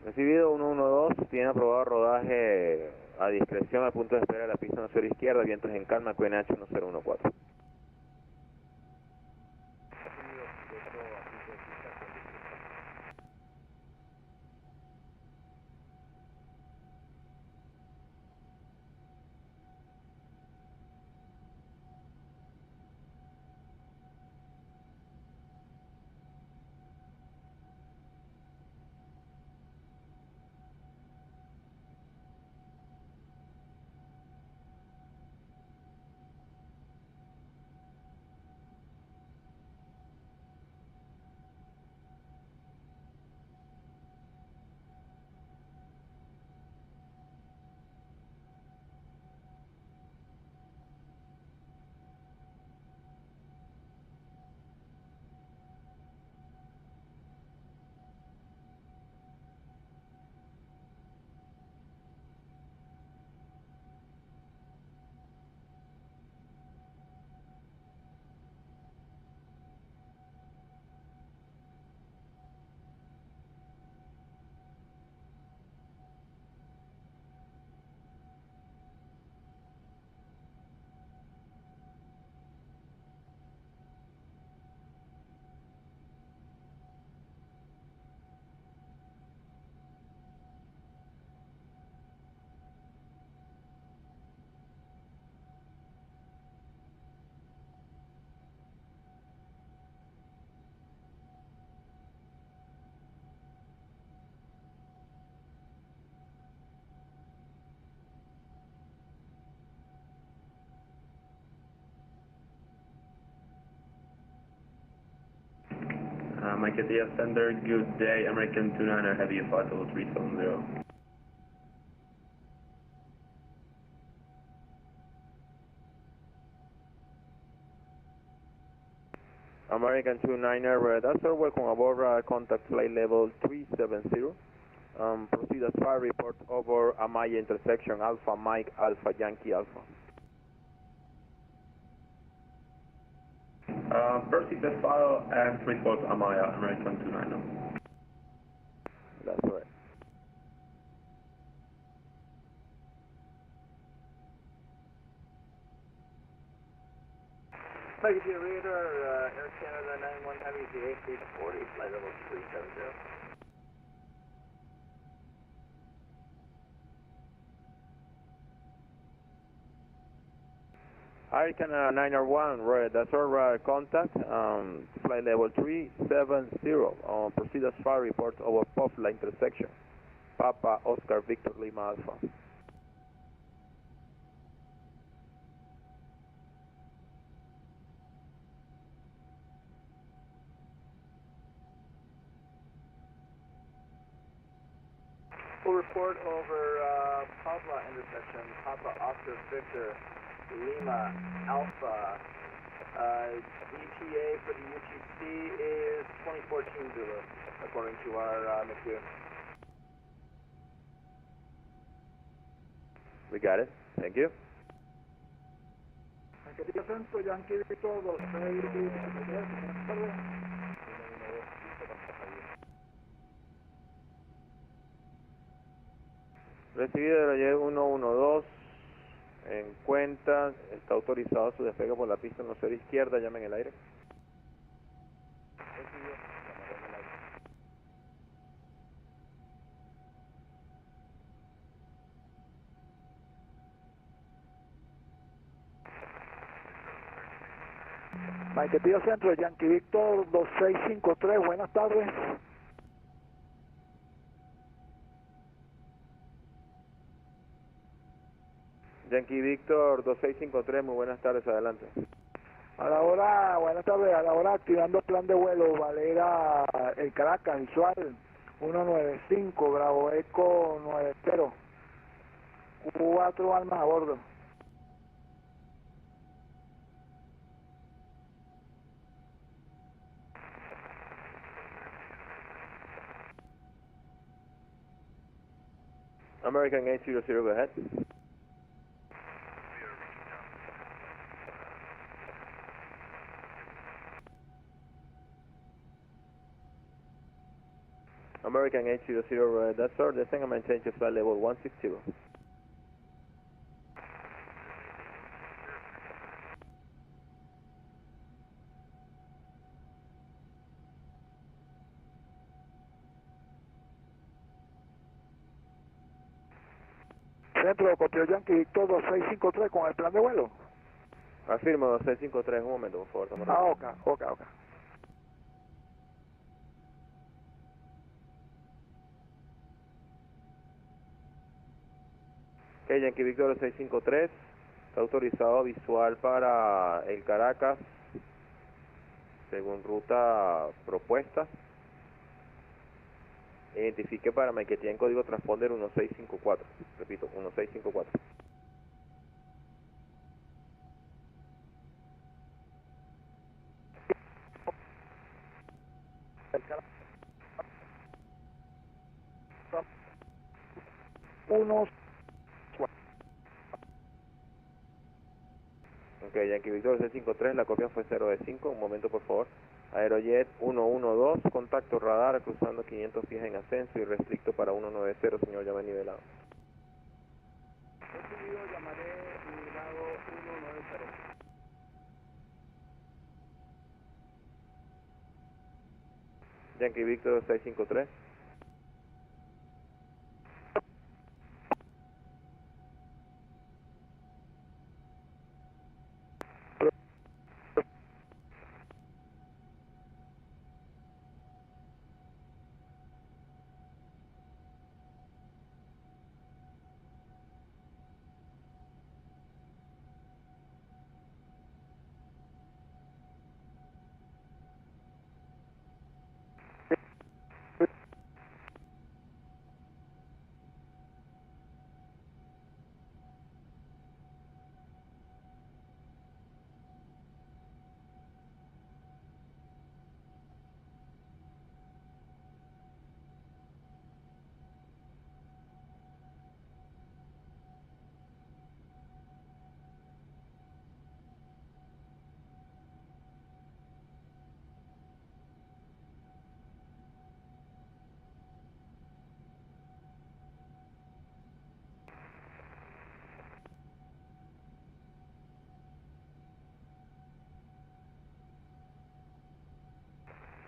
Recibido 112, tiene aprobado rodaje a discreción al punto de espera de la pista 10 izquierda, vientos en calma, QNH 1014. Mike Dia Center, good day, American 29er Heavy 53370. American 29er, that's our welcome aboard, contact flight level 370. Proceed as fire report over Amaya intersection, Alpha Mike, Alpha Yankee, Alpha. Proceed as file and report Amaya, American 29er. That's right. Legacy Radar, Air Canada 91 Heavy, the A340, flight level 370. Air Canada 901, right, that's our contact, flight level 370. Proceed as fire report over Pofla intersection, Papa Oscar Victor Lima Alpha. We'll report over Pavla intersection, Papa Oscar Victor Lima Alpha. ETA for the UTC is 2014 Zulu, according to our McHugh. We got it. Thank you. Recibido de Ayer 112, en cuenta, está autorizado su despegue por la pista 10 izquierda, llame en el aire. Mike Tío Centro, Yankee Víctor 2653, buenas tardes. Yankee Víctor 2653, muy buenas tardes, adelante. A la hora, buenas tardes, a la hora activando plan de vuelo, Valera, el Caracas, visual 195, Bravo Eco 90, 4 almas a bordo. American 800, go ahead. American 800, that's our descent and maintain to flight level 160. Centro, copió Yankee Víctor 2653 con el plan de vuelo. Afirmo 2653, un momento, por favor. Ok. Yankee Víctor 653, está autorizado visual para el Caracas, según ruta propuesta. Identifique para Maiquetía en código transponder 1654, repito, 1654. Ok, Yankee Víctor 653, la copia fue 0 de 5, un momento por favor. Aerojet 112, contacto radar cruzando 500 pies en ascenso y restricto para 190, señor, llama nivelado. Recibido, llamaré nivelado 190. Yankee Víctor 653.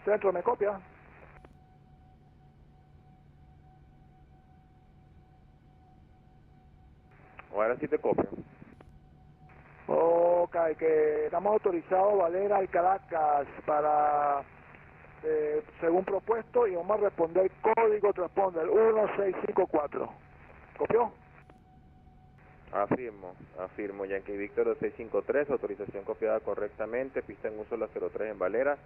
Centro, ¿me copia? Ahora sí te copio. Ok, que estamos autorizados Valera y Caracas para, según propuesto, y vamos a responder código transponder 1654. ¿Copió? Afirmo, Yankee Víctor 2653, autorización copiada correctamente, pista en uso la 03 en Valera,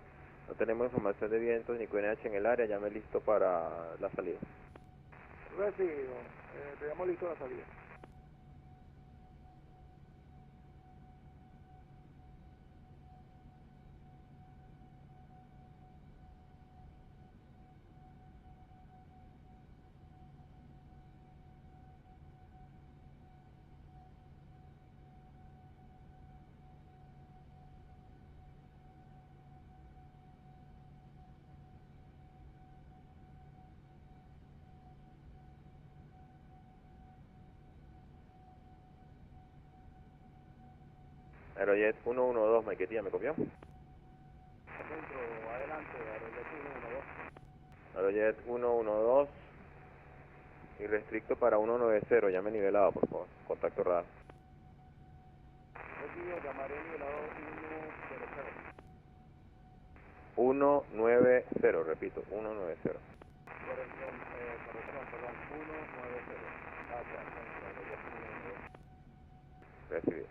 no tenemos información de vientos ni QNH en el área, llame listo para la salida. Recibido, tenemos listo la salida. Aerojet 112, Maiquetía, ¿me copió? Centro, adelante, Aerojet 112 y restricto para 190, llame nivelado, por favor, contacto radar. Recibido, llamaré nivelado 100. 190, repito, 190. Corrección, perdón, 190. Gracias, centro, Aerojet 112. Recibido.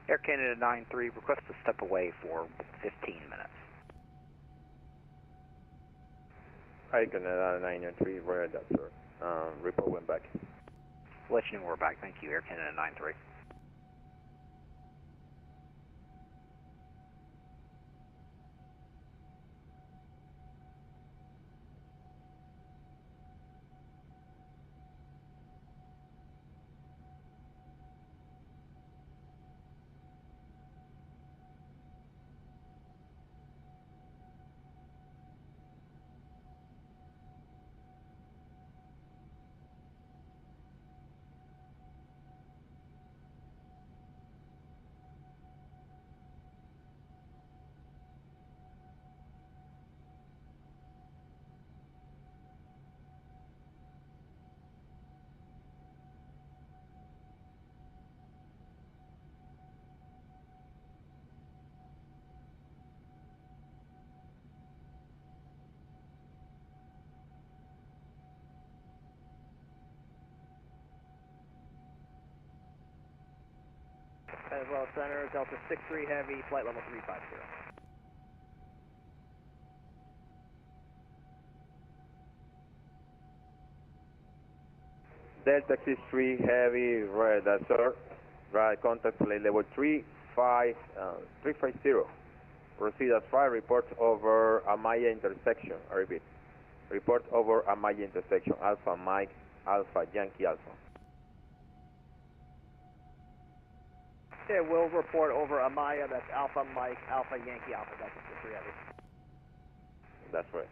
Air Canada 93, request to step away for 15 minutes. Hi, Canada 93, where that, sir. Report went back. Let you know we're back. Thank you, Air Canada 93. As well, Center, Delta 63 Heavy, flight level 350. Delta 63 Heavy, red, that's sir. Right, contact flight level 350. Proceed as fire, report over Amaya intersection. I repeat, report over Amaya intersection, Alpha Mike, Alpha Yankee Alpha. Okay, we'll report over Amaya, that's Alpha Mike, Alpha Yankee Alpha, Delta 63 Heavy. That's right.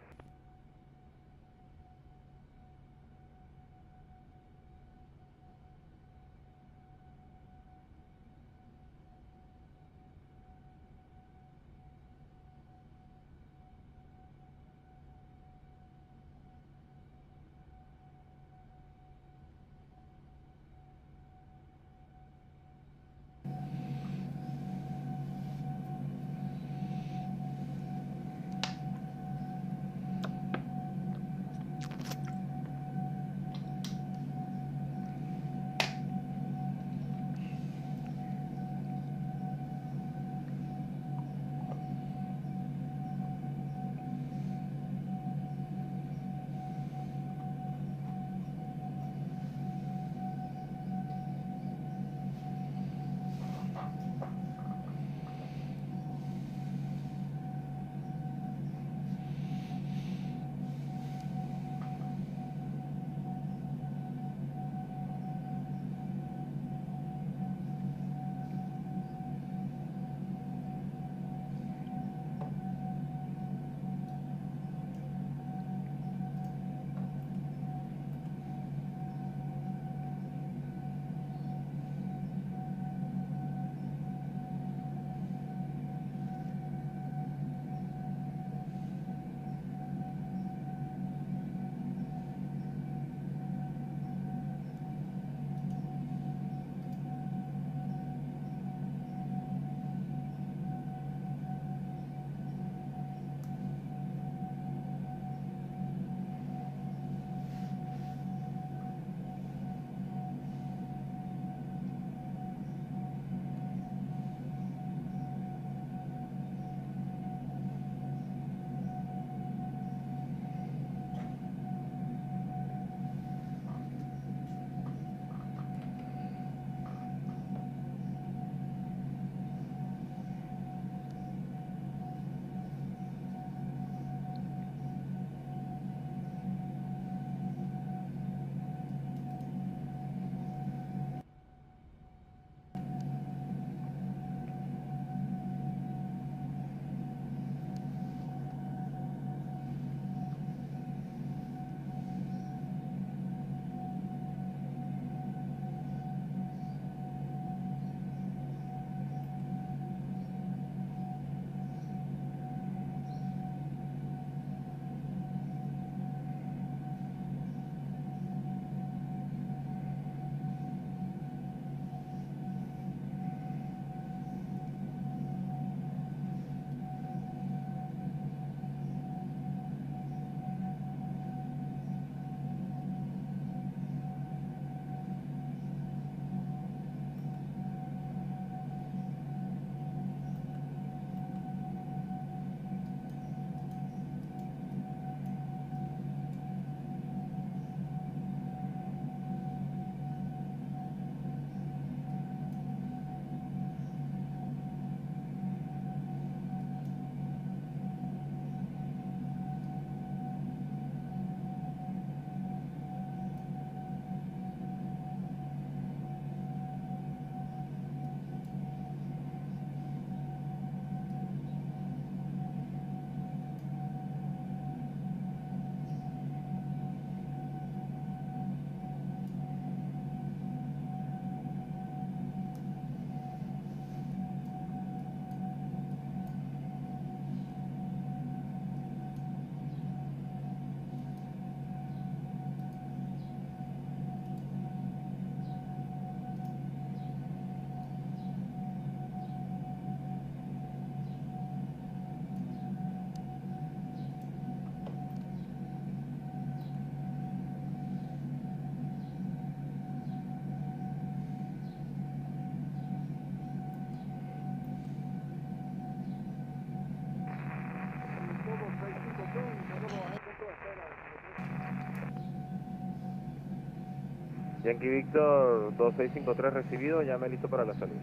Yankee Victor 2653 recibido, llame listo para la salida.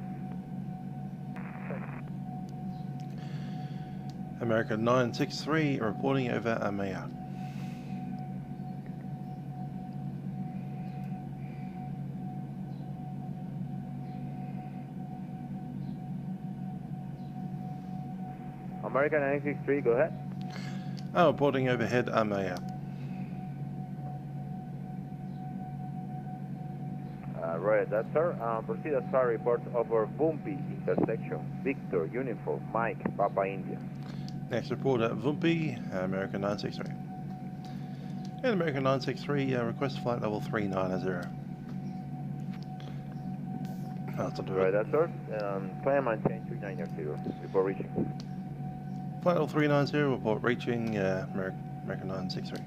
American 963 reporting over Amaya. American 963, go ahead. Reporting overhead Amaya. Right, that's sir. Proceed as far report over Bumpy intersection. Victor, uniform, Mike, Papa India. Next report at Vumpy, American 963. And American 963, request flight level 390. That'll do Right, it. that's sir. Climb maintain 390, report reaching. Flight level 390, report reaching American 963.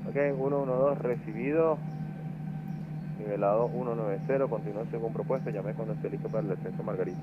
Ok, 112 recibido. Nivelado 190, continúa según propuesto. Llamé cuando esté listo para el descenso Margarita.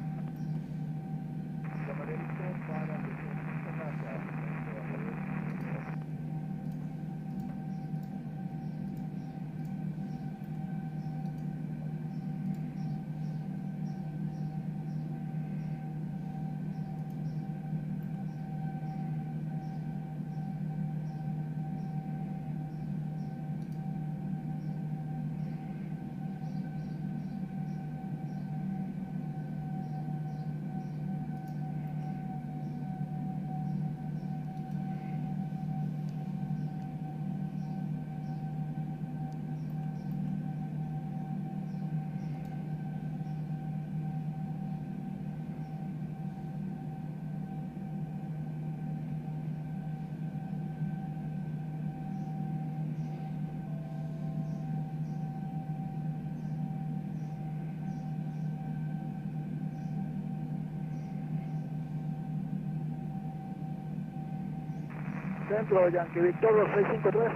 Centro, Yankee Victor 2653.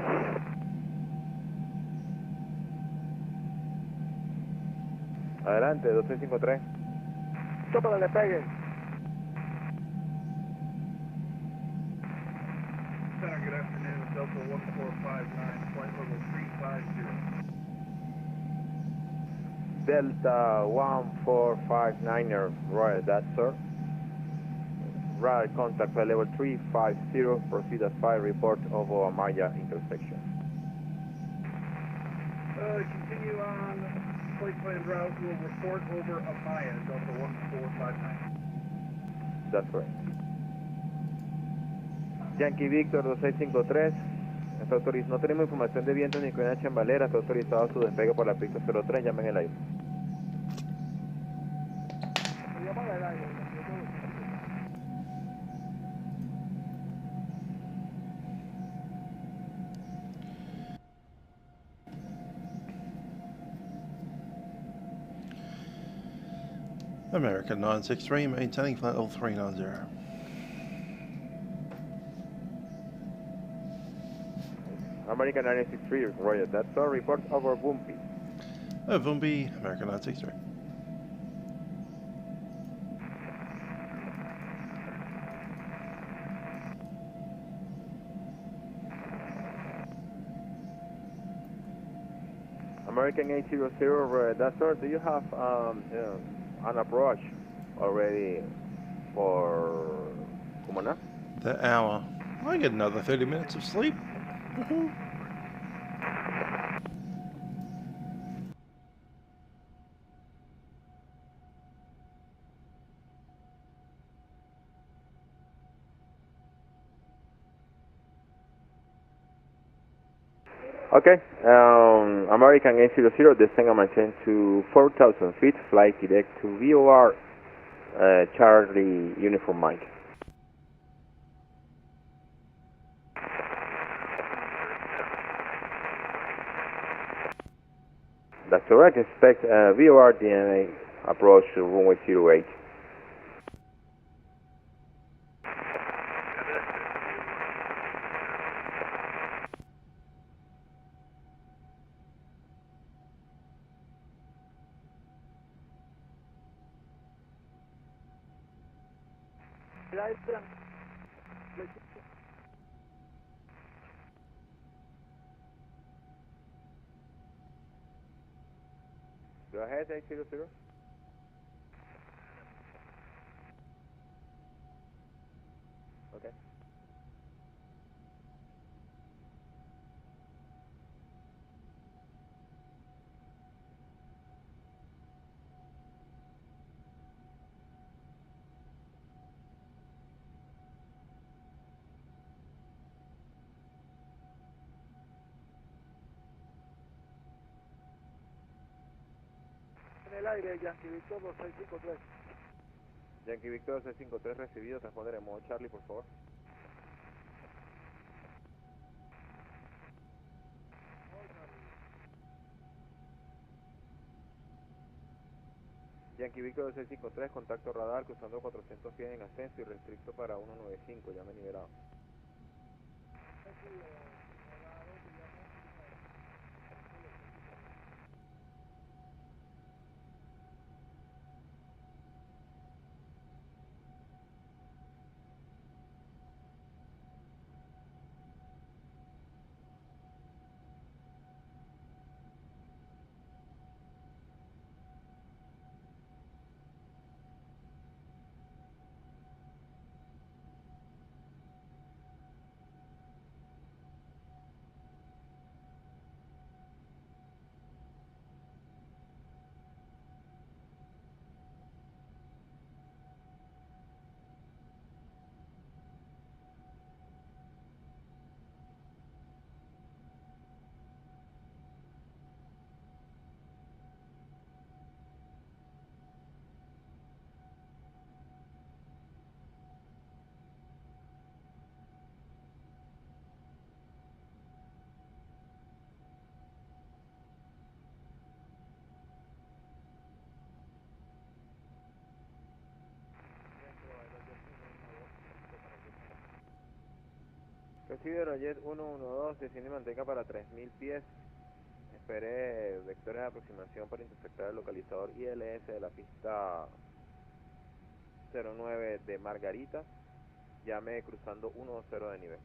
Adelante, 2653. Listo para el despegue. Center, good afternoon, Delta 1459, flight level 350. Delta 1459er, right, that's sir. Right, contact flight level 350, proceed as fire report over Amaya intersection. Continue on flight plan route, we'll report over Amaya, Delta 1459. That's right. Yankee Victor 2653, no tenemos información de vientos ni con chambalera, está autorizado su despegue por la pista 03, llamen el aire. American 963, maintaining flight level 390. American 963, Roger, that's our report over Bumpy. Vumpy, American 963. American 800, that's sir, do you have an approach already for Cumana? The hour. I get another 30 minutes of sleep. Okay, American 800, descend and maintain to 4,000 feet, flight direct to VOR, Charlie Uniform Mike. That's correct, expect VOR DNA approach to runway 08. el aire. Go ahead, 800. Okay. En el aire, Yankee Victor 2653. Yankee Victor 653 recibido, transponder en modo Charlie, por favor. Yankee Victor 653, contacto radar, cruzando 400 pies en ascenso y restricto para 195, ya me he nivelado. Recibe Aerojet 112, desciende y mantenga para 3000 pies. Espere vectores de aproximación para interceptar el localizador ILS de la pista 09 de Margarita. Llame cruzando 120 de nivel.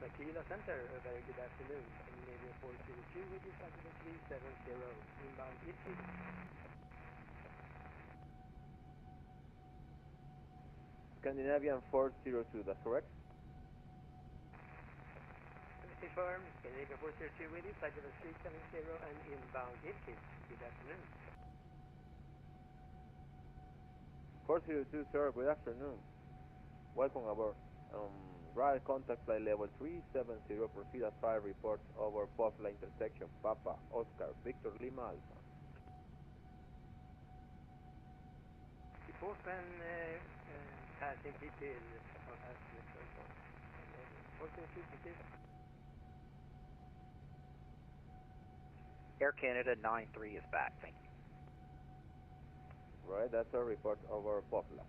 Tequila Center, a very good afternoon. Scandinavian 402 with you, flight level 370, inbound Italy. Scandinavian 402, that's correct? Confirm, Scandinavian 402 with you, flight level 370 and inbound Italy. Good afternoon. 402, sir, good afternoon. Welcome aboard. Radar contact flight level 370, proceed as fire reports over Popla intersection, Papa, Oscar, Victor, Lima, Alpha. I påsen passing till påsen 20 Air Canada 93 is back, thank you. Right, that's a report over Popla.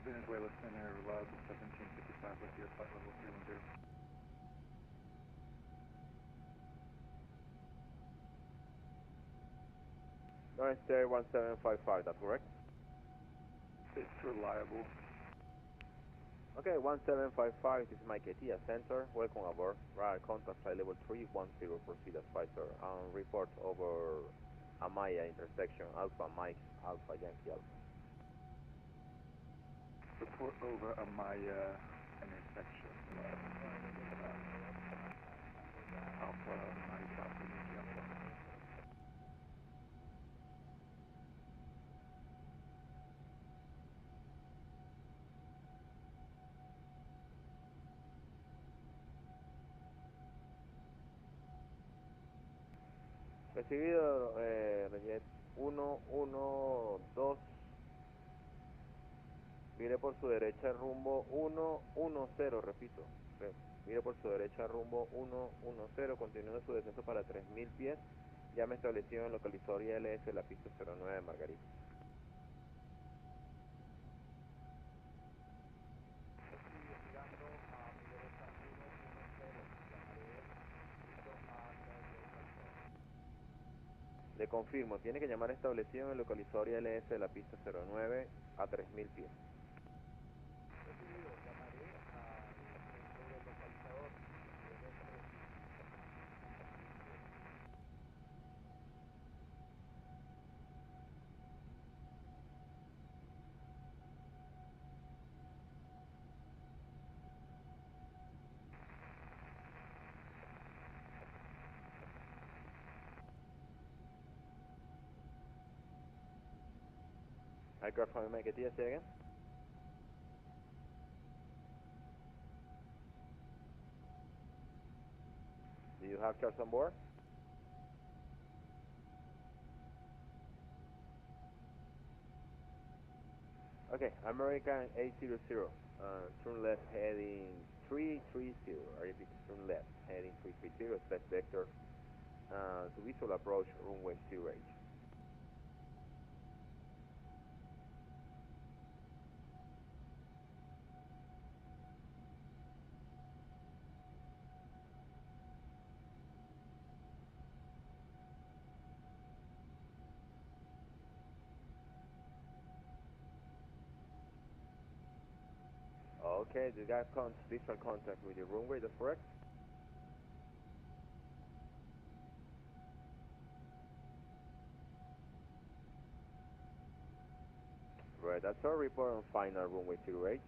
Venezuela Center, reliable 1755 with your flight level 310. North Star 1755, that's correct? It's reliable. Okay, 1755, this is Mike Etia Center. Welcome aboard. Radar contact flight level 310, proceed as fighter. Report over Amaya intersection, Alpha Mike, Alpha Yankee Alpha. Report over Amaya intersection. Alpha Mike, Alpha Yankee Alpha. Recibido, Rejet 112. Mire por su derecha rumbo 110, repito. Mire por su derecha rumbo 110, continuando su descenso para 3000 pies. Ya me establecido en localizador ILS la pista 09 de Margarita. Le confirmo, tiene que llamar establecido en el localizador ILS de la pista 09 a 3000 pies. Aircraft from make it say again. Do you have charts on board? Okay, American 800, turn left heading 330. I repeat, turn left heading 330, select vector to visual approach runway 08. Okay, you got visual contact with your runway, that's correct? Right, that's our report on final runway 08.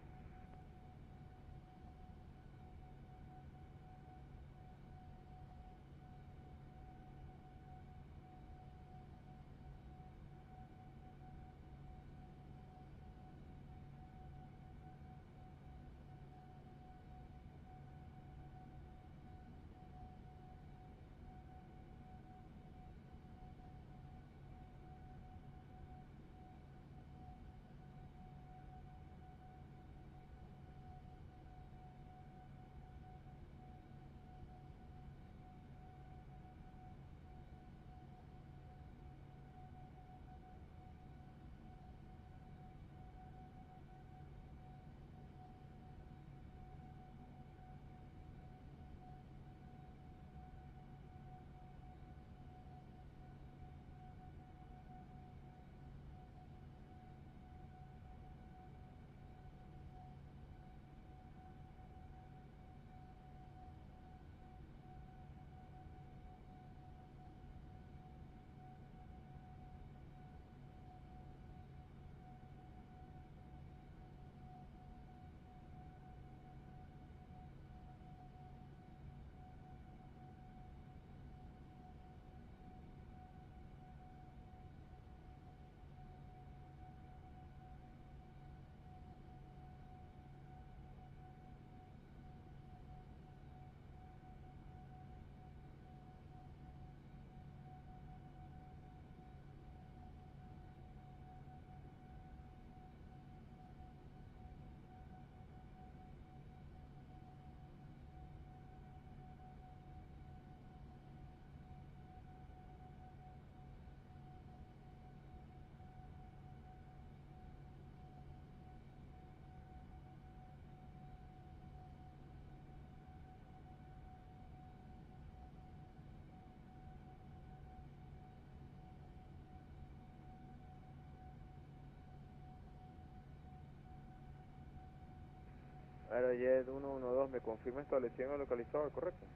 Aerojet 112, ¿me confirma establecido en el localizador, correcto?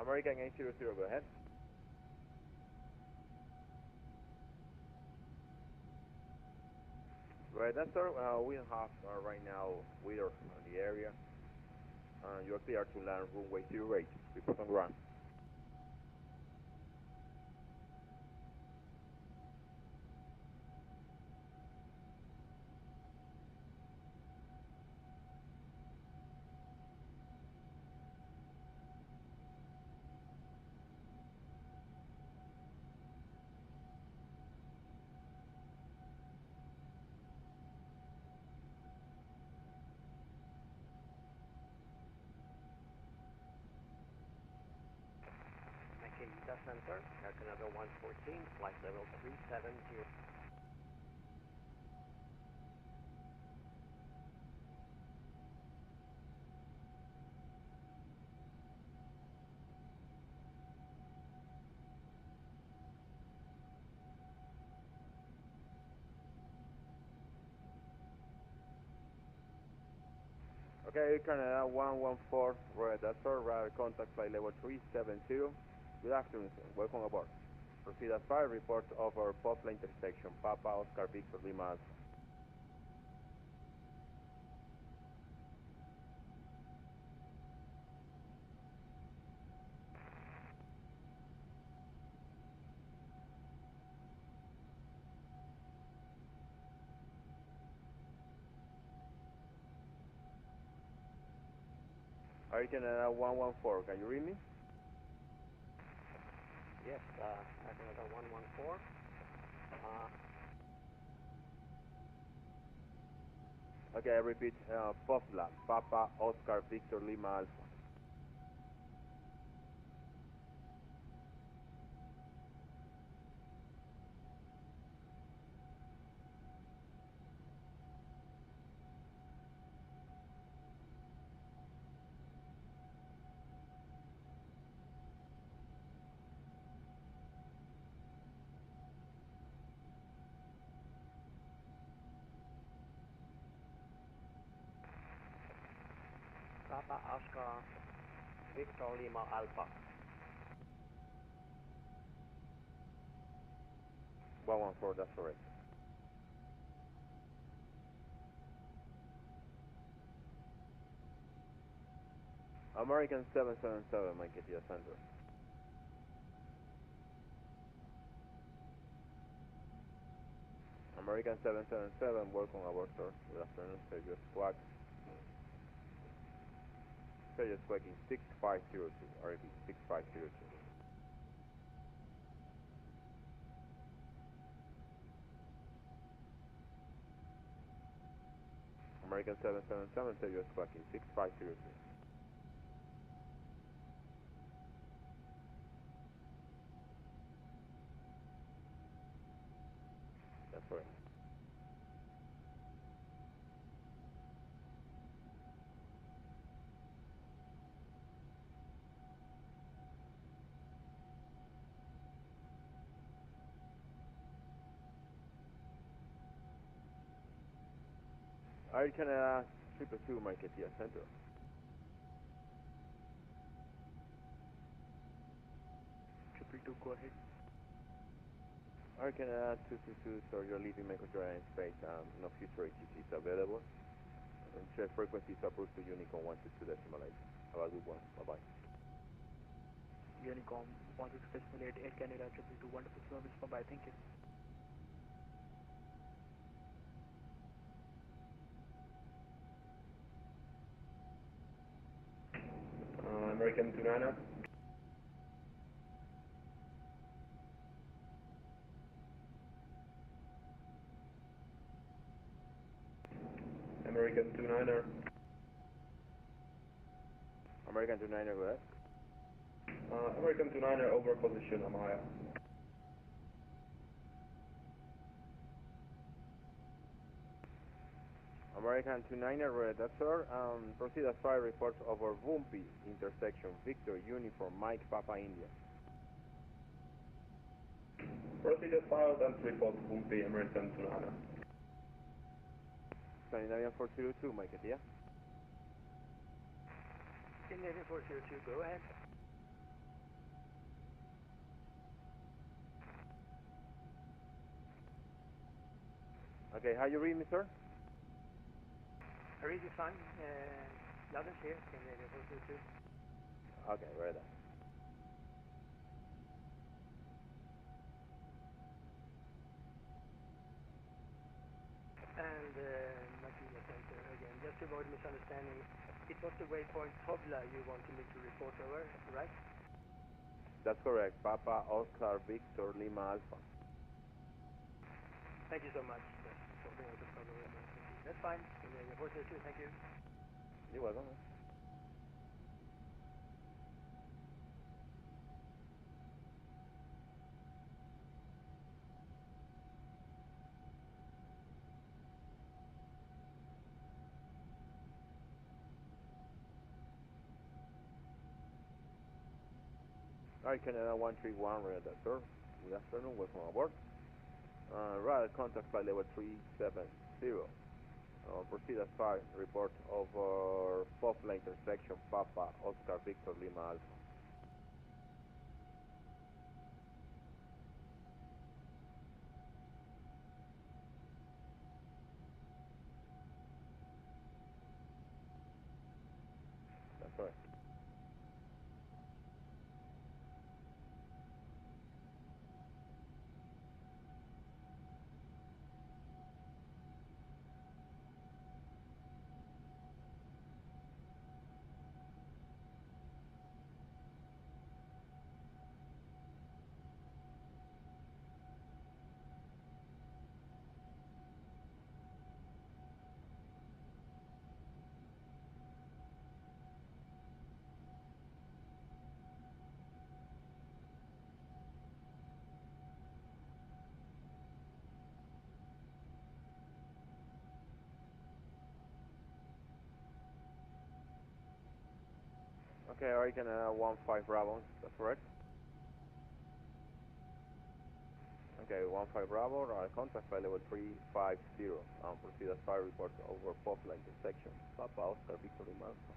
American 800, go ahead. Right, that's our, we have right now weather on the area. You are clear to land runway 08, report on ground. Utah Center, Air Canada 114, flight level 370. Okay, Air Canada 114, right, that's our radar contact flight level 370. Good afternoon, sir. Welcome aboard. Proceed as fire report of our Poplar intersection, Papa Oscar Victor Lima Alpha. Air Canada 114, can you read me? Yes, Air Canada 114. Okay, I repeat, Poplar, Papa Oscar Victor Lima Alpha. Papa Oscar Victor Lima Alpha. 114, that's correct. American 777, Mike India Center. American 777, welcome aboard, sir. Good afternoon, Sergio Squawk. Sergio Squawking 6502, RP 6502. American 777, Sergio Squawking 6502. That's right. Air Canada 222, Mike India Center. Go ahead. Air Canada 222, sir, you're leaving Mecotra in space. No future ATCs available. And check frequencies approved to Unicom 122.8. Have a good one. Bye-bye. Unicom 122.8, Air Canada 222, wonderful service. Bye-bye. Thank you. American 29er. American 29er. American 29er, go ahead. American 29er over position Amaya. American 29er, that's sir. Proceed as fire reports over Bumpy intersection, Victor Uniform Mike Papa India. Proceed as filed and report Bumpy American 29er. Scandinavian 402, Mike India. Scandinavian 402, go ahead. Okay, how you read me, sir? I read you fine. Loud and clear. Can you go through too? Okay, right there. And Matilda Center again, just to avoid misunderstanding, it was the waypoint Hovla you wanted me to report over, right? That's correct. Papa Oscar Victor Lima Alpha. Thank you so much. Just sorting out the problem with my computer. That's fine. Can you report there too? Thank you. You're welcome. Alright, Canada 131, radar, sir. Good afternoon, welcome aboard. Radar contact flight level 370. Proceed as far, report over Popla intersection, Papa Oscar Victor Lima Alpha. That's correct. Okay, alright, Canada 15 Bravo, that's correct? Okay, 15 Bravo, contact flight level 350. Proceed as fire report over Popla intersection, Papa Oscar Victor Lima Alpha.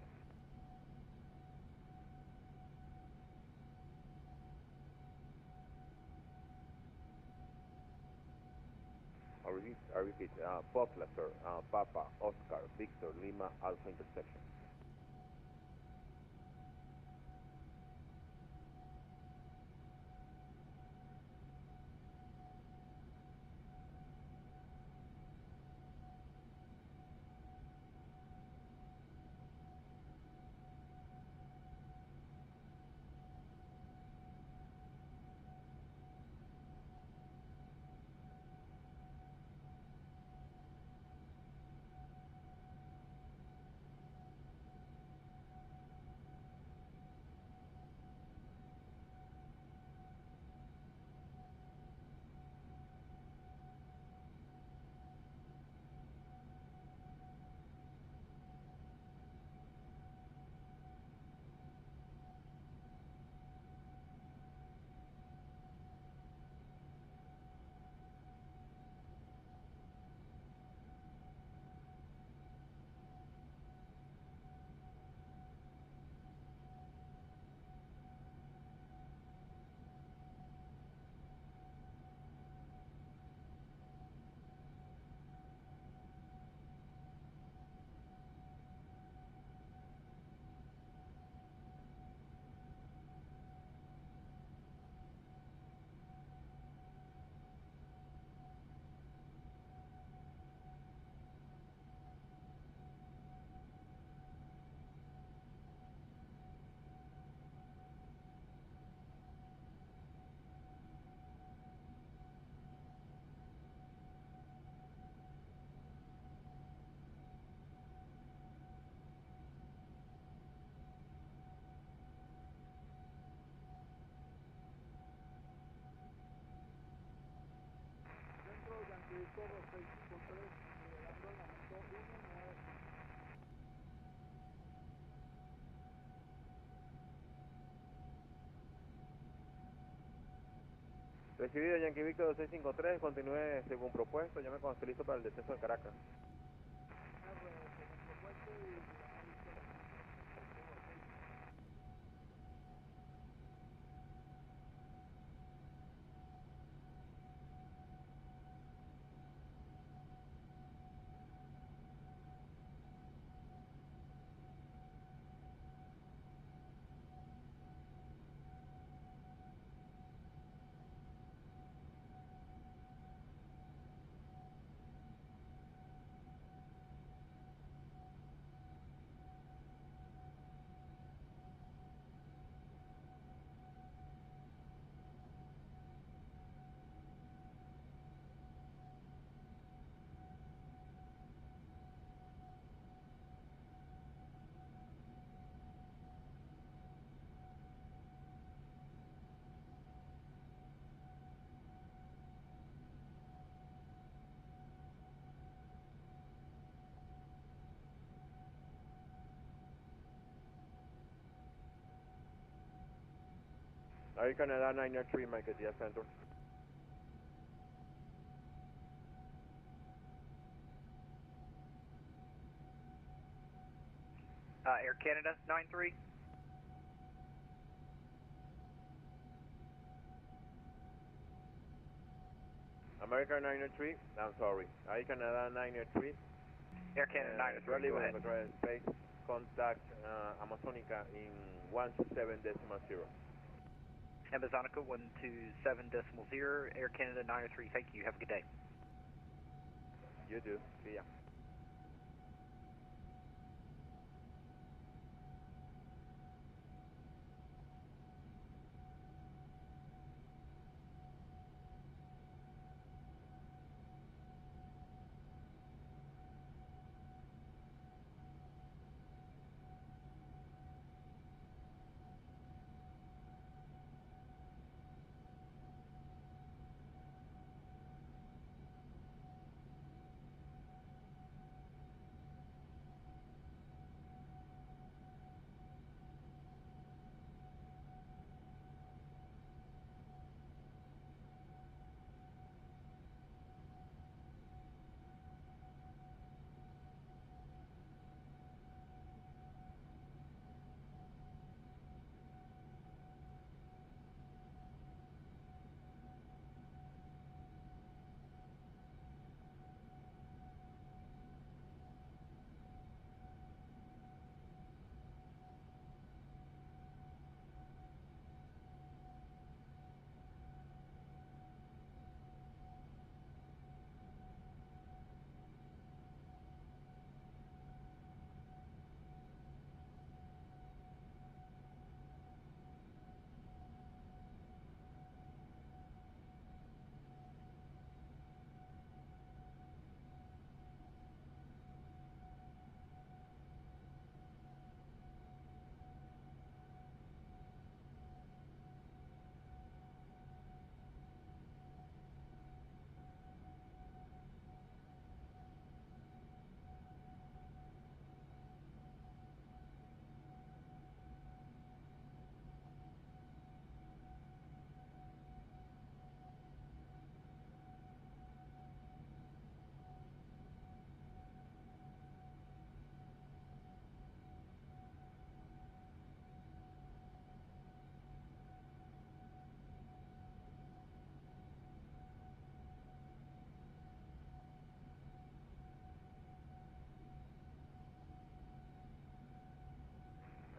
I repeat, Popla, sir, Papa Oscar Victor Lima Alpha intersection. Yankee 653, llegando al momento 19. Recibido Yankee Victor 2653, continúe según propuesto, ya me conste listo para el descenso de Caracas. Air Canada 903, Mike at the center. Air Canada 93. American 903, I'm sorry. Air Canada 903. Air Canada 903, go ahead. Space, contact Amazonica in 127.0. Amazonica 127.0, Air Canada 903, thank you, have a good day. You do, see ya.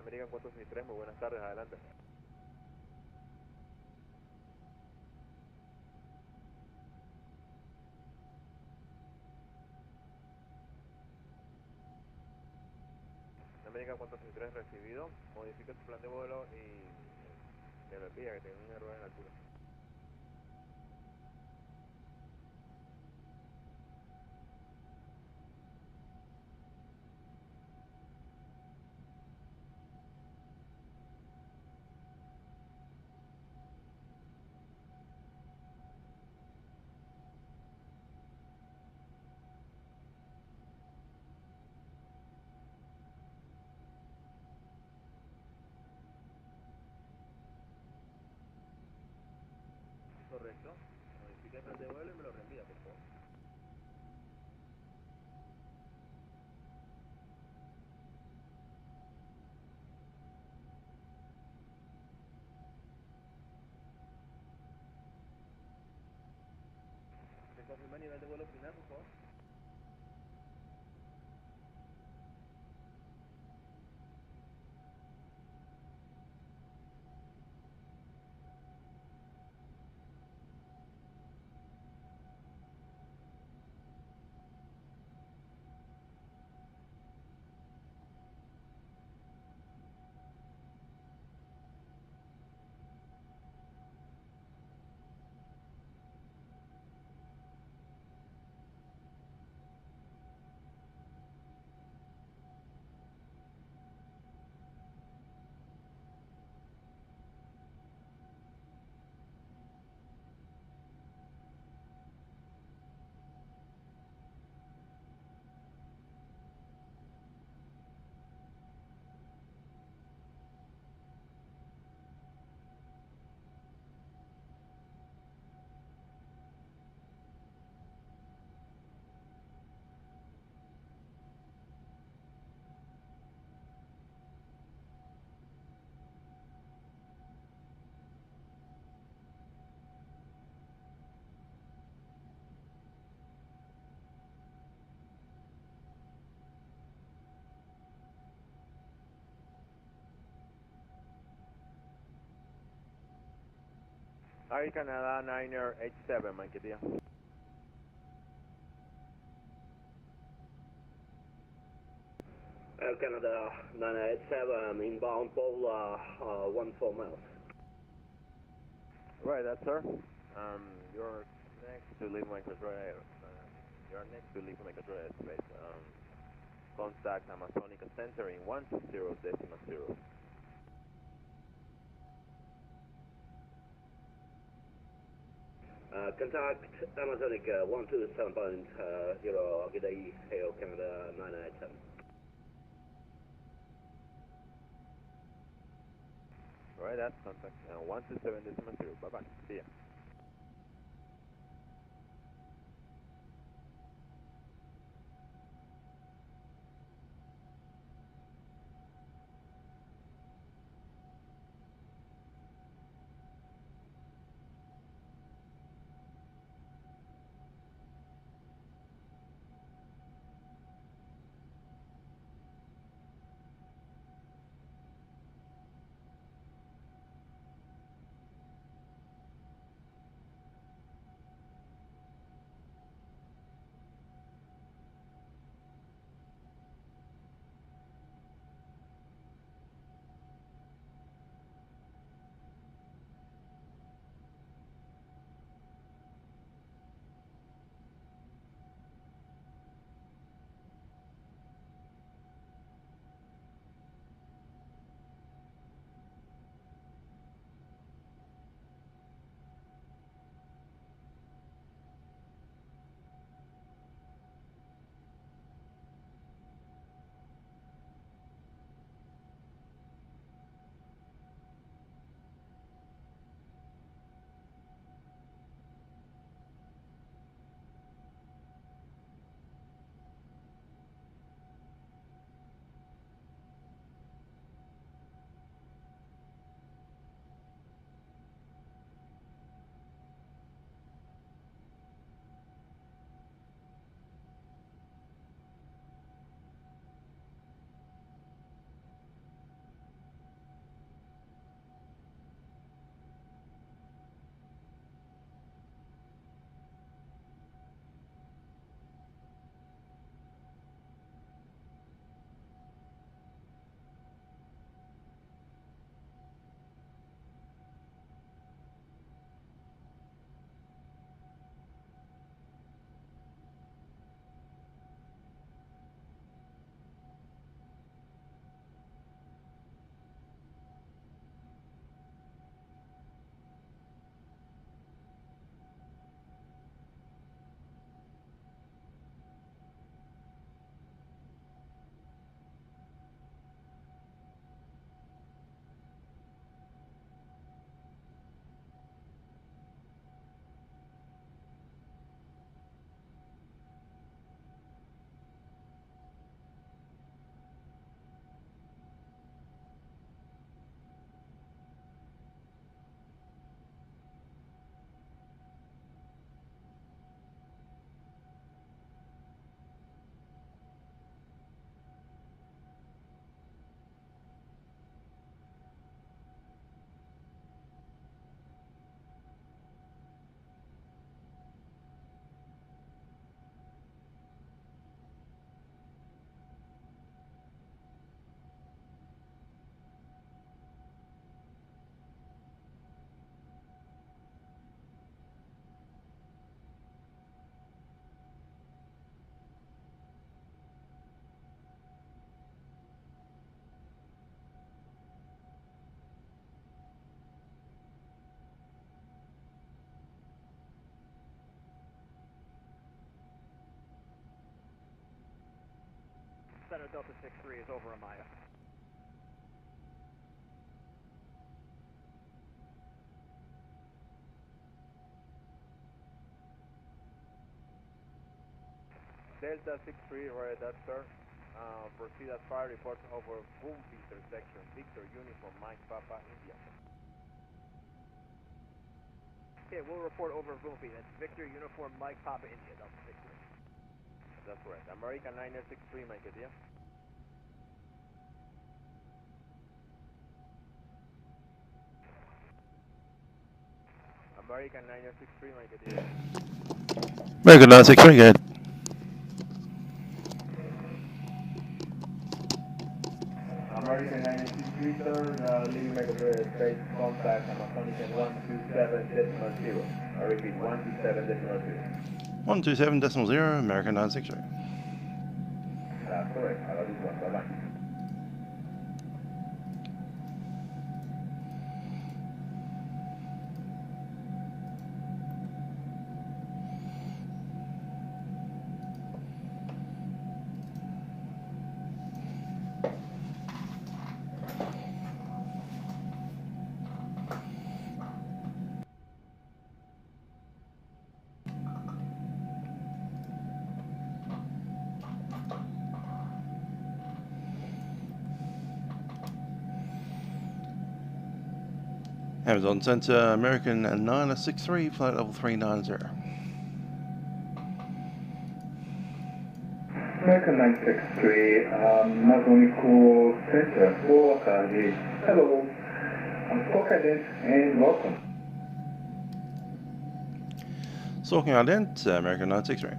American 463, muy buenas tardes, adelante. American 463 recibido, modifica tu plan de vuelo y me lo envía, que tenga un error en la altura. Correcto, modifica el plan de vuelo y me lo reenvía, por favor. ¿Me confirma el nivel de vuelo final, por favor? Air Canada 987, Mike India. Air Canada 987, inbound Polar, 14 miles. Right, that's sir. You're next to leave my control. You're next to leave my control space. Contact Amazonica Center in 120.0. Contact Amazonica 127.0, G'day, Air Canada 987. Right, that's contact 127.0. Bye bye. See ya. Center Delta 63 is over Amaya. Delta 63, right, that's sir. Proceed as fire report over Boompi intersection, Victor Uniform Mike Papa India. Okay, we'll report over Boompi. That's Victor Uniform Mike Papa India, Delta 63. That's correct. American 963, Mike India. American 963, make it easy. American 963, go ahead. American 963, sir, leaving McAdoo space contact on Honeycomb 127.0. I repeat, 127.0. 127.0, American 963. That's correct. I love this one. Bye-bye. Amazon Center, American 963, flight level 390. American 963, Navigraph Center, hello, Stalk Ident and welcome. Stalking Ident, American 963.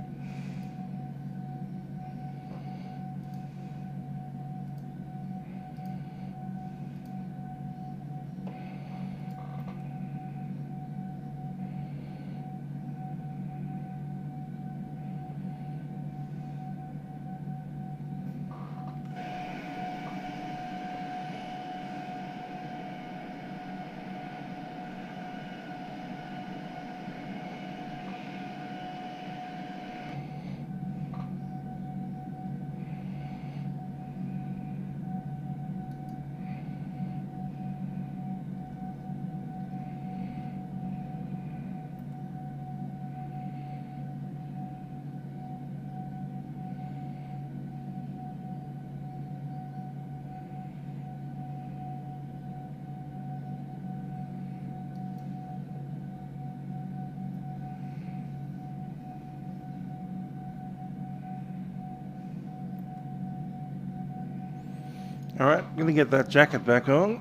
Alright, I'm going to get that jacket back on,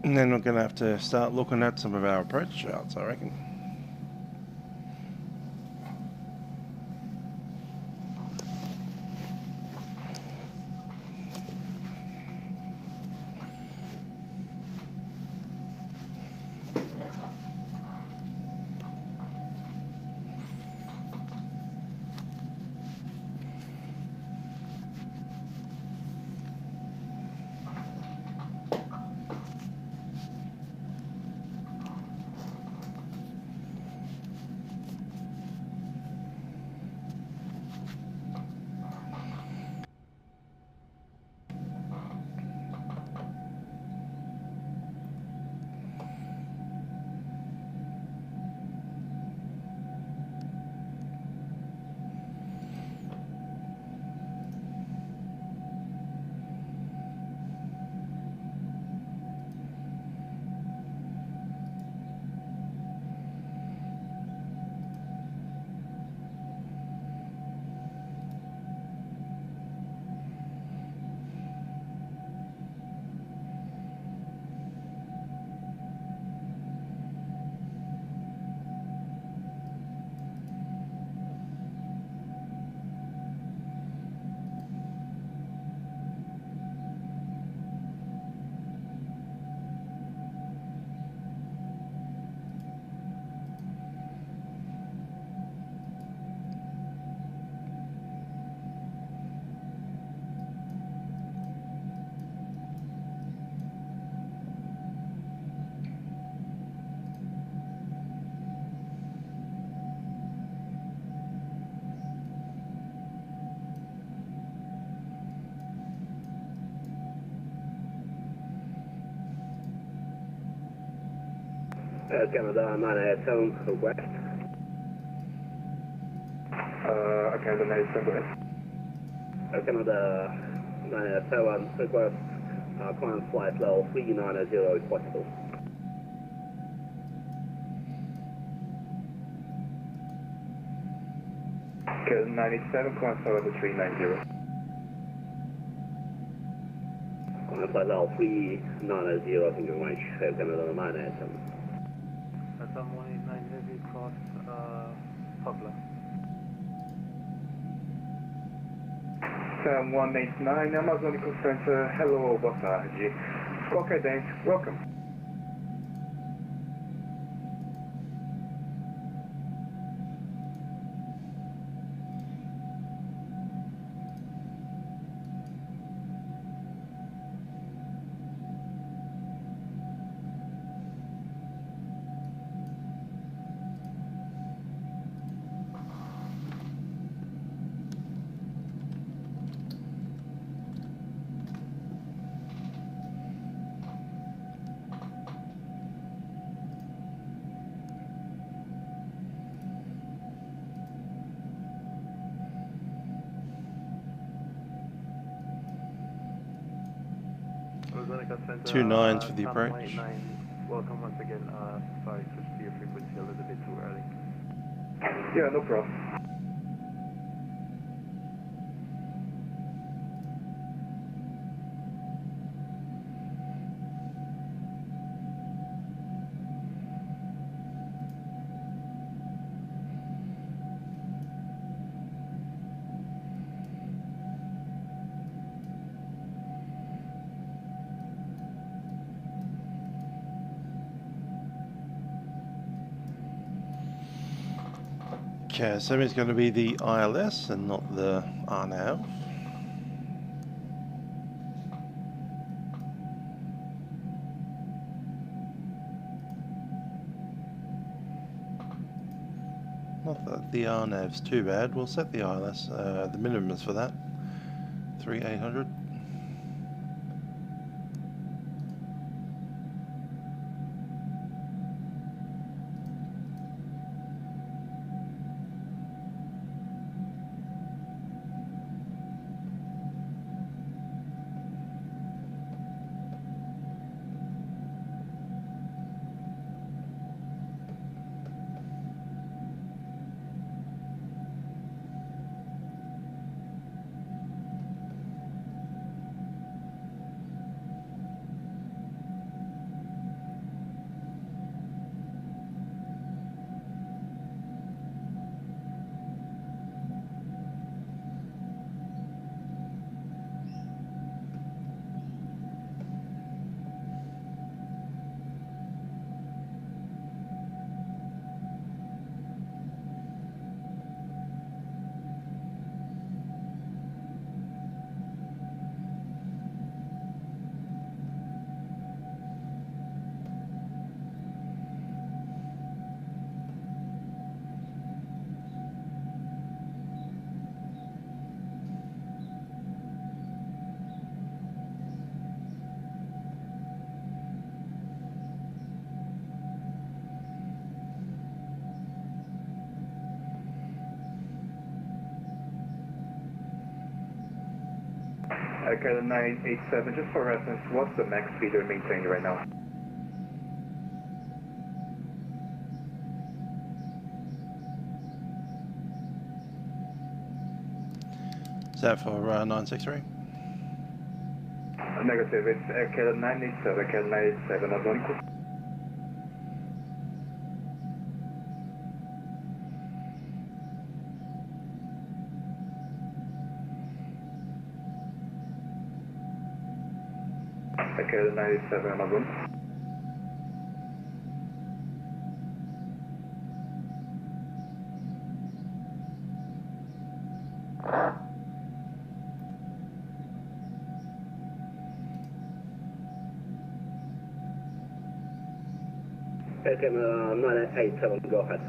and then we're going to have to start looking at some of our approach charts, I reckon. Canada 987 request. Canada 987, go ahead. Canada 987 request, climb flight level 390 if possible. Canada 987, climb flight level 390. Climb flight level 390, thank you very much. Canada 987. Sam 189 Heavy across Puebla. Sam 189, Amazônico Center, hello, boa tarde. Qualquer dente, welcome. Aeronautical Center, 29 for the Sam approach. 189, welcome once again. Sorry, switch to your frequency a little bit too early. Yeah, no problem. Okay, so it's going to be the ILS and not the RNAV. Not that the RNAV's too bad. We'll set the ILS. The minimum is for that 3800. Okay, 987, just for reference, what's the max speed you're maintaining right now? Is that for 963? Negative, it's Aircare 987, Aircare 987, Amazônico. Aircare 987, Amazônico. Facecam 987, go ahead.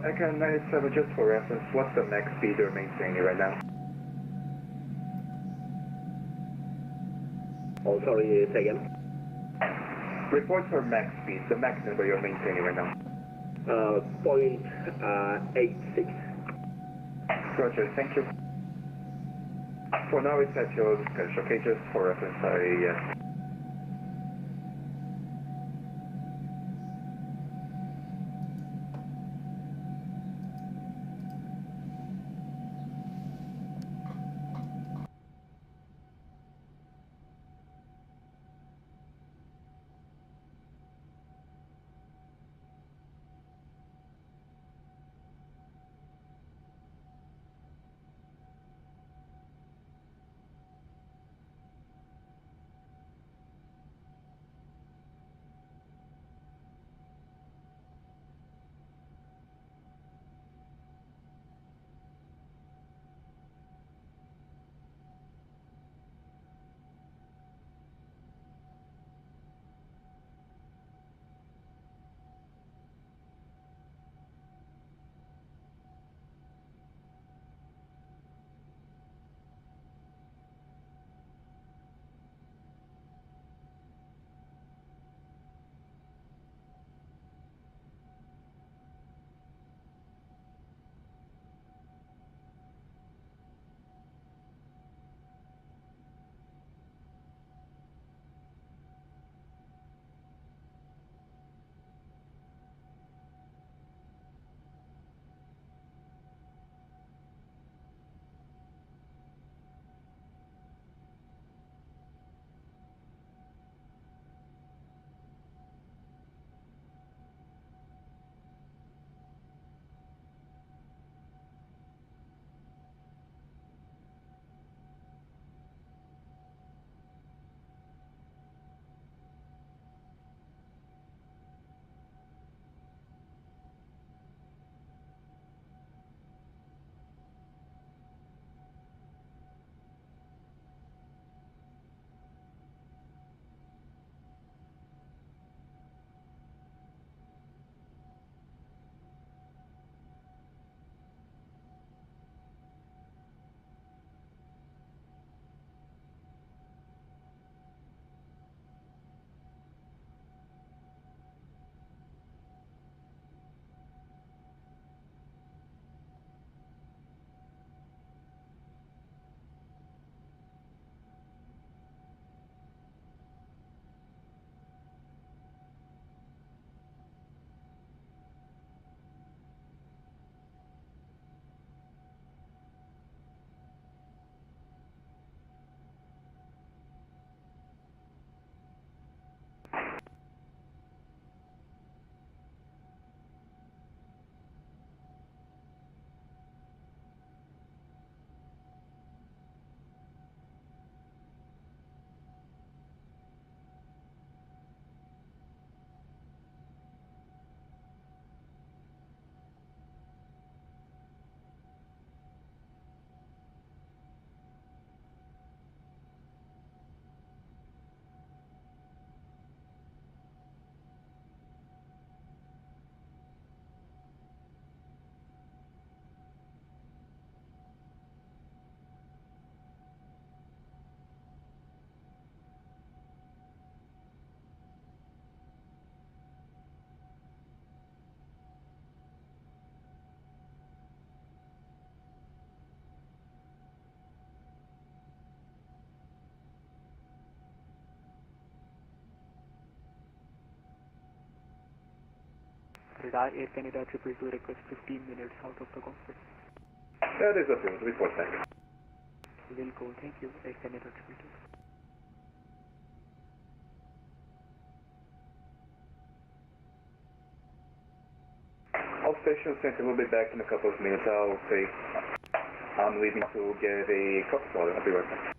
Aircare 987, just for reference, what's the max speed you're maintaining right now? Oh, sorry, say again. Report for max speed, the max number you're maintaining right now. 0.86. Roger, thank you. For now, it's at your discretion, okay? Just for reference, Radar Air Canada 222 request 15 minutes out of the cockpit. That is assumed. Report, thank you. Will go, thank you. Air Canada 222. All station center will be back in a couple of minutes. I'll say I'm leaving to get a coffee order. I'll be right back.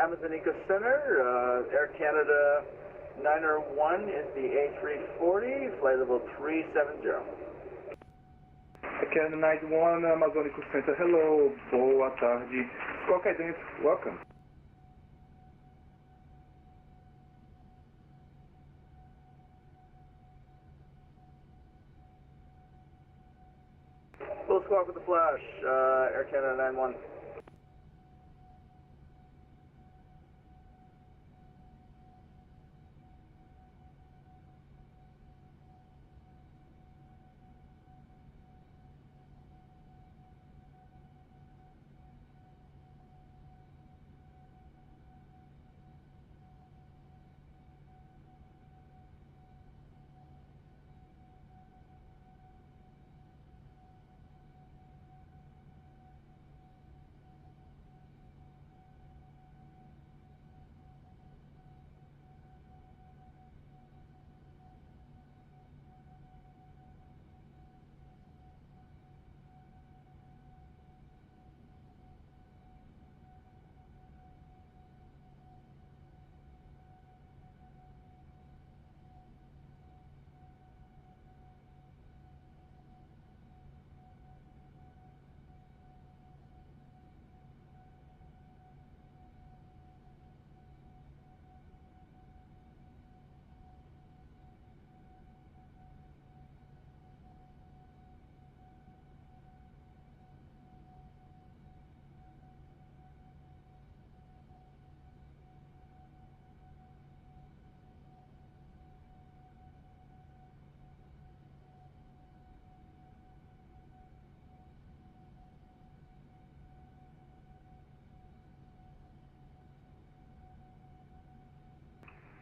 Amazon Eco Center, Air Canada 901 is the A340, flight level 370. Air Canada 91, Amazon Eco Center. Hello, boa tarde. Squawk Identity, welcome. Full squawk with the flash, Air Canada 91.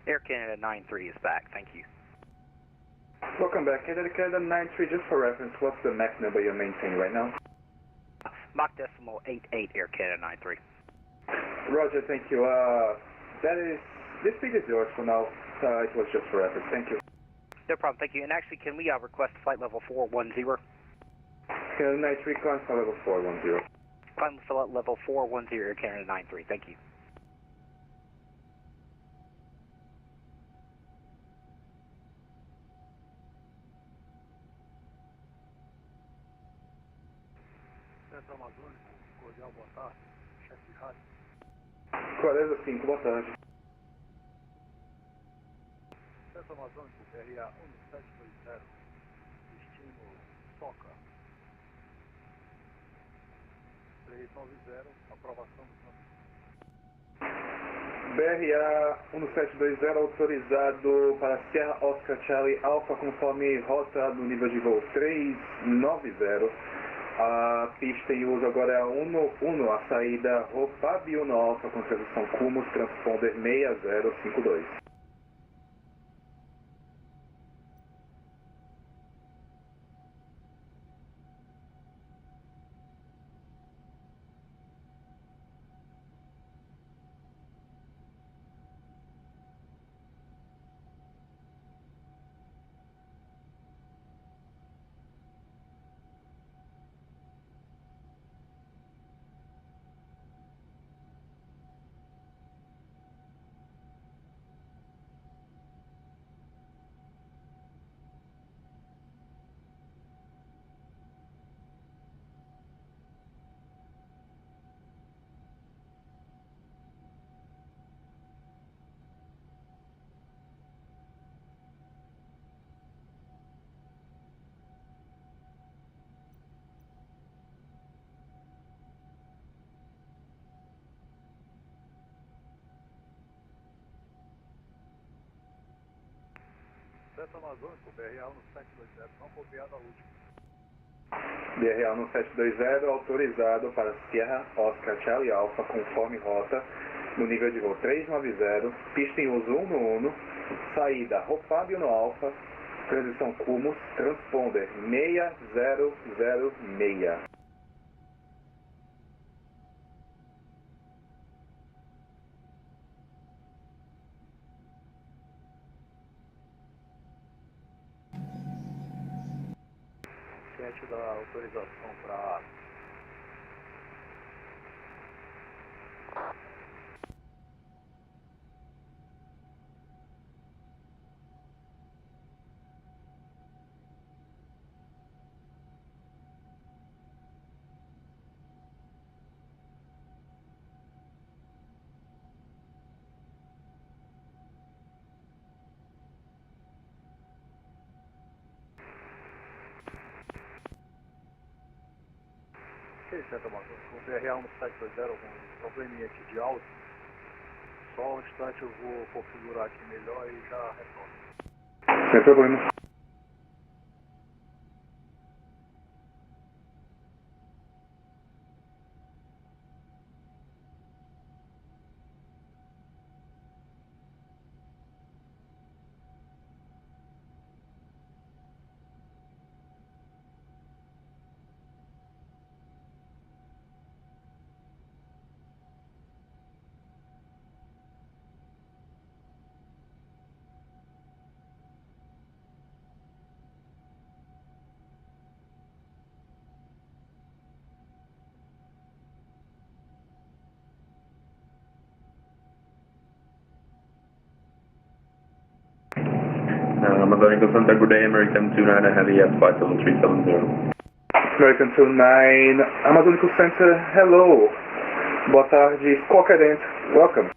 Air Canada 93 is back, thank you. Welcome back, Canada 93. Just for reference, what's the Mach number you're maintaining right now? Mach decimal 88, Air Canada 93. Roger, thank you. This speed is yours for now. It was just for reference. Thank you. No problem, thank you. And actually, can we request flight level 410? Canada 93, climb flight level 410. Climb flight level 410, Air Canada 93, thank you. Centro Amazônico, cordial boa tarde, chefe de rádio. Clareza 5, boa tarde. Centro Amazônico, BRA 1720, destino Soca. 390, aprovação do plano. BRA 1720 autorizado para Sierra Oscar Charlie Alpha conforme rota do nível de voo 390. A pista em uso agora é a 11, a saída Fábio Alpha com transição Cumos, transponder 6052. Centro Amazônico, BRA 1720, não copiada a última. BRA 1720 autorizado para Sierra Oscar Charlie Alpha conforme rota no nível de voo 390, pista em uso 11, saída Fábio no Alpha, transição Cumos, transponder 6006. Ciente da autorização para Centro Amazônico, o BRA 1720, algum probleminha aqui de áudio. Só um instante eu vou configurar aqui melhor e já retorno. Sem problema. Amazonico Center, good day, American 29 Heavy at 57370. American 29, Amazonico Center, hello. Boa tarde, Squawk Ident, welcome.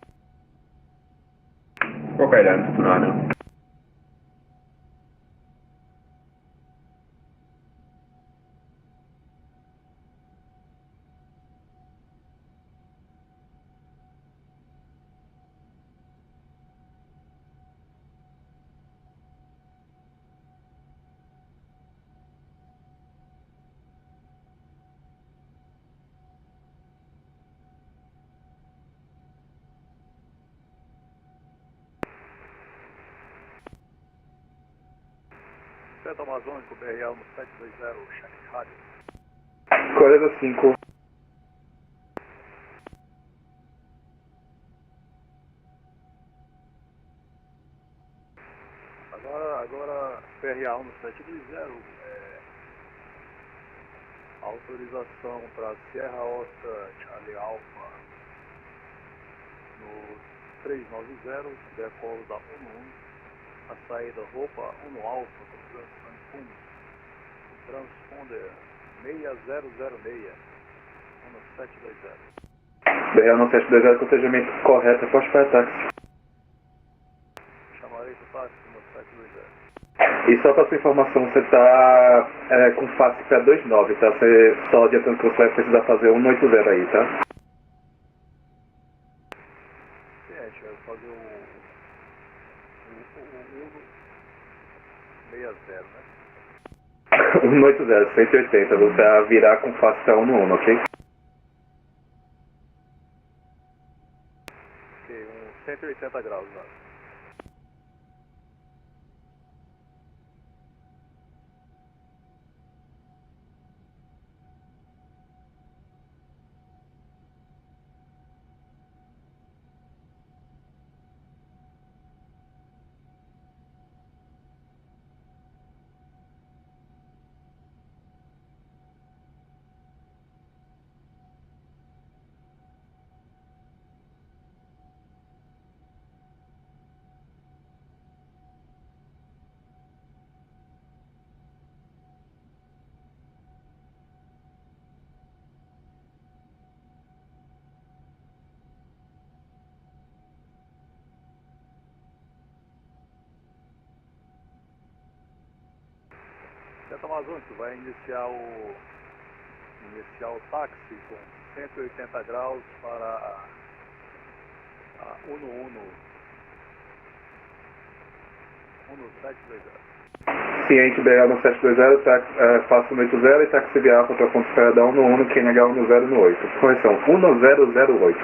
Squawk Ident 29. Centro Amazônico, BRL no 720, check rádio. Coreda 5. Agora PRA no 720, autorização para Sierra Oscar Charlie Alpha no 390, decolo da 11, a saída roupa 1 Alpha do transponder 6006, 1720. BRL no 720, cotejamento correto, após para táxi. Chamarei o táxi no 720. E só para sua informação, você está com face para 29, tá? Você, só adiantando que você vai precisar fazer 180 aí, tá? Sim, a gente vai fazer o 160, né? 180, 180, você vai virar com face para 11, ok? Ok, 180 graus, né? Centro Amazônico vai iniciar o táxi com 180 graus para a 1720. Ciente, BRL no 720, faça 180 e táxi via Alfa para ponto esperada 11, QNH 10 no 8. Correção, 1008.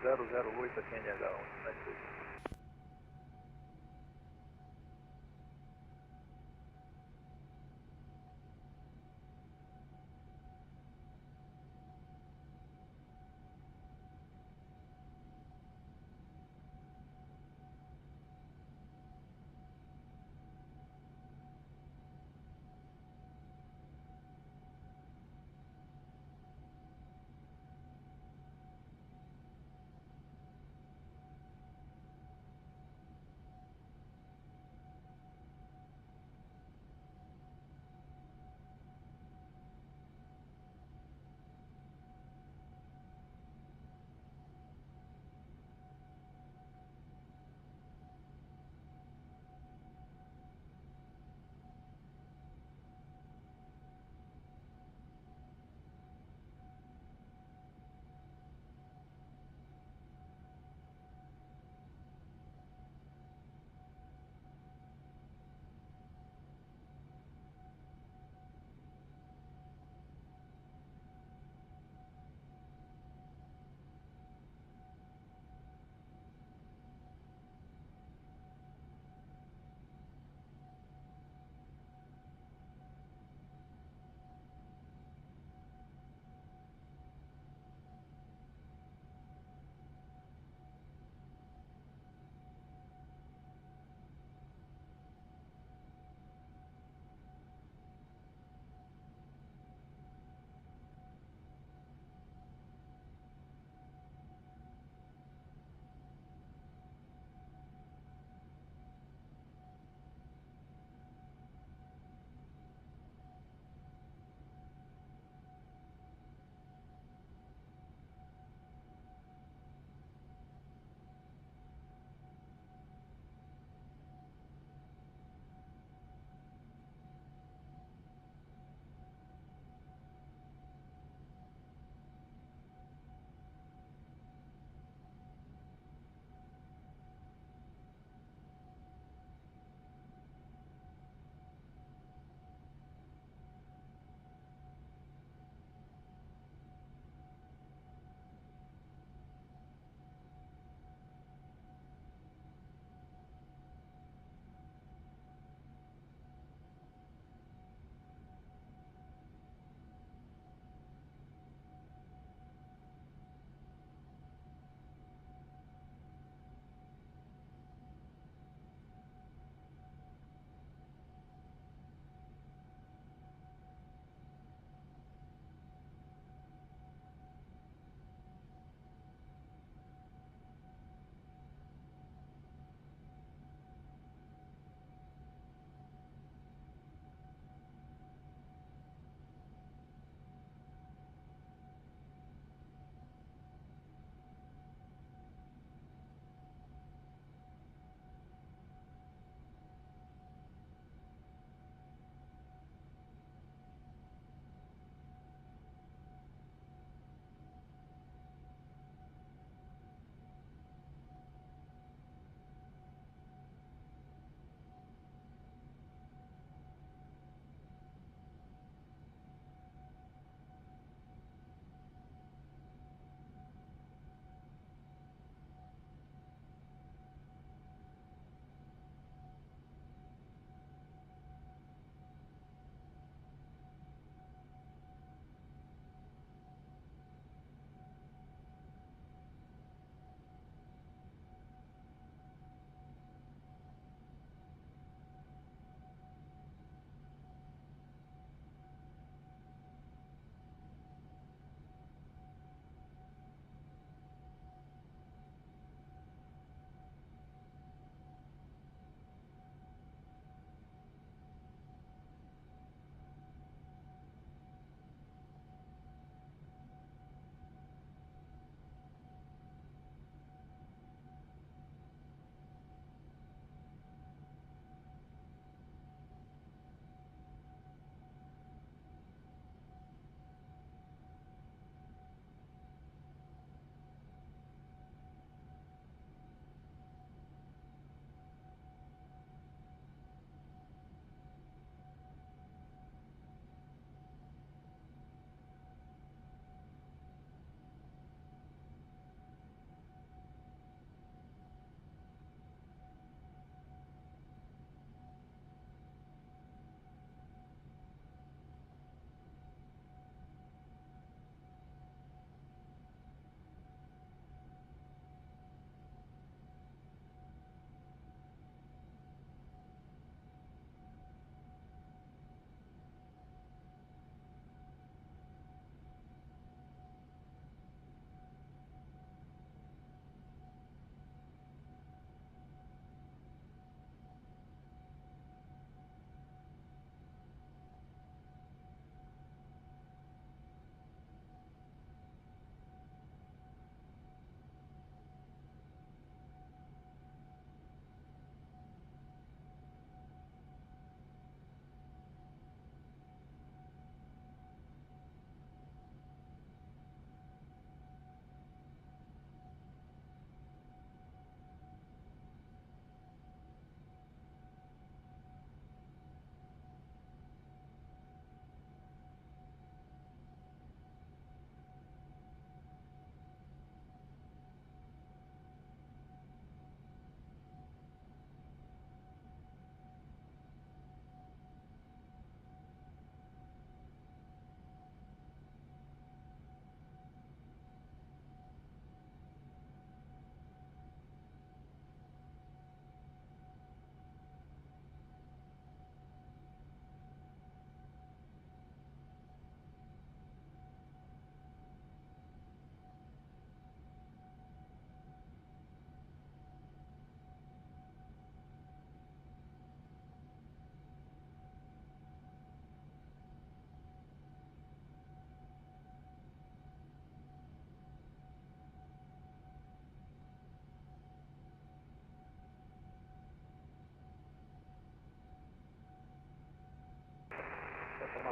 1008 a QNH 1720.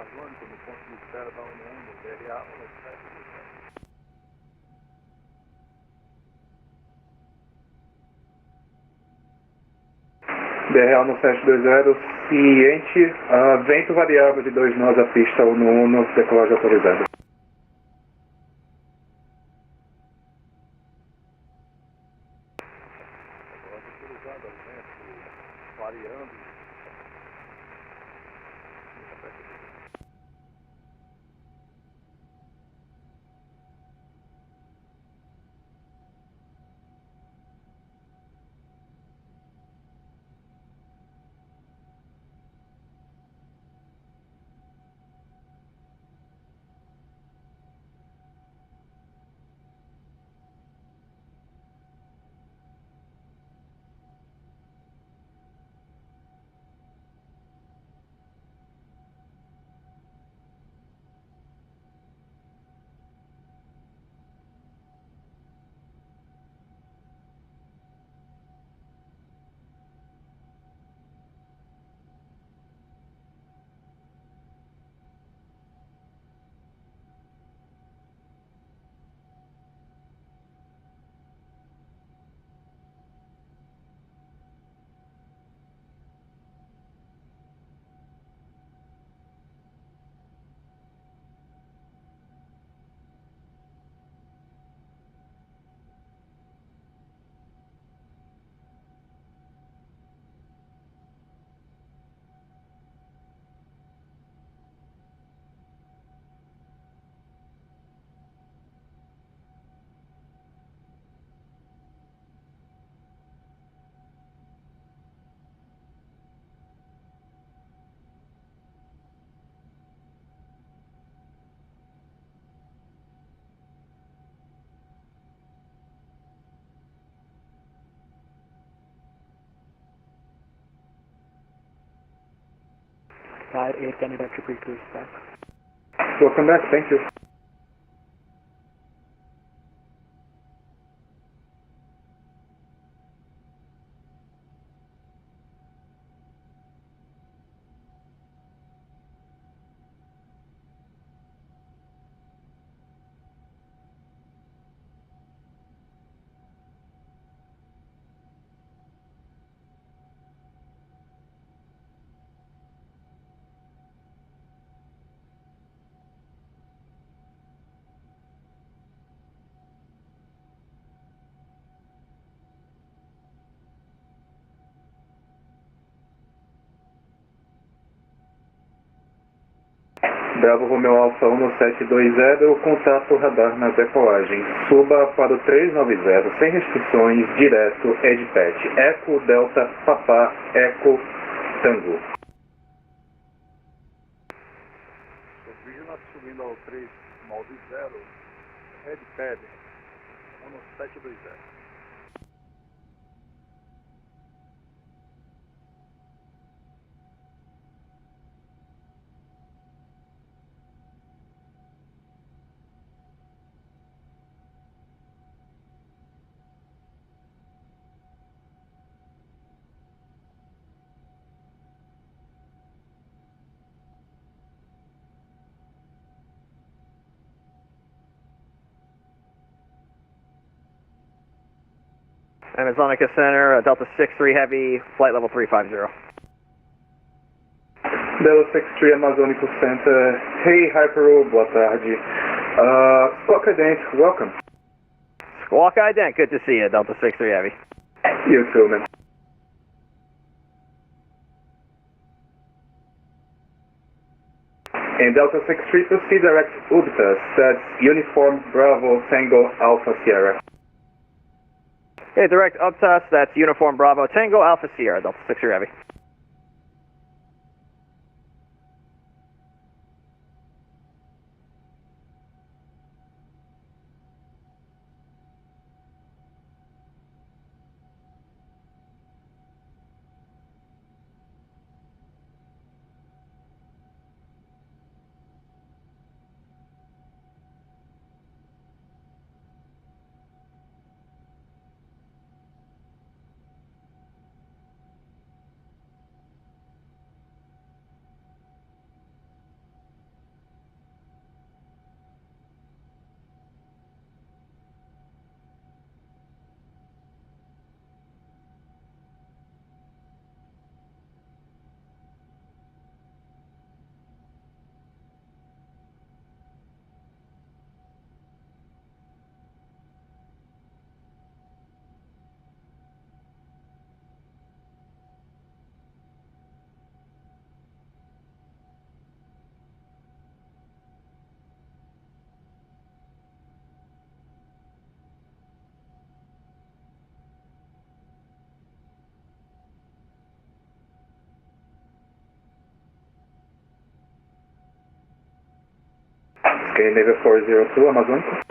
harmônico no ponto de espera da 11, BRA 1727. BRA 1720, ciente, vento variável de 2 nós a pista 11, decolagem autorizada. Autorizado, vento variando. Air Canada 222 is back. Welcome back, thank you. Bravo Romeo Alfa 1720, contato radar na decolagem. Suba para o 390, sem restrições, direto, Edpet. Eco Delta Papá Eco Tango. Oxigênio subindo ao 390, Headpad 1720. Amazonica Center, Delta 63 Heavy, flight level 350. Delta 63 Amazônico Center, hey Hyper, boa tarde. Squawk Ident, welcome. Squawk Ident, good to see you, Delta 63 Heavy. You too, man. And Delta 63 proceed direct UBTAS, that's Uniform Bravo Tango Alpha Sierra. Okay, direct UBTAS, that's Uniform Bravo Tango Alpha Sierra, Delta 63 Heavy. Okay, Navy 402, Amazônico.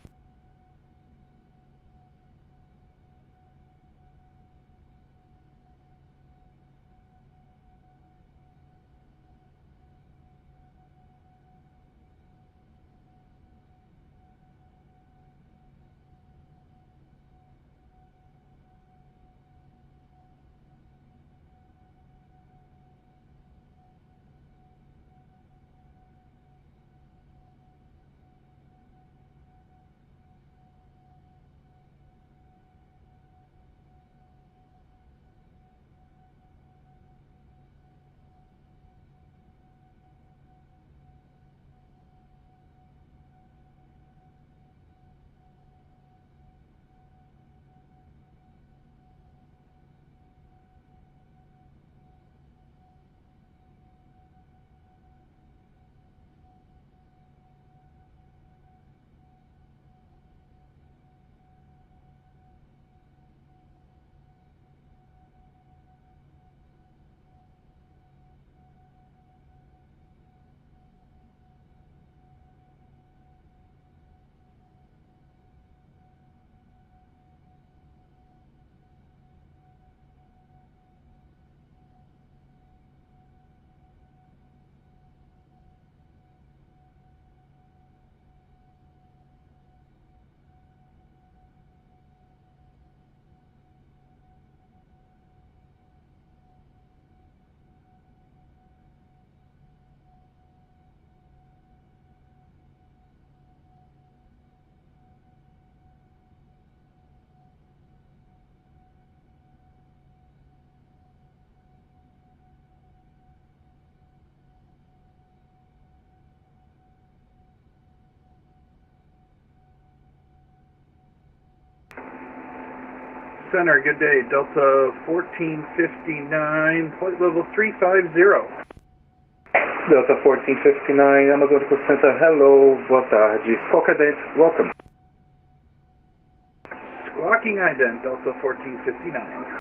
Center, good day. Delta 1459, flight level 350. Delta 1459, Amazônico Center, hello, boa tarde. Squawk ident, welcome. Squawking ident, Delta 1459.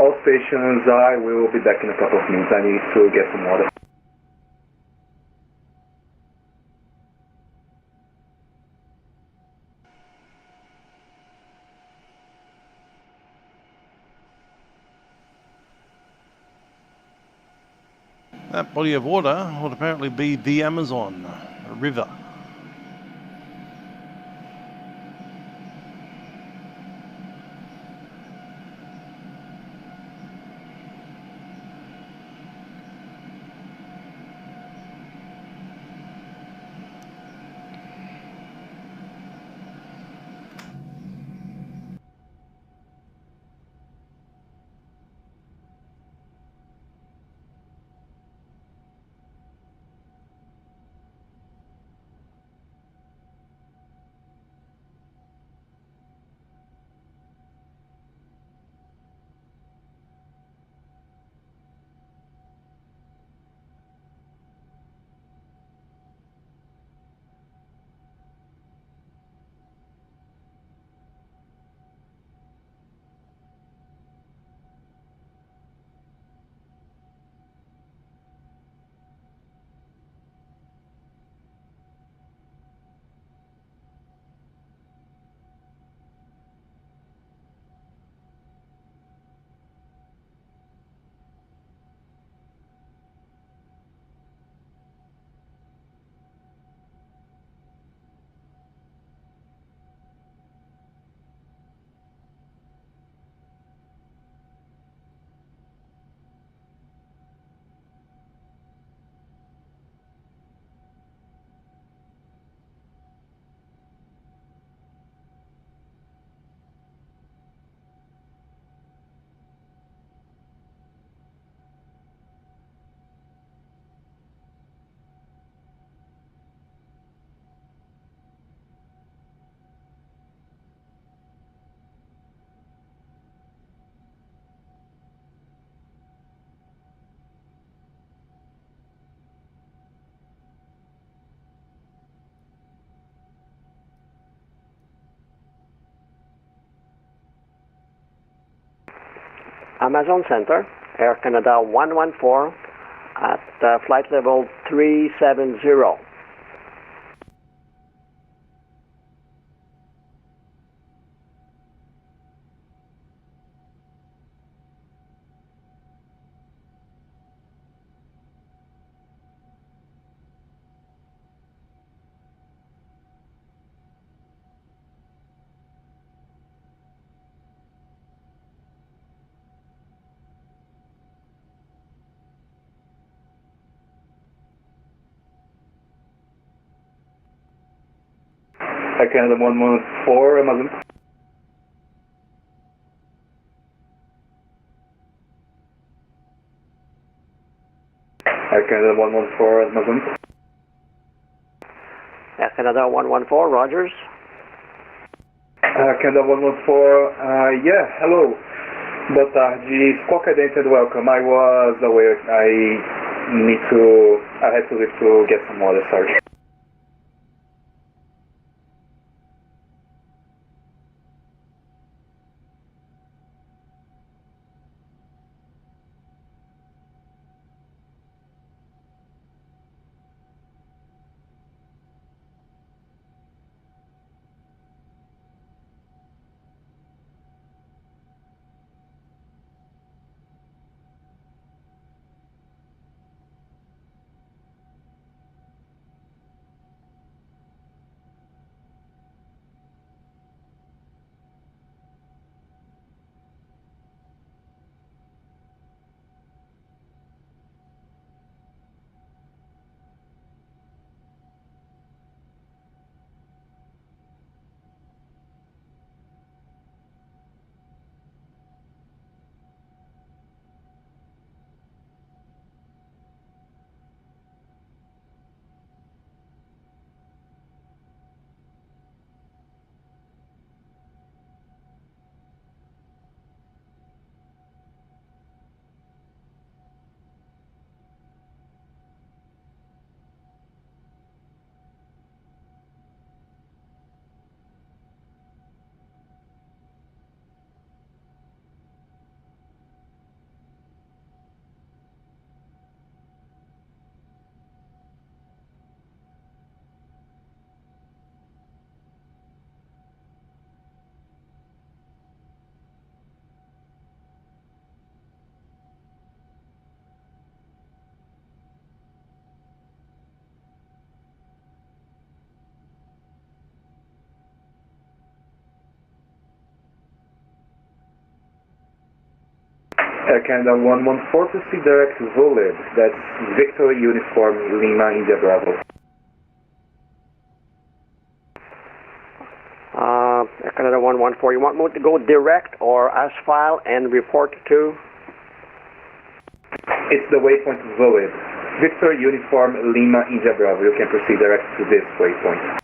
All stations, I will be back in a couple of minutes. I need to get some water. That body of water would apparently be the Amazon, a river. Amazon Center, Air Canada 114 at flight level 370. Air Canada 114, Amazon. Air Canada 114, Amazon. Air Canada 114, Rogers. Air Canada 114, yeah, hello. Boa tarde, qualquer dente and welcome. I was away, I had to leave to get some water, sorry. Air Canada 114, proceed direct to VOLIB. That's Victor Uniform Lima India Bravo. Air Canada 114, you want me to go direct or as file and report to? It's the waypoint VOLIB. Victor Uniform Lima India Bravo. You can proceed direct to this waypoint.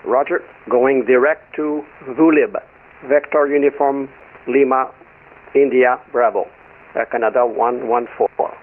Roger, going direct to VULIB, Vector Uniform Lima India Bravo, Air Canada 114.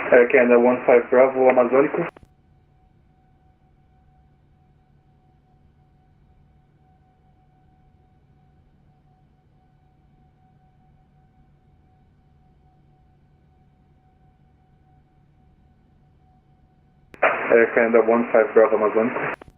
Canada 15 Bravo, Amazônico. Canada 15 Bravo, Amazônico.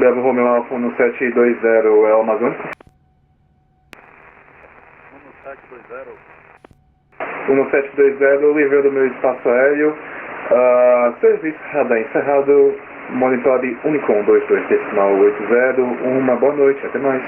Bravo Romeo Alfa 1720, é o Amazônico? 1720. 1720, livre do meu espaço aéreo. Serviço radar encerrado. Monitore Unicom 22.80. Uma boa noite, até mais.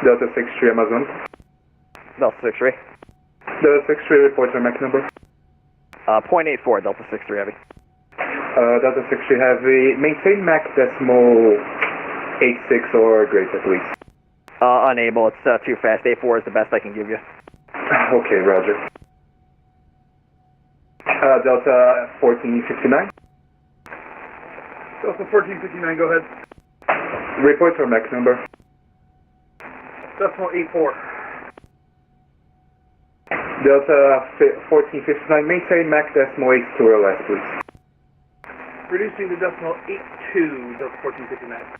Delta 63 Amazon. Delta 63. Delta 63 report your Mac number. 0.84, Delta 63 Heavy. Delta 63 Heavy, maintain Mac decimal 86 or greater, please. Unable, it's too fast. A4 is the best I can give you. Okay, roger. Delta 1459. Delta 1459, go ahead. Report your Mac number. Decimal 84. Delta 1459, maintain Mac decimal 82 or less, please. Reducing the decimal 82, Delta 1459.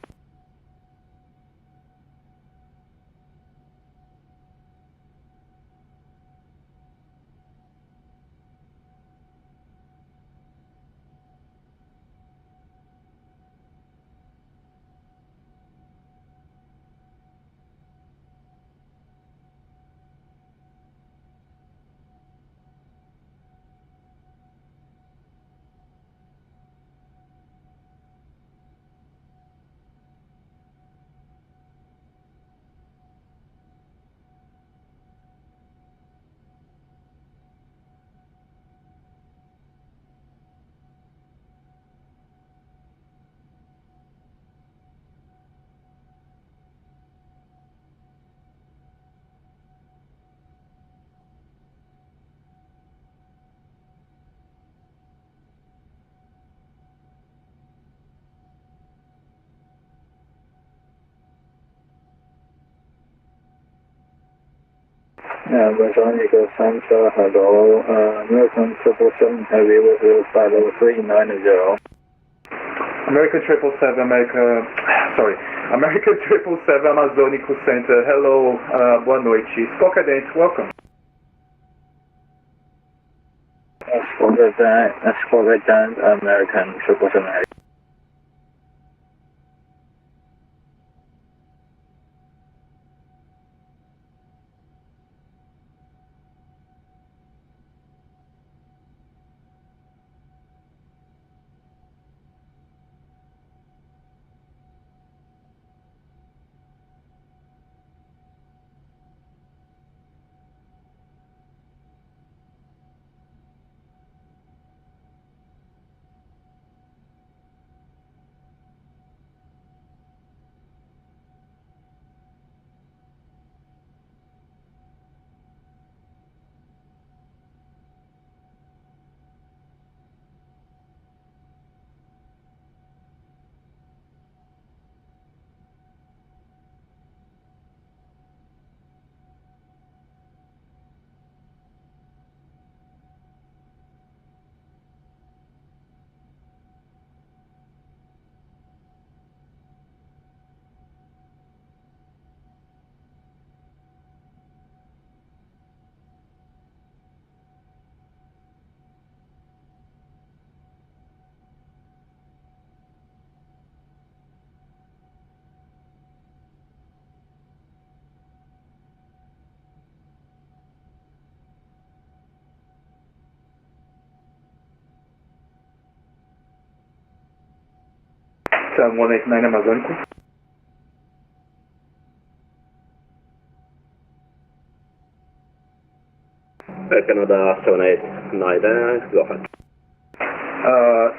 Aeronautical Center, hello. American 777 Heavy with 50390. American 777, American 777 Amazônico Center, hello, boa noite. Squawk Cadente, welcome. Squawk Cadente, American 777 Heavy. 189 Amazônico. Canada 789, go ahead.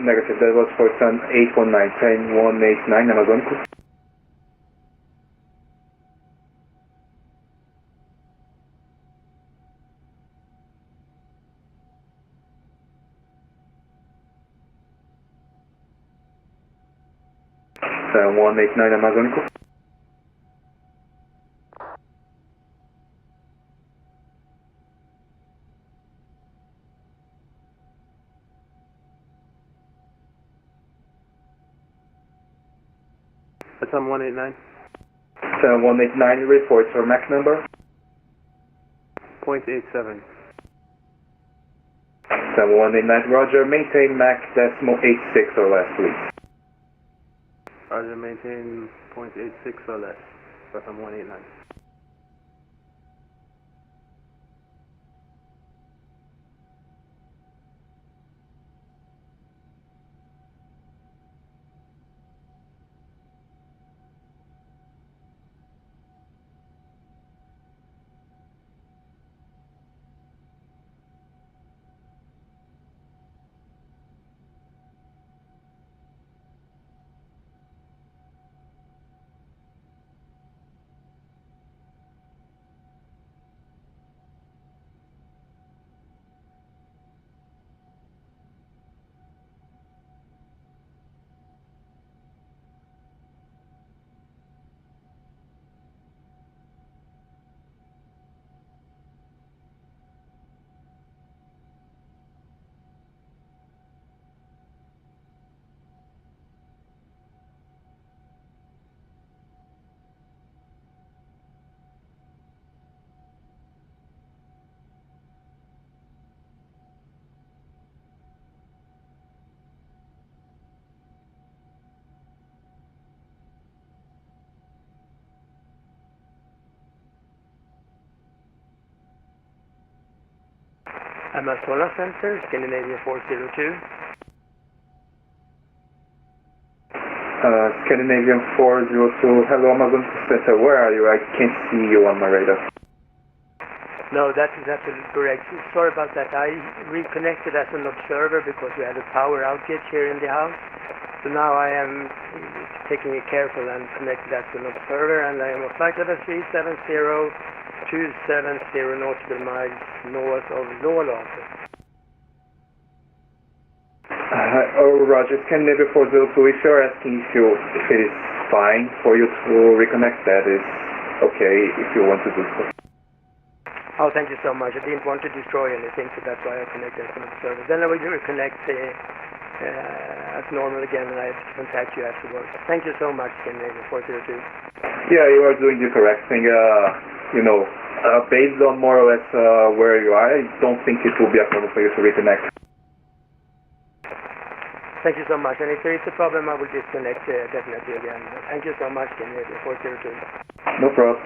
Negative, that was for Sun 819, 189 Amazônico. Sun 189 Amazônico. Vatsim 189. Sun 189 reports for MAC number. 0.87. Sun 189, roger, maintain MAC decimal 86 or less, please. Roger, maintain 0.86 or less. Vatsim 189. MS Solar Center, Scandinavia 402. Scandinavian 402, hello Amazon Center, where are you? I can't see you on my radar. No, that is absolutely correct. Sorry about that. I reconnected as an observer because we had a power outage here in the house. So now I am taking it careful and connected as an observer, and I am on flight level 370, 270 nautical miles north of Lålåsen. Roger, Scandinavia 402, if you're asking if it is fine for you to reconnect, that is okay if you want to do so. Oh, thank you so much. I didn't want to destroy anything, so that's why I connected as an observer. Then I will reconnect as normal again, and I contact you afterwards. Thank you so much, Scandinavia 402. Yeah, you are doing the correct thing. Based on more or less where you are, I don't think it will be a problem for you to reconnect. Thank you so much, and if there is a problem, I will disconnect definitely again. Thank you so much, Scandinavia 402. No problem.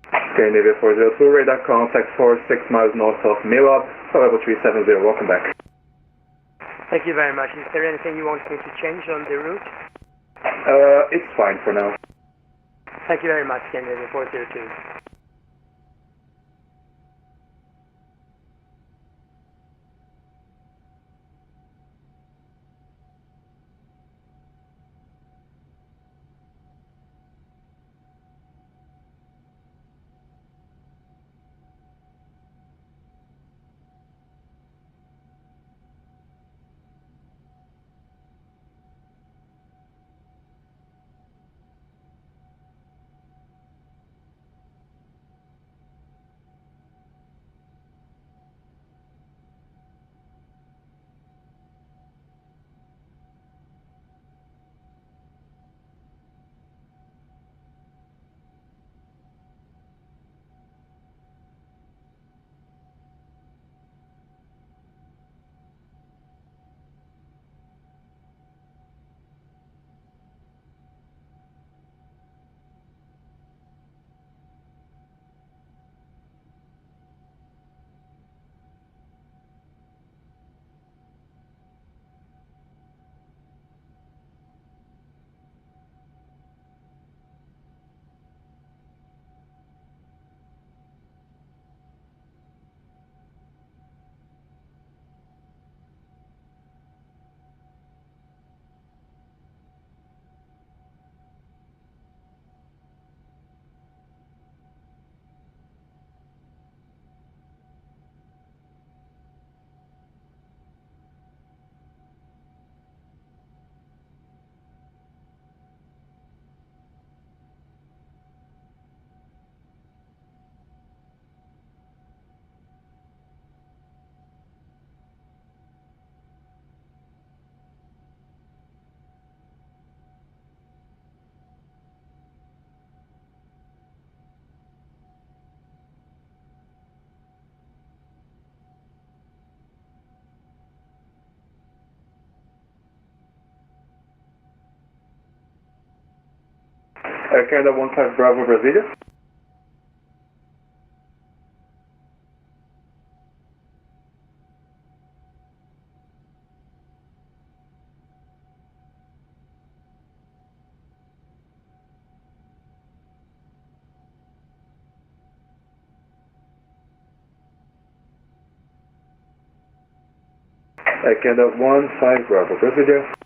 Scandinavia 402, radar contact for 6 miles north of Milab, level 370, welcome back. Thank you very much. Is there anything you want me to change on the route? It's fine for now. Thank you very much, Scandinavia 402. Canada 15 Bravo, Brasilia. Canada 15 Bravo, Brasilia.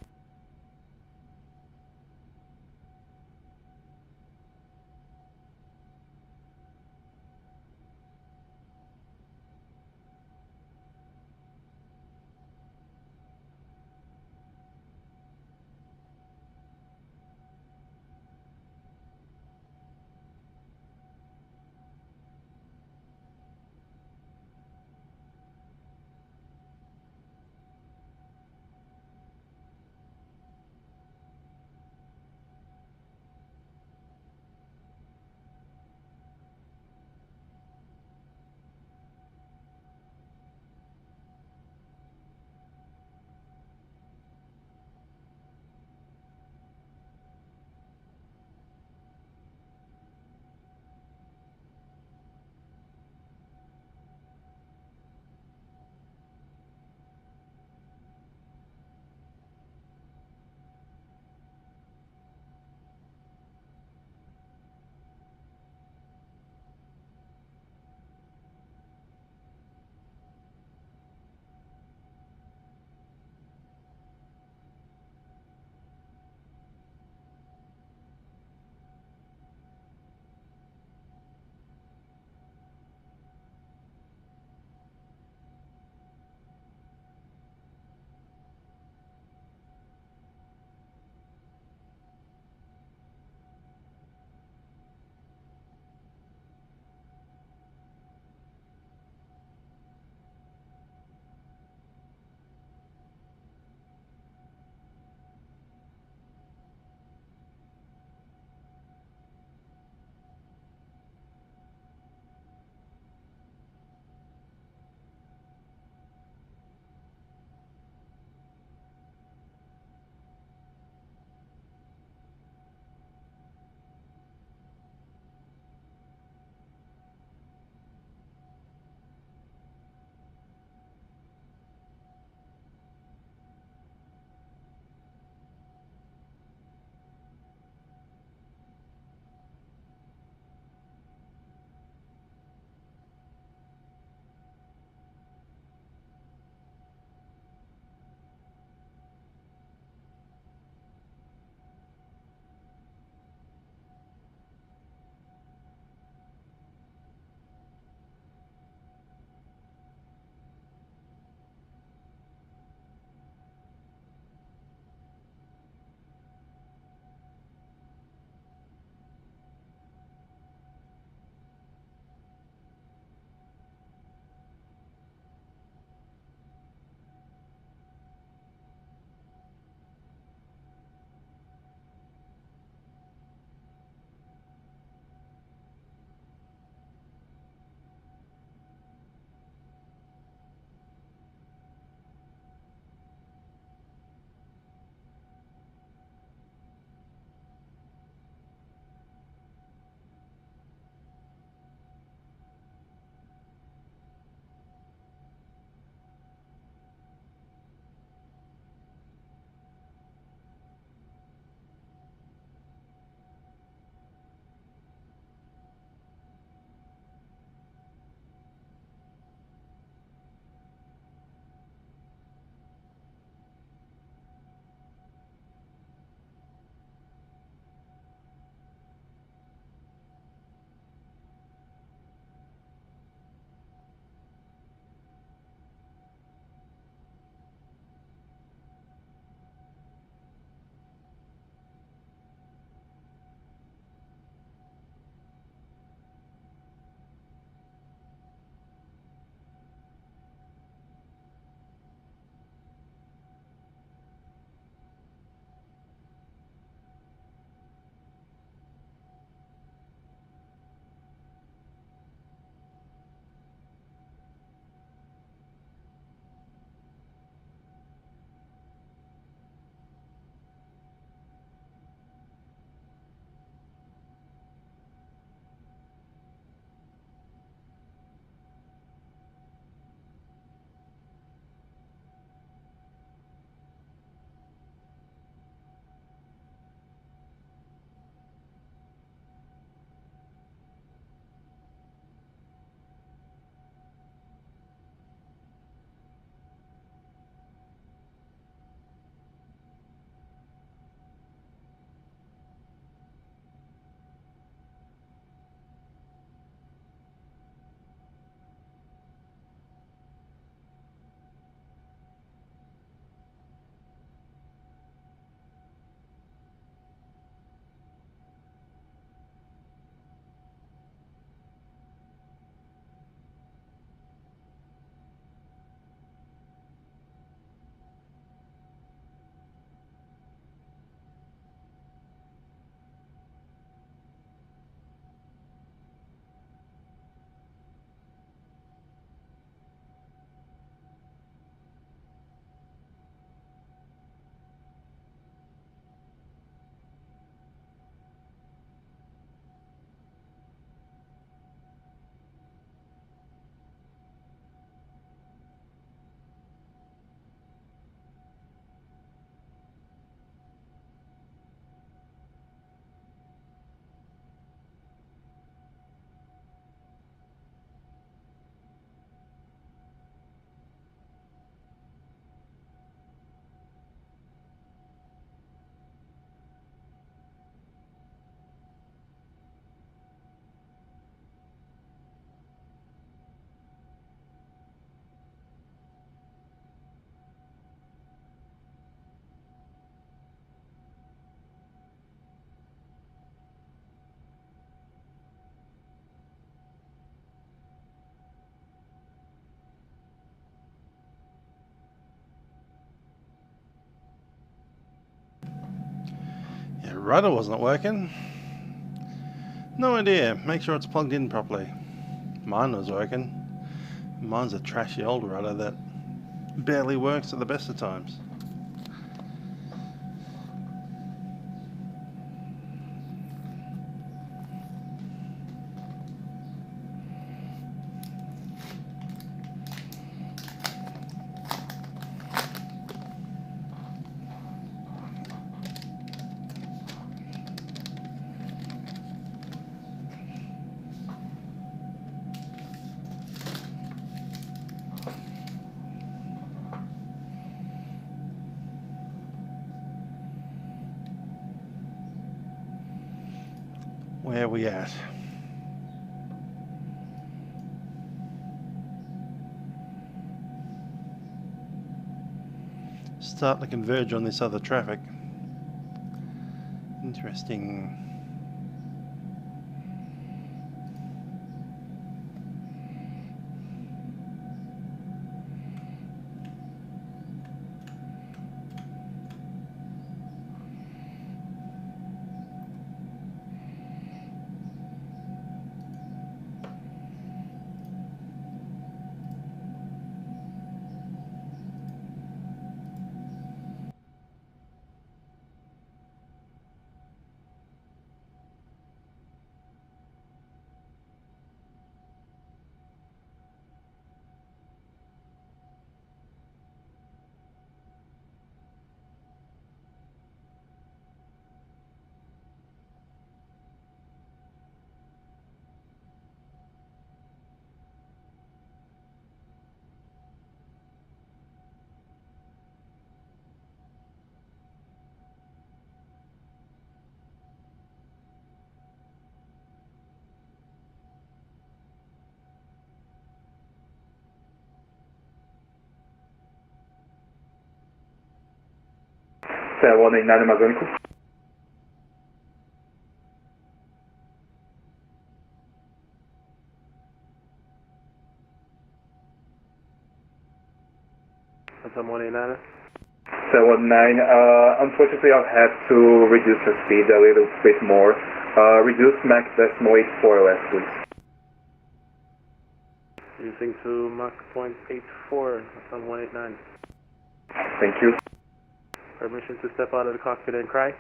rudder wasn't working. No idea. Make sure it's plugged in properly. Mine was working. Mine's a trashy old rudder that barely works at the best of times. Where are we at? Starting to converge on this other traffic. Interesting. Cell 189 Amazônico. Cell 189. Cell 189, unfortunately I'll have to reduce the speed a little bit more. Reduce Mach 0.84 less, please. Using to Mach 0.84 on 189. Thank you. Permission to step out of the cockpit and cry?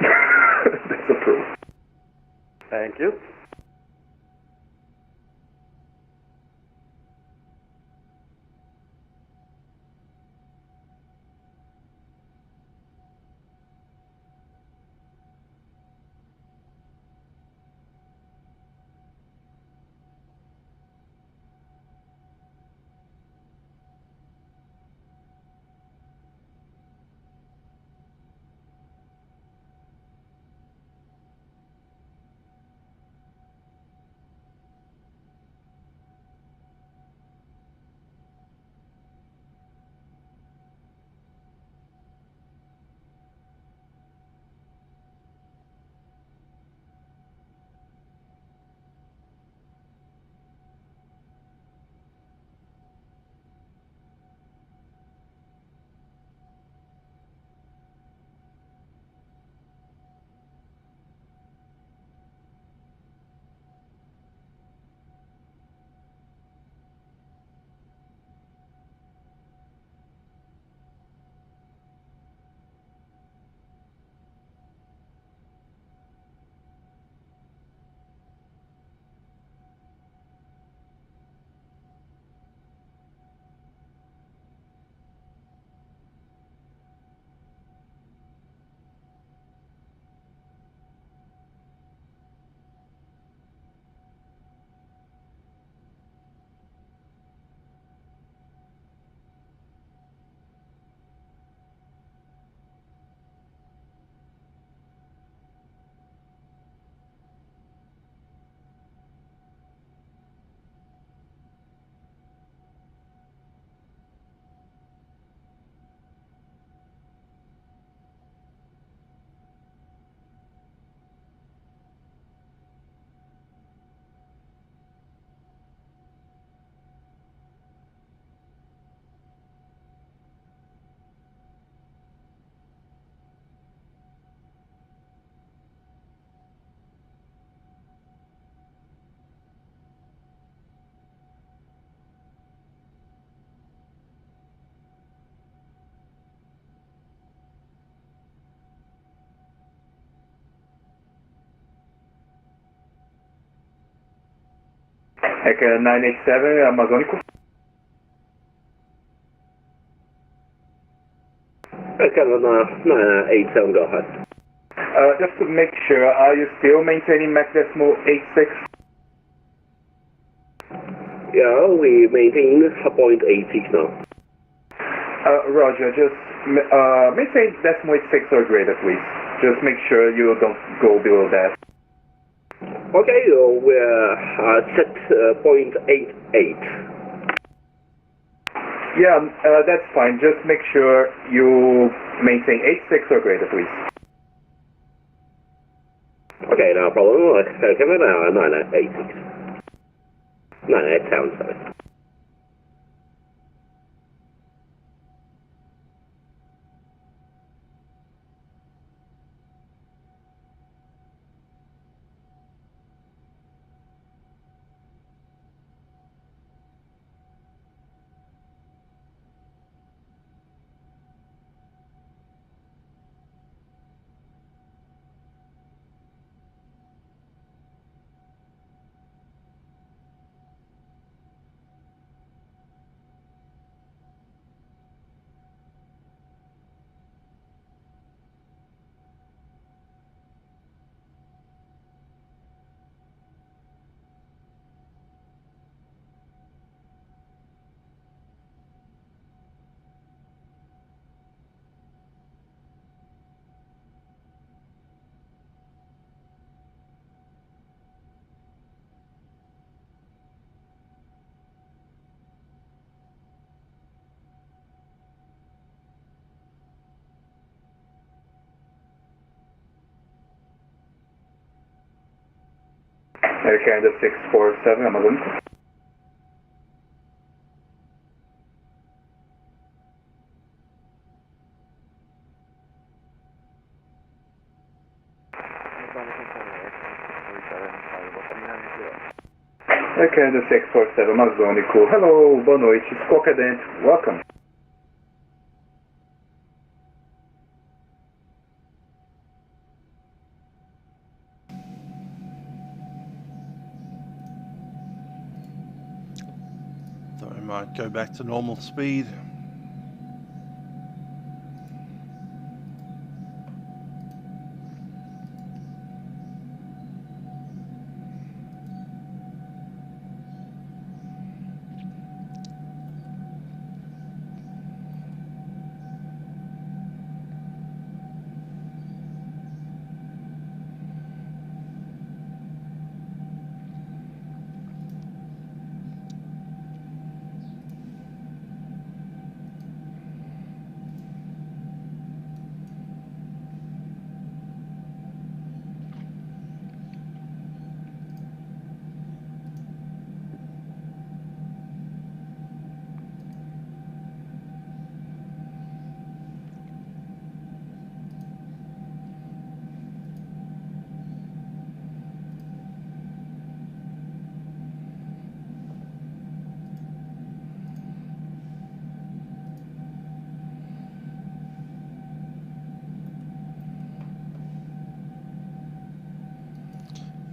That's approved. Thank you. Echo 987, Amazônico. Echo 987, go ahead. Just to make sure, are you still maintaining Mach decimal 86? Yeah, we maintain 0.86 now. Roger, just maintain decimal 86 or greater, please. Just make sure you don't go below that. Okay, we're set 0.88. Yeah, that's fine. Just make sure you maintain 86 or greater, please. Okay, no problem. Come in now, 986. 987, sorry. Air Canada 647, Amazônico. Air Canada 647, Amazônico. Hello, boa noite. Squawk Cadent, welcome. Thought I might go back to normal speed.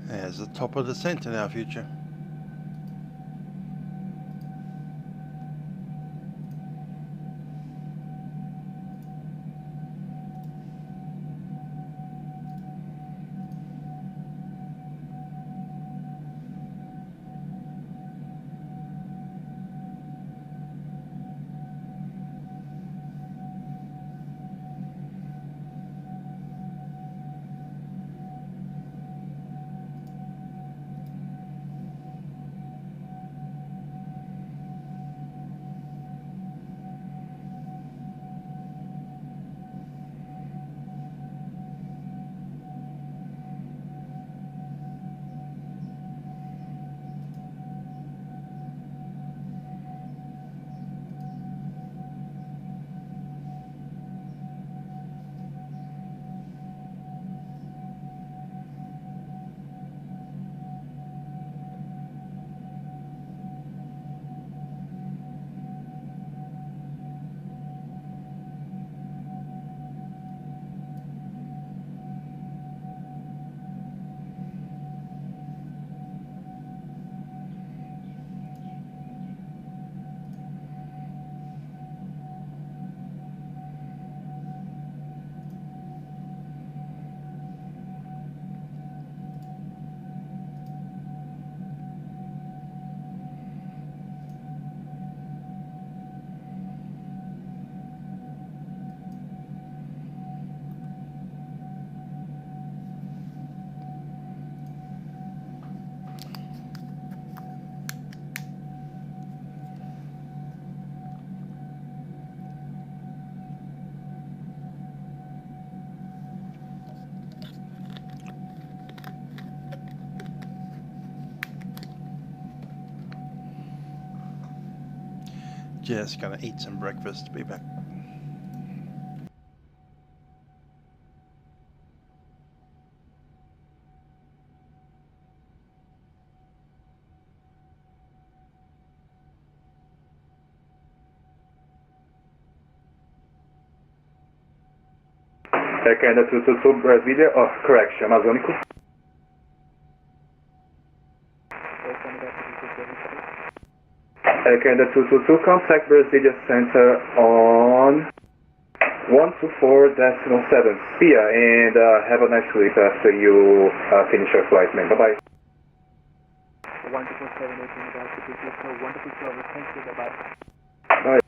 There's the top of the descent in our future. Just gonna eat some breakfast, be back. Air Canada 222 Brasilia, oh, correction, Amazônico. Air Canada 222, contact Brasilia Center on 124.7. See ya, and have a nice sleep after you finish your flight, man. Bye-bye. 124.7, wonderful service, thank you, bye-bye. Bye.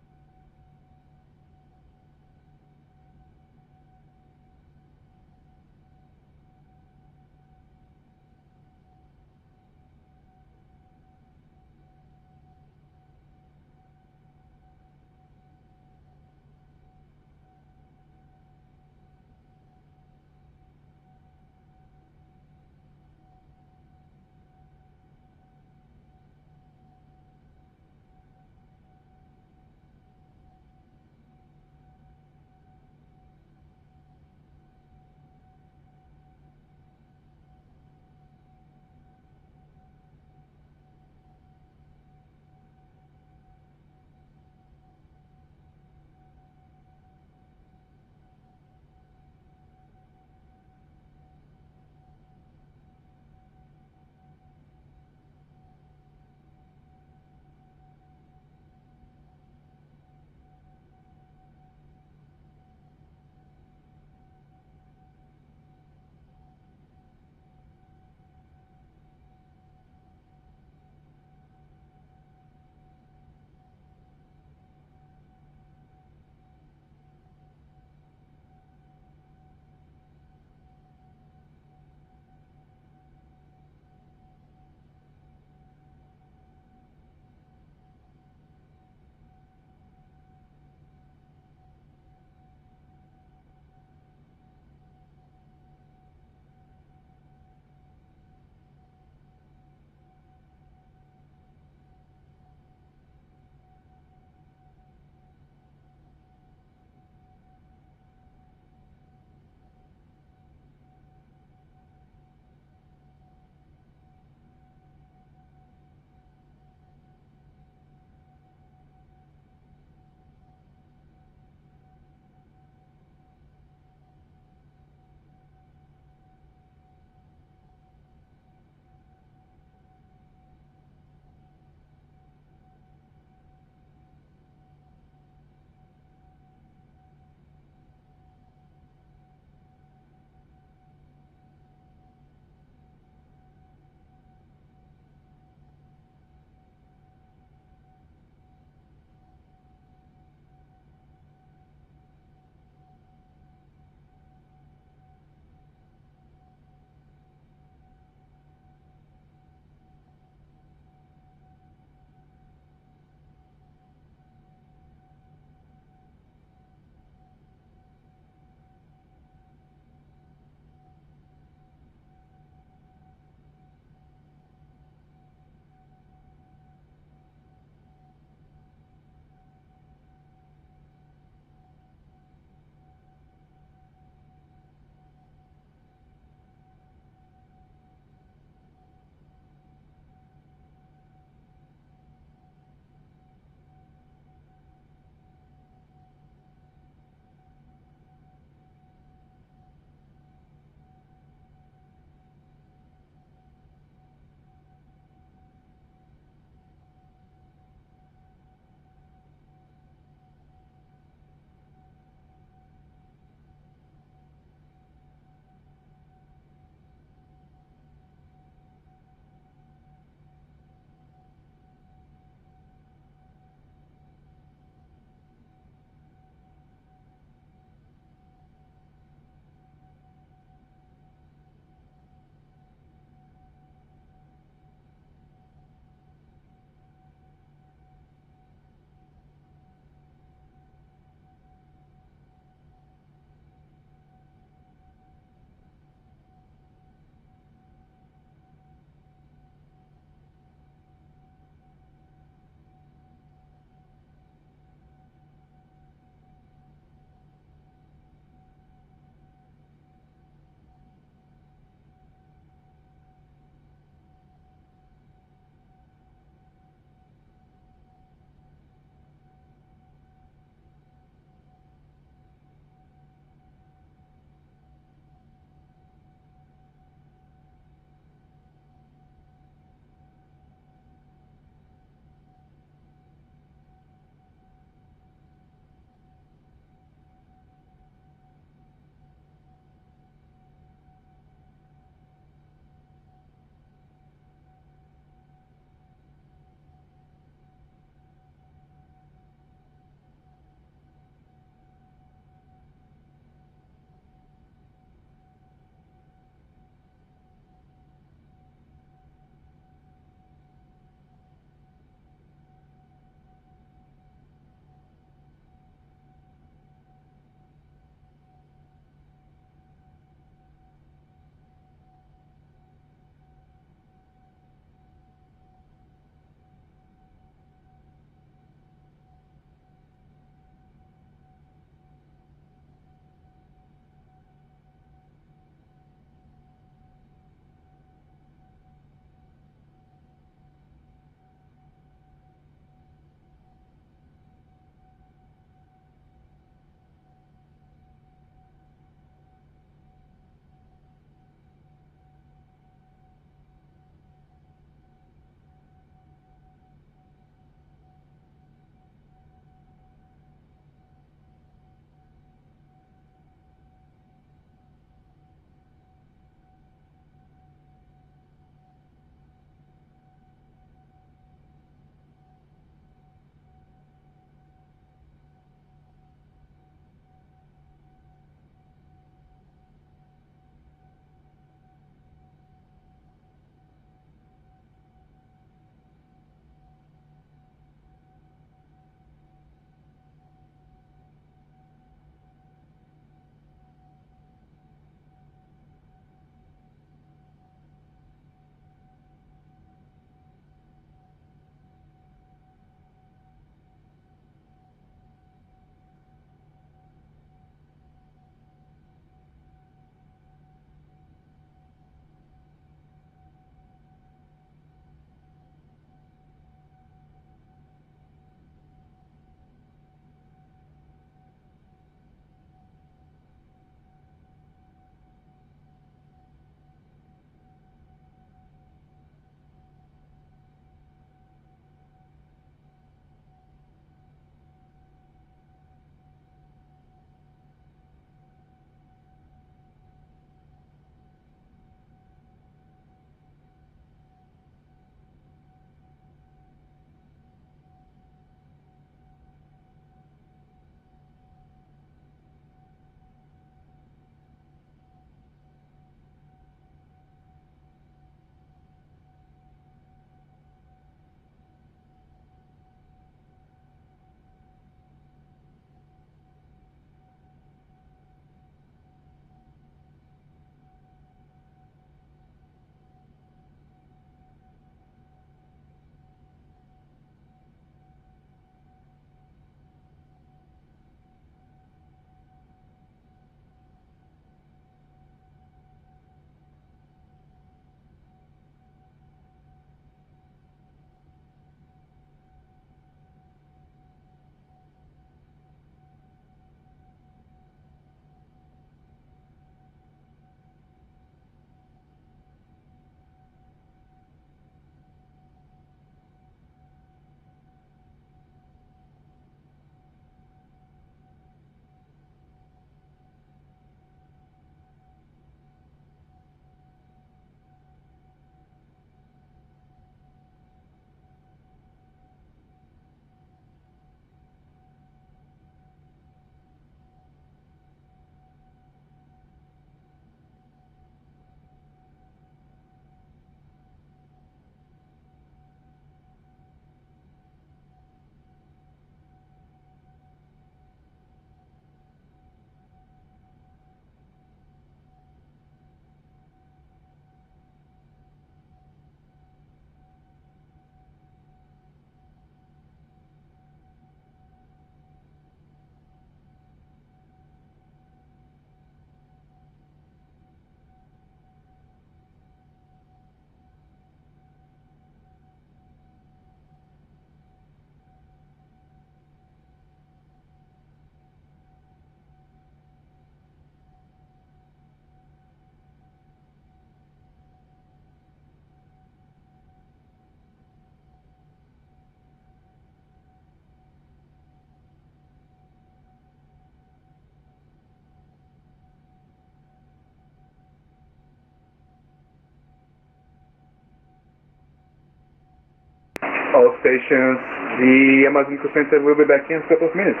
All stations, the Amazonico Center will be back in a couple of minutes.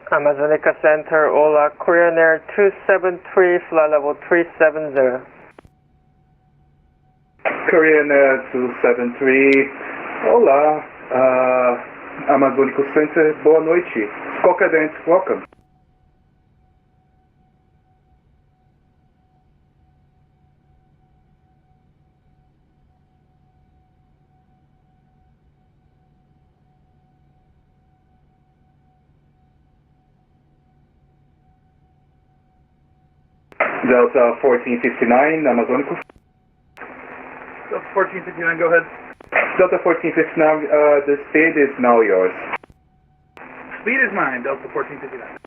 Amazonica Center, Ola, Korean Air 273, flight level 370. Korean Air 273, olá, Amazônico Center, boa noite. Squawk Cadence, welcome. Delta 1459, Amazônico. Delta 1459, go ahead. Delta 1459, the speed is now yours. Speed is mine, Delta 1459.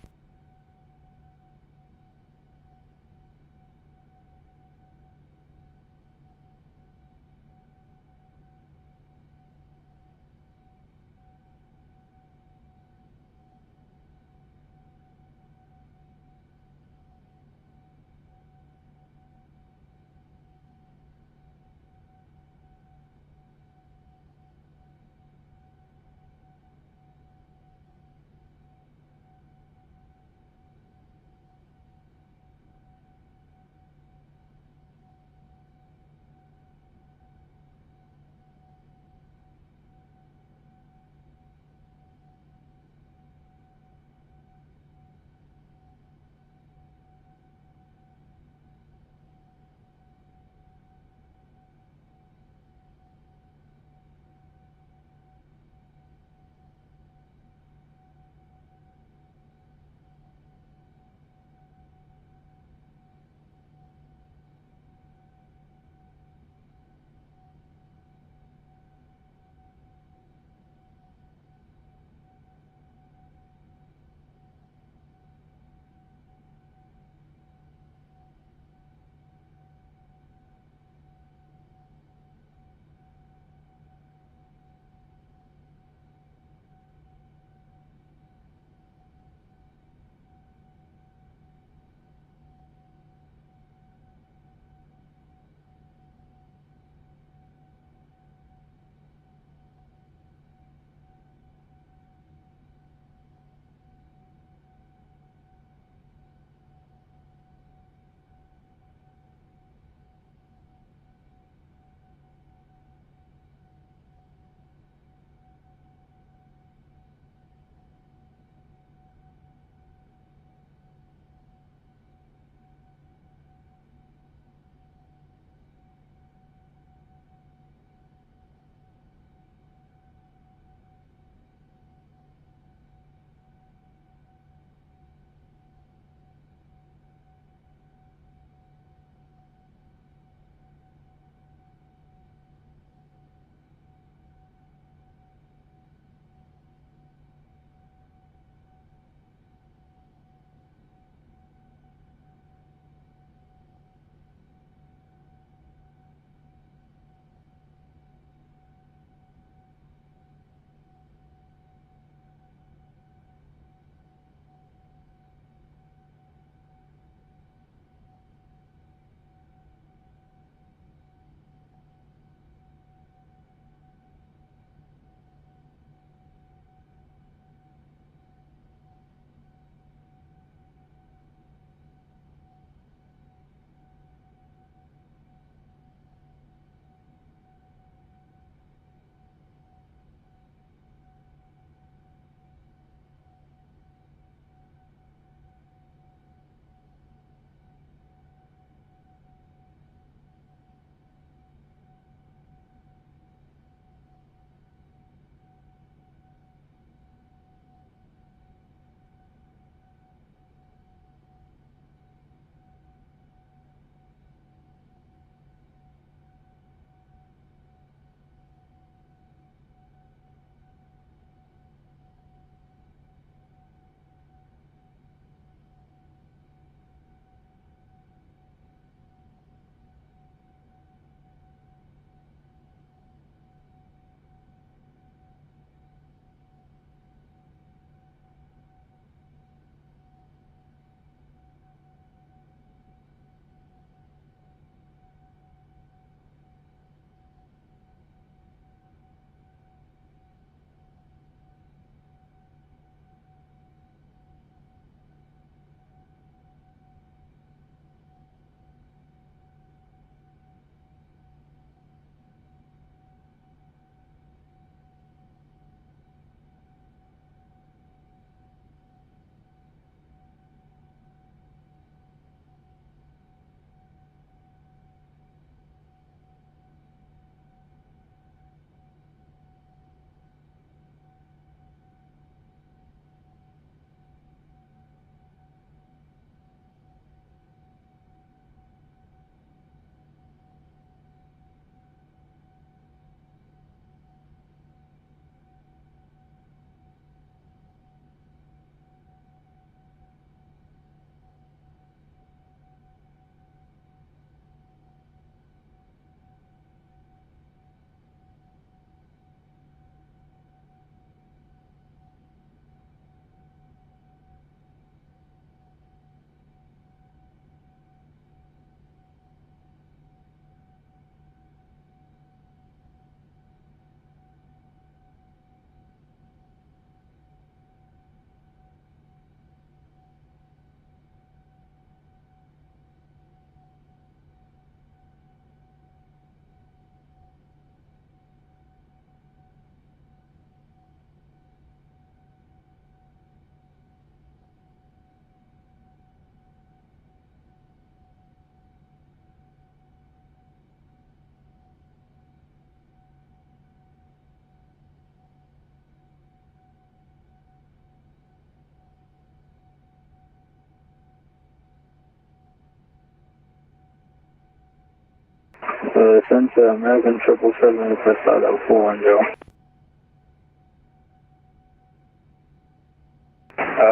Center American 777, request flight level 410.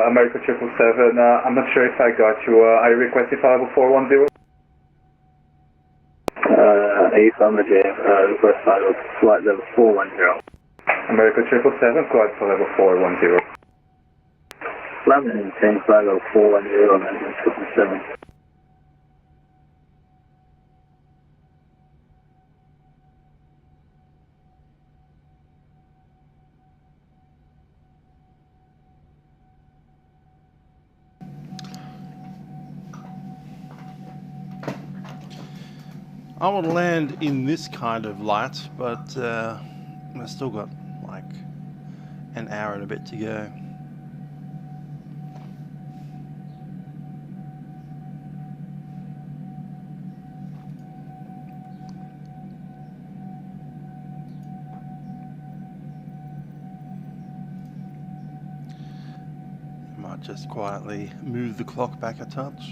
American 777, I'm not sure if I got you. I requested flight level 410. Affirmative, request flight level 410. American 777, flight for level 410. Flight maintain flight level 410, American 777. I want to land in this kind of light, but I've still got like an hour and a bit to go. Might just quietly move the clock back a touch.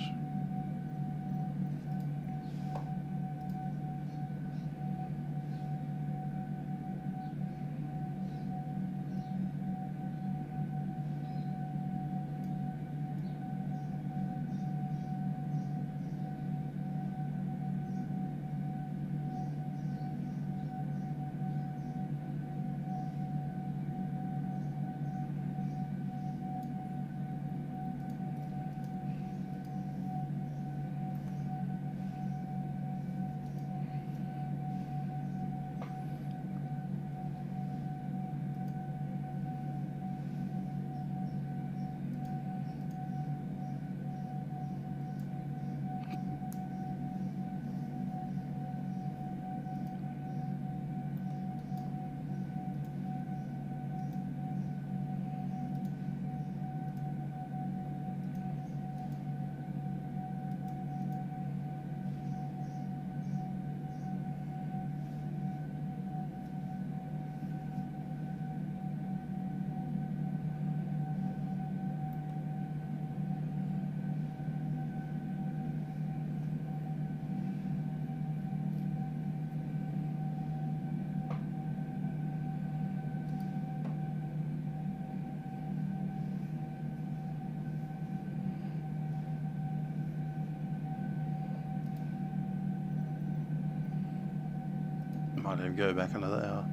Might even go back another hour.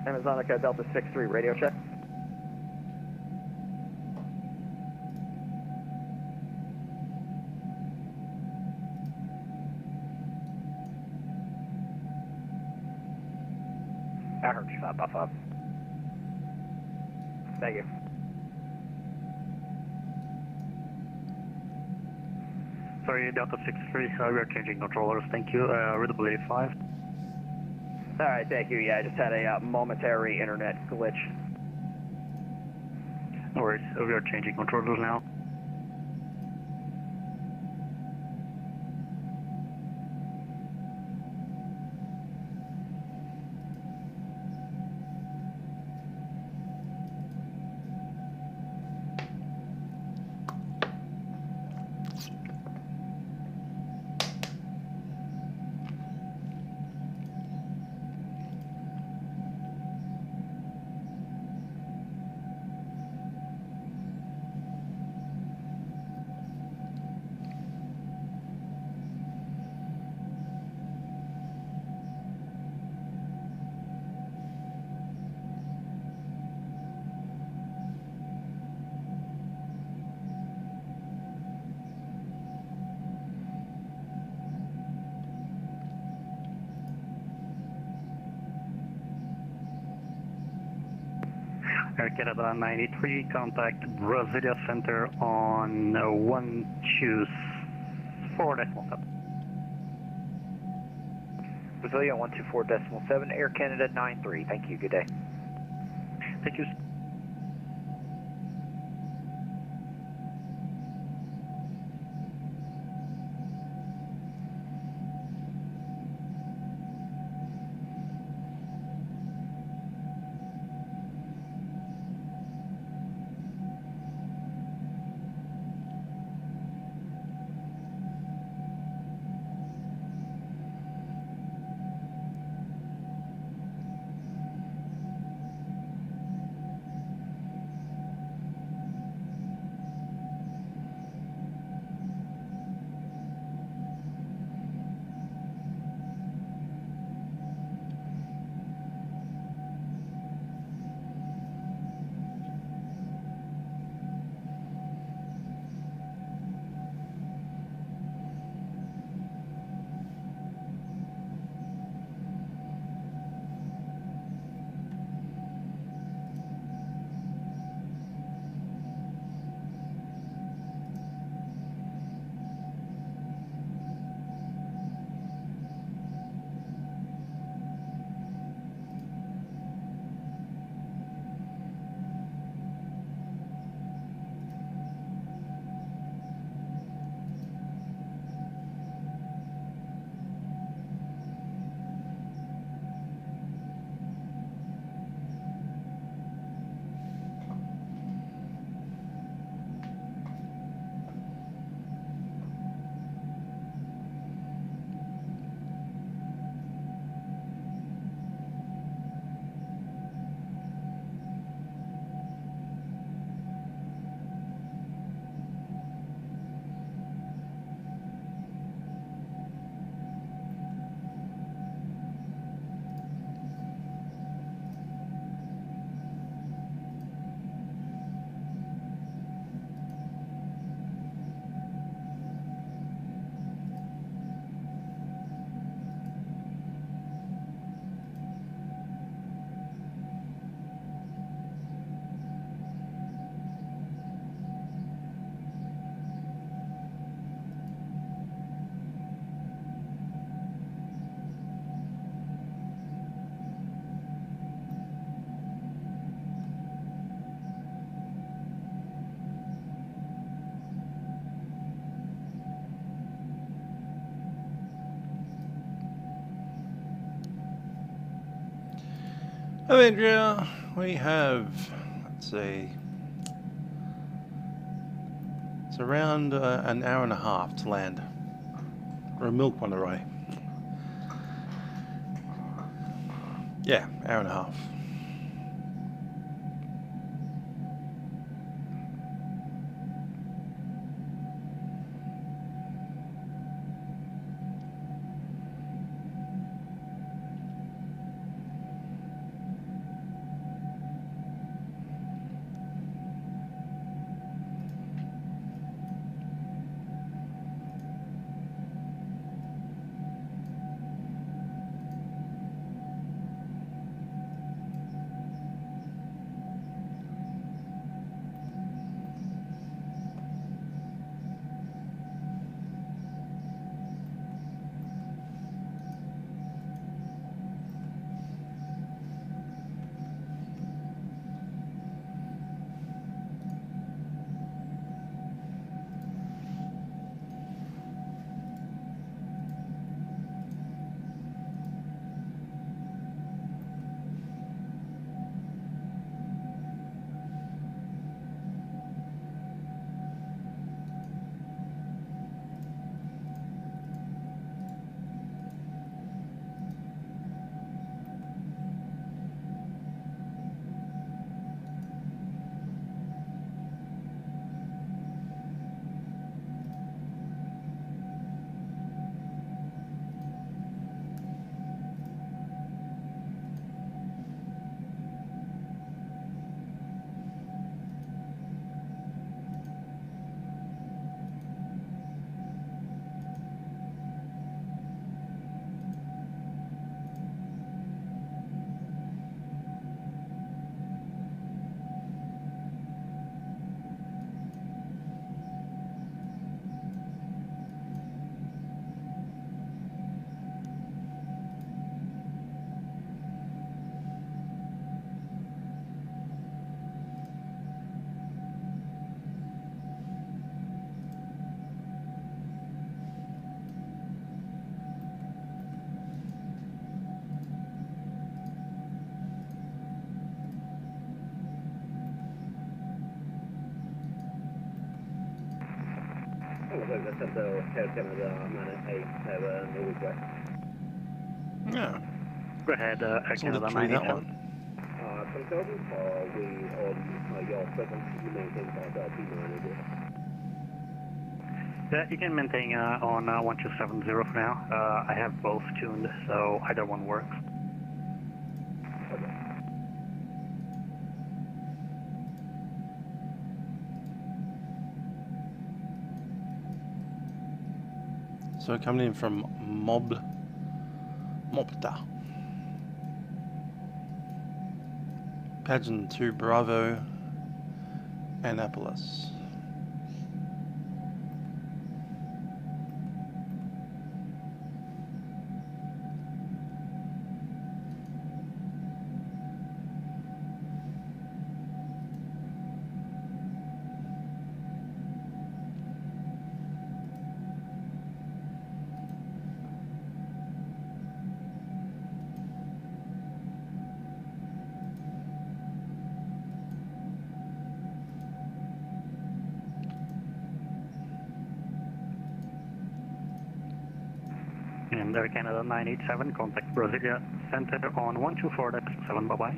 Amazonica Delta 6-3, radio check. I heard you, 555. Thank you. Sorry, Delta 6-3, we are changing controllers, thank you. Readable 85. All right, thank you. Yeah, I just had a momentary internet glitch. No worries, we are changing controllers now. Air Canada 93, contact Brasilia Center on 124.7. Brasilia 124.7, Air Canada 93. Thank you. Good day. Thank you. Andrea, we have, let's see, it's around an hour and a half to land. We're a milk one away. Yeah, hour and a half. Honeycomb Center, Air Canada 987 request. Yeah. Go ahead, Air Canada Try that 987. one. Confirm, we on your frequency maintain for P980. Yeah, you can maintain on 1270 for now. I have both tuned, so either one works. So coming in from Mopta. Pageant 2 Bravo, Annapolis. And Air Canada 987, contact Brasilia Center on 124.7, bye-bye.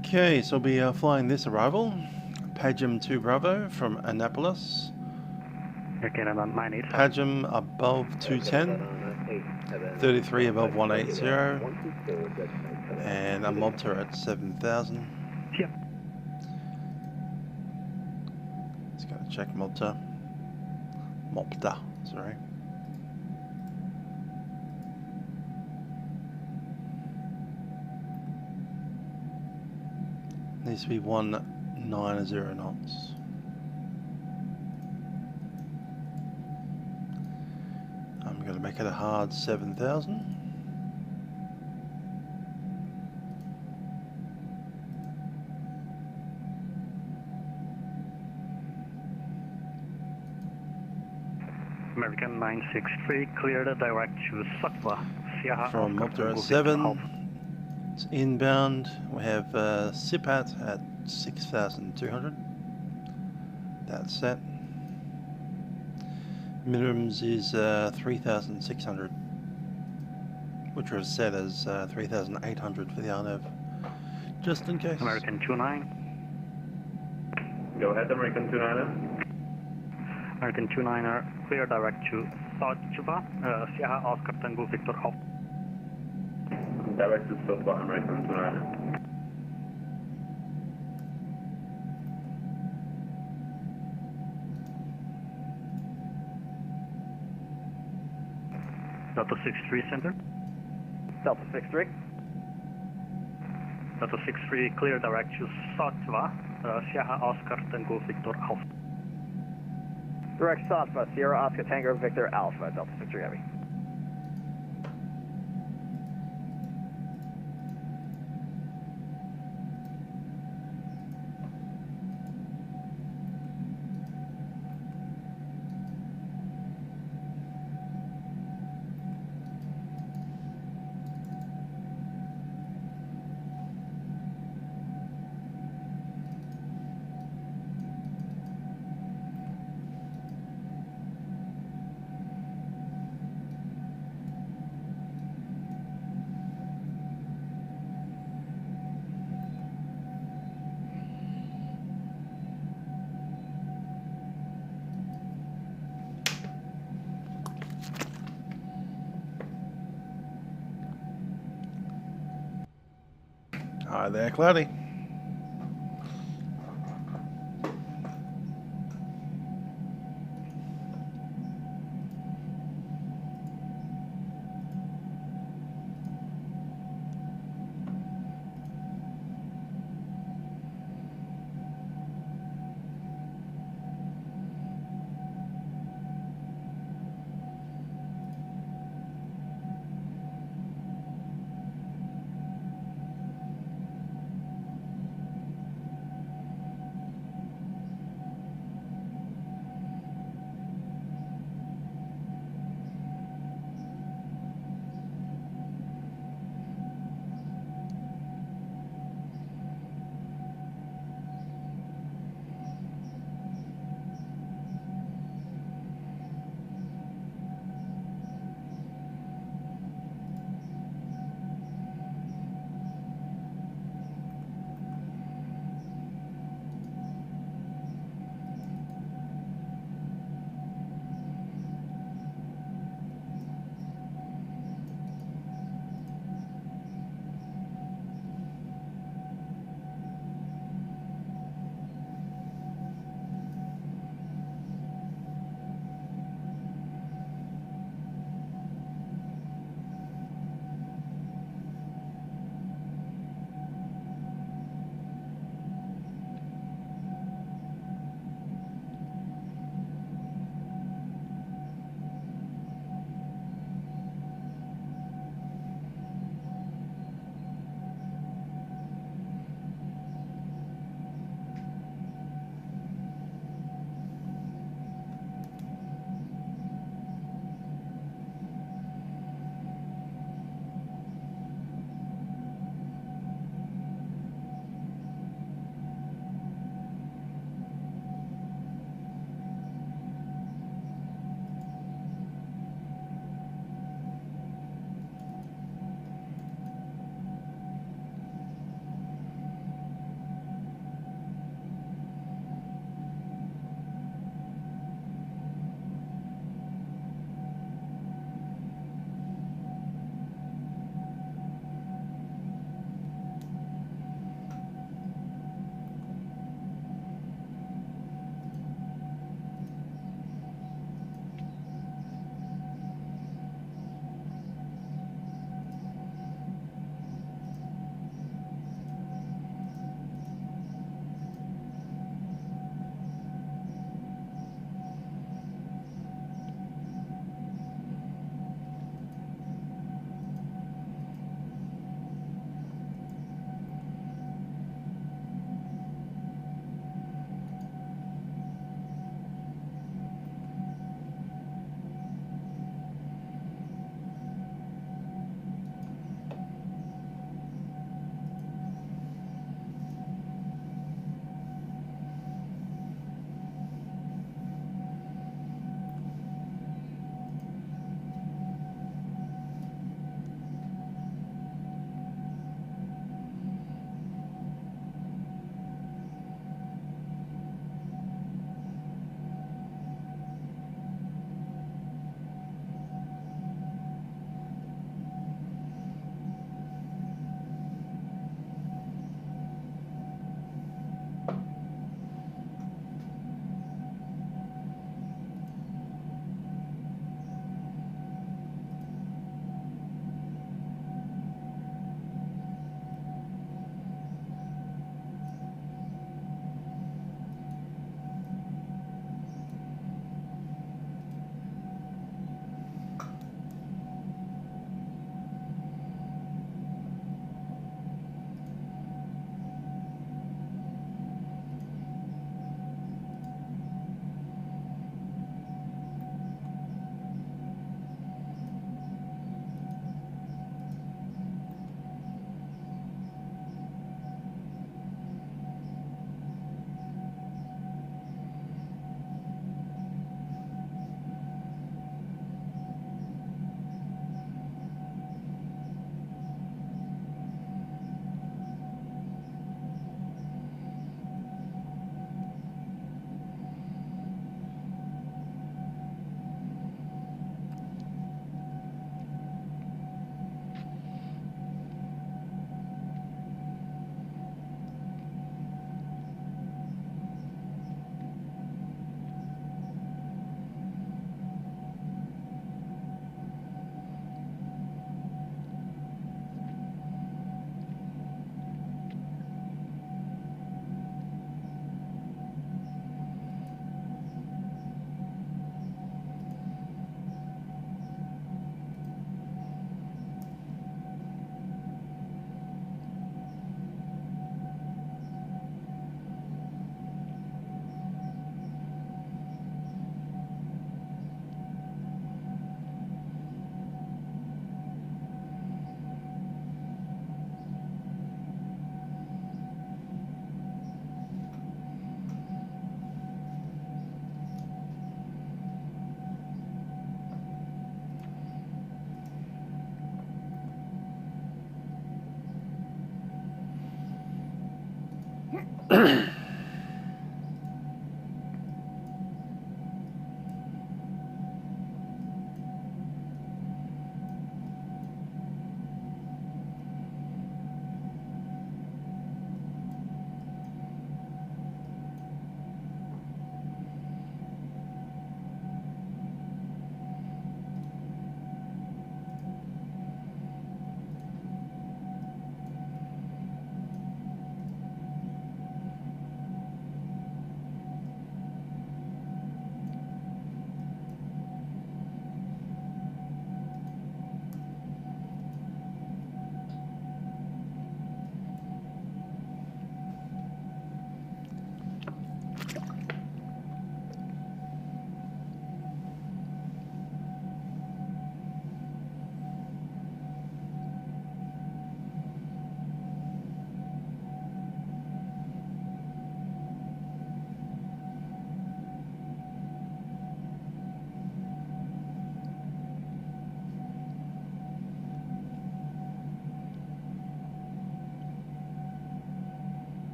Okay, so we'll be flying this arrival, Pageant 2 Bravo from Annapolis. Air Canada 987. Pageant above 210, 33 above 180, and a Mobter at 7,000. Yep. Just gotta check Mobter, sorry. Needs to be 190 knots. I'm going to make it a hard 7,000. American 963, clear the direct to Satwa. Sierra From Mopter at 7. It's inbound. We have Sipat at 6,200. That's set. Minimums is 3,600, which was set as 3,800 for the RNAV, just in case. American 29. Go ahead, American 29er. American 29er, clear direct to Satwa. Sierra Oscar Tango Victor Alpha. Direct to Sofa, American 29er. Delta 63 Center. Delta 63. Delta 63, clear direct to Satwa. Sierra Oscar Tango Victor Alpha. Direct Satwa, Sierra Oscar Tango Victor Alpha, Delta 63 Heavy. Hi there, Cloudy.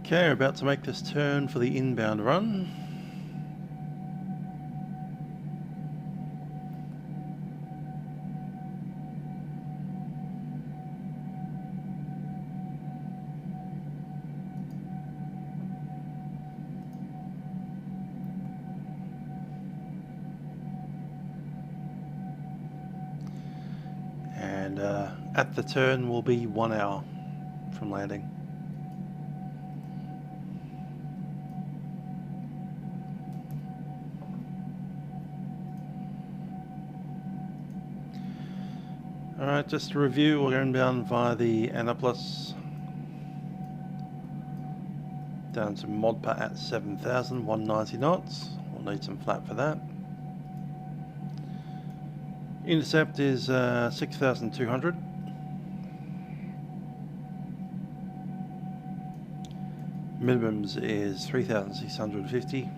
Okay, we're about to make this turn for the inbound run. And at the turn will be 1 hour from landing. Alright, just to review, we're going down via the Annapolis down to Modpa at 7,000, 190 knots. We'll need some flap for that. Intercept is 6,200. Minimums is 3,650.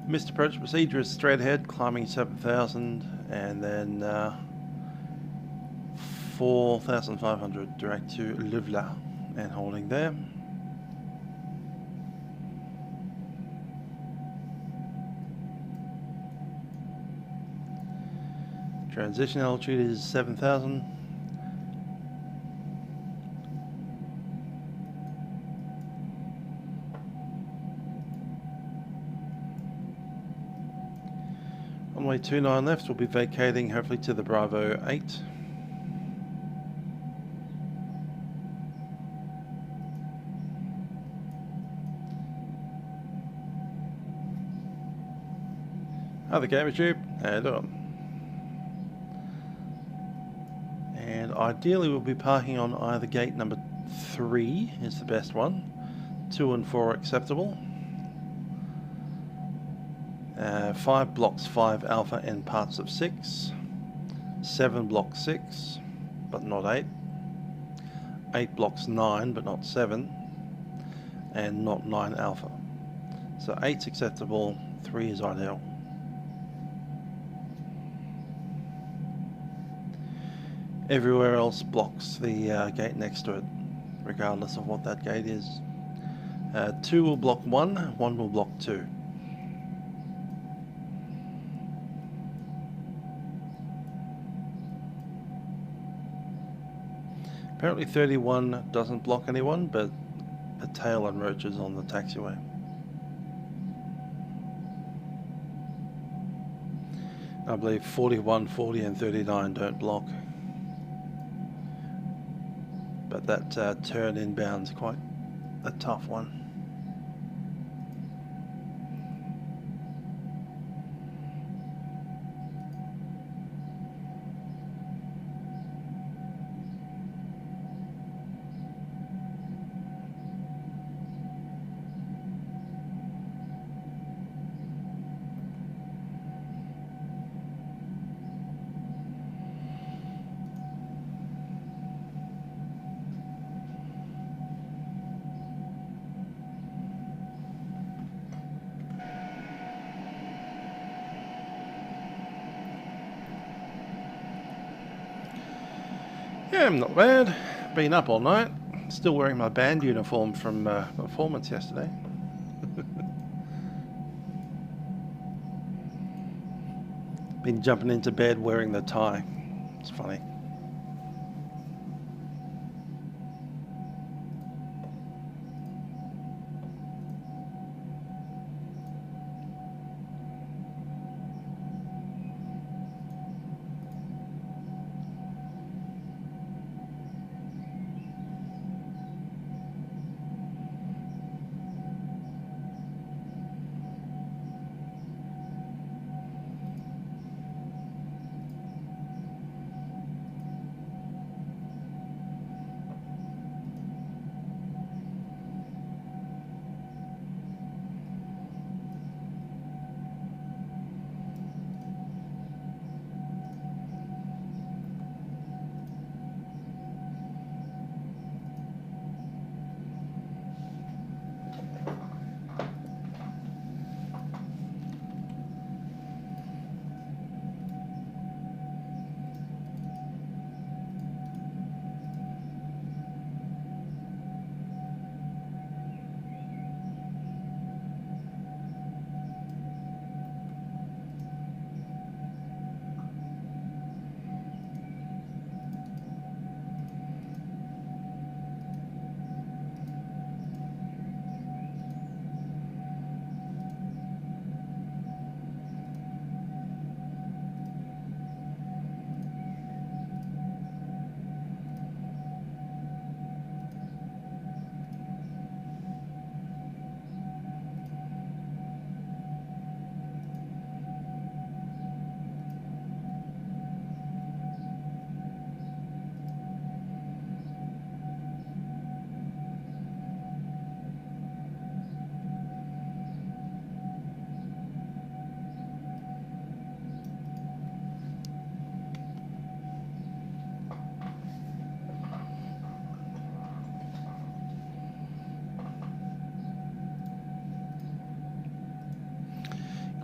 Missed approach procedure is straight ahead, climbing 7,000, and then 4,500 direct to Livery and holding there. Transition altitude is 7,000. Runway 29 left, we'll be vacating hopefully to the Bravo 8. Hi, the camera tube. How you doing? And ideally we'll be parking on either gate number 3 is the best one. 2 and 4 acceptable. 5 blocks 5 alpha and parts of 6. 7 blocks 6 but not 8. 8 blocks 9 but not 7. and not 9 alpha. So 8's acceptable, 3 is ideal. Everywhere else blocks the gate next to it, regardless of what that gate is. 2 will block 1, 1 will block 2. Apparently 31 doesn't block anyone, but a tail and roaches on the taxiway. I believe 41, 40 and 39 don't block. But that turn inbound's quite a tough one. Yeah, I'm not bad. Been up all night. Still wearing my band uniform from performance yesterday. Been jumping into bed wearing the tie. It's funny.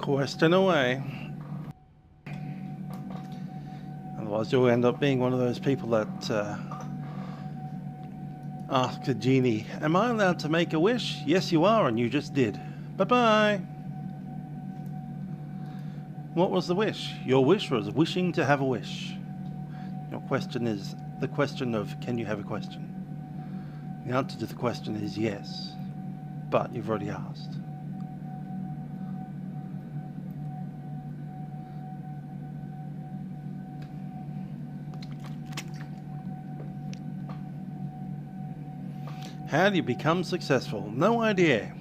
Question away. Otherwise you'll end up being one of those people that ask a genie, am I allowed to make a wish? Yes you are, and you just did. Bye-bye. What was the wish? Your wish was wishing to have a wish. Your question is the question of, can you have a question? The answer to the question is yes, but you've already asked. How do you become successful? No idea.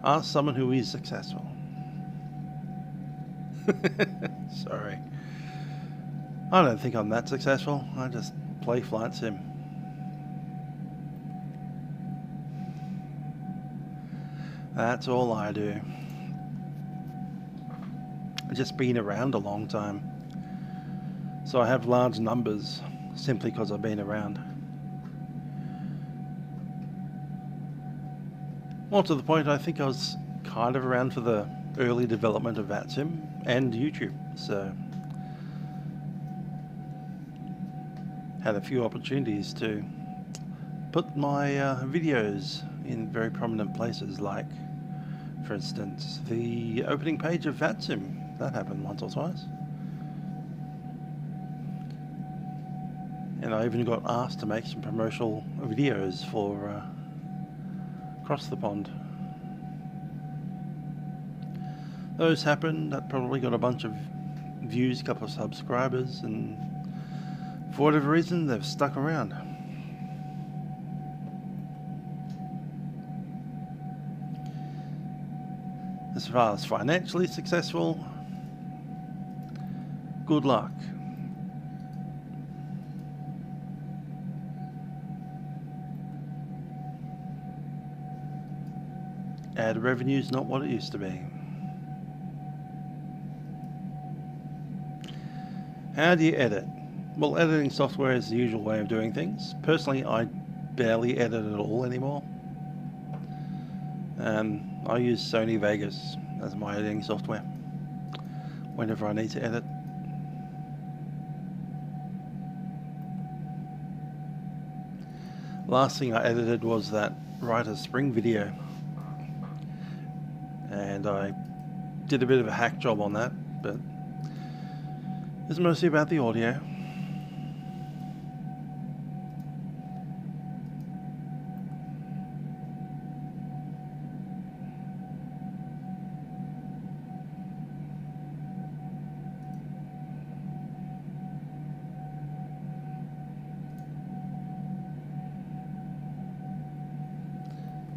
Ask someone who is successful. Sorry. I don't think I'm that successful. I just play flight sim. That's all I do. I've just been around a long time. So I have large numbers simply because I've been around. More to the point, I think I was kind of around for the early development of Vatsim and YouTube, so had a few opportunities to put my videos in very prominent places, like, for instance, the opening page of Vatsim. That happened once or twice. And I even got asked to make some promotional videos for Across the Pond. Those happened, that probably got a bunch of views, a couple of subscribers, and for whatever reason they've stuck around. As far as financially successful, good luck. Ad revenue's not what it used to be. How do you edit? Well, editing software is the usual way of doing things. Personally, I barely edit at all anymore. I use Sony Vegas as my editing software whenever I need to edit. Last thing I edited was that Writer's Spring video, and I did a bit of a hack job on that, but it's mostly about the audio.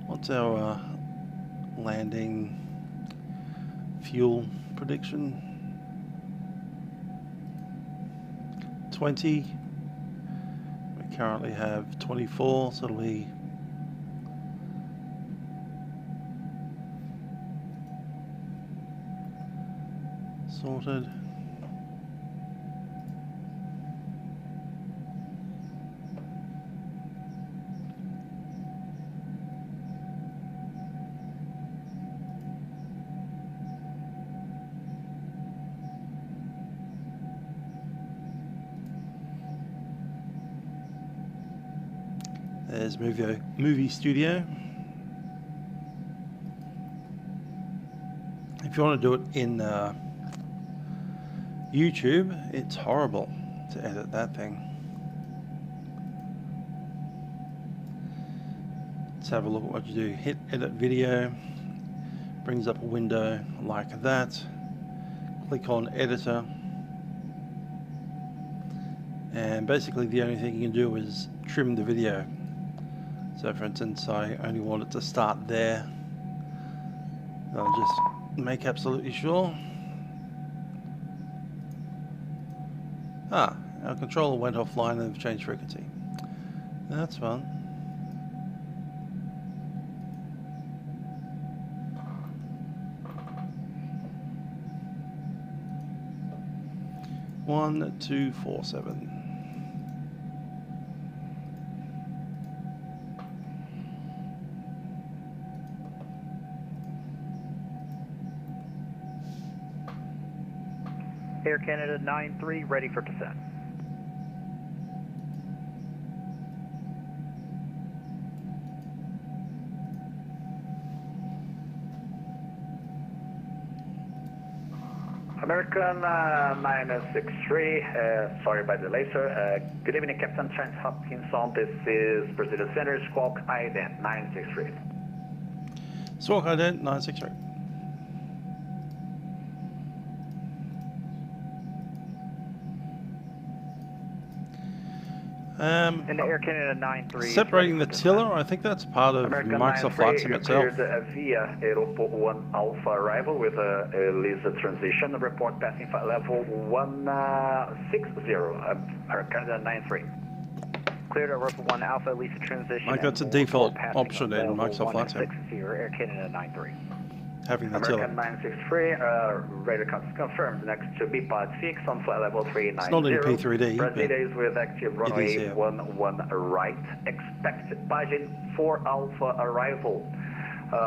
What's our landing fuel prediction? 20. We currently have 24, so it'll be sorted. There's Movie Studio. If you want to do it in YouTube, it's horrible to edit that thing. Let's have a look at what you do. Hit edit video, brings up a window like that. Click on editor, and basically the only thing you can do is trim the video. So for instance, I only want it to start there. I'll just make absolutely sure. Our controller went offline and changed frequency. That's fun. One, 2, 4, 7. Air Canada 93, ready for descent. American 963, sorry about the delay, sir. Good evening, Captain Trent Hopkinson. This is Brasilia Center, Squawk Ident 963. Squawk Ident 963. In the Air Canada 93. Separating the tiller, I think that's part of American Microsoft Flight itself. Via Aeroport 1 Alpha arrival with a Lisa transition. Report passing flight level 160. Air Canada 93. Cleared over for 1 Alpha Lisa transition. I got a default option in Microsoft Flight 160 Air Canada 93. Having the tiller. American 963, radar contact confirmed. Next to vPilot 6 on flight level 390. It's not in P3D. Brasilia is with active runway 11 right. Expected Pagin 4 Alpha arrival.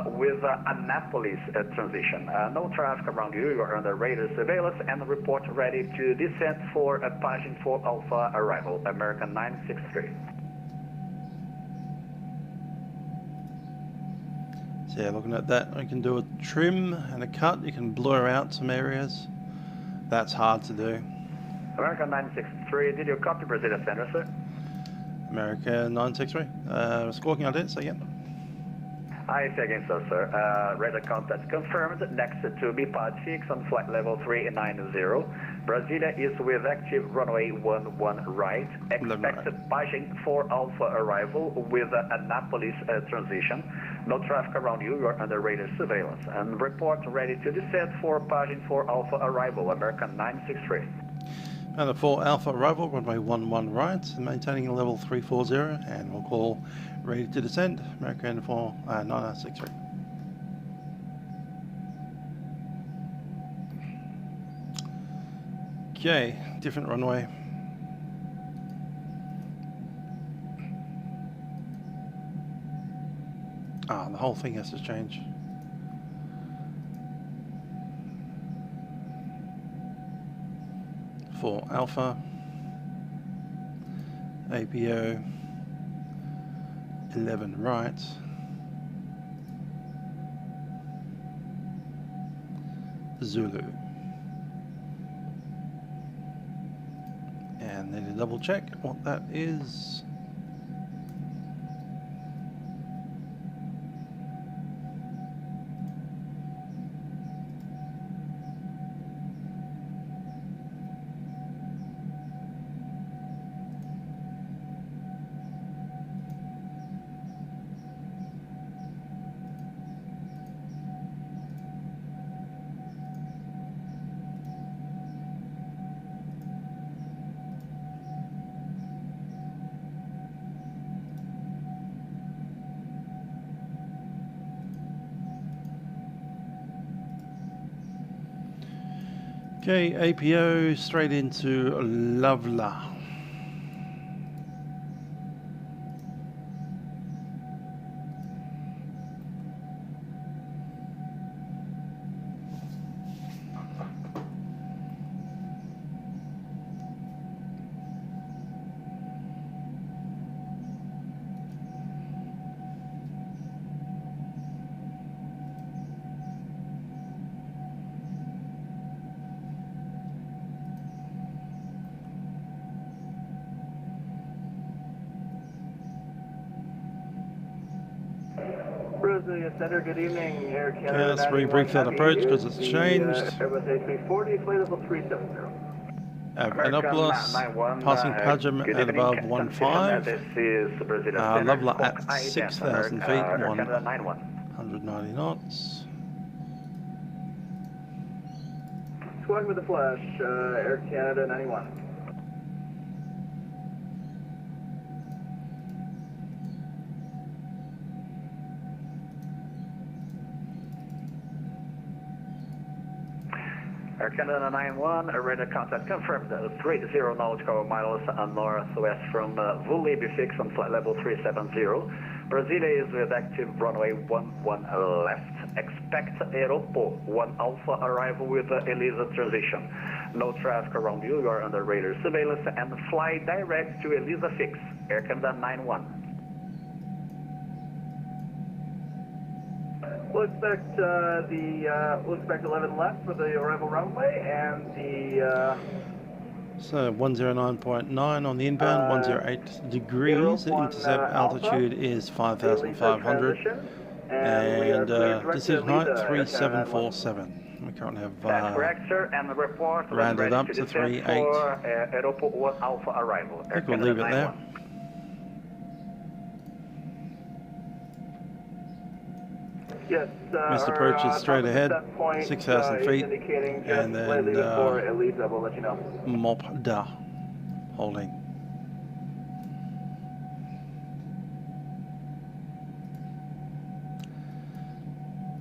with Annapolis transition. No traffic around you. You are under radar surveillance and report ready to descent for Paging 4 Alpha arrival. American 963. So yeah, looking at that, I can do a trim and a cut. You can blur out some areas. That's hard to do. American 963, did you copy Brasilia Center, sir? American 963. Squawking on it, so yeah. I say again, so, sir. Radar contact confirmed next to BPOD 6 on flight level 390. Brasilia is with active runway 11 right. Expected Paging 4 Alpha arrival with Annapolis transition. No traffic around you. You are under radar surveillance. And report ready to descend for Paging 4 Alpha arrival. American 963. And the 4 Alpha arrival, runway 11 right, maintaining level 340, and we'll call ready to descend, American 963. Okay, different runway. Ah, the whole thing has to change. For Alpha, APO 11 right, Zulu, and need to double check what that is. Okay, APO straight into Lovelah. Brasilia Center, good evening. Air Canada. Okay, let's rebrief that approach because it's changed. Airbus A340, flight level 370. Aeronautical passing Pagem at above 1.5. Lovelah at 6,000 feet, 190 knots. Squawk with the flash, Air Canada 91. Air Canada 91, radar contact confirmed, 30 nautical miles northwest from Vulib fix on flight level 370. Brasilia is with active runway 11 left. Expect Aeropo 1 Alpha arrival with Elisa transition. No traffic around you. You are under radar surveillance and fly direct to Elisa fix. Air Canada 91. We'll expect we'll expect 11 left for the arrival runway and the. So 109.9 on the inbound, 108 degrees. The intercept altitude is 5,500, and decision height 3747. We currently have rounded up to 38. I think we'll leave it there. Yes, missed approach is straight ahead, 6,000 feet, and then Mopda holding.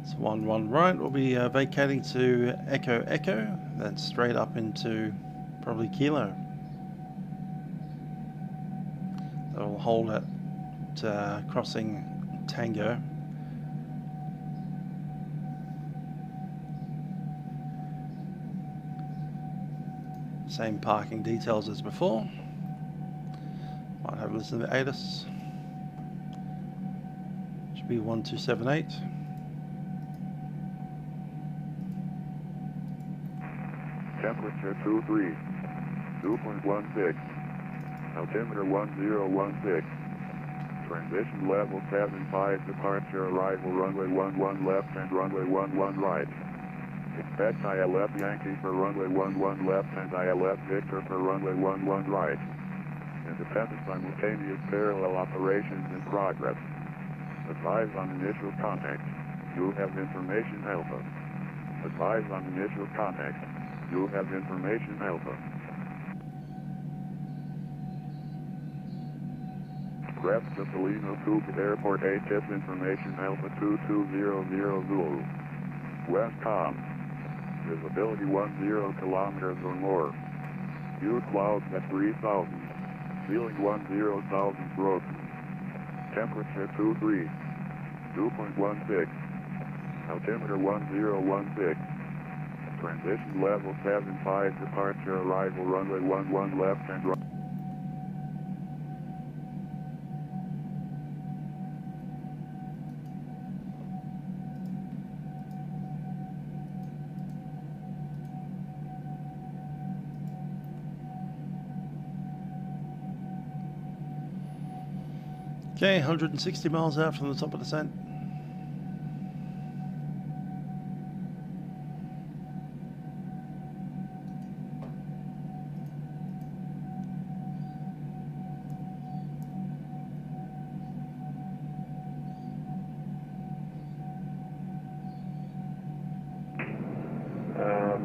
So 11 right, we'll be vacating to Echo Echo, then straight up into probably Kilo. So we'll hold at crossing Tango. Same parking details as before. Might have a listen to ATIS. Should be 1278. Temperature 23, 2.16. Altimeter 1016. Transition level 75. Departure arrival runway 11 left and runway 11 right. Expect ILF Yankee for runway 11 left and ILF Victor for runway 11 right. Independent simultaneous parallel operations in progress. Advise on initial contact. You have information Alpha. Advise on initial contact. You have information Alpha. Crest Catalino Coupe Airport ATIS information Alpha 2200 Zulu. Westcom. Visibility 10 kilometers or more. View clouds at 3000. Ceiling 10,000 broken. Temperature 23. 2.16. Altimeter 1016. Transition level 75. Departure arrival runway 11 left and right. Okay, 160 miles out from the top of the descent.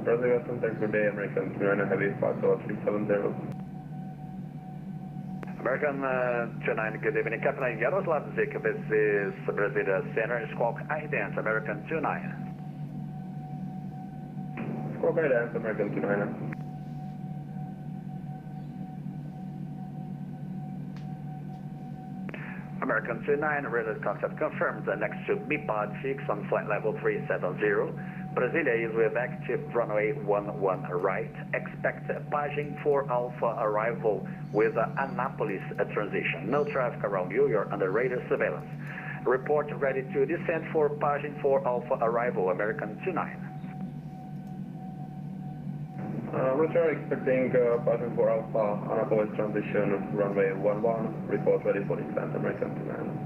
Brasilia contact for Bay American 29 Heavy Foxtrot 370. American 29, good evening, Captain Yaroslav Zik, this is Brasilia Center, Squawk Ident, American 29. Squawk Ident, American 29. American 29, radar contact confirmed, next to BPOD 6 on flight level 370. Brasilia is with active runway 11 right. Expect Paging 4 Alpha arrival with Anápolis transition. No traffic around you, you're under radar surveillance. Report ready to descend for Paging 4 Alpha arrival, American 29. Roger, expecting Paging 4 Alpha Anápolis transition, runway 11. Report ready for descent, American 29.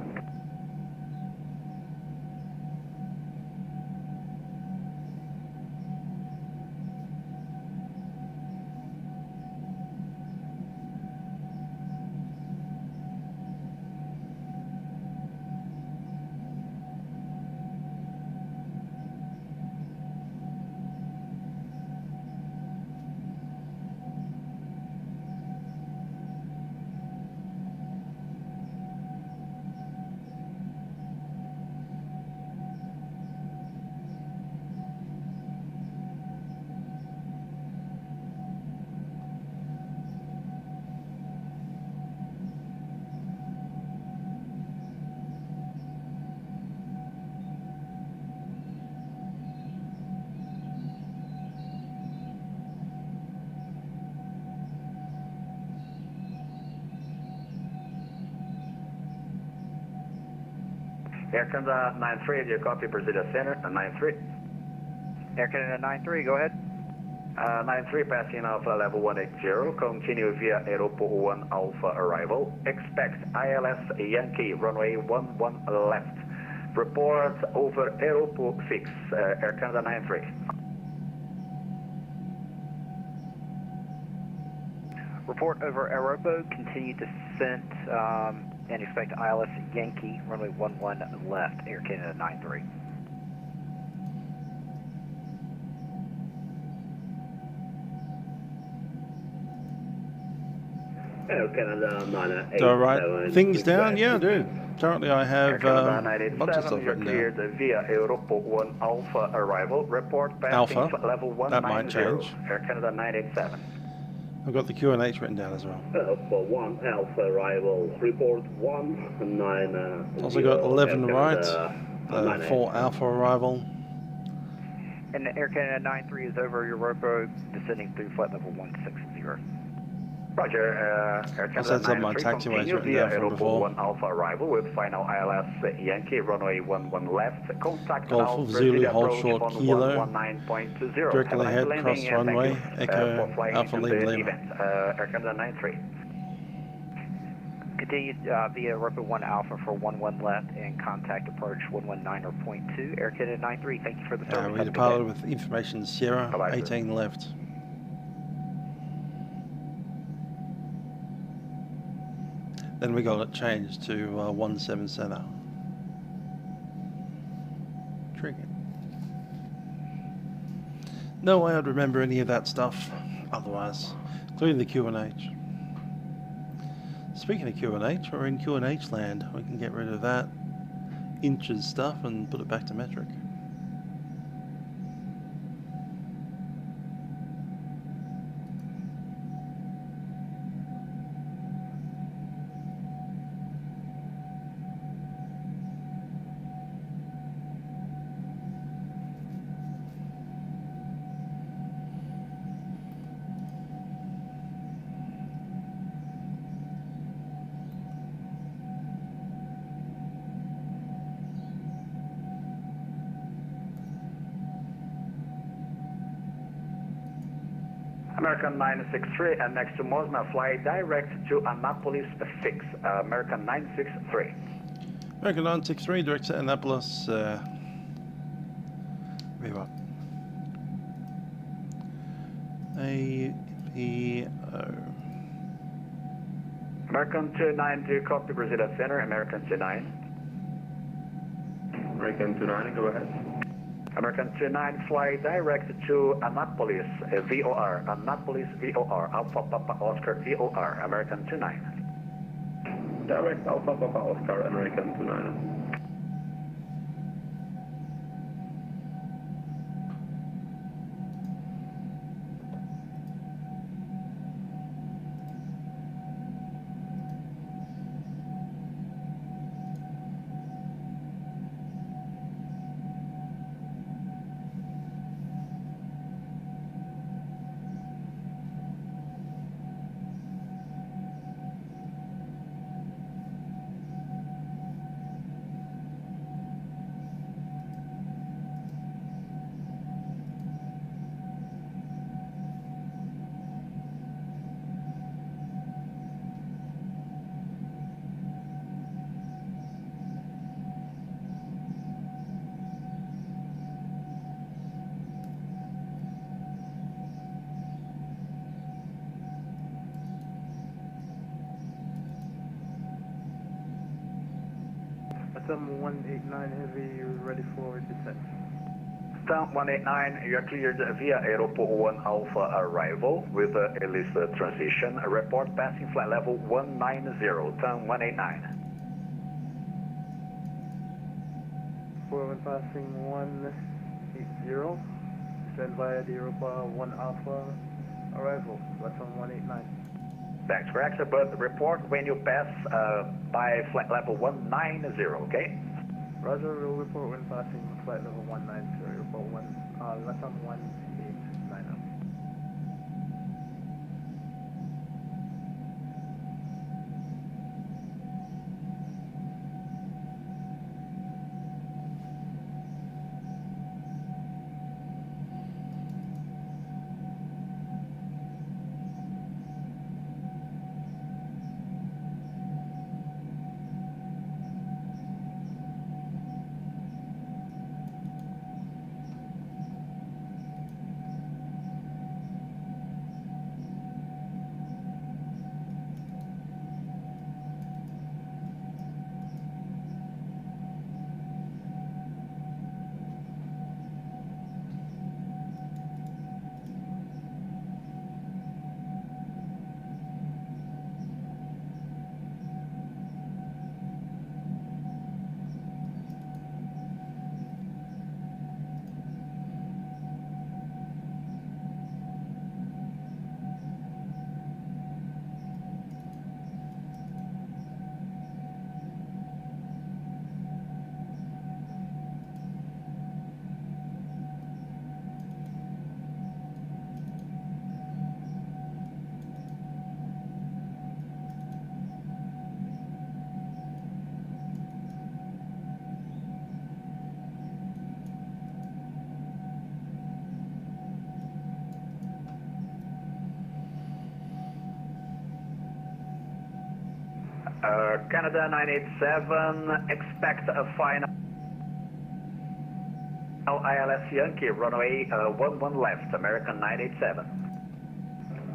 Air Canada 93, do you copy Brasilia Center? 93. Air Canada 93, go ahead. 93 passing Alpha level 180, continue via Aeropo 1 Alpha arrival. Expect ILS Yankee, runway 11 left. Report over Aeropo 6, Air Canada 93. Report over Aeropo, continue descent, and expect ILS Yankee, runway 11 left, Air Canada 93. Air Canada 987. Do I write things down? Yeah, I do. Currently I have a bunch of stuff written cleared down. via Aeropo 1 Alpha arrival. Report passing Alpha, level 190. that might change. Air Canada 987. I've got the QNH written down as well. For 1 Alpha arrival, report 190. Also got 11 right, 4 Alpha arrival. And the Air Canada 93 is over Europa, descending through flight level 160. Roger, Air Canada 93 continue via Aeroport 1 Alpha arrival with final ILS Yankee, runway 11 left, contact Golf now of Zulu, Brasilia hold approach short on kilo, 119.20. directly ahead, cross runway, Echo for flying Alpha into Lima the Lima. event. Air Canada 93. Continue via Europa 1 Alpha for 11 left and contact approach 119.2. Air Canada 93, thank you for the service. We departed with information Sierra, Bye-bye, 18 left. Then we got it changed to 17 center. Tricky. No way I'd remember any of that stuff otherwise, including the Q&H. Speaking of Q&H, we're in Q&H land. We can get rid of that inches stuff and put it back to metric. American 963 and next to Mosna, fly direct to Annapolis 6. American 963. American 963, direct to Annapolis. Viva. APO. American 29, do you copy Brasilia Center? American 29. American 29, go ahead. American 29, fly direct to Annapolis, VOR, Annapolis VOR, Alpha Papa Oscar VOR, American 29. Direct Alpha Papa Oscar, American 29. Vatsim 189 Heavy, you're ready for descent. Stamp 189, you are cleared via Aeroport 1 Alpha arrival with Ies transition. Report passing flight level 190, turn 189. Forward passing 180, descend via the Europa 1 Alpha arrival, Vatsim 189. That's correct, sir, but report when you pass by flight level 190, okay? Roger, we'll report when passing flight level 190, report 189. Canada 987, expect a final ILS Yankee, runway 11 left, American 987.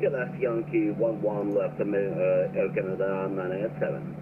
ILS Yankee 11 left, Air Canada 987.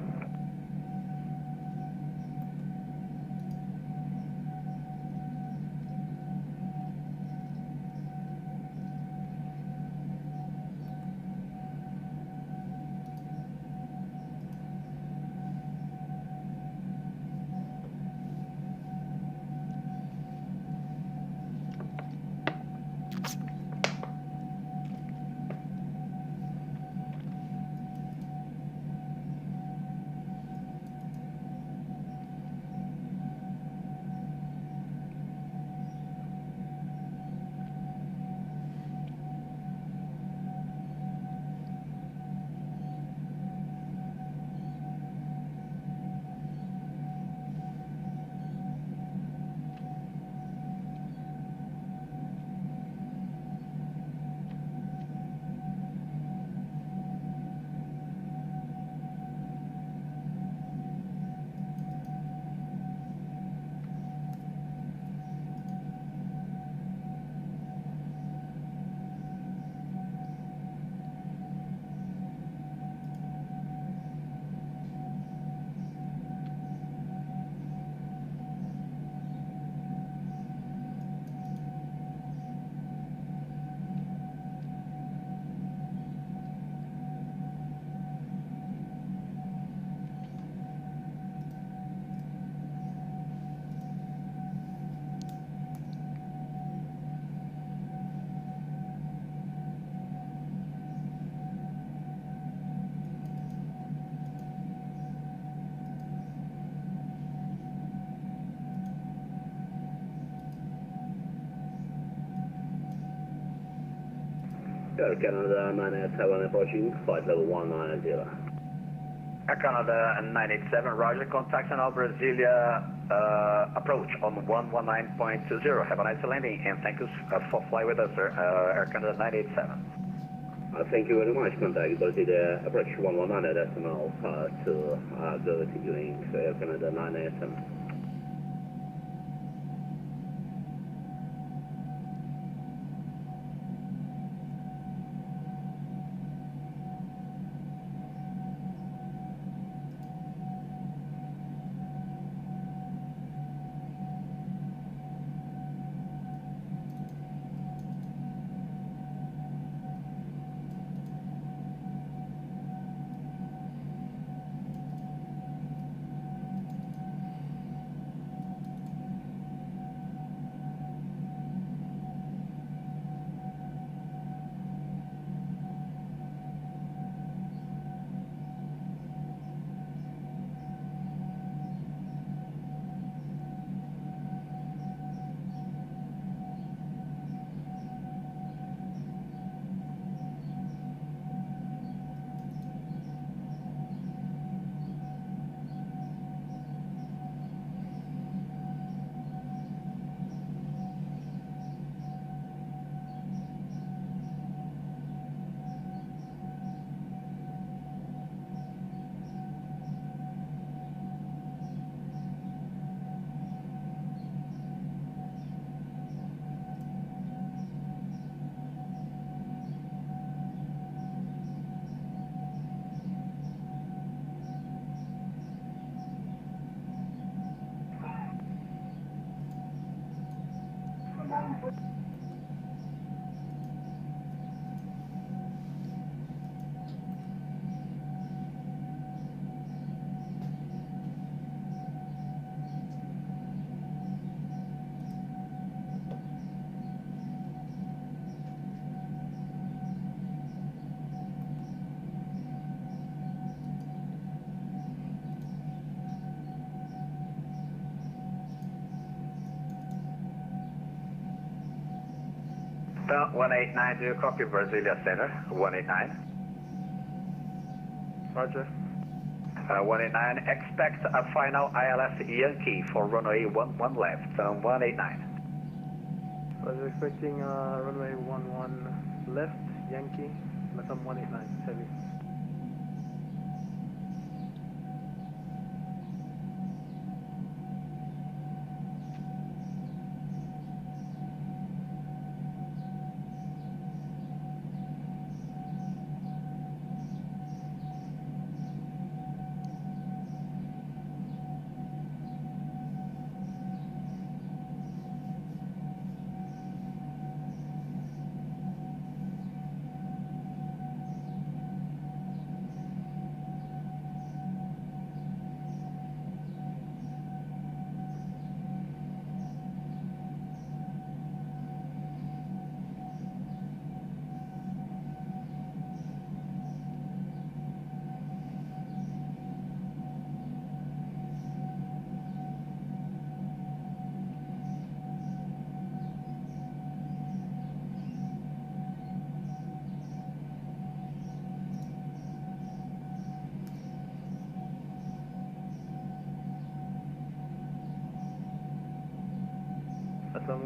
Air Canada 987 approaching, flight level 190. Air Canada 987, roger, contact now Brasilia, approach on 119.20. Have a nice landing and thank you for flying with us, sir. Air Canada 987. Thank you very much. Contact Brasilia, approach 119 decimal to go to Ewing, Air Canada 987. Well, 189, do you copy Brasilia Center? 189. Roger. 189, expect a final ILS Yankee for runway 11 left, 189. I was expecting runway 11 left, Yankee, LFM 189, heavy.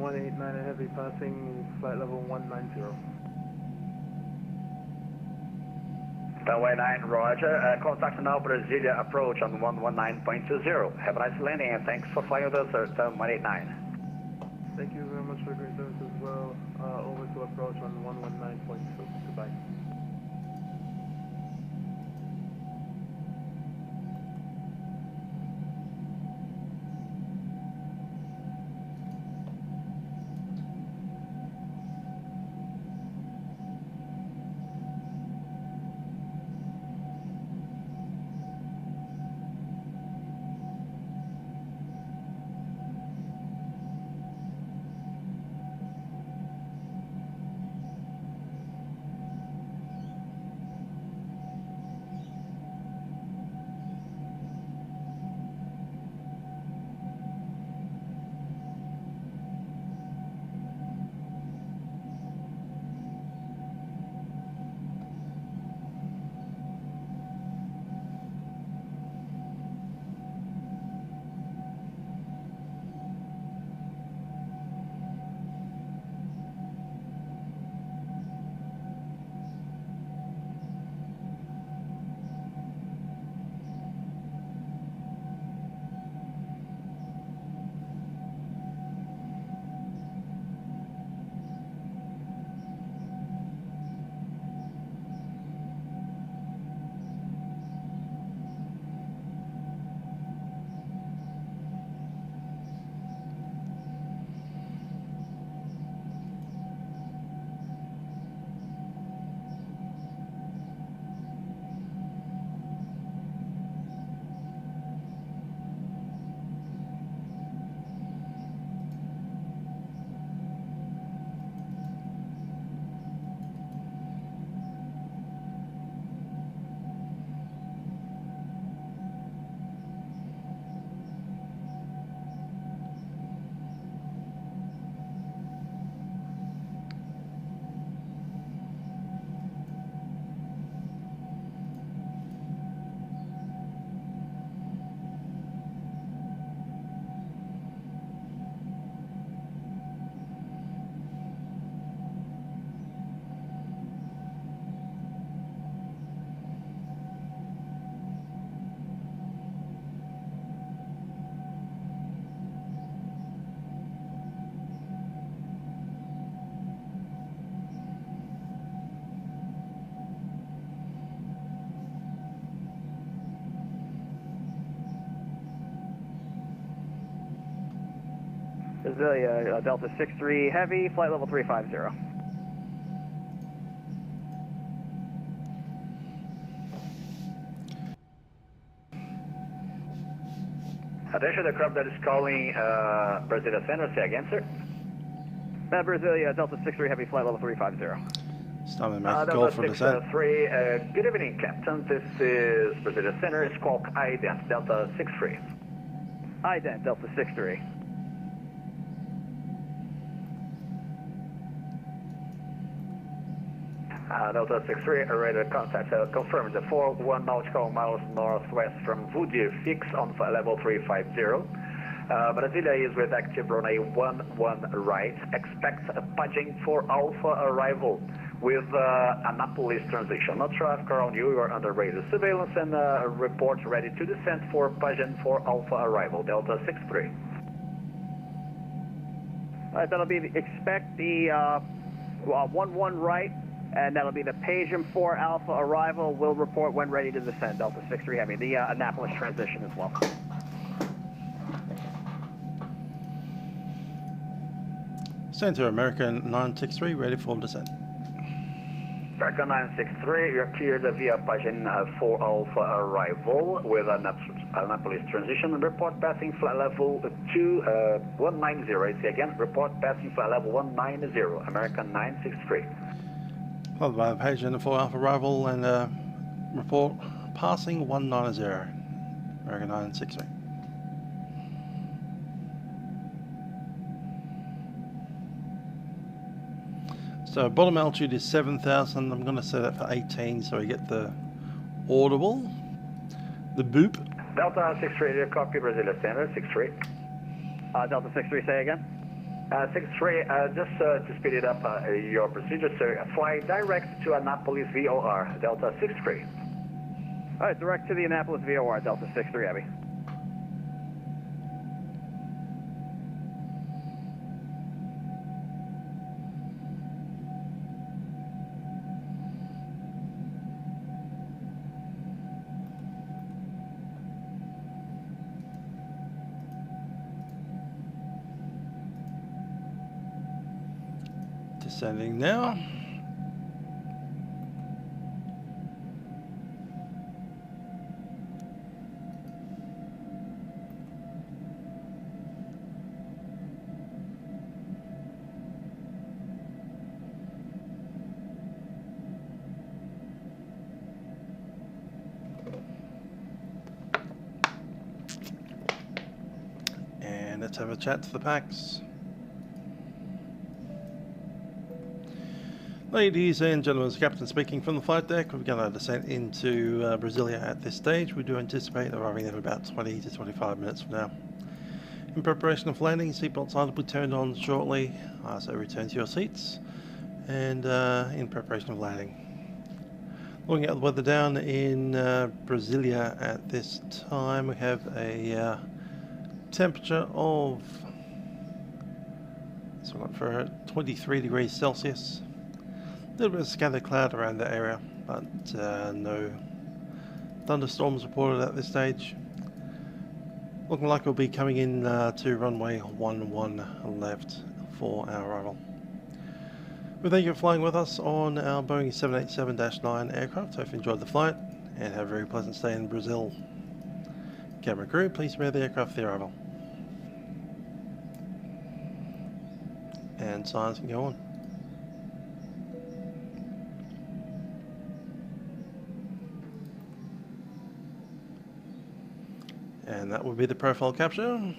189 heavy passing flight level 190. Runway 9, roger. Contact now Brasilia approach on 119.20. Have a nice landing and thanks for flying with us, sir. 189. Thank you very much for your great service as well. Over to approach on 119.2. Goodbye. Brasilia, Delta 63 Heavy, flight level 350. Attention, the crop that is calling Brasilia Center, say again, sir. Brasilia, Delta 63 Heavy, flight level 350. Starting to make a call for descent. 3, good evening, Captain. This is Brasilia Center. It's called Ident, Delta 63. Ident, Delta 63. Delta 63, radar contact confirmed 41 nautical miles northwest from Vudir, fix on level 350. Brasilia is with active runway 11 right. Expect a paging for Alpha arrival with Annapolis transition. No traffic around you. You are under radar surveillance and report ready to descend for paging for Alpha arrival. Delta 63. Alright, that'll be expect the 11 right. And that'll be the Pagem 4 Alpha arrival. Will report when ready to descend. Delta 63 Heavy. The Annapolis transition as well. Center American 963, ready for descent. American 963, you're cleared via Pagem 4 Alpha arrival with Annapolis transition. Report passing flight level 190. Say again, report passing flight level 190. American 963. Followed by the page and the 4 Alpha arrival and report passing 190, American 963. So bottom altitude is 7,000. I'm going to set that for 18 so we get the audible, the boop. Delta 63, copy Brasilia Standard 63. Delta 63, say again. 63, just to speed it up, your procedure, sir, fly direct to Annapolis VOR, Delta 63. All right, direct to the Annapolis VOR, Delta 63, Abby. Descending now. And let's have a chat to the packs. Ladies and gentlemen, it's Captain speaking from the flight deck. We've got our descent into Brasilia at this stage. We do anticipate arriving there in about 20 to 25 minutes from now. In preparation of landing, seatbelt signs will be turned on shortly, so return to your seats. And in preparation of landing. Looking at the weather down in Brasilia at this time, we have a temperature of, so we've got for 23 degrees Celsius. A little bit of scattered cloud around the area, but no thunderstorms reported at this stage. Looking like we'll be coming in to runway 11 left for our arrival. We thank you for flying with us on our Boeing 787-9 aircraft. Hope you enjoyed the flight and have a very pleasant stay in Brazil. Camera crew, please prepare the aircraft for the arrival. And signs can go on. And that would be the profile capture.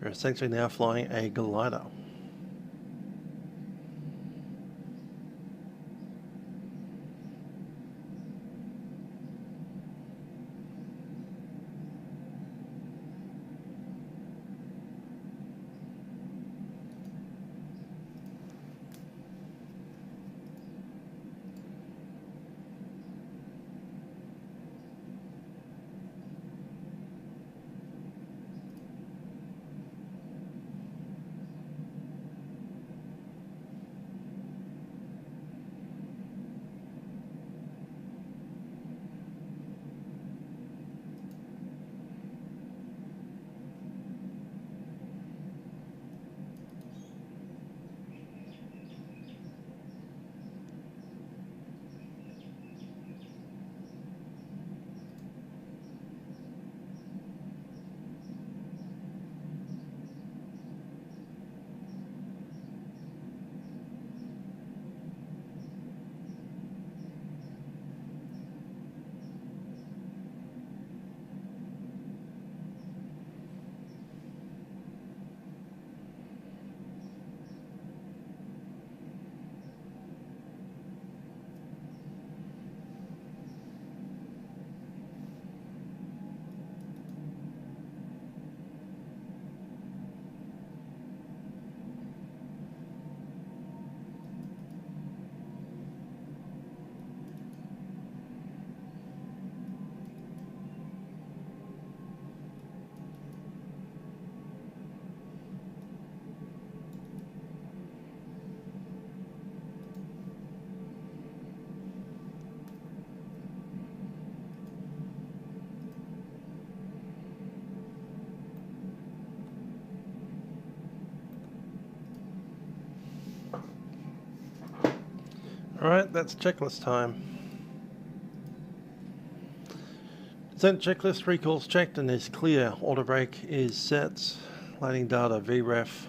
We're essentially now flying a glider. Alright, that's checklist time. Descent checklist, recalls checked and is clear. Auto brake is set. Landing data VREF.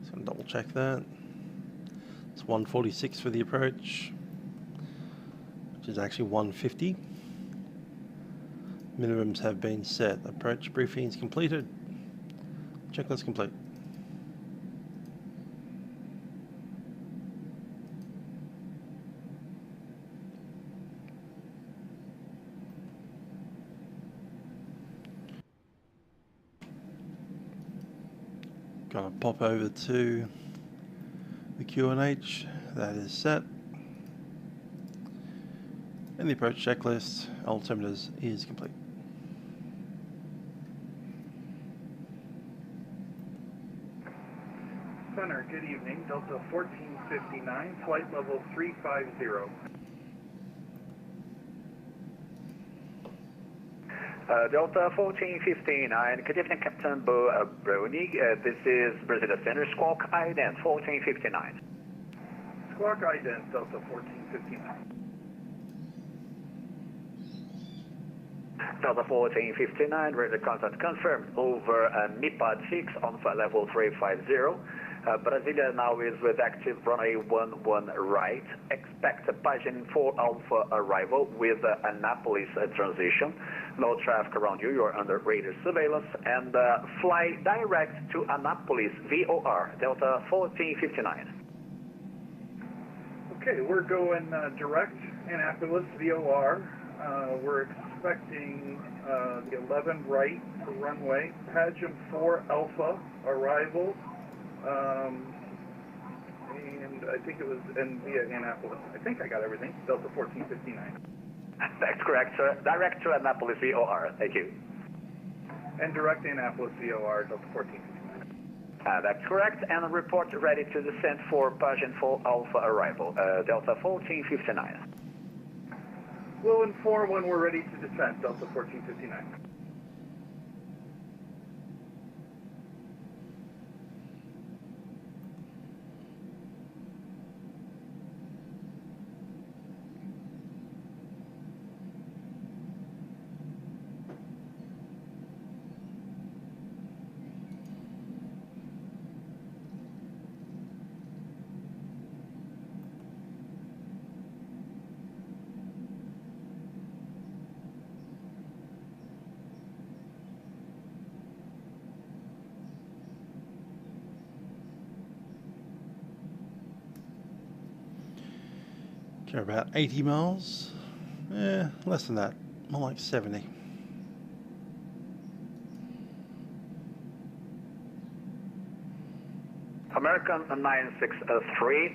Just going to double check that. It's 146 for the approach, which is actually 150. Minimums have been set. Approach briefings completed. Checklist complete. Gonna pop over to the QNH. That is set. And the approach checklist, altimeters is complete. Center, good evening. Delta 1459, flight level 350. Delta 1459, good evening, Captain Bo Brownie. This is Brasilia Center, Squawk Ident 1459. Squawk Ident, Delta 1459. Delta 1459, radar contact confirmed over MIPAD 6 on flight level 350. Brasilia now is with active runway 11 right. Expect a Pigeon 4 Alpha arrival with Annapolis transition. No traffic around you, you're under radar surveillance, and fly direct to Annapolis VOR, Delta 1459. Okay, we're going direct Annapolis VOR. We're expecting the 11 right runway, Pigeon 4 Alpha arrival, and I think it was via Annapolis. I think I got everything, Delta 1459. That's correct, sir. Direct to Annapolis VOR, thank you. And direct Annapolis VOR, Delta 1459. That's correct, and report ready to descend for Pigeon 4 Alpha arrival, Delta 1459. We'll inform when we're ready to descend, Delta 1459. They're about 80 miles. Less than that. More like 70. American 963,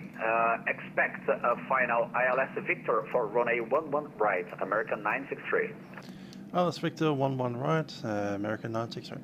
expect a final ILS Victor for runway 11 right, American 963. ILS Victor 11 right, American 963.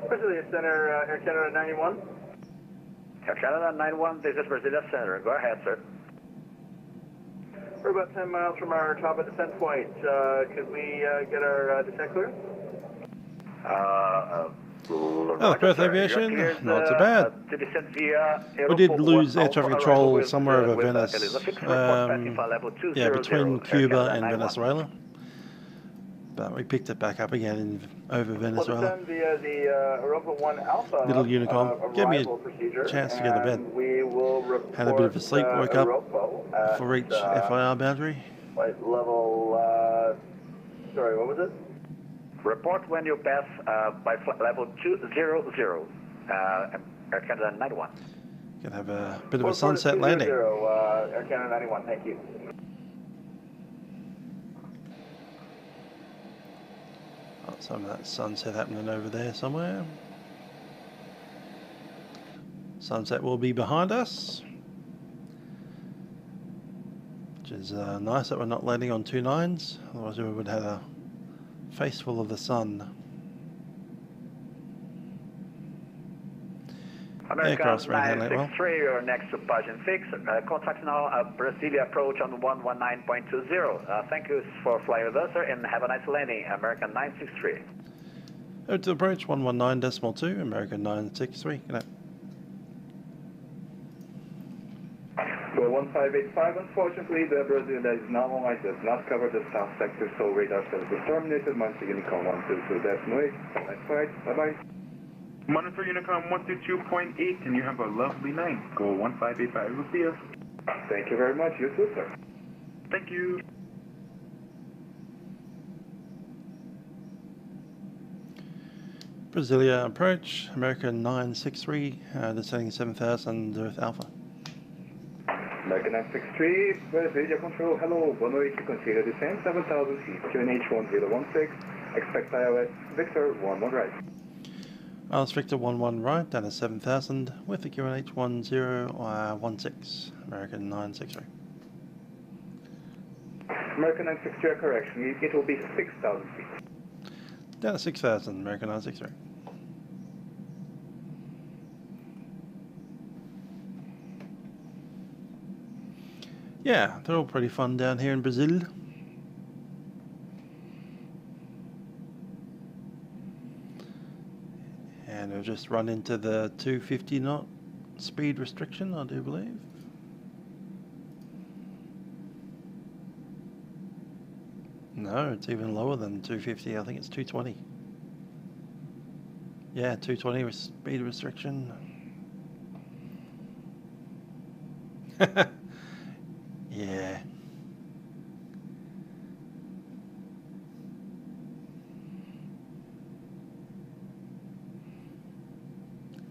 Brasilia Center, Air Canada 91. Air Canada 91, this is Brasilia Center. Go ahead, sir. We're about 10 miles from our top of descent point. Could we get our descent clear? Perth Aviation, not too bad. We did lose air traffic control somewhere over Venice. Yeah, between Cuba and Venezuela. But we picked it back up again over Venezuela. Via the Europa 1 Alpha Little Unicorn. Gave me a chance to go to bed. Had a bit of a sleep, woke up for each FIR boundary. Flight level, sorry, what was it? Report when you pass by flight level 200, Air Canada 91. Gonna have a bit of a sunset landing. Air Canada 91, thank you. Some of that sunset happening over there somewhere. Sunset will be behind us, which is nice that we're not landing on 29s, otherwise we would have a face full of the sun. American 963, you're next to Pigeon 6. Contact now Brasilia approach on 119.20. Thank you for flying with us, sir, and have a nice landing. American 963. Over to approach 119.2, American 963. Good night. Go 1585, unfortunately, the Brasilia is now on, does not cover the south sector, so radar service is terminated. Monitor Unicom 122.8. That's right, bye-bye. Monitor Unicom 122.8, and you have a lovely night. Go 1585, we'll see you. Thank you very much, you too, sir. Thank you. Brasilia approach, American 963, descending 7000 with Alpha. American 963, Brasilia control, hello, boa noite, consider descent 7000 feet, QNH 1016, expect ILS Victor 11 right. ILS Victor 11 right, down to 7000 with the QNH 1016, American 963. American 963, correction, it will be 6000 feet. Down to 6000, American 963. Yeah, they're all pretty fun down here in Brazil. And we've just run into the 250 knot speed restriction, I do believe. No, it's even lower than 250. I think it's 220. Yeah, 220 with speed restriction. Yeah.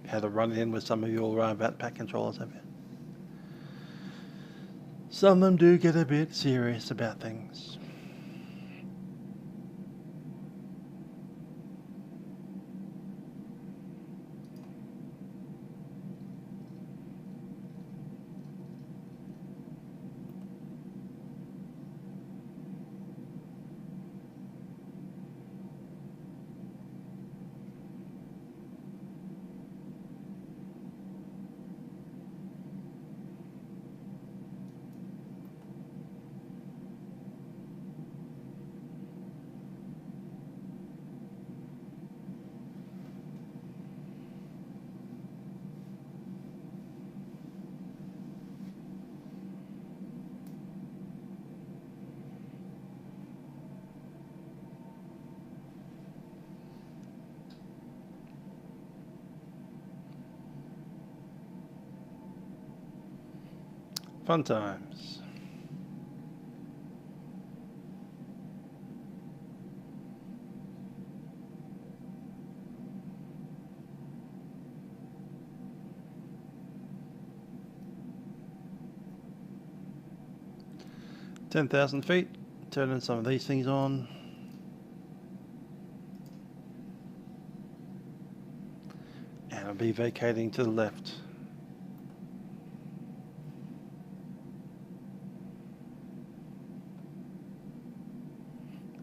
Had a run in with some of your backpack controllers, have you? Some of them do get a bit serious about things. Fun times. $10,000 feet, turning some of these things on. And I'll be vacating to the left.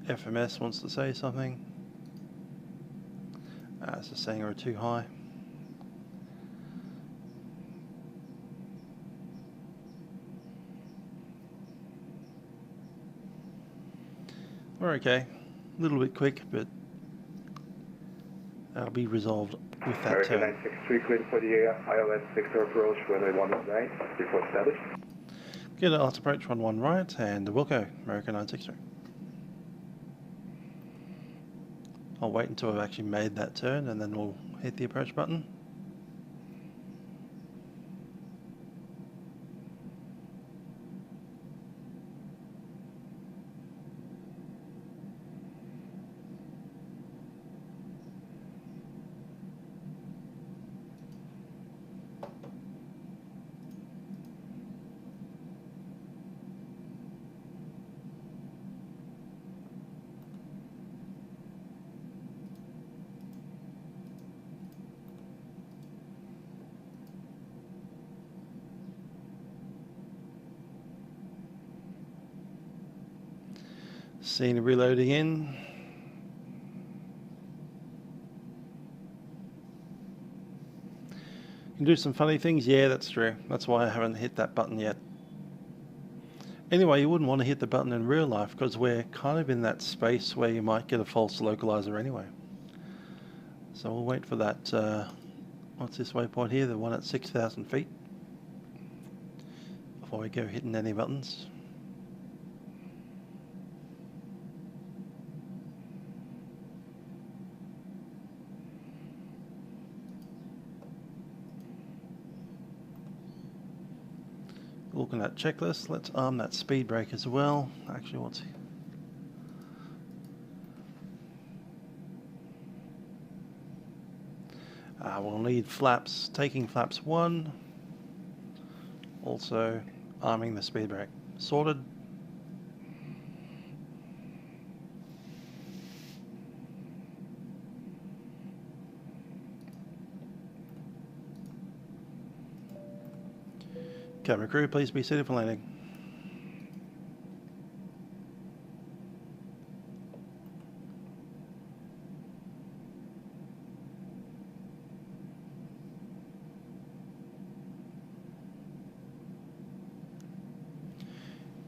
FMS wants to say something. It's just saying we're too high. We're okay. A little bit quick, but that'll be resolved with that American turn. 963, cleared for the ILS Victor approach, runway 11 right, before established. Good, ILS approach 11 right, and Wilco, American 963. I'll wait until I've actually made that turn and then we'll hit the approach button. Scene reloading in. You can do some funny things, yeah, that's true. That's why I haven't hit that button yet. Anyway, you wouldn't want to hit the button in real life because we're kind of in that space where you might get a false localizer anyway. So we'll wait for that, what's this waypoint here, the one at 6,000 feet, before we go hitting any buttons. Looking at checklist, let's arm that speed brake as well. Actually, what's here? We'll need flaps, taking flaps 1, also arming the speed brake. Sorted. Camera crew, please be seated for landing.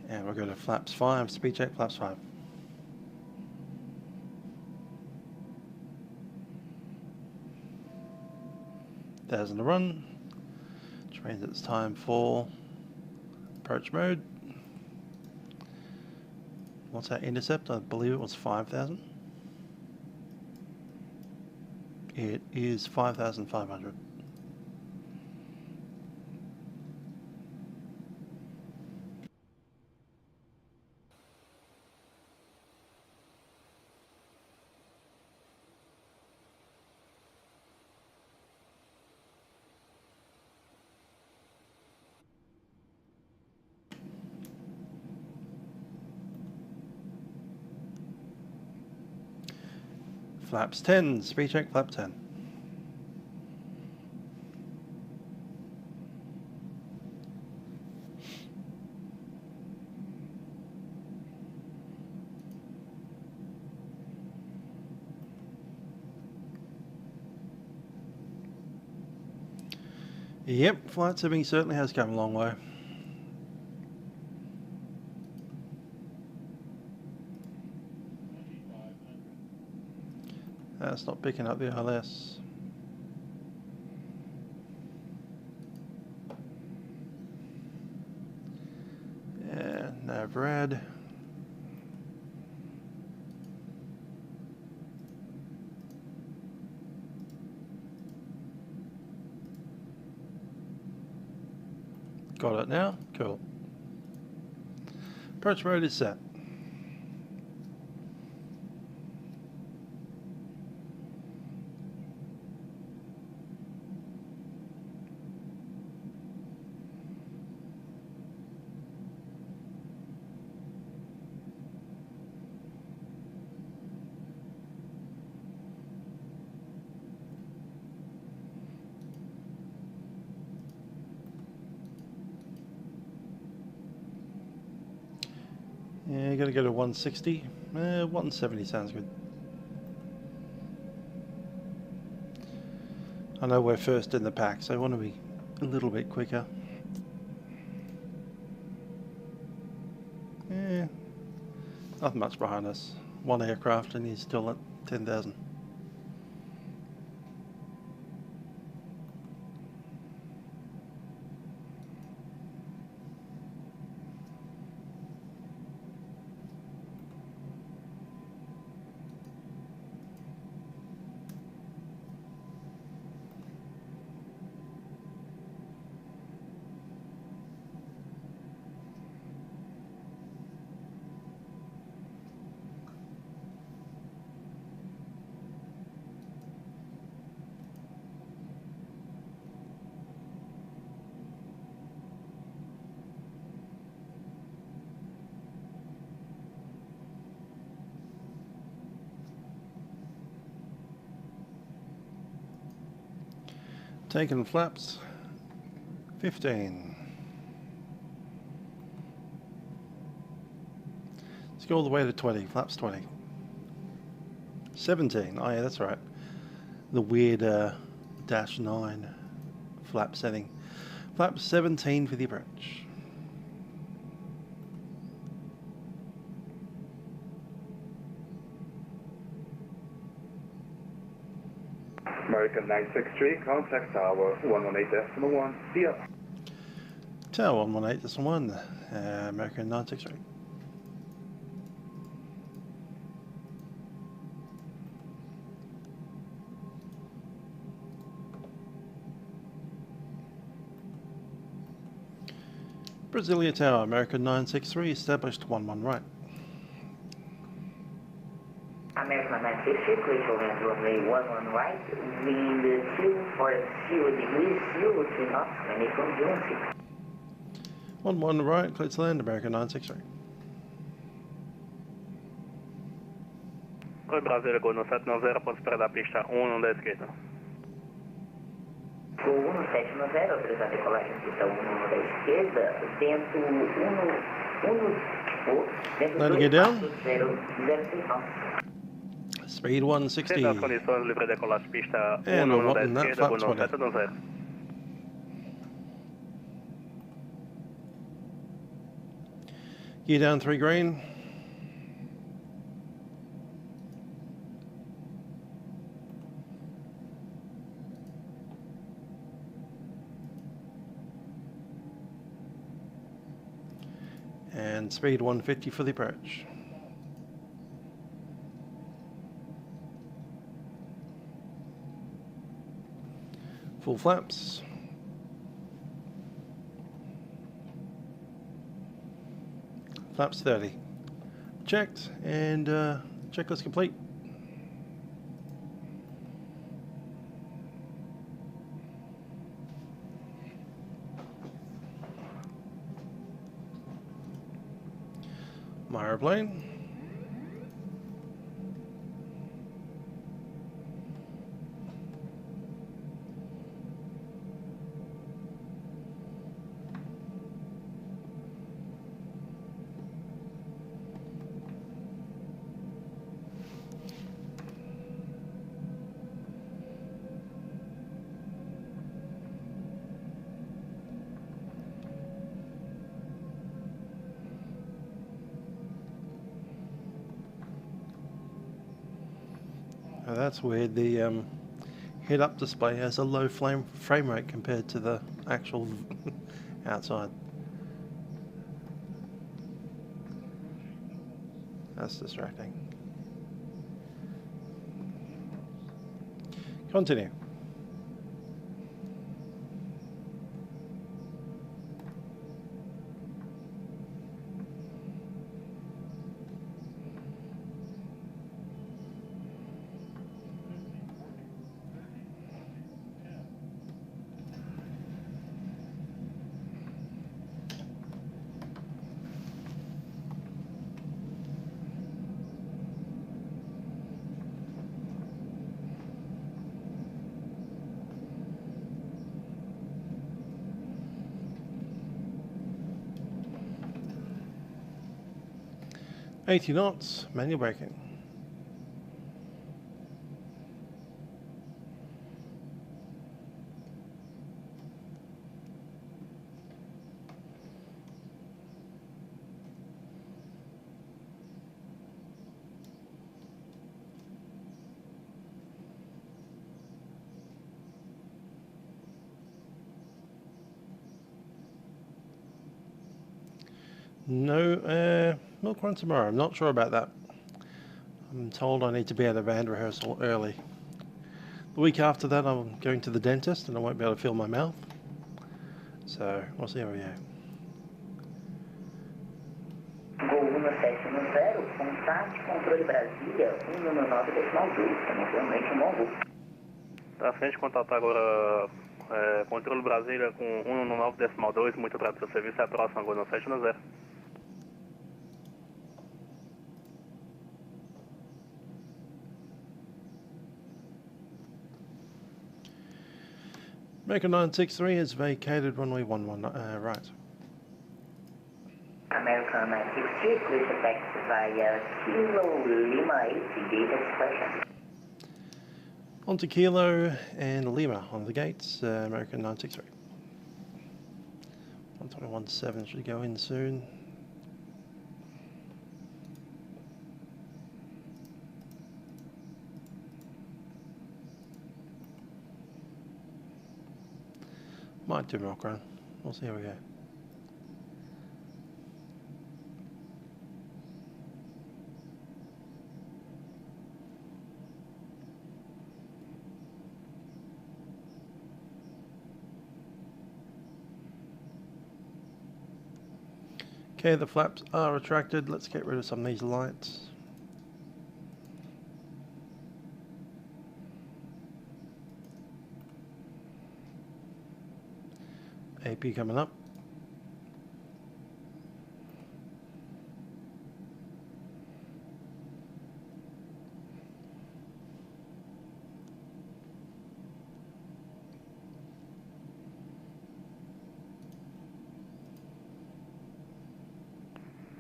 And we'll go to flaps 5, speed check, flaps 5. Thousand to run, which means it's time for approach mode. What's that intercept? I believe it was 5,000. It is 5,500. Flaps 10, speed check, flap 10. Yep, flight simming certainly has come a long way. That's not picking up the ILS. Yeah, nav red. Got it now? Cool. Approach mode is set. Yeah, you gotta go to 160. 170 sounds good. I know we're first in the pack, so I want to be a little bit quicker. Yeah, nothing much behind us. One aircraft and he's still at 10,000. Taking flaps 15. Let's go all the way to 20, flaps 20. 17, oh yeah, that's right. The weird -9 flap setting. Flap 17 for the approach. American 963, contact tower 118.1, via. Tower 118.1, American 963. Brasilia Tower, American 963, established 11 right. American 960, clear to land runway 11 right, wind 240 degrees, 03 knots, Honeycomb Yoke. 11 right, clear to land, American 963. Oi, Brasilia, Gol 790, pode esperar da pista 1 da esquerda. Gol 1790, autorizar a decolagem pista 1 da esquerda, vento 1, Let it get down. 06 knots. Speed 160. As condições, livre decolagem pista 1 And we're da wanting that esquerda, flap Gol 20. 790. Gear down 3 green. And speed 150 for the approach. Full flaps. Flaps 30. Checked and checklist complete. My airplane. Now that's weird. The head-up display has a low frame rate compared to the actual outside. That's distracting. Continue. $80 knots, manual braking. No milk run tomorrow. I'm not sure about that. I'm told I need to be at a band rehearsal early. The week after that I'm going to the dentist and I won't be able to feel my mouth. So we'll see how we go. Gol 1790, contato controle Brasilia, 199.2, também bom voo. Tá frente, contatar agora controle Brasilia com 199.2, muito obrigado pelo serviço, é a próxima, Gol 790. American 963 has vacated runway 11 right. American 963, clear to taxi via Kilo Lima 8, gate expression. Onto Kilo and Lima on the gates, American 963. 121.7 should go in soon. Might do milk run. We'll see how we go. Okay, the flaps are retracted. Let's get rid of some of these lights. AP coming up.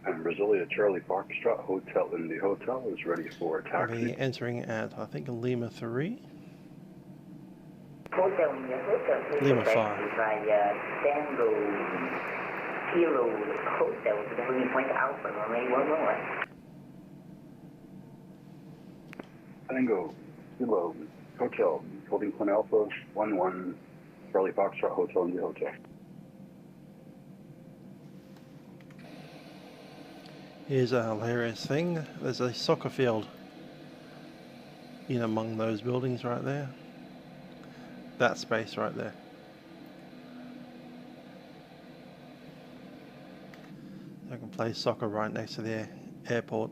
And Brasilia Charlie Foxtrot Hotel in the hotel is ready for a I'll taxi. be entering at, I think, Lima 3. Lima 5. Tango Kilo Hotel, definitely point Alpha, runway 111. Tango Kilo Hotel, holding Point Alpha 11, Charlie Foxtrot Hotel in the hotel. Here's a hilarious thing. There's a soccer field in among those buildings right there. That space right there. I can play soccer right next to the airport.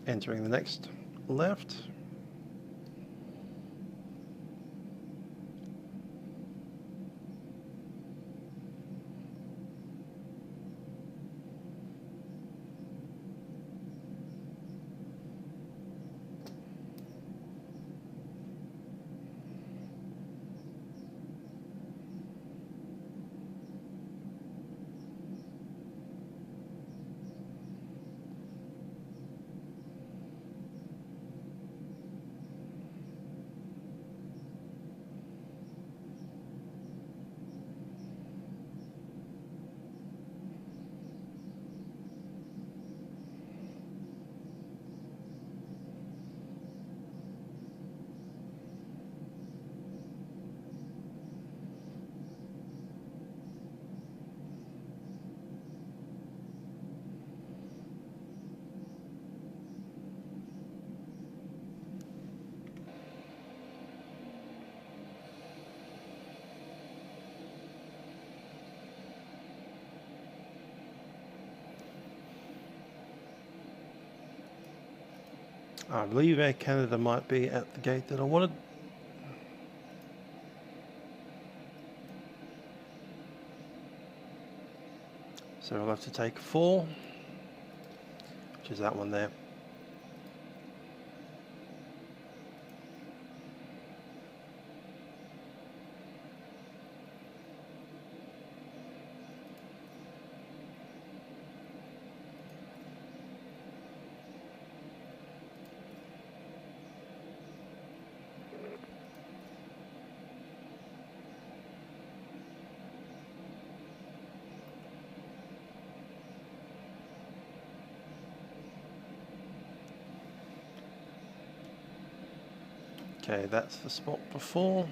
Entering the next left. I believe Air Canada might be at the gate that I wanted. So I'll have to take 4, which is that one there. Okay, that's the spot before.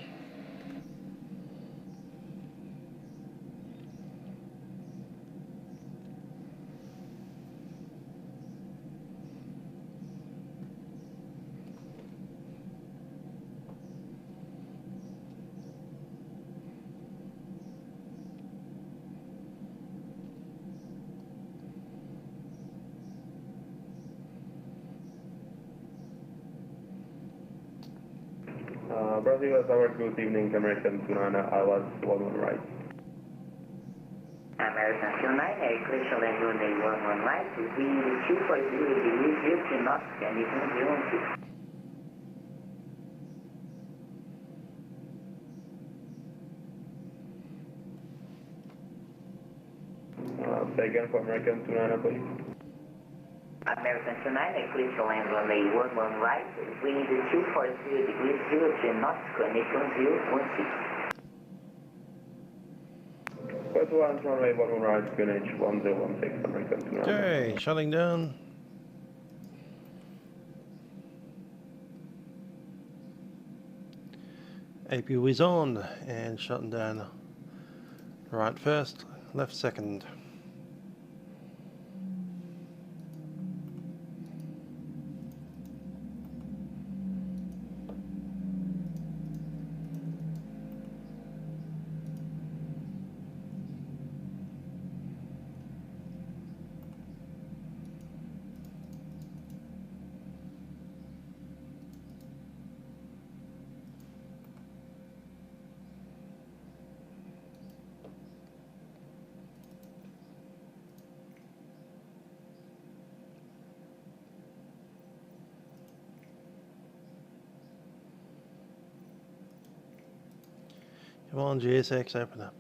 Brasilia Tower, good evening, American 29, I was 11 right. American 29, Air land runway 11 right, wind 240 degrees, 0 knots, condition 016. Say again for American 29, please. American 29, clear land runway 11 right, wind 240 degrees, 0 knots, condition 016. First one, runway 11 right, QNH 1016, American 29. Okay, shutting down. APU is on and shutting down. Right first, left second. Come on, GSX, open up.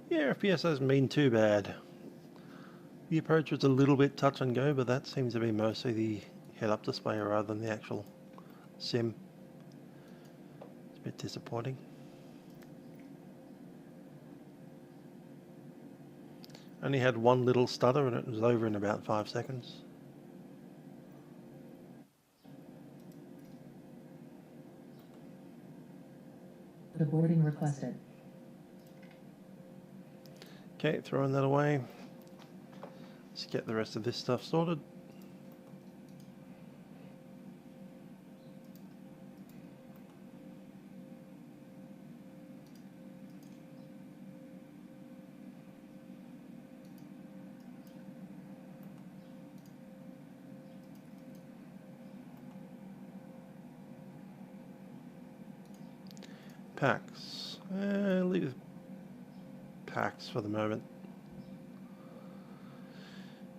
Yeah, FPS hasn't been too bad. The approach was a little bit touch and go, but that seems to be mostly the head-up display rather than the actual sim. It's a bit disappointing. Only had one little stutter and it was over in about 5 seconds. The boarding requested. Okay, throwing that away. Let's get the rest of this stuff sorted. Packs. Leave packs for the moment.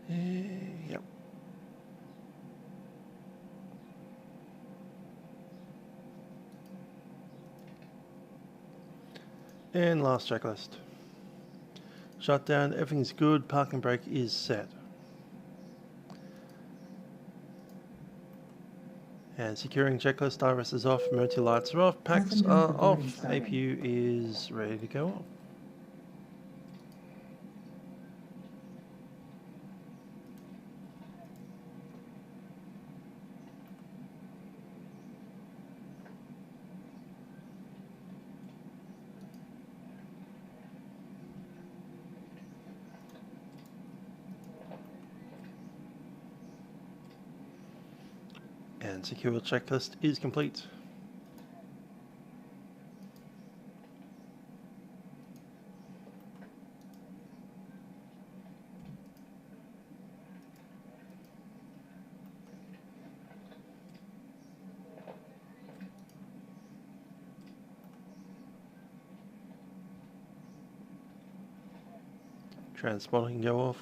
Yep. And last checklist. Shutdown, everything's good, parking brake is set. And securing checklist, IRS is off, emergency lights are off, packs are off, APU is ready to go off. And secure checklist is complete. Transponder can go off.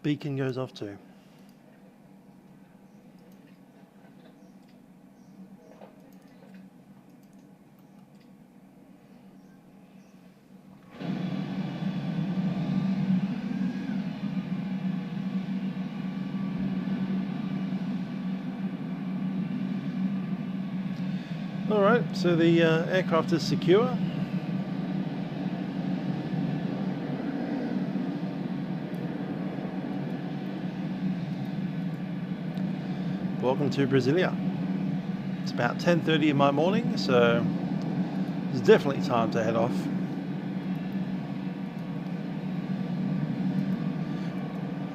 Beacon goes off too. Alright, so the aircraft is secure. Welcome to Brasilia. It's about 10:30 in my morning, so it's definitely time to head off.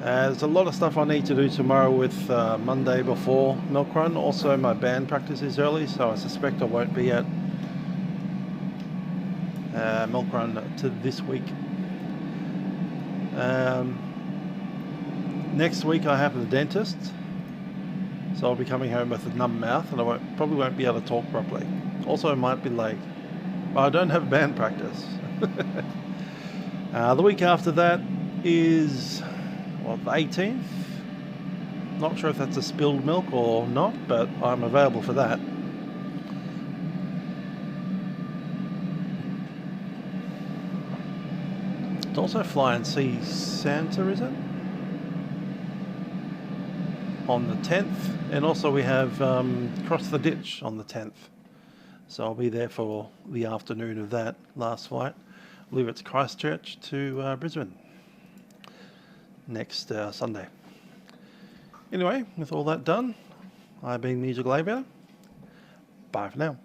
There's a lot of stuff I need to do tomorrow with Monday before milk run. Also, my band practice is early, so I suspect I won't be at milk run to this week. Next week I have the dentist. So I'll be coming home with a numb mouth and I probably won't be able to talk properly. Also, I might be late. But I don't have band practice. The week after that is, what, the 18th? Not sure if that's a spilled milk or not, but I'm available for that. It's also Fly and See Santa, is it? On the 10th, and also we have Cross the Ditch on the 10th, so I'll be there for the afternoon of that last flight. I believe it's Christchurch to Brisbane next Sunday. Anyway, with all that done, I've been Musical Aviator. Bye for now.